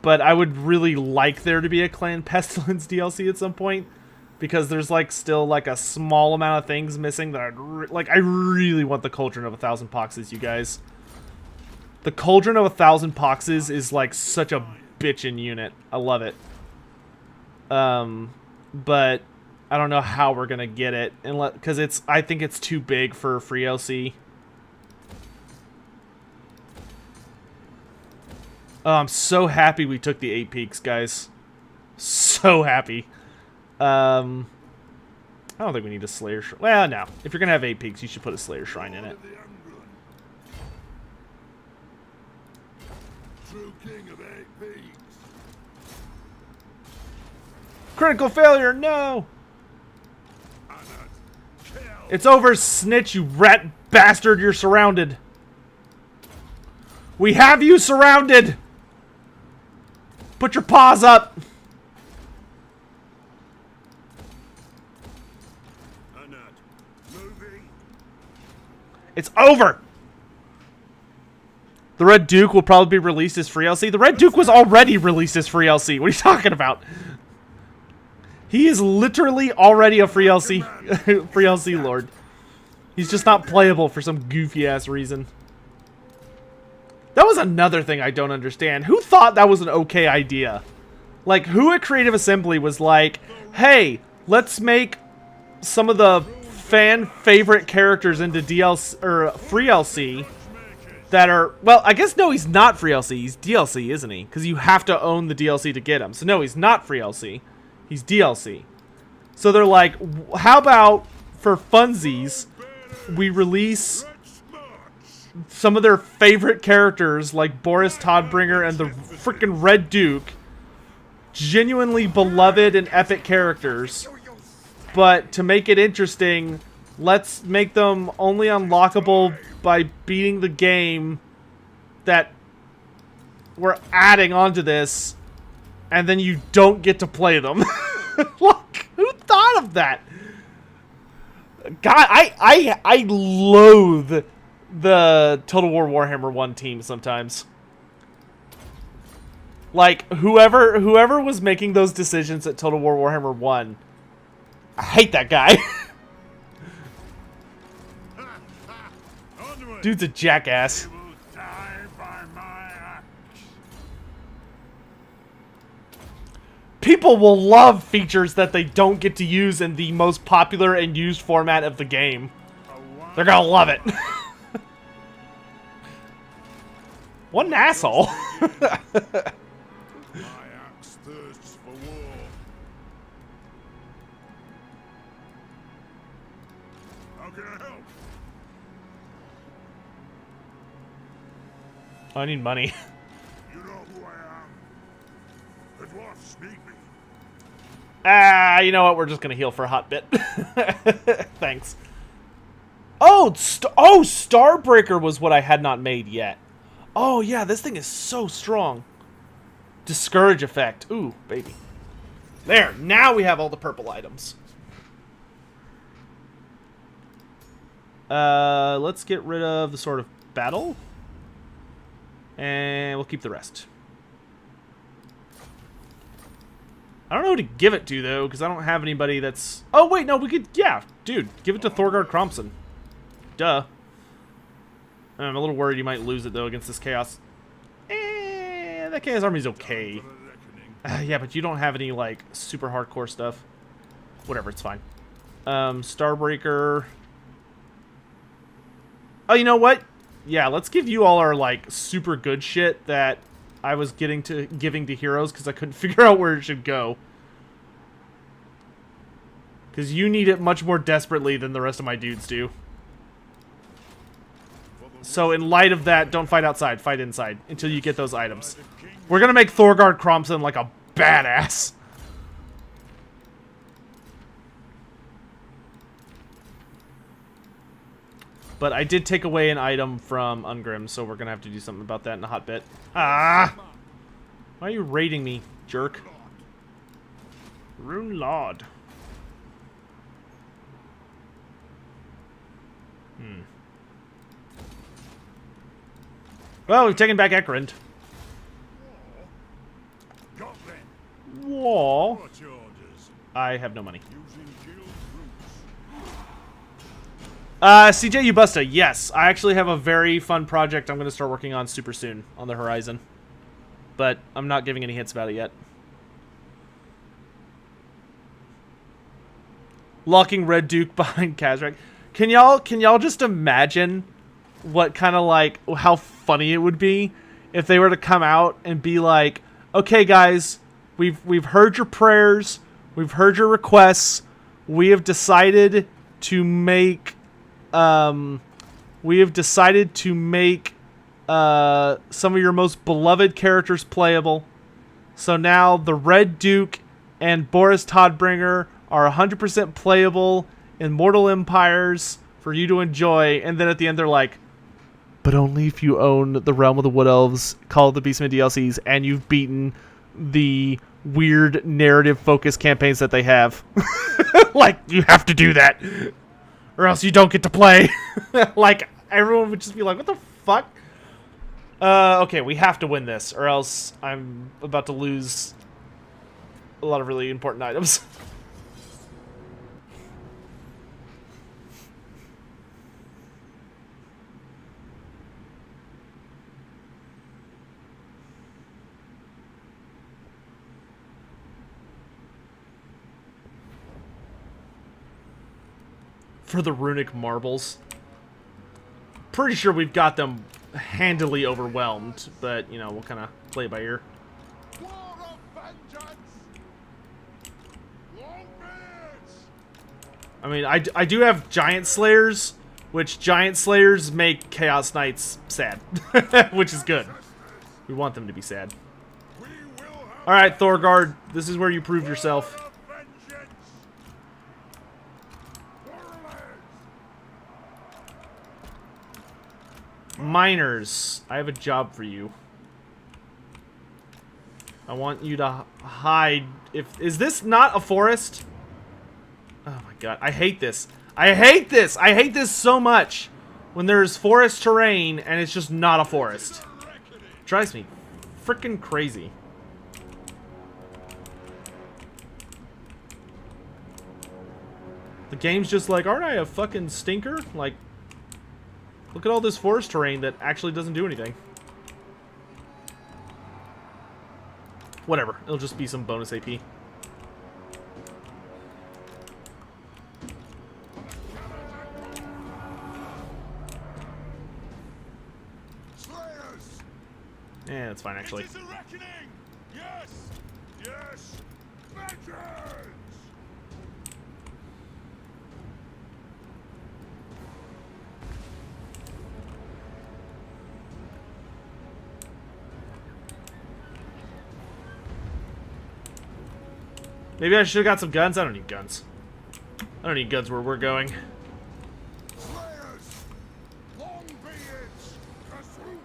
But I would really like there to be a Clan Pestilence DLC at some point, because there's like still like a small amount of things missing that I really want the Cauldron of 1,000 Poxes, you guys. The Cauldron of 1,000 Poxes is like such a bitchin' unit. I love it. But I don't know how we're gonna get it, because I think it's too big for free LC. Oh, I'm so happy we took the 8 peaks, guys. So happy. I don't think we need a Slayer Shrine. Well, no. If you're gonna have 8 peaks, you should put a Slayer Shrine in it. Critical failure, no! It's over, Snitch, you rat bastard, you're surrounded. We have you surrounded! Put your paws up! It's over! The Red Duke will probably be released as free LC. The Red Duke was already released as free LC. What are you talking about? He is literally already a free LC, free LC Lord. He's just not playable for some goofy ass reason. That was another thing I don't understand. Who thought that was an okay idea? Like, who at Creative Assembly was like, hey, let's make some of the fan favorite characters into DLC or free LC that are, well, I guess no, he's not free LC. He's DLC, isn't he? Because you have to own the DLC to get him. So no, he's not free LC. He's DLC. So they're like, how about for funsies, we release some of their favorite characters like Boris Todbringer and the freaking Red Duke, genuinely beloved and epic characters, but to make it interesting, let's make them only unlockable by beating the game that we're adding onto this, and then you don't get to play them. Look, who thought of that? God, I loathe the Total War Warhammer 1 team sometimes. Like, whoever was making those decisions at Total War Warhammer 1, I hate that guy. Dude's a jackass. People will love features that they don't get to use in the most popular and used format of the game. They're gonna love it. What an asshole.
My axe thirsts for war. How can I help?
I need money.
You know who I am. The dwarfs need me.
Ah, you know what? We're just gonna heal for a hot bit. Thanks. Oh, Starbreaker was what I had not made yet. Oh yeah, this thing is so strong. Discourage effect. Ooh, baby. There. Now we have all the purple items. Let's get rid of the Sword of Battle. And we'll keep the rest. I don't know who to give it to, though, because I don't have anybody that's... Oh, wait, no, we could... Yeah, dude, give it to Thorgard Cromson. Duh. I'm a little worried you might lose it, though, against this Chaos. That Chaos Army's okay. Yeah, but you don't have any, like, super hardcore stuff. Whatever, it's fine. Starbreaker. Oh, you know what? Yeah, let's give you all our, like, super good shit that I was giving to heroes because I couldn't figure out where it should go. Because you need it much more desperately than the rest of my dudes do. So in light of that, don't fight outside, fight inside until you get those items. We're gonna make Thorgard Cromson like a badass. But I did take away an item from Ungrim, so we're gonna have to do something about that in a hot bit. Ah! Why are you raiding me, jerk? Rune Lord. Well, we've taken back Ekrund. Whoa. I have no money. CJ Ubusta, yes. I actually have a very fun project I'm going to start working on super soon on the horizon. But I'm not giving any hints about it yet. Locking Red Duke behind Kazrak. Can y'all just imagine what kind of like how funny it would be if they were to come out and be like, "Okay, guys, we've heard your prayers, we've heard your requests. We have decided to make some of your most beloved characters playable. So now the Red Duke and Boris Todbringer are 100% playable in Mortal Empires for you to enjoy." And then at the end they're like, "But only if you own the Realm of the Wood Elves, Call of the Beastmen DLCs, and you've beaten the weird narrative-focused campaigns that they have." Like, you have to do that, or else you don't get to play. Like, everyone would just be like, "What the fuck?" Okay, we have to win this, or else I'm about to lose a lot of really important items. For the runic marbles. Pretty sure we've got them handily overwhelmed, but, you know, we'll kind of play it by ear.
War of vengeance! Longbeards!
I mean, I do have Giant Slayers, which Giant Slayers make Chaos Knights sad, which is good. We want them to be sad. Alright, Thorgard, this is where you prove yourself. Miners, I have a job for you. I want you to hide. Is this not a forest? Oh my god, I hate this. I hate this. I hate this so much. When there's forest terrain and it's just not a forest. It drives me freaking crazy. The game's just like, aren't I a fucking stinker? Like, look at all this forest terrain that actually doesn't do anything. Whatever, it'll just be some bonus AP. Yeah, that's fine actually.
It is a reckoning! Yes! Yes! Vengeance!
Maybe I should have got some guns. I don't need guns. I don't need guns where we're going.
Slayers! Longbeards! Kassoot!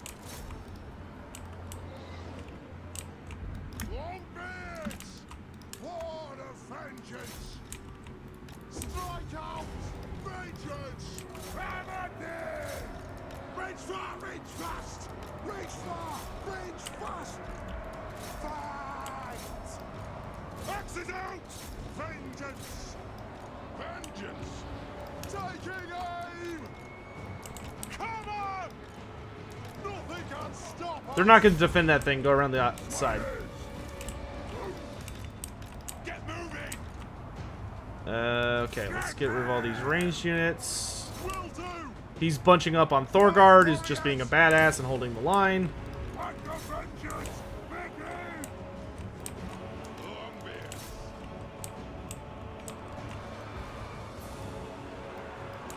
Longbeards! Lord of vengeance! Strike out! Vengeance! Hammer near! Reach far! Reach fast! Reach far! Reach fast! Fight! Axes out! Vengeance! Vengeance! Taking aim! Come on! Nothing can stop us!
They're not going to defend that thing. Go around the outside.
Get moving!
Okay, let's get rid of all these ranged units.
Will do!
He's bunching up on Thorgard, who's just being a badass and holding the line.
And the vengeance! Begin! Longbeard!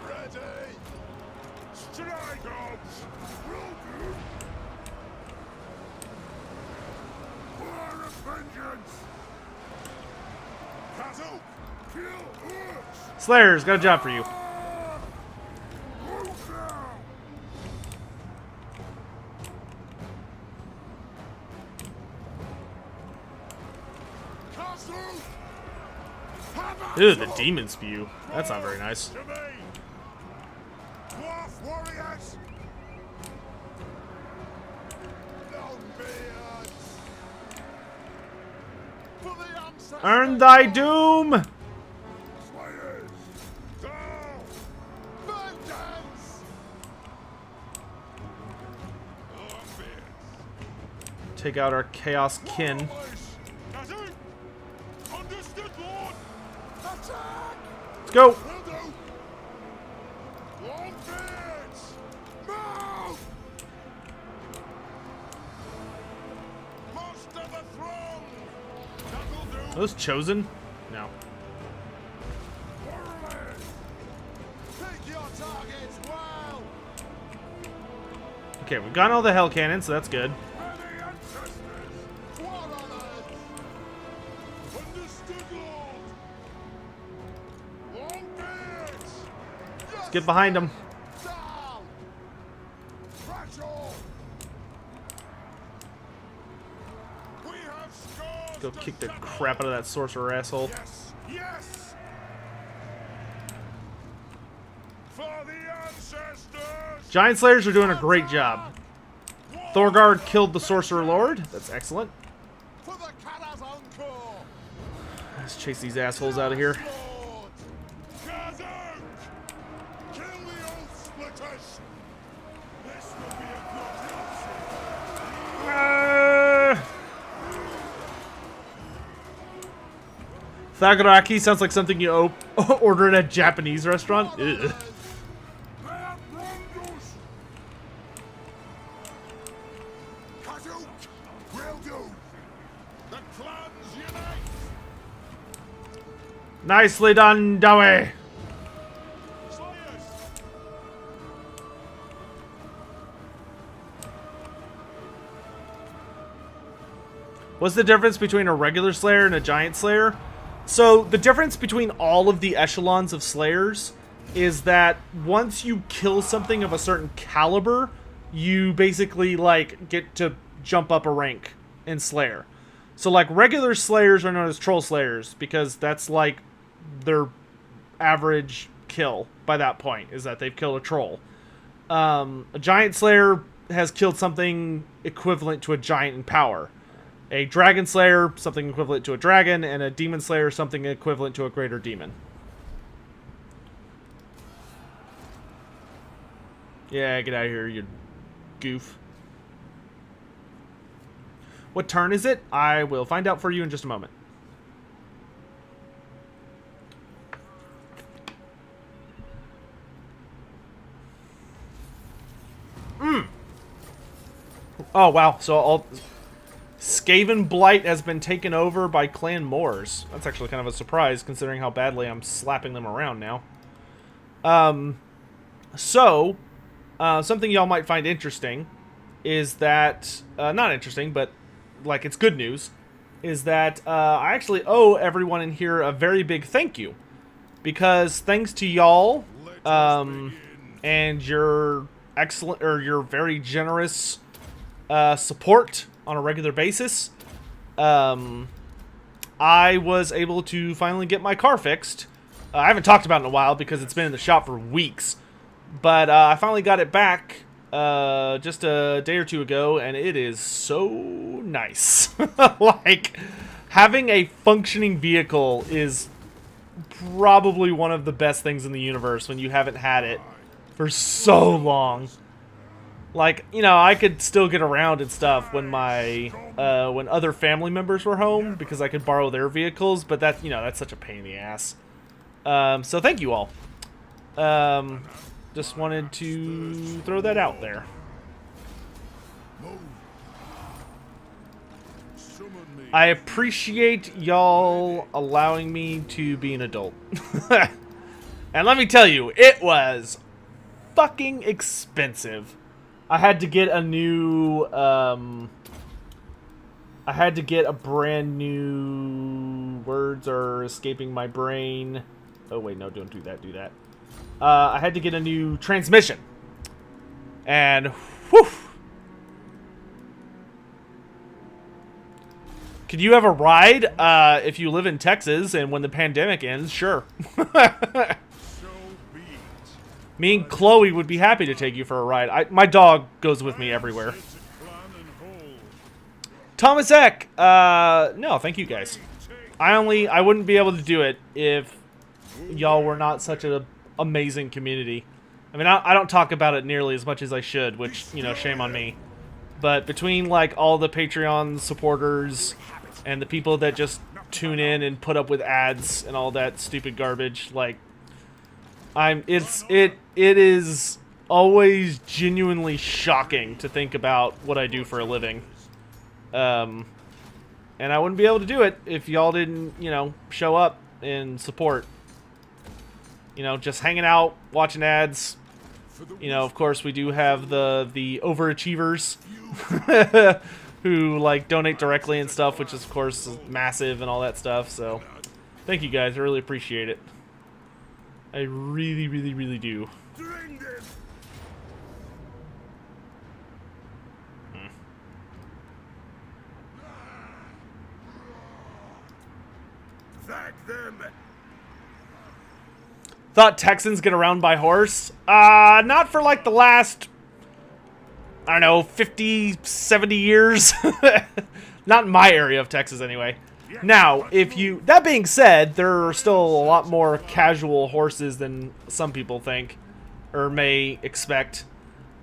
Ready! Strike odds! Will do! War of vengeance! Castle! Kill orcs!
Slayers, got a job for you.
Move now! Castle!
Ew, the demon spew. That's not very nice.
To me! Dwarf warriors! Longbeards! For the ancestors!
Earn thy doom!
Slayers! Down! Vengeance! Longbeards!
Take out our chaos kin.
Warriors! Kazoo! Understood, Lord! Attack!
Let's go!
Will do! Longbeards! Move! Most of the throng! That'll do!
Are those chosen? No.
Warriors! Pick your targets well!
Okay, we've got all the hell cannons, so that's good.
For the ancestors! What on earth? Understood, Lord! Longbeards! Yes,
Get behind them.
down! Crash all! We have scores
Go
to
kick the
settle.
crap out of that sorcerer asshole.
Yes, yes! For the ancestors!
Giant Slayers are doing a great job. Thorgard killed the Sorcerer Lord. That's excellent.
For the Karazhan Corps!
Let's chase these assholes out of here.
Lord! Kazuk! Kill the Oath Splitters! This will be a good
Thaggoraki sounds like something you order at a Japanese restaurant. Ugh.
Kazuk! Will do! The clans unite!
Nicely done, Dowie.
Slayers!
What's the difference between a regular Slayer and a Giant Slayer? So, the difference between all of the echelons of Slayers is that once you kill something of a certain caliber, you basically, like, get to jump up a rank in Slayer. So, like, regular Slayers are known as Troll Slayers because that's, like, their average kill by that point, is that they've killed a troll. A Giant Slayer has killed something equivalent to a giant in power. A Dragon Slayer, something equivalent to a dragon, and a Demon Slayer, something equivalent to a greater demon. Yeah, get out of here, you goof. What turn is it? I will find out for you in just a moment. Oh, wow. So all... Skaven Blight has been taken over by Clan Moors. That's actually kind of a surprise, considering how badly I'm slapping them around now. Something y'all might find interesting is that... not interesting, but, like, it's good news. Is that I actually owe everyone in here a very big thank you. Because thanks to y'all, and your excellent, or your very generous support on a regular basis, I was able to finally get my car fixed. I haven't talked about it in a while because it's been in the shop for weeks. But I finally got it back just a day or two ago, and it is so nice. Like, having a functioning vehicle is probably one of the best things in the universe when you haven't had it for so long. Like, you know, I could still get around and stuff when my when other family members were home because I could borrow their vehicles, but that, you know, that's such a pain in the ass. So thank you all. Just wanted to throw that out there. I appreciate y'all allowing me to be an adult. And let me tell you, it was fucking expensive. I had to get a new, I had to get a brand new, words are escaping my brain. Oh wait, no, don't do that, do that. I had to get a new transmission. And, whew. Could you have a ride if you live in Texas and when the pandemic ends? Sure. Me and Chloe would be happy to take you for a ride. My dog goes with me everywhere. Thomas Eck, no, thank you guys. I wouldn't be able to do it if y'all were not such an amazing community. I mean, I don't talk about it nearly as much as I should, which, you know, shame on me. But between, like, all the Patreon supporters and the people that just tune in and put up with ads and all that stupid garbage, like, it is always genuinely shocking to think about what I do for a living. And I wouldn't be able to do it if y'all didn't, you know, show up and support. You know, just hanging out, watching ads. You know, of course, we do have the overachievers who, like, donate directly and stuff, which is, of course, massive and all that stuff. So, thank you guys. I really appreciate it. I really, really, really do. Thought Texans get around by horse? Not for like the last, I don't know, 50, 70 years. Not in my area of Texas anyway. Now, that being said, there are still a lot more casual horses than some people think or may expect.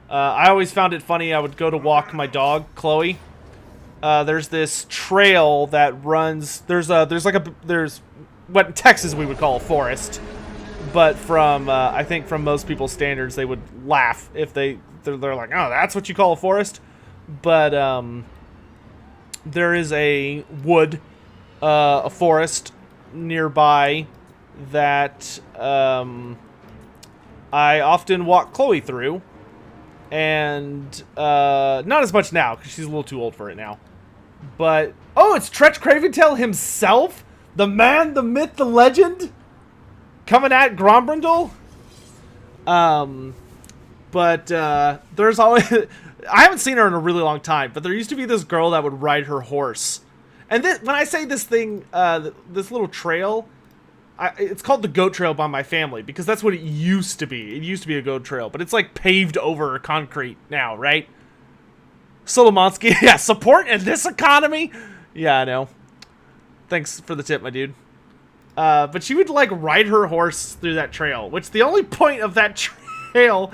I always found it funny. I would go to walk my dog, Chloe. There's this trail that runs, there's what in Texas we would call a forest. But from, I think from most people's standards, they would laugh if they're like, oh, that's what you call a forest? But, there is a wood, a forest nearby that, I often walk Chloe through. And, not as much now, because she's a little too old for it now. But, oh, it's Tretch Craventail himself? The man, the myth, the legend? Coming at Grombrindal? There's always... I haven't seen her in a really long time, but there used to be this girl that would ride her horse. And when I say this thing, this little trail, it's called the Goat Trail by my family, because that's what it used to be. It used to be a goat trail, but it's like paved over concrete now, right? Solomonsky, yeah, support in this economy? Yeah, I know. Thanks for the tip, my dude. But she would, like, ride her horse through that trail, which the only point of that trail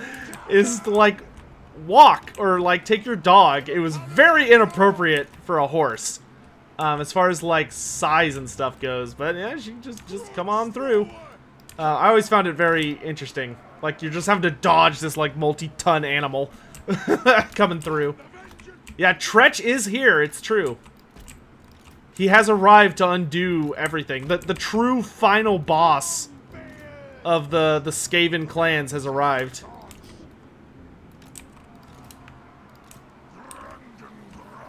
is to, like, walk or, like, take your dog. It was very inappropriate for a horse, as far as, like, size and stuff goes. But, yeah, she just come on through. I always found it very interesting. Like, you're just having to dodge this, like, multi-ton animal coming through. Yeah, Tretch is here. It's true. He has arrived to undo everything. The true final boss of the Skaven clans has arrived.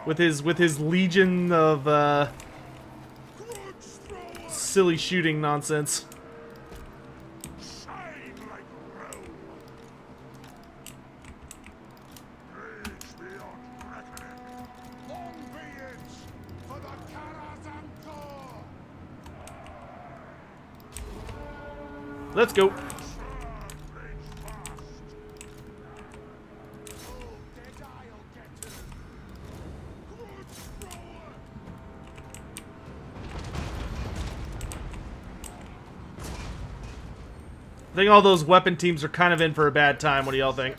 With his legion of silly shooting nonsense. Let's go. I think all those weapon teams are kind of in for a bad time. What do y'all think?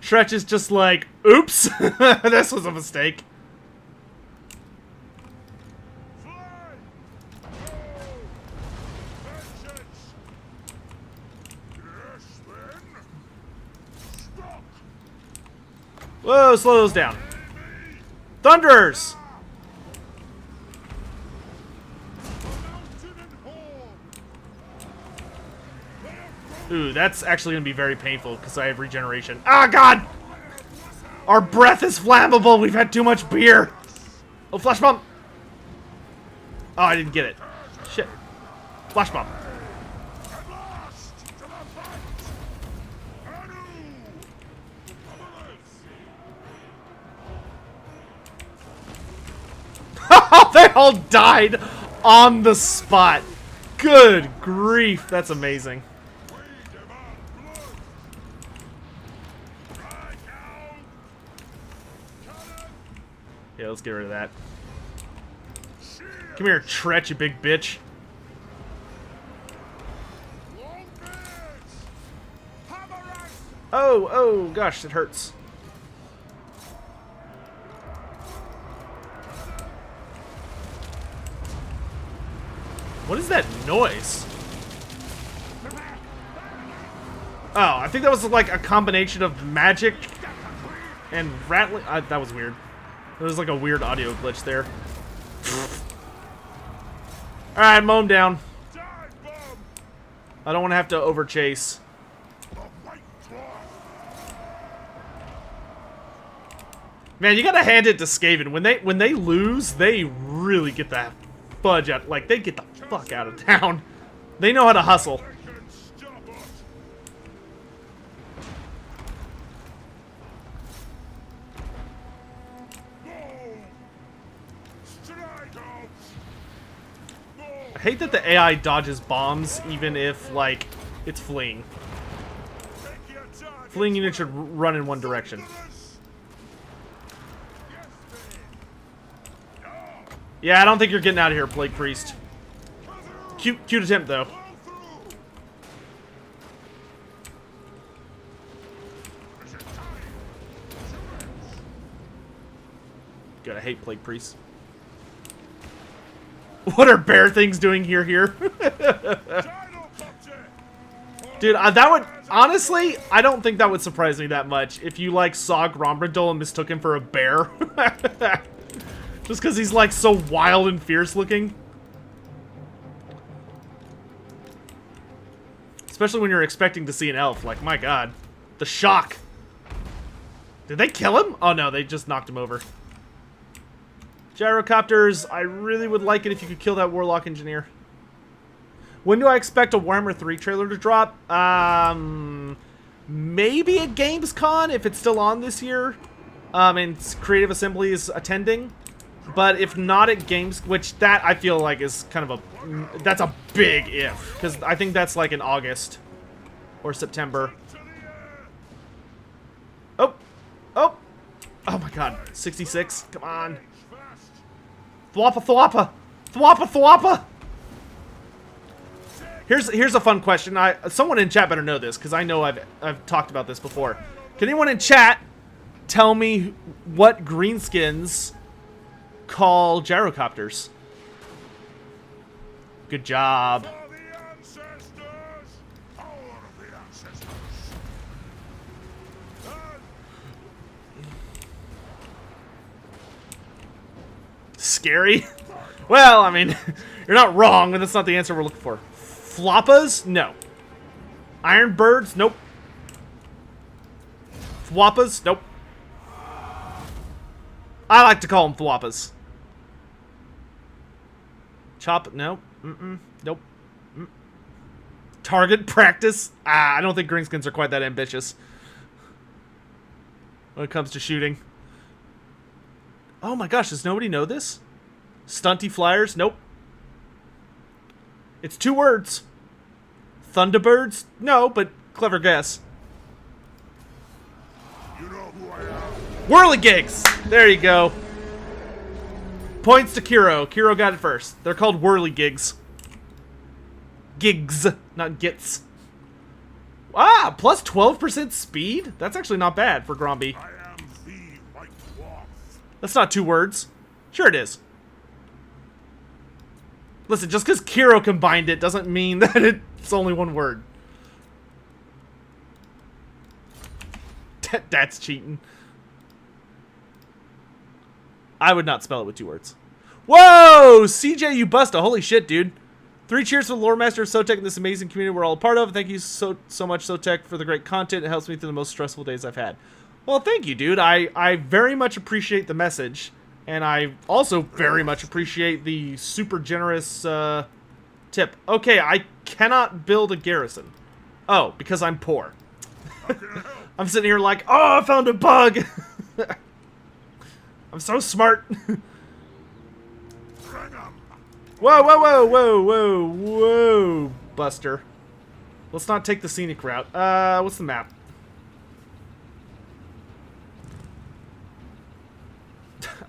Tretch is just like, oops, this was a mistake. Whoa, slow those down. Thunderers! Ooh, that's actually going to be very painful because I have regeneration. Ah, God! Our breath is flammable. We've had too much beer. Oh, flash bomb. Oh, I didn't get it. Shit. Flash bomb. They all died on the spot. Good grief. That's amazing. Yeah, let's get rid of that. Come here, Tretch, you big bitch. Oh, gosh, it hurts. What is that noise? Oh, I think that was like a combination of magic and rattling. That was weird. There was like a weird audio glitch there. Alright, mow him down. I don't want to have to overchase. Man, you gotta hand it to Skaven. When they lose, they really get the fudge out. Like, they get the fuck out of town. They know how to hustle. I hate that the AI dodges bombs even if, like, it's fleeing. Fleeing units should run in one direction. Yeah, I don't think you're getting out of here, Plague Priest. Cute attempt, though. Good, I hate Plague Priests. What are bear things doing here? Dude, that would... Honestly, I don't think that would surprise me that much if you, like, saw Grombrindal and mistook him for a bear. Just because he's, like, so wild and fierce looking. Especially when you're expecting to see an elf. Like, my god. The shock. Did they kill him? Oh, no, they just knocked him over. Gyrocopters, I really would like it if you could kill that Warlock Engineer. When do I expect a Warhammer 3 trailer to drop? Maybe at Gamescom, if it's still on this year. And Creative Assembly is attending. But if not at Games, which that I feel like is kind of a... That's a big if. Because I think that's like in August. Or September. Oh! Oh! Oh my god. 66. Come on. Thwappa thwappa! Thwappa thwappa! Here's a fun question. Someone in chat better know this, because I know I've talked about this before. Can anyone in chat tell me what greenskins call gyrocopters? Good job. scary. Well, I mean, you're not wrong, but that's not the answer we're looking for. Floppas? No. Iron birds? Nope. Thwappas? Nope. I like to call them thwappas. Chop? Nope. Nope. Target practice? I don't think greenskins are quite that ambitious when it comes to shooting. Oh my gosh, does nobody know this? Stunty flyers? Nope. It's 2 words. Thunderbirds? No, but clever guess.
You know who I am?
Whirligigs! There you go. Points to Kiro. Kiro got it first. They're called whirligigs. Gigs, not gits. Ah, plus 12% speed? That's actually not bad for Gromby.
I am the White Dwarf.
That's not 2 words. Sure it is. Listen, just because Kiro combined it doesn't mean that it's only 1 word. That's cheating. I would not spell it with 2 words. Whoa! CJ, you busta. Holy shit, dude. 3 cheers for the Lore Master of Sotek and this amazing community we're all a part of. Thank you so much, Sotek, for the great content. It helps me through the most stressful days I've had. Well, thank you, dude. I very much appreciate the message. And I also very much appreciate the super generous tip. Okay, I cannot build a garrison. Oh, because I'm poor. I'm sitting here like, oh, I found a bug. I'm so smart. Whoa, whoa, whoa, whoa, whoa, whoa, Buster. Let's not take the scenic route. What's the map?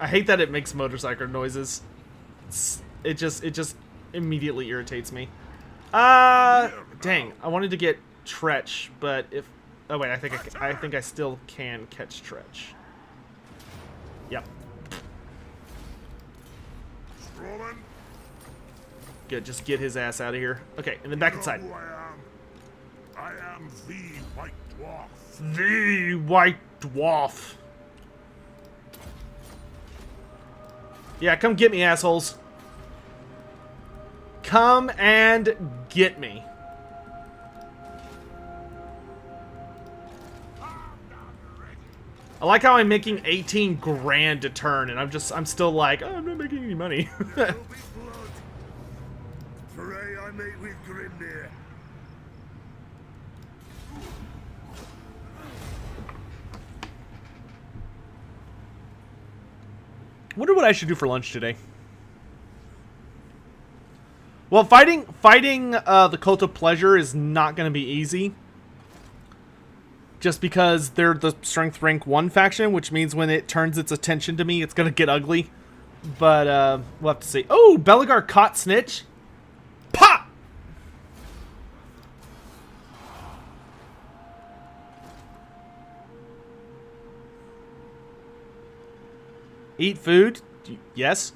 I hate that it makes motorcycle noises. It just immediately irritates me. Dang, I wanted to get Tretch, but if... Oh wait, I think I still can catch Tretch. Yep. Good, just get his ass out of here. Okay, and then back inside.
I am the White Dwarf.
The White Dwarf. Yeah, come get me, assholes. Come and get me. I like how I'm making 18 grand a turn, and I'm still like, oh, I'm not making any money.
Pray I mate with Grimnir.
Wonder what I should do for lunch today. Well, fighting the Cult of Pleasure is not going to be easy. Just because they're the Strength Rank 1 faction, which means when it turns its attention to me, it's going to get ugly. But we'll have to see. Oh, Belagar caught Snitch. Pop! Eat food? Yes.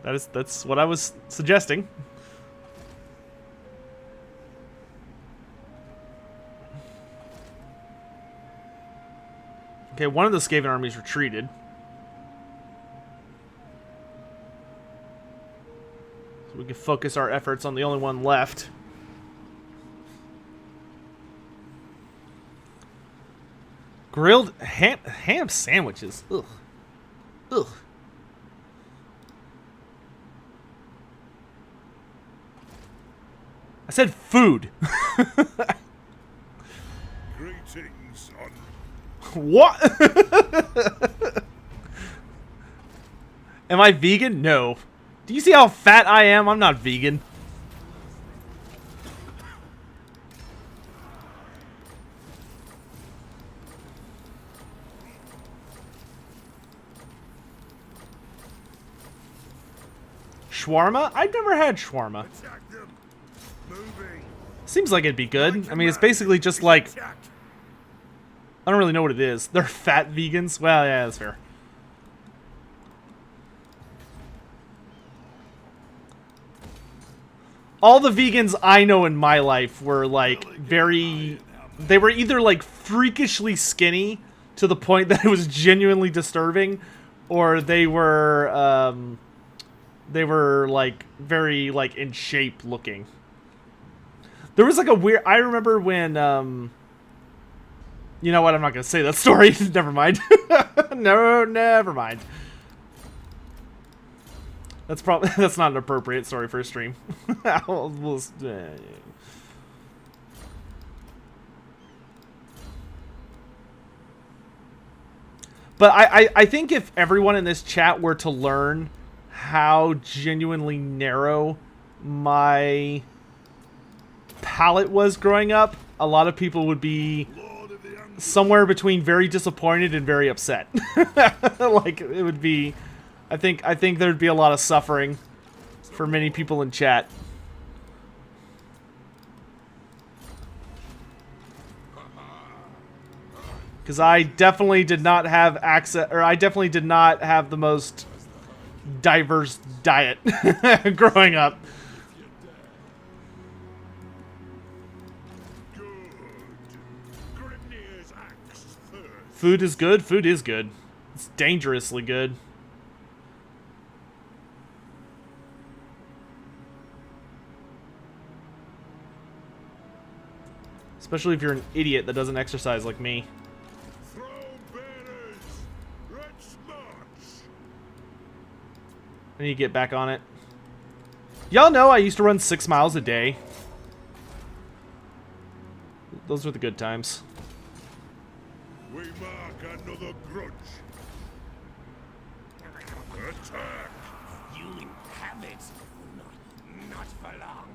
That's what I was suggesting. Okay, one of the Skaven armies retreated. So we can focus our efforts on the only one left. Grilled ham sandwiches. Ugh. Ugh. I said food.
Greetings, son.
What? Am I vegan? No. Do you see how fat I am? I'm not vegan. Shawarma? I've never had shawarma.
Attack them. Moving.
Seems like it'd be good. I mean, it's basically just like...
Attack.
I don't really know what it is. They're fat vegans? Well, yeah, that's fair. All the vegans I know in my life were, like, very... They were either, like, freakishly skinny to the point that it was genuinely disturbing, or they were like very like in shape looking. There was like a weird. I remember when you know what? I'm not gonna say that story. Never mind. No, never mind. That's probably that's not an appropriate story for a stream. But I think if everyone in this chat were to learn how genuinely narrow my palette was growing up, a lot of people would be somewhere between very disappointed and very upset. Like, it would be... I think there'd be a lot of suffering for many people in chat. Because I definitely did not have access, or I definitely did not have the most diverse diet growing up. Food is good. Food is good. It's dangerously good. Especially if you're an idiot that doesn't exercise like me. I need to get back on it. Y'all know I used to run 6 miles a day. Those were the good times.
We mark another grudge. Attack!
You inhabit. Not for long.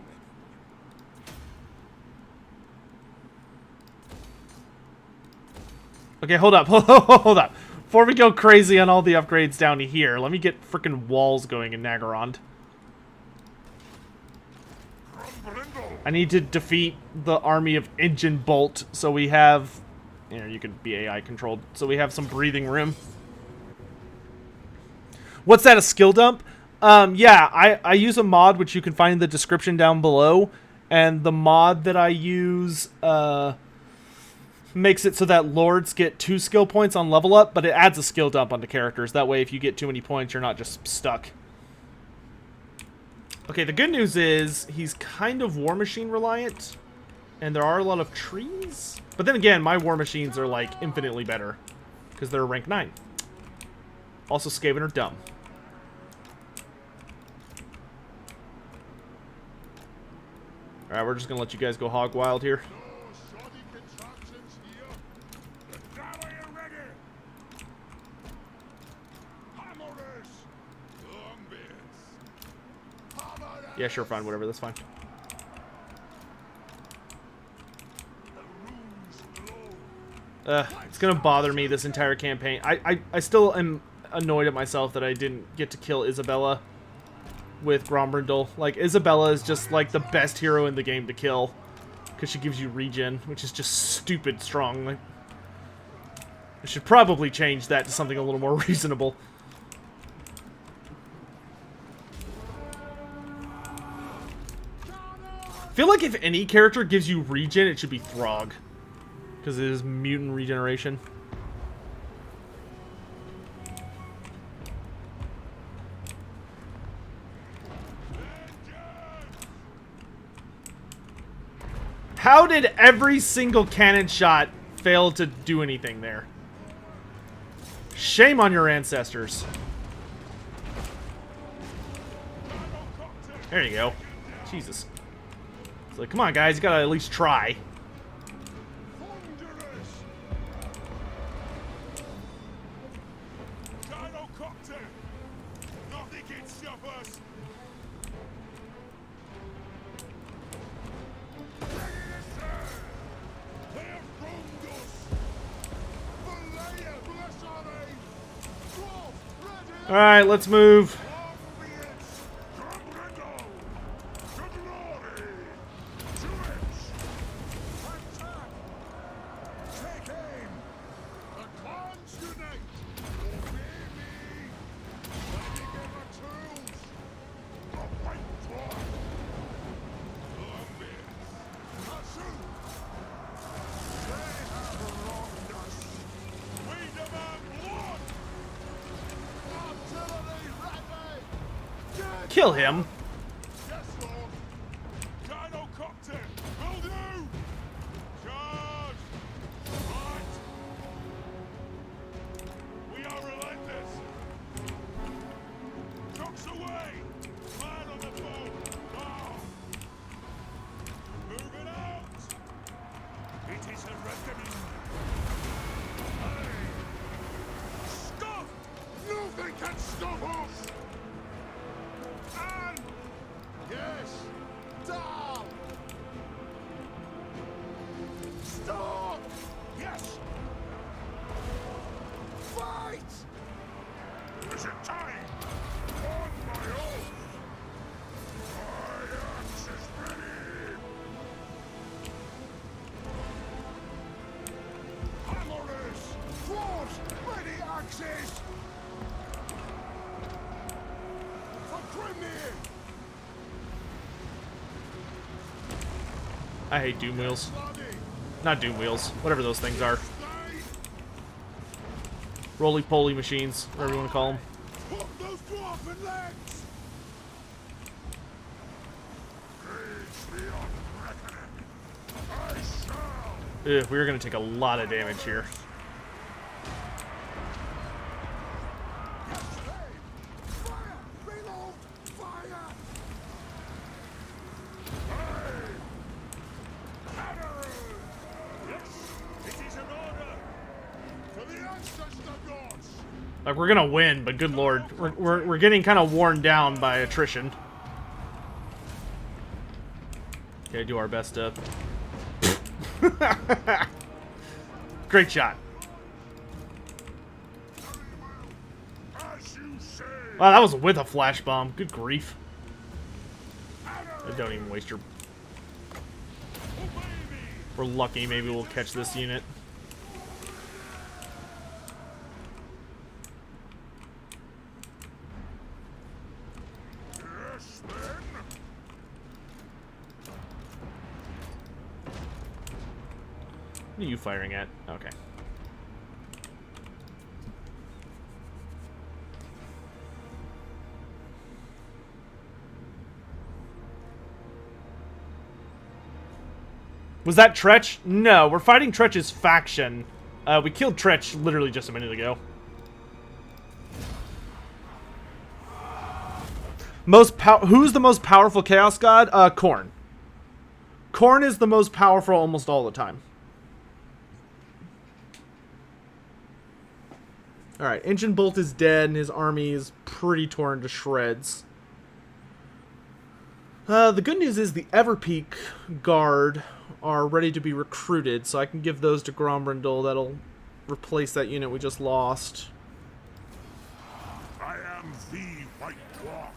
Okay, hold up. Hold up. Before we go crazy on all the upgrades down to here, let me get frickin' walls going in Thaggoraki. I need to defeat the army of Engine Bolt, so we have... Here, you can be AI controlled. So we have some breathing room. What's that, a skill dump? Yeah, I use a mod which you can find in the description down below. And the mod that I use, makes it so that lords get 2 skill points on level up, but it adds a skill dump onto characters. That way, if you get too many points, you're not just stuck. Okay, the good news is he's kind of War Machine reliant, and there are a lot of trees. But then again, my War Machines are like infinitely better because they're rank 9. Also, Skaven are dumb. All right, we're just gonna let you guys go hog wild here. Yeah, sure, fine, whatever, that's fine. It's gonna bother me this entire campaign. I still am annoyed at myself that I didn't get to kill Isabella with Grombrindal. Like, Isabella is just, like, the best hero in the game to kill. Because she gives you regen, which is just stupid strong. Like, I should probably change that to something a little more reasonable. I feel like if any character gives you regen, it should be Throg. Because it is mutant regeneration. How did every single cannon shot fail to do anything there? Shame on your ancestors. There you go. Jesus. It's like, come on, guys, you gotta at least try. Alright, let's move. kill him.
Yes, Lord. Gyrocopter, will do. Charge. Right. We are relentless. Trucks away. Man on the boat. Now. Move it out. It is a reckoning. Hey. Stop! Nothing can stop us! And... Yes! Down! Stop! Yes! Fight! Is it time? On my oath! My axe is ready! Hammers! Dwarves! Ready axes! For Grimnir!
I hate doom wheels. Not doom wheels. Whatever those things are. Roly-poly machines. Whatever you want to call them.
Put those dwarven legs! Praise beyond reckoning. I shall!
Ugh, we're going to take a lot of damage here.
Yes, aim! Fire! Reload! Fire! Aim! Hammer! Yes, it is an order! For the ancestor gods!
Like, we're going to win, but good lord. We're getting kind of worn down by attrition. Okay, do our best to... Great shot.
As you say!
Wow, that was with a flash bomb. Good grief. Don't even waste your...
Obey me!
We're lucky. Maybe we'll catch this unit.
Yes, then!
What are you firing at? Okay. Was that Tretch? No, we're fighting Tretch's faction. We killed Tretch literally just a minute ago. Who's the most powerful Chaos God? Khorne. Khorne is the most powerful almost all the time. Alright, Engine Bolt is dead and his army is pretty torn to shreds. The good news is the Everpeak Guard are ready to be recruited, so I can give those to Grombrindal. That'll replace that unit we just lost.
I am the White Dwarf.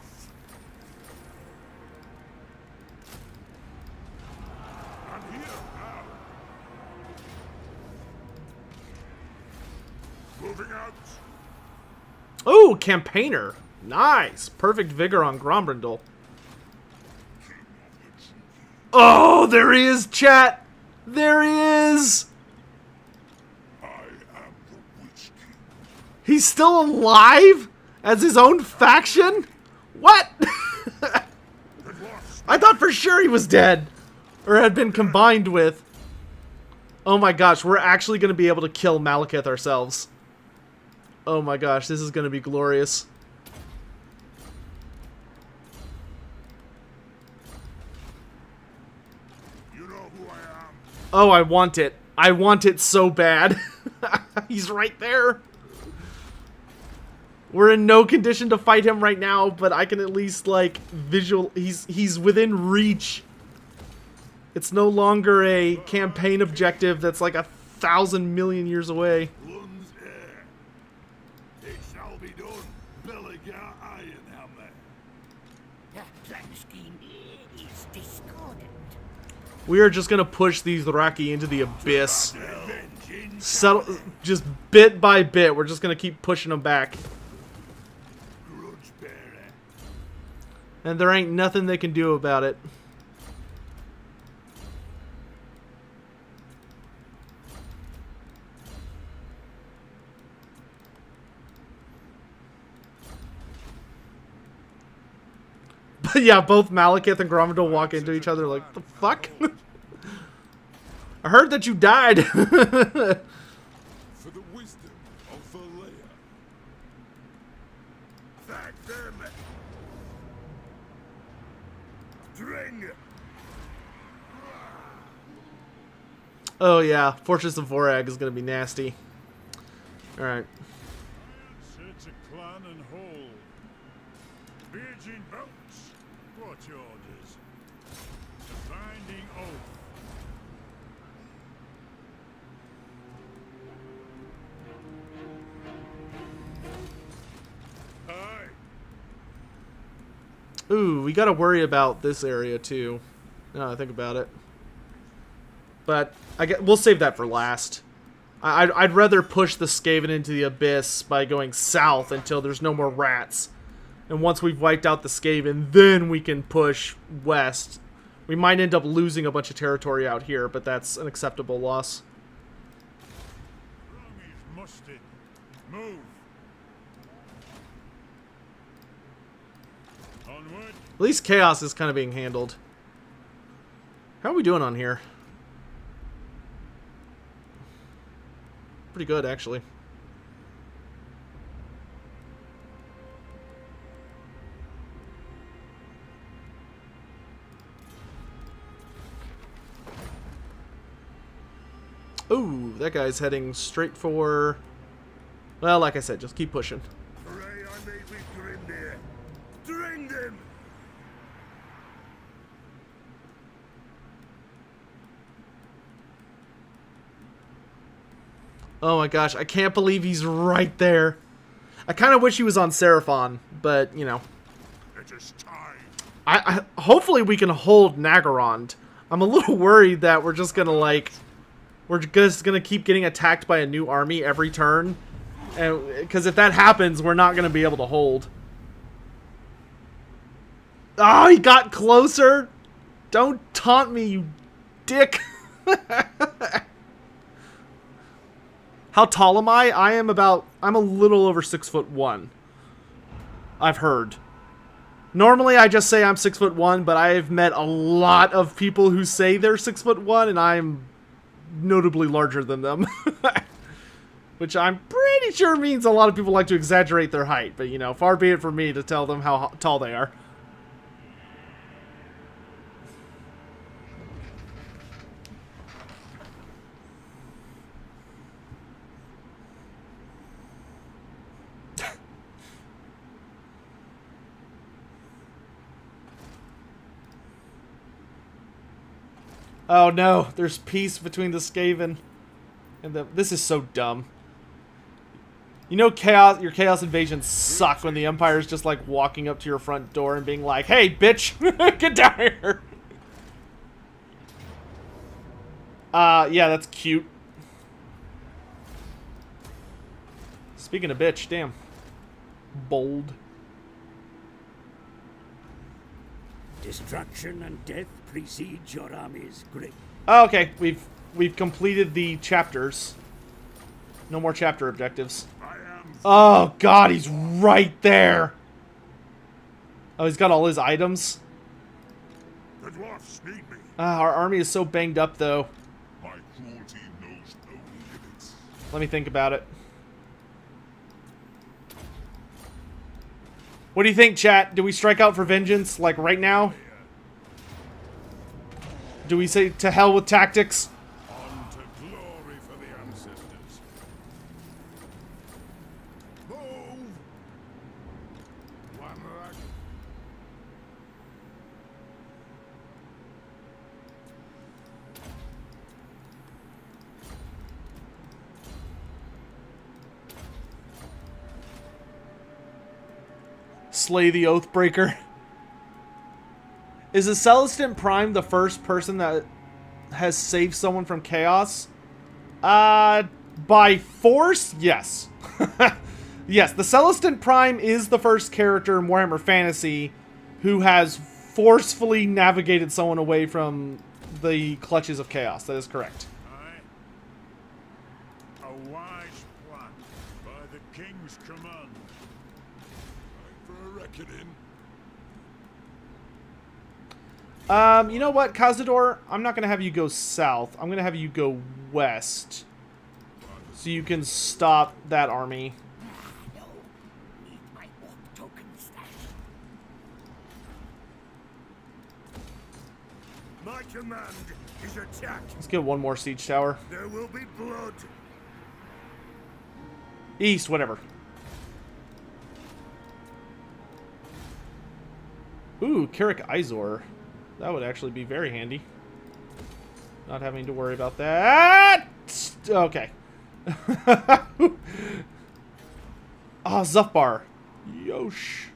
I'm here now. Moving out.
Oh, Campaigner. Nice. Perfect vigor on Grombrindal. Oh, there he is, chat. There he is.
I am the Witch King.
He's still alive as his own faction? What?
The dwarfs.
I thought for sure he was dead or had been combined with. Oh my gosh, we're actually going to be able to kill Malekith ourselves. Oh my gosh, this is going to be glorious.
You know who I am.
Oh, I want it. I want it so bad. He's right there. We're in no condition to fight him right now, but I can at least, like, he's within reach. It's no longer a campaign objective that's like 1,000 million years away.
Lun's heir. It shall be done. Belligar Ironhammer.
That plan scheme is discordant.
We are just gonna push these Thaggoraki into the abyss.
Avenging
Settle, just bit by bit, we're just gonna keep pushing them back.
grudge bearer.
And there ain't nothing they can do about it. Yeah, both Malekith and Grombrindal walk into each other like, the fuck? I heard that you died.
For the wisdom of the layer. Thank them. Dring.
Oh yeah, Fortress of Vorag is gonna be nasty. Alright.
Search a clan and hold. Virgin boats. What orders? The binding oath. Aye.
Ooh, we gotta worry about this area too. Now that I think about it. But we'll save that for last. I'd rather push the Skaven into the abyss by going south until there's no more rats. And once we've wiped out the Skaven, then we can push west. We might end up losing a bunch of territory out here, but that's an acceptable loss.
Wrong is musted. Move. Onward.
At least Chaos is kind of being handled. How are we doing on here? Pretty good, actually. Ooh, that guy's heading straight for... Well, like I said, just keep pushing.
Pray I may be Grimnir. Dring them.
Oh my gosh, I can't believe he's right there. I kind of wish he was on Seraphon, but, you know.
It is time.
Hopefully we can hold Nagorond. I'm a little worried that we're just gonna, like... We're just gonna keep getting attacked by a new army every turn. And because if that happens, we're not gonna be able to hold. Oh, he got closer! Don't taunt me, you dick! How tall am I? I'm a little over 6'1". I've heard. Normally I just say I'm 6'1", but I've met a lot of people who say they're 6'1", and I'm notably larger than them. Which I'm pretty sure means a lot of people like to exaggerate their height, but you know, far be it from me to tell them how tall they are. Oh no, there's peace between the Skaven and the... This is so dumb. You know your Chaos invasions suck when the Empire's just like walking up to your front door and being like, hey, bitch, get down here. Yeah, that's cute. Speaking of bitch, damn. Bold.
Destruction and death precede your army's great.
Oh, okay, we've completed the chapters. No more chapter objectives. Oh god, he's right there. Oh, he's got all his items.
The dwarfs need me.
Our army is so banged up, though.
My cruelty knows no limits.
Let me think about it. What do you think, chat? Do we strike out for vengeance, like, right now? Do we say to hell with tactics?
On to glory for the ancestors. Move! One rack.
Slay the Oathbreaker. Is the Celestin Prime the first person that has saved someone from chaos? By force? Yes. Yes, the Celestin Prime is the first character in Warhammer Fantasy who has forcefully navigated someone away from the clutches of chaos. That is correct.
Aye. A wise plan by the king's command. Time for a reckoning.
You know what, Cazador? I'm not going to have you go south. I'm going to have you go west. So you can stop that army.
No, need my walk token stash.
My command is attack.
Let's get one more siege tower.
There will be blood.
East, whatever. Ooh, Carrick Izor. That would actually be very handy. Not having to worry about that. Okay. Ah, Zufbar. Yosh.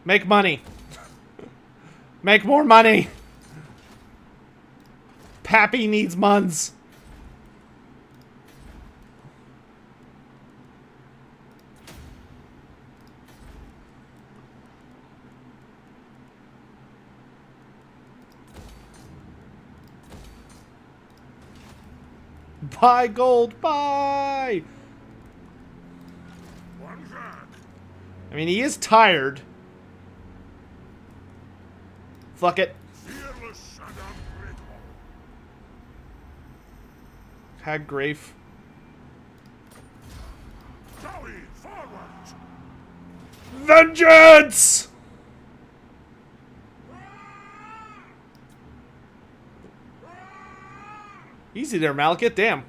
Make money. Make more money. Pappy needs muns. Buy gold, buy!
One back.
I mean, he is tired. Fuck it.
Fearless and unbreakable.
Haggrafe.
Zoe, forward.
Vengeance! Easy there, Malekith. Damn.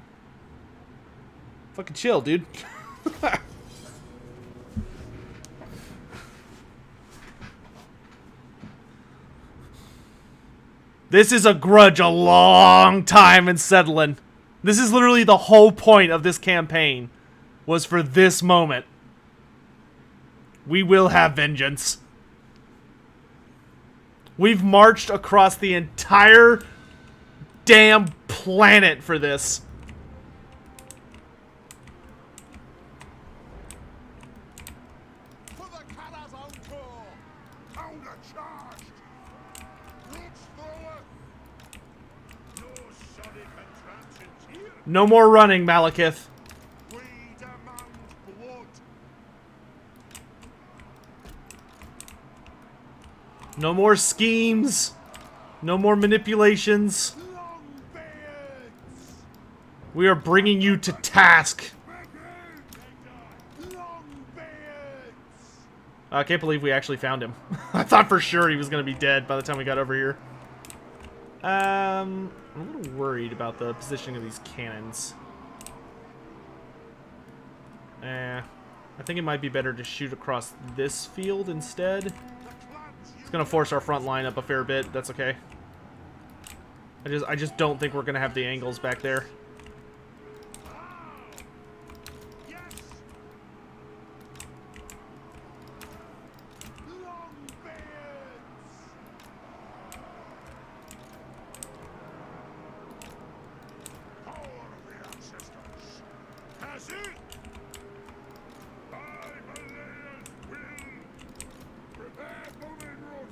Fucking chill, dude. This is a grudge a long time in settling. This is literally the whole point of this campaign. Was for this moment. We will have vengeance. We've marched across the entire damn planet for this.
For the Calazon Corps. Counter charged. Roots thrower. No solid contraptions here.
No more running, Malekith.
We demand blood.
No more schemes. No more manipulations.
Longbeards.
We are bringing you to task.
Longbeards.
I can't believe we actually found him. I thought for sure he was going to be dead by the time we got over here. I'm a little worried about the positioning of these cannons. I think it might be better to shoot across this field instead. It's going to force our front line up a fair bit. That's okay. I just don't think we're going to have the angles back there.
Yes. Longbeards. Power of the ancestors. Has it? By Malaya's will. Prepare moving run.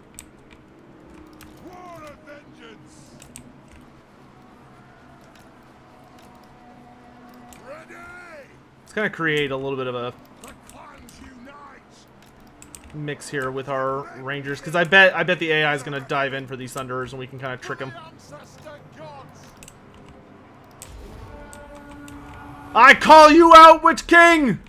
War of vengeance. Ready.
It's going to create a little bit of a
The clans unite.
mix here with our rangers, because I bet the AI is going to dive in for these thunderers and we can kind of trick them.
The ancestor gods.
I call you out, Witch King!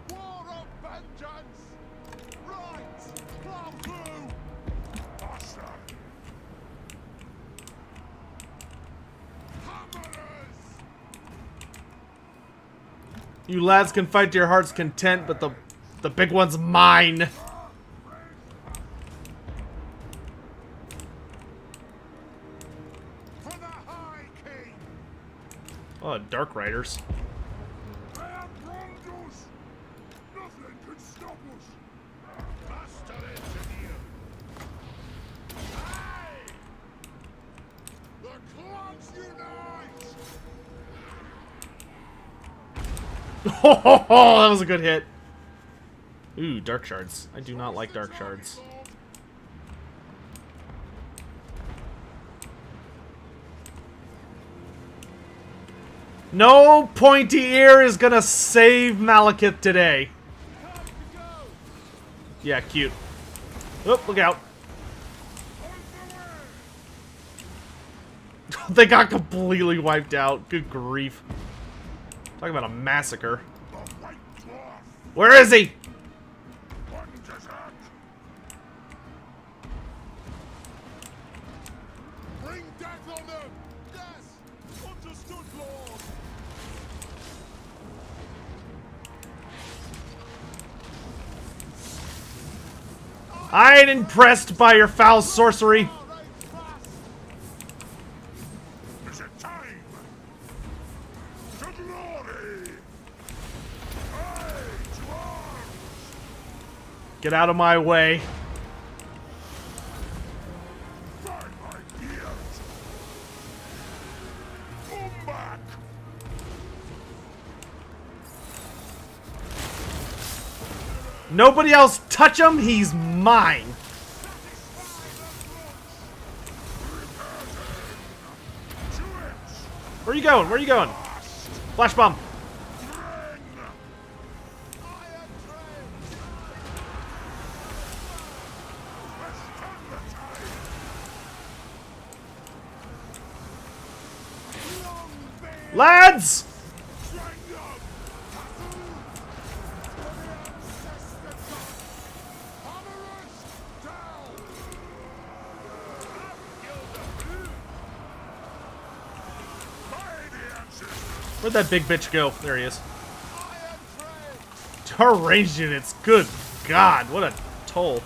War of vengeance. Right. Plow through. Awesome. Hammerers.
You lads can fight to your heart's content, but the big one's mine.
For the High King.
Dark Riders.
I am Grombrindal. Nothing can stop us. Master Engineer. Aye! The clans unite!
Oh, that was a good hit. Ooh, Dark Shards. I do not like Dark Shards. No pointy ear is gonna save Malekith today. Yeah, cute. Oh, look out. They got completely wiped out. Good grief. Talk about a massacre. Where is he?
Bring death on them! Yes! Understood, Lord!
I ain't impressed by your foul sorcery.
Is it time? To glory! Aye, to arms!
Get out of my way.
By my ears! Come back!
Nobody else touch him. He's mine. Where are you going? Where are you going? Flash bomb. Lads! Where'd that big bitch go? There he is. Our ranged units. Good God, what a toll.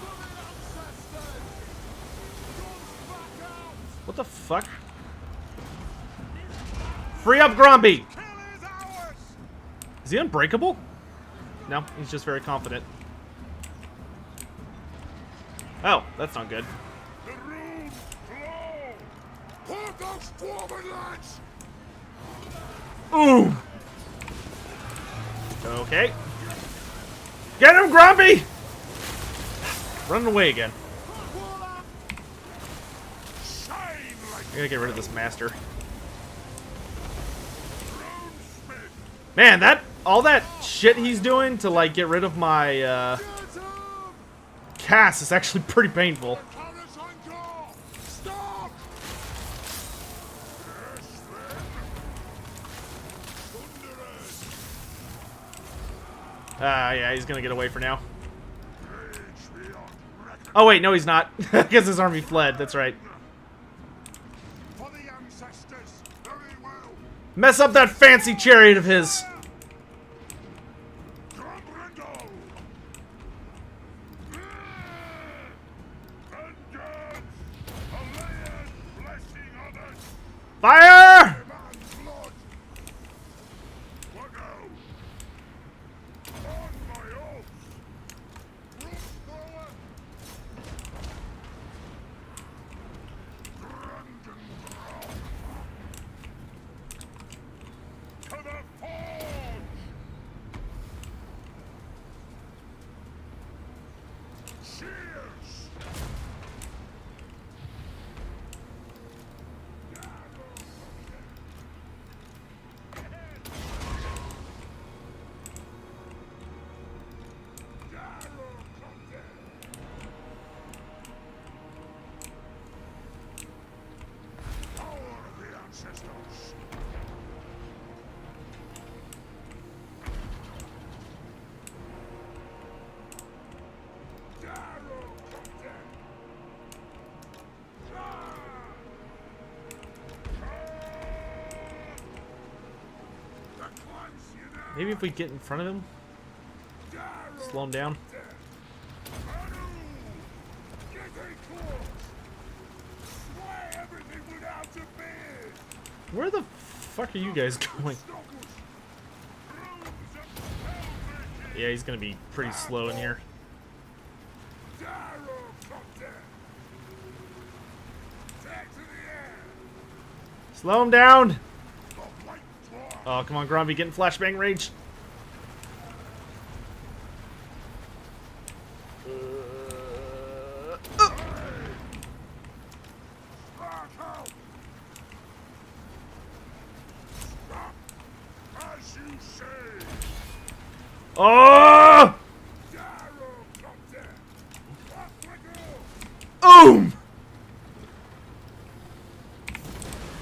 What the fuck? Free up Gromby! Is he unbreakable? No, he's just very confident. Oh, that's not good.
The room flow! Pour those dwarven lads!
Ooh! Okay. Get him, Gromby! Running away again. I gotta get rid of this master. Man, all that shit he's doing to like get rid of my cast is actually pretty painful.
Stop!
Yeah, he's gonna get away for now. Oh wait, no he's not. Because his army fled, that's right.
For the ancestors, very well.
Mess up that fancy chariot of his.
Grombrindal! Vengeance! Alliance blessing others!
Fire!
Man's blood! Waggo! On my oath! Root thrower! Grombrindal! To the forge! Cheers! Power of the ancestors!
Maybe if we get in front of him, slow him down. Where the fuck are you guys going? Yeah, he's gonna be pretty slow in here. Slow him down! Oh, come on, Gromby, get in flashbang range. Oh! Boom!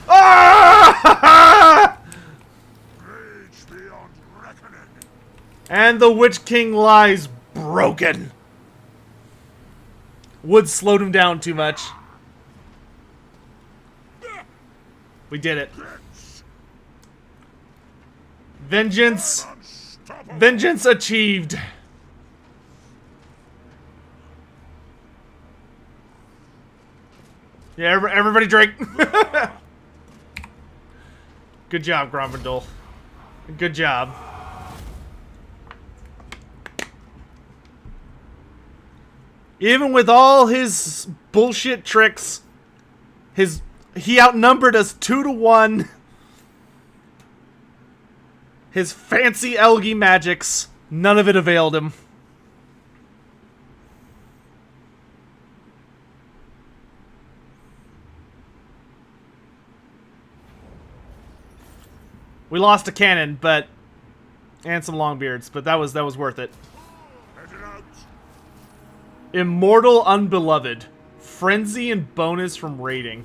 Ah! And the Witch King lies broken. Wood slowed him down too much. We did it. Vengeance. Vengeance achieved. Yeah, everybody drink. Good job, Grombrindal. Good job. Even with all his bullshit tricks, he outnumbered us 2-1. His fancy Elgy magics, none of it availed him. We lost a cannon, and some longbeards, but that was worth it. Immortal Unbeloved. Frenzy and bonus from raiding.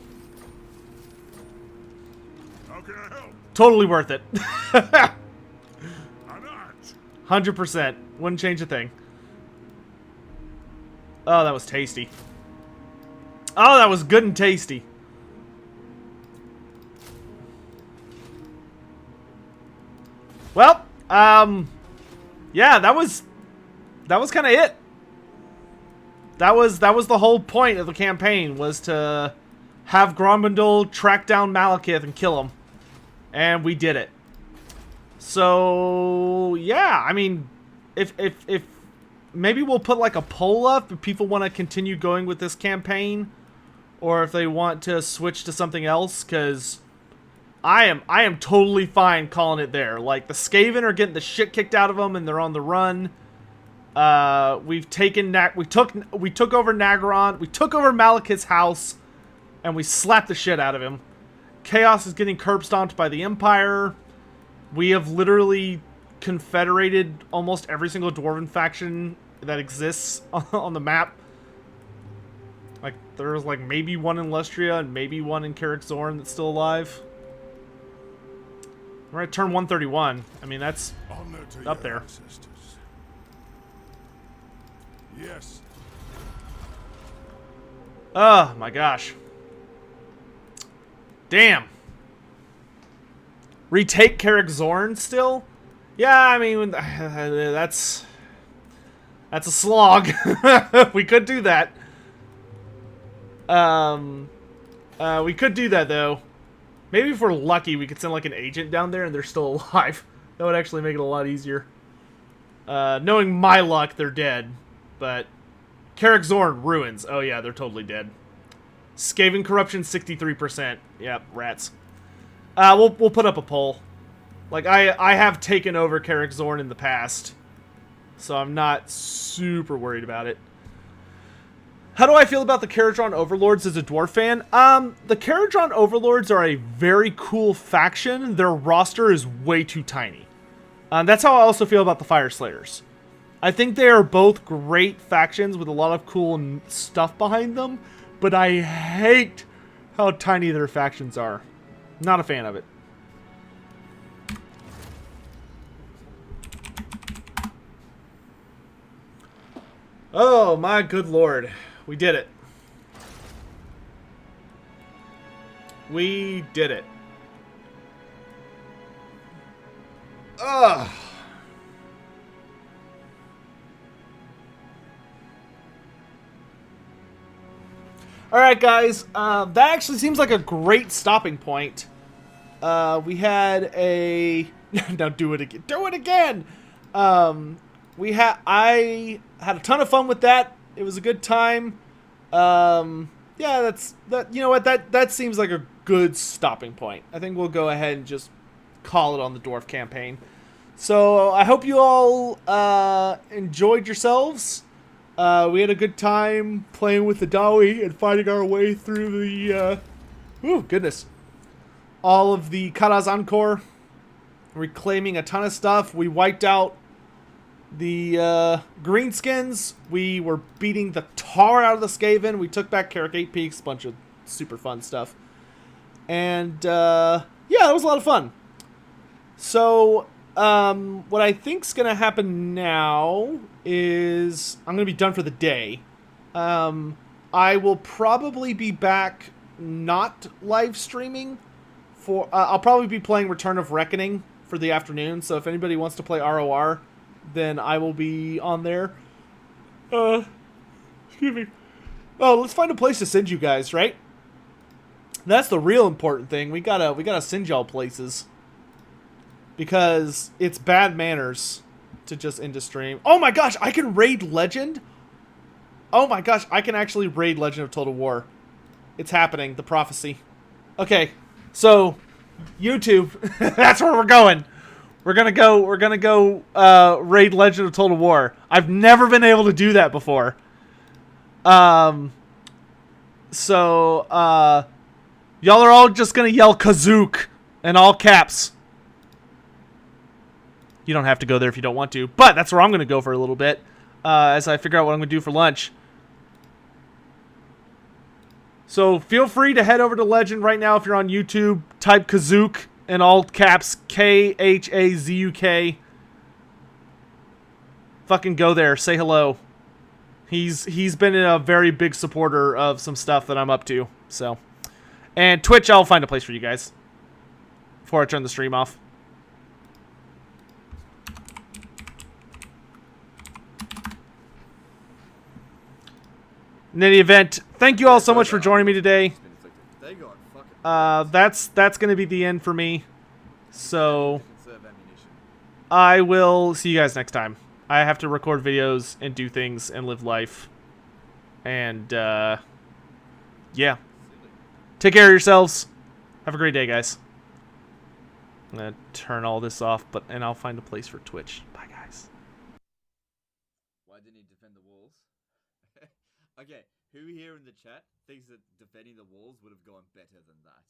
How can I help?
Totally worth it.
I'm not.
100%. Wouldn't change a thing. Oh, that was tasty. Oh, that was good and tasty. Well, yeah, that was kind of it. That was the whole point of the campaign, was to have Grombrindal track down Malekith and kill him. And we did it. So, yeah, I mean, if maybe we'll put like a poll up if people want to continue going with this campaign, or if they want to switch to something else, because I am totally fine calling it there. Like, the Skaven are getting the shit kicked out of them and they're on the run. We took over Nagaron, we took over Malekith's house, and we slapped the shit out of him. Chaos is getting curb stomped by the Empire. We have literally confederated almost every single Dwarven faction that exists on the map. Like, there's like maybe one in Lustria and maybe one in Carrick Zorn that's still alive. We're at turn 131. I mean, that's up there.
Ancestors. Yes.
Oh my gosh. Damn. Retake Carrick Zorn still? Yeah, I mean, that's a slog. We could do that. We could do that though. Maybe if we're lucky, we could send like an agent down there and they're still alive. That would actually make it a lot easier. Knowing my luck, they're dead. But Carrick Zorn ruins. Oh yeah, they're totally dead. Skaven corruption 63%. Yep, rats. We'll put up a poll. Like, I have taken over Carrick Zorn in the past, so I'm not super worried about it. How do I feel about the Caradron Overlords as a dwarf fan? The Caradron Overlords are a very cool faction. Their roster is way too tiny. That's how I also feel about the Fire Slayers. I think they are both great factions with a lot of cool stuff behind them, but I hate how tiny their factions are. Not a fan of it. Oh my good lord. We did it. We did it. Ugh. Alright guys, that actually seems like a great stopping point. We had a now do it again. Do it again. I had a ton of fun with that. It was a good time. Yeah, that's that. You know what? That seems like a good stopping point. I think we'll go ahead and just call it on the dwarf campaign. So I hope you all enjoyed yourselves. We had a good time playing with the Dawi and fighting our way through the goodness, all of the Karazhan Corps, reclaiming a ton of stuff. We wiped out the Greenskins. We were beating the tar out of the Skaven. We took back Carrick 8 Peaks, a bunch of super fun stuff. And yeah, it was a lot of fun. So what I think's gonna happen now is I'm gonna be done for the day. I will probably be back not live streaming for I'll probably be playing Return of Reckoning for the afternoon, so if anybody wants to play ROR, then I will be on there. Excuse me. Oh, let's find a place to send you guys, right? That's the real important thing. We gotta send y'all places. Because it's bad manners to just end a stream. Oh my gosh, I can raid Legend? Oh my gosh, I can actually raid Legend of Total War. It's happening, the prophecy. Okay, so YouTube, that's where we're going. We're gonna go raid Legend of Total War. I've never been able to do that before. So y'all are all just gonna yell Kazook in all caps. You don't have to go there if you don't want to, but that's where I'm going to go for a little bit as I figure out what I'm going to do for lunch. So feel free to head over to Legend right now if you're on YouTube. Type Kazook in all caps, Khazuk. Fucking go there. Say hello. He's been a very big supporter of some stuff that I'm up to. So, and Twitch, I'll find a place for you guys before I turn the stream off. In any event, thank you all so much for joining me today. That's going to be the end for me. So I will see you guys next time. I have to record videos and do things and live life. And yeah. Take care of yourselves. Have a great day, guys. I'm going to turn all this off, and I'll find a place for Twitch. Bye, guys.
Why didn't he defend the walls? Okay, who here in the chat thinks that defending the walls would have gone better than that?